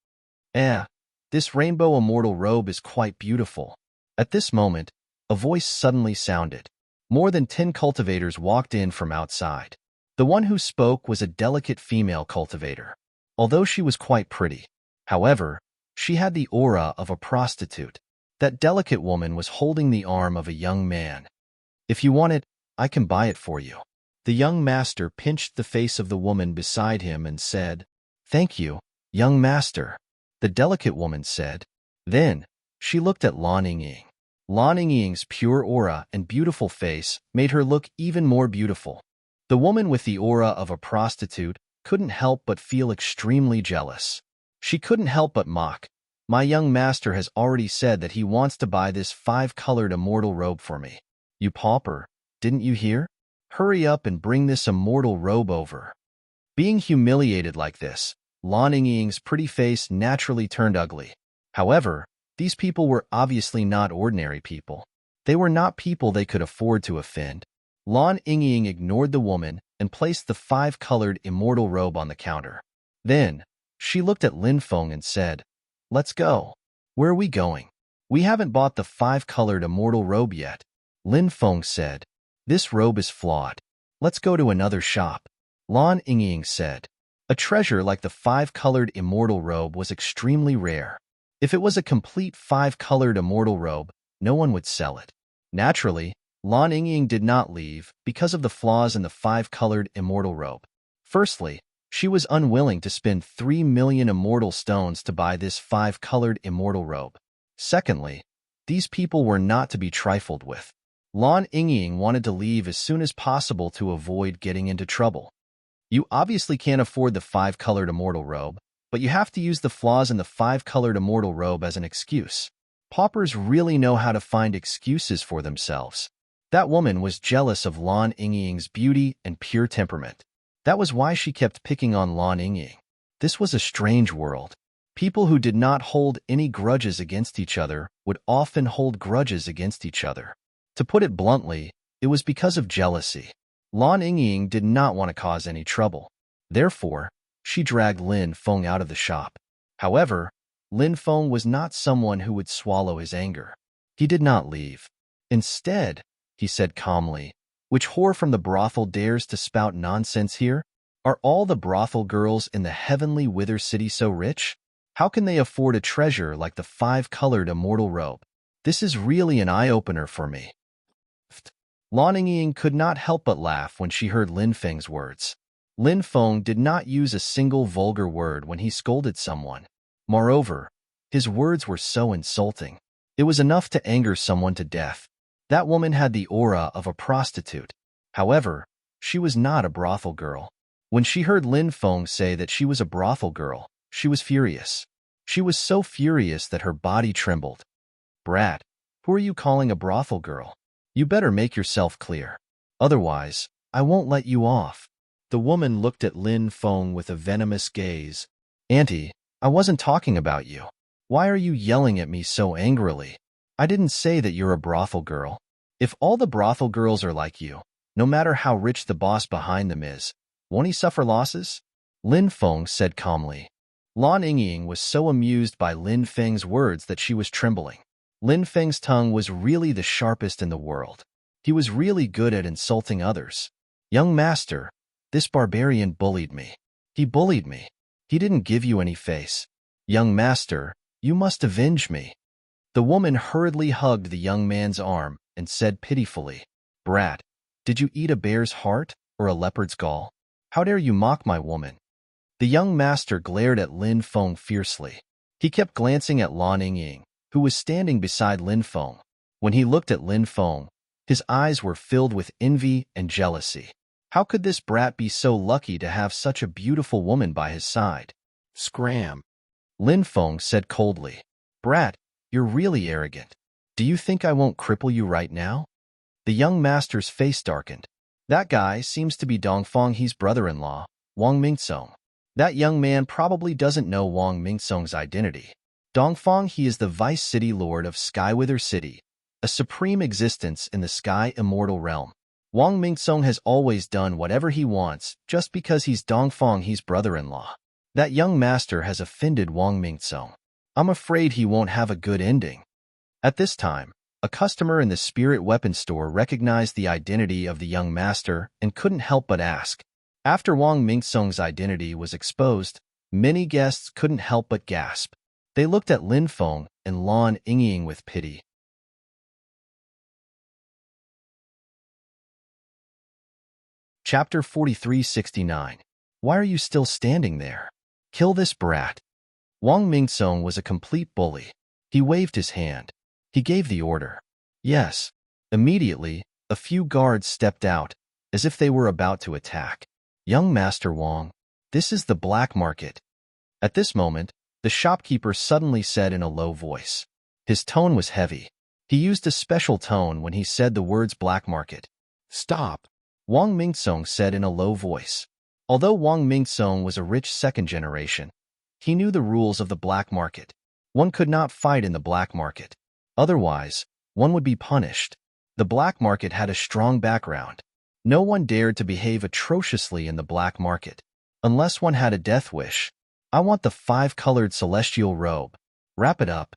This rainbow immortal robe is quite beautiful. At this moment, a voice suddenly sounded. More than 10 cultivators walked in from outside. The one who spoke was a delicate female cultivator. Although she was quite pretty, however, she had the aura of a prostitute. That delicate woman was holding the arm of a young man. If you want it, I can buy it for you. The young master pinched the face of the woman beside him and said, Thank you, young master, the delicate woman said. Then, she looked at Lan Yingying. Lan Yingying's pure aura and beautiful face made her look even more beautiful. The woman with the aura of a prostitute couldn't help but feel extremely jealous. She couldn't help but mock. My young master has already said that he wants to buy this 5-colored immortal robe for me. You pauper, didn't you hear? Hurry up and bring this immortal robe over. Being humiliated like this, Lan Yingying's pretty face naturally turned ugly. However, these people were obviously not ordinary people. They were not people they could afford to offend. Lan Yingying ignored the woman and placed the 5-colored immortal robe on the counter. Then, she looked at Lin Feng and said, Let's go. Where are we going? We haven't bought the 5-colored immortal robe yet. Lin Feng said, This robe is flawed. Let's go to another shop. Lan Yingying said, A treasure like the 5-colored immortal robe was extremely rare. If it was a complete 5-colored immortal robe, no one would sell it. Naturally, Lan Yingying did not leave because of the flaws in the 5-colored immortal robe. Firstly, she was unwilling to spend 3 million immortal stones to buy this 5-colored immortal robe. Secondly, these people were not to be trifled with. Lan Yingying wanted to leave as soon as possible to avoid getting into trouble. You obviously can't afford the 5-colored immortal robe, but you have to use the flaws in the 5-colored immortal robe as an excuse. Paupers really know how to find excuses for themselves. That woman was jealous of Lan Yingying's beauty and pure temperament. That was why she kept picking on Lan Yingying. This was a strange world. People who did not hold any grudges against each other would often hold grudges against each other. To put it bluntly, it was because of jealousy. Lan Yingying did not want to cause any trouble. Therefore, she dragged Lin Feng out of the shop. However, Lin Feng was not someone who would swallow his anger. He did not leave. Instead, he said calmly, Which whore from the brothel dares to spout nonsense here? Are all the brothel girls in the heavenly Wither City so rich? How can they afford a treasure like the five-colored immortal robe? This is really an eye-opener for me. Lan Ying could not help but laugh when she heard Lin Feng's words. Lin Feng did not use a single vulgar word when he scolded someone. Moreover, his words were so insulting. It was enough to anger someone to death. That woman had the aura of a prostitute. However, she was not a brothel girl. When she heard Lin Feng say that she was a brothel girl, she was furious. She was so furious that her body trembled. Brat, who are you calling a brothel girl? You better make yourself clear. Otherwise, I won't let you off. The woman looked at Lin Feng with a venomous gaze. Auntie, I wasn't talking about you. Why are you yelling at me so angrily? I didn't say that you're a brothel girl. If all the brothel girls are like you, no matter how rich the boss behind them is, won't he suffer losses? Lin Feng said calmly. Lan Ying was so amused by Lin Feng's words that she was trembling. Lin Feng's tongue was really the sharpest in the world. He was really good at insulting others. Young master, this barbarian bullied me. He bullied me. He didn't give you any face. Young master, you must avenge me. The woman hurriedly hugged the young man's arm and said pitifully, Brat, did you eat a bear's heart or a leopard's gall? How dare you mock my woman? The young master glared at Lin Feng fiercely. He kept glancing at Lan Ying, who was standing beside Lin Feng. When he looked at Lin Feng, his eyes were filled with envy and jealousy. How could this brat be so lucky to have such a beautiful woman by his side? Scram! Lin Feng said coldly. Brat, you're really arrogant. Do you think I won't cripple you right now? The young master's face darkened. That guy seems to be Dongfang He's brother-in-law, Wang Mingcong. That young man probably doesn't know Wang Mingcong's identity. Dongfang He is the Vice City Lord of Skywither City, a supreme existence in the Sky Immortal Realm. Wang Mingcong has always done whatever he wants just because he's Dongfang He's brother-in-law. That young master has offended Wang Mingcong. I'm afraid he won't have a good ending. At this time, a customer in the spirit weapon store recognized the identity of the young master and couldn't help but ask. After Wang Mingcong's identity was exposed, many guests couldn't help but gasp. They looked at Lin Feng and Lan Ying with pity. Chapter 4369. Why are you still standing there? Kill this brat. Wang Mingcong was a complete bully. He waved his hand. He gave the order. Yes. Immediately, a few guards stepped out, as if they were about to attack. Young Master Wang, this is the black market. At this moment, the shopkeeper suddenly said in a low voice. His tone was heavy. He used a special tone when he said the words black market. Stop, Wang Mingcong said in a low voice. Although Wang Mingcong was a rich second generation, he knew the rules of the black market. One could not fight in the black market. Otherwise, one would be punished. The black market had a strong background. No one dared to behave atrociously in the black market, unless one had a death wish. I want the five-colored celestial robe. Wrap it up.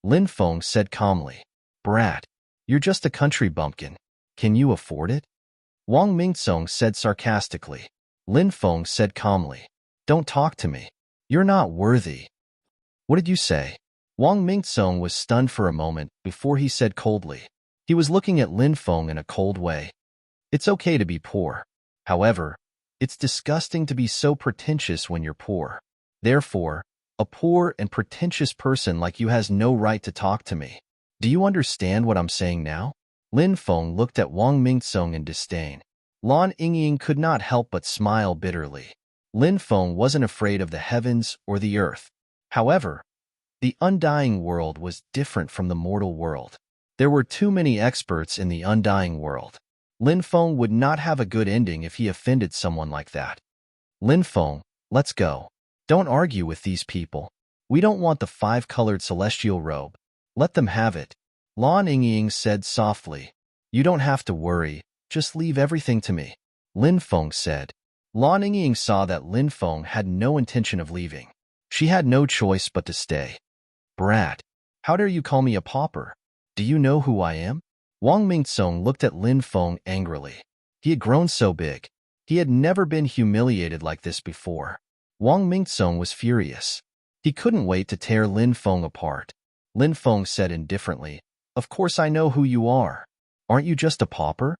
Lin Feng said calmly. Brat, you're just a country bumpkin. Can you afford it? Wang Mingcong said sarcastically. Lin Feng said calmly. Don't talk to me. You're not worthy. What did you say? Wang Mingcong was stunned for a moment before he said coldly. He was looking at Lin Feng in a cold way. It's okay to be poor. However, it's disgusting to be so pretentious when you're poor. Therefore, a poor and pretentious person like you has no right to talk to me. Do you understand what I'm saying now? Lin Feng looked at Wang Mingcong in disdain. Lan Ying could not help but smile bitterly. Lin Feng wasn't afraid of the heavens or the earth. However, the undying world was different from the mortal world. There were too many experts in the undying world. Lin Feng would not have a good ending if he offended someone like that. Lin Feng, let's go. Don't argue with these people. We don't want the five-colored celestial robe. Let them have it. Lan Ying said softly. You don't have to worry. Just leave everything to me. Lin Feng said. Lan Ying saw that Lin Feng had no intention of leaving. She had no choice but to stay. Brat, how dare you call me a pauper? Do you know who I am? Wang Mingcong looked at Lin Feng angrily. He had grown so big. He had never been humiliated like this before. Wang Mingcong was furious. He couldn't wait to tear Lin Feng apart. Lin Feng said indifferently, "Of course I know who you are. Aren't you just a pauper?"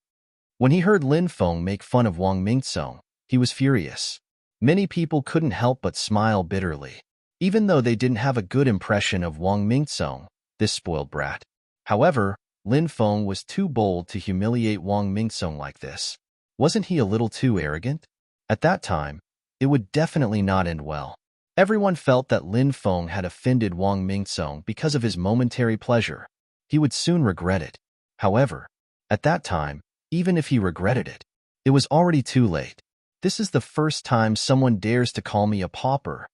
When he heard Lin Feng make fun of Wang Mingtsong, he was furious. Many people couldn't help but smile bitterly, even though they didn't have a good impression of Wang Mingtsong, this spoiled brat. However, Lin Feng was too bold to humiliate Wang Mingtsong like this. Wasn't he a little too arrogant? At that time, it would definitely not end well. Everyone felt that Lin Feng had offended Wang Mingtsong because of his momentary pleasure. He would soon regret it. However, at that time, even if he regretted it, it was already too late. This is the first time someone dares to call me a pauper.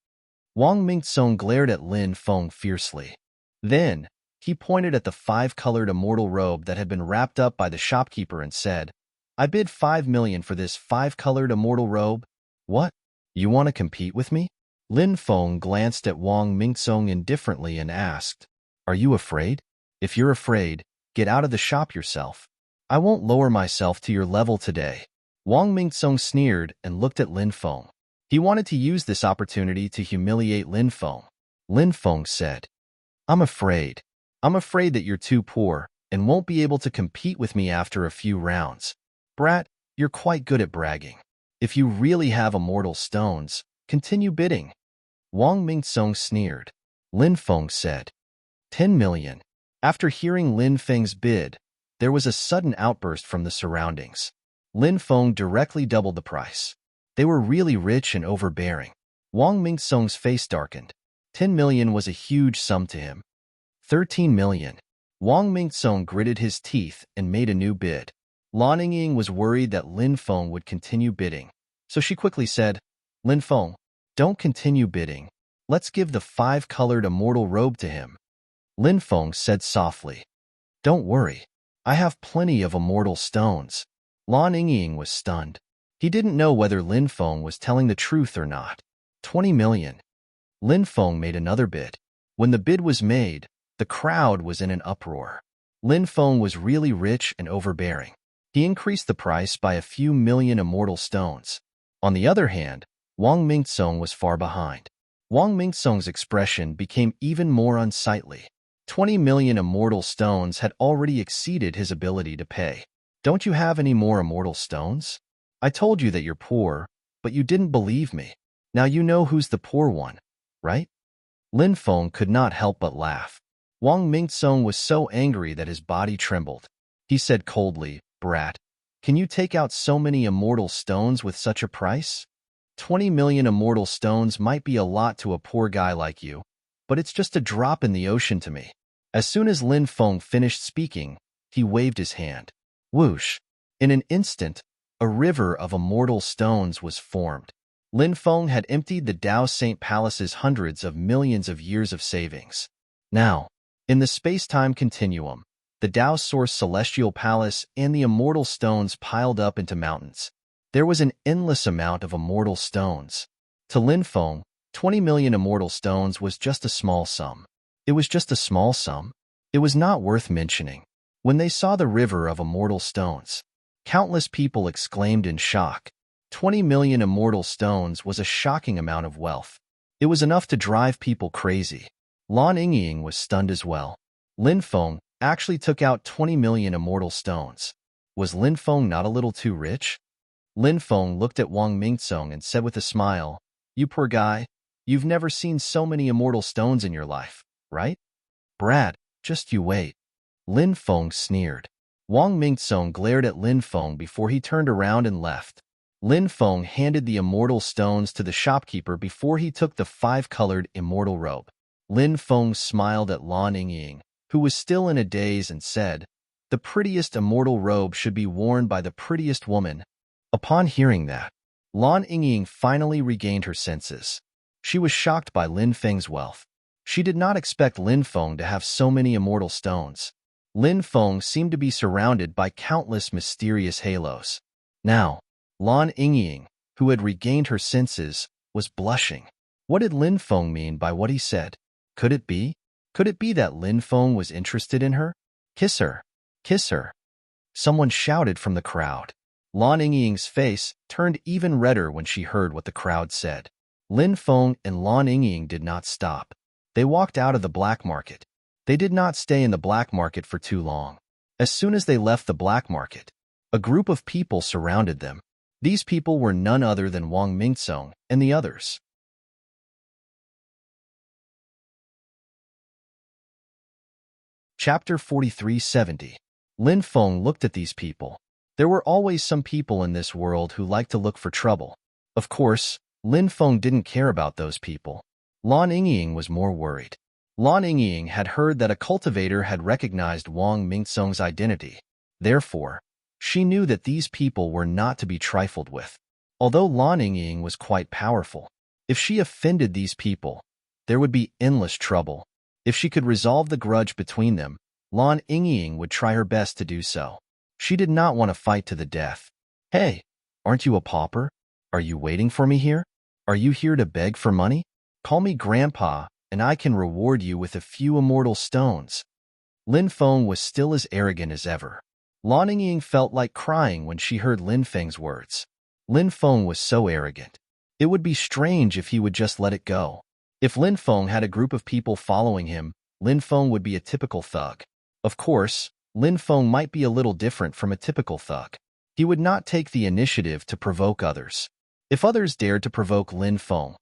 Wang Mingtsong glared at Lin Feng fiercely. Then, he pointed at the 5-colored immortal robe that had been wrapped up by the shopkeeper and said, "I bid 5 million for this 5-colored immortal robe." "What? You want to compete with me?" Lin Feng glanced at Wang Mingtsong indifferently and asked, "Are you afraid? If you're afraid, get out of the shop yourself. I won't lower myself to your level today." Wang Mingtsong sneered and looked at Lin Feng. He wanted to use this opportunity to humiliate Lin Feng. Lin Feng said, I'm afraid that you're too poor and won't be able to compete with me after a few rounds. Brat, you're quite good at bragging. If you really have immortal stones, continue bidding." Wang Mingtsong sneered. Lin Feng said, 10 million. After hearing Lin Feng's bid, there was a sudden outburst from the surroundings. Lin Feng directly doubled the price. They were really rich and overbearing. Wang Mingtsong's face darkened. 10 million was a huge sum to him. 13 million. Wang Mingtsong gritted his teeth and made a new bid. Lan Yingying was worried that Lin Feng would continue bidding, so she quickly said, "Lin Feng, don't continue bidding. Let's give the 5-colored immortal robe to him." Lin Feng said softly, "Don't worry. I have plenty of immortal stones." Lan Yingying was stunned. He didn't know whether Lin Feng was telling the truth or not. 20 million. Lin Feng made another bid. When the bid was made, the crowd was in an uproar. Lin Feng was really rich and overbearing. He increased the price by a few million immortal stones. On the other hand, Wang Mingtsong was far behind. Wang Mingtsong's expression became even more unsightly. 20 million immortal stones had already exceeded his ability to pay. "Don't you have any more immortal stones? I told you that you're poor, but you didn't believe me. Now you know who's the poor one, right?" Lin Feng could not help but laugh. Wang Mingtsong was so angry that his body trembled. He said coldly, "Brat, can you take out so many immortal stones with such a price? 20 million immortal stones might be a lot to a poor guy like you, but it's just a drop in the ocean to me." As soon as Lin Feng finished speaking, he waved his hand. Whoosh! In an instant, a river of immortal stones was formed. Lin Feng had emptied the Dao Saint Palace's hundreds of millions of years of savings. Now, in the space-time continuum, the Dao Source Celestial Palace and the immortal stones piled up into mountains. There was an endless amount of immortal stones. To Lin Feng, 20 million immortal stones was just a small sum. It was just a small sum. It was not worth mentioning. When they saw the river of immortal stones, countless people exclaimed in shock. 20 million immortal stones was a shocking amount of wealth. It was enough to drive people crazy. Lan Yingying was stunned as well. Lin Feng actually took out 20 million immortal stones. Was Lin Feng not a little too rich? Lin Feng looked at Wang Mingtsong and said with a smile, "You poor guy, you've never seen so many immortal stones in your life, right? Brat, just you wait." Lin Feng sneered. Wang Mingtsong glared at Lin Feng before he turned around and left. Lin Feng handed the immortal stones to the shopkeeper before he took the 5-colored immortal robe. Lin Feng smiled at Lan Yingying, who was still in a daze, and said, "The prettiest immortal robe should be worn by the prettiest woman." Upon hearing that, Lan Yingying finally regained her senses. She was shocked by Lin Feng's wealth. She did not expect Lin Feng to have so many immortal stones. Lin Feng seemed to be surrounded by countless mysterious halos. Now, Lan Yingying, who had regained her senses, was blushing. What did Lin Feng mean by what he said? Could it be? Could it be that Lin Feng was interested in her? "Kiss her! Kiss her!" Someone shouted from the crowd. Lan Yingying's face turned even redder when she heard what the crowd said. Lin Feng and Lan Yingying did not stop. They walked out of the black market. They did not stay in the black market for too long. As soon as they left the black market, a group of people surrounded them. These people were none other than Wang Mingtsong and the others. Chapter 4370. Lin Feng looked at these people. There were always some people in this world who like to look for trouble. Of course, Lin Feng didn't care about those people. Lan Yingying was more worried. Lan Yingying had heard that a cultivator had recognized Wang Mingtsong's identity. Therefore, she knew that these people were not to be trifled with. Although Lan Yingying was quite powerful, if she offended these people, there would be endless trouble. If she could resolve the grudge between them, Lan Yingying would try her best to do so. She did not want to fight to the death. Hey, aren't you a pauper? Are you waiting for me here? Are you here to beg for money? Call me Grandpa, and I can reward you with a few immortal stones. Lin Feng was still as arrogant as ever. Lan Yingying felt like crying when she heard Lin Feng's words. Lin Feng was so arrogant. It would be strange if he would just let it go. If Lin Feng had a group of people following him, Lin Feng would be a typical thug. Of course, Lin Feng might be a little different from a typical thug. He would not take the initiative to provoke others. If others dared to provoke Lin Feng,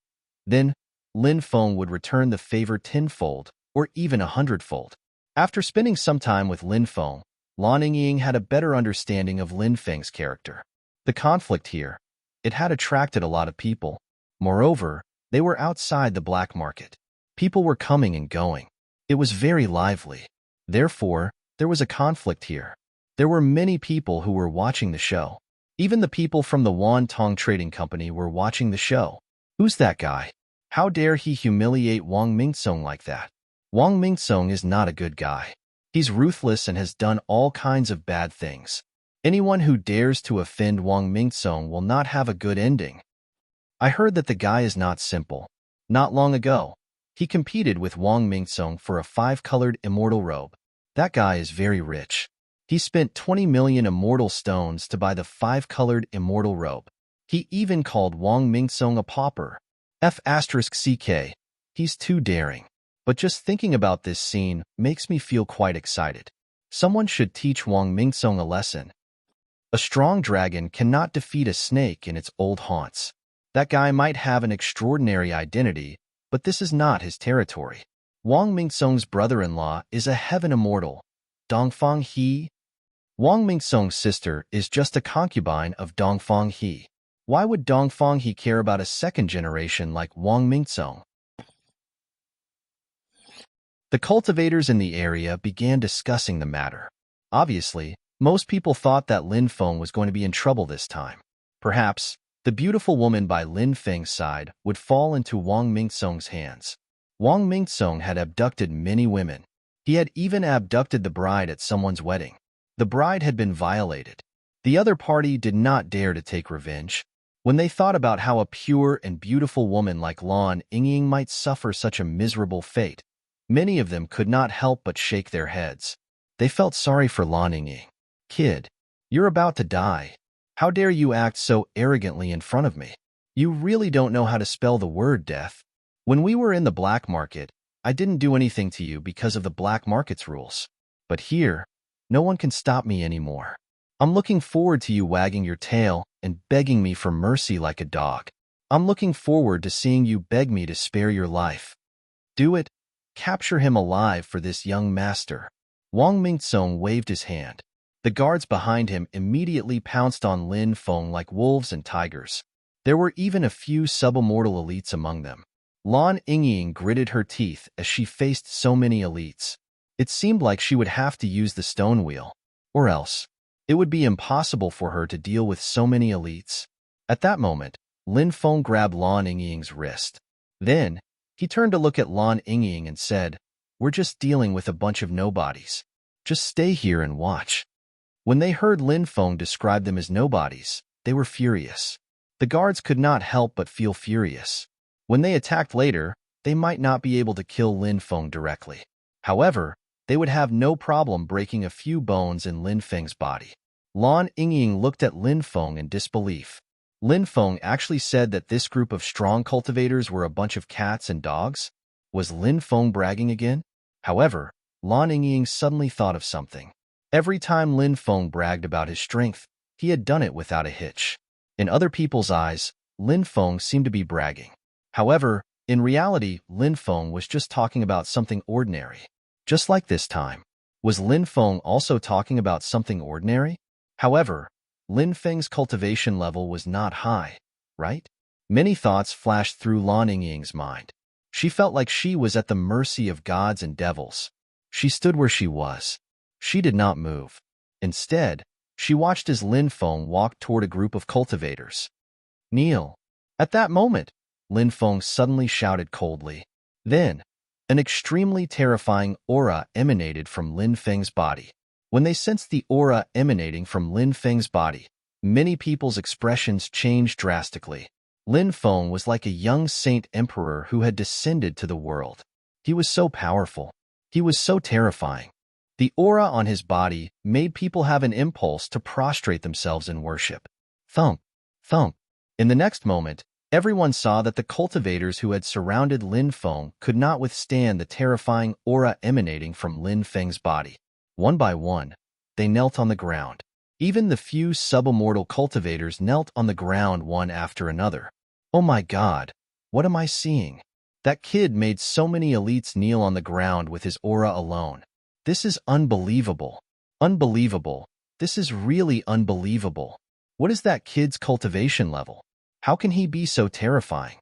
then Lin Feng would return the favor tenfold or even 100-fold. After spending some time with Lin Feng, Lan Yingying had a better understanding of Lin Feng's character. The conflict here, it had attracted a lot of people. Moreover, they were outside the black market. People were coming and going. It was very lively. Therefore, there was a conflict here. There were many people who were watching the show. Even the people from the Wan Tong Trading Company were watching the show. Who's that guy? How dare he humiliate Wang Mingtsong like that? Wang Mingtsong is not a good guy. He's ruthless and has done all kinds of bad things. Anyone who dares to offend Wang Mingtsong will not have a good ending. I heard that the guy is not simple. Not long ago, he competed with Wang Mingtsong for a 5-colored immortal robe. That guy is very rich. He spent 20 million immortal stones to buy the 5-colored immortal robe. He even called Wang Mingtsong a pauper. F***ck. He's too daring. But just thinking about this scene makes me feel quite excited. Someone should teach Wang Mingtsong a lesson. A strong dragon cannot defeat a snake in its old haunts. That guy might have an extraordinary identity, but this is not his territory. Wang Mingtsong's brother-in-law is a heaven immortal. Dongfang He. Wang Mingtsong's sister is just a concubine of Dongfang He. Why would Dongfang He care about a second generation like Wang Mingtsong? The cultivators in the area began discussing the matter. Obviously, most people thought that Lin Feng was going to be in trouble this time. Perhaps, the beautiful woman by Lin Feng's side would fall into Wang Mingtsong's hands. Wang Mingtsong had abducted many women. He had even abducted the bride at someone's wedding. The bride had been violated. The other party did not dare to take revenge. When they thought about how a pure and beautiful woman like Lan Yingying might suffer such a miserable fate, many of them could not help but shake their heads. They felt sorry for Lan Yingying. Kid, you're about to die. How dare you act so arrogantly in front of me? You really don't know how to spell the word death. When we were in the black market, I didn't do anything to you because of the black market's rules. But here, no one can stop me anymore. I'm looking forward to you wagging your tail and begging me for mercy like a dog. I'm looking forward to seeing you beg me to spare your life. Do it. Capture him alive for this young master. Wang Mingtsong waved his hand. The guards behind him immediately pounced on Lin Feng like wolves and tigers. There were even a few subimmortal elites among them. Lan Yingying gritted her teeth as she faced so many elites. It seemed like she would have to use the stone wheel, or else it would be impossible for her to deal with so many elites. At that moment, Lin Feng grabbed Lan Yingying's wrist. Then, he turned to look at Lan Yingying and said, "We're just dealing with a bunch of nobodies. Just stay here and watch." When they heard Lin Feng describe them as nobodies, they were furious. The guards could not help but feel furious. When they attacked later, they might not be able to kill Lin Feng directly. However, they would have no problem breaking a few bones in Lin Feng's body. Lan Yingying looked at Lin Feng in disbelief. Lin Feng actually said that this group of strong cultivators were a bunch of cats and dogs? Was Lin Feng bragging again? However, Lan Yingying suddenly thought of something. Every time Lin Feng bragged about his strength, he had done it without a hitch. In other people's eyes, Lin Feng seemed to be bragging. However, in reality, Lin Feng was just talking about something ordinary. Just like this time. Was Lin Feng also talking about something ordinary? However, Lin Feng's cultivation level was not high, right? Many thoughts flashed through Lan Yingying's mind. She felt like she was at the mercy of gods and devils. She stood where she was. She did not move. Instead, she watched as Lin Feng walked toward a group of cultivators. Kneel. At that moment, Lin Feng suddenly shouted coldly. Then, an extremely terrifying aura emanated from Lin Feng's body. When they sensed the aura emanating from Lin Feng's body, many people's expressions changed drastically. Lin Feng was like a young saint emperor who had descended to the world. He was so powerful. He was so terrifying. The aura on his body made people have an impulse to prostrate themselves in worship. Thump, thump. In the next moment, everyone saw that the cultivators who had surrounded Lin Feng could not withstand the terrifying aura emanating from Lin Feng's body. One by one, they knelt on the ground. Even the few subimmortal cultivators knelt on the ground one after another. Oh my God, what am I seeing? That kid made so many elites kneel on the ground with his aura alone. This is unbelievable. Unbelievable. This is really unbelievable. What is that kid's cultivation level? How can he be so terrifying?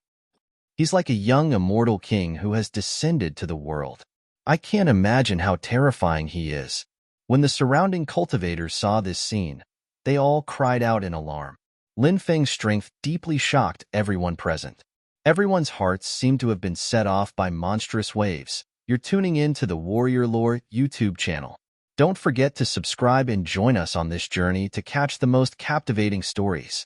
He's like a young immortal king who has descended to the world. I can't imagine how terrifying he is. When the surrounding cultivators saw this scene, they all cried out in alarm. Lin Feng's strength deeply shocked everyone present. Everyone's hearts seemed to have been set off by monstrous waves. You're tuning in to the Warrior Lore YouTube channel. Don't forget to subscribe and join us on this journey to catch the most captivating stories.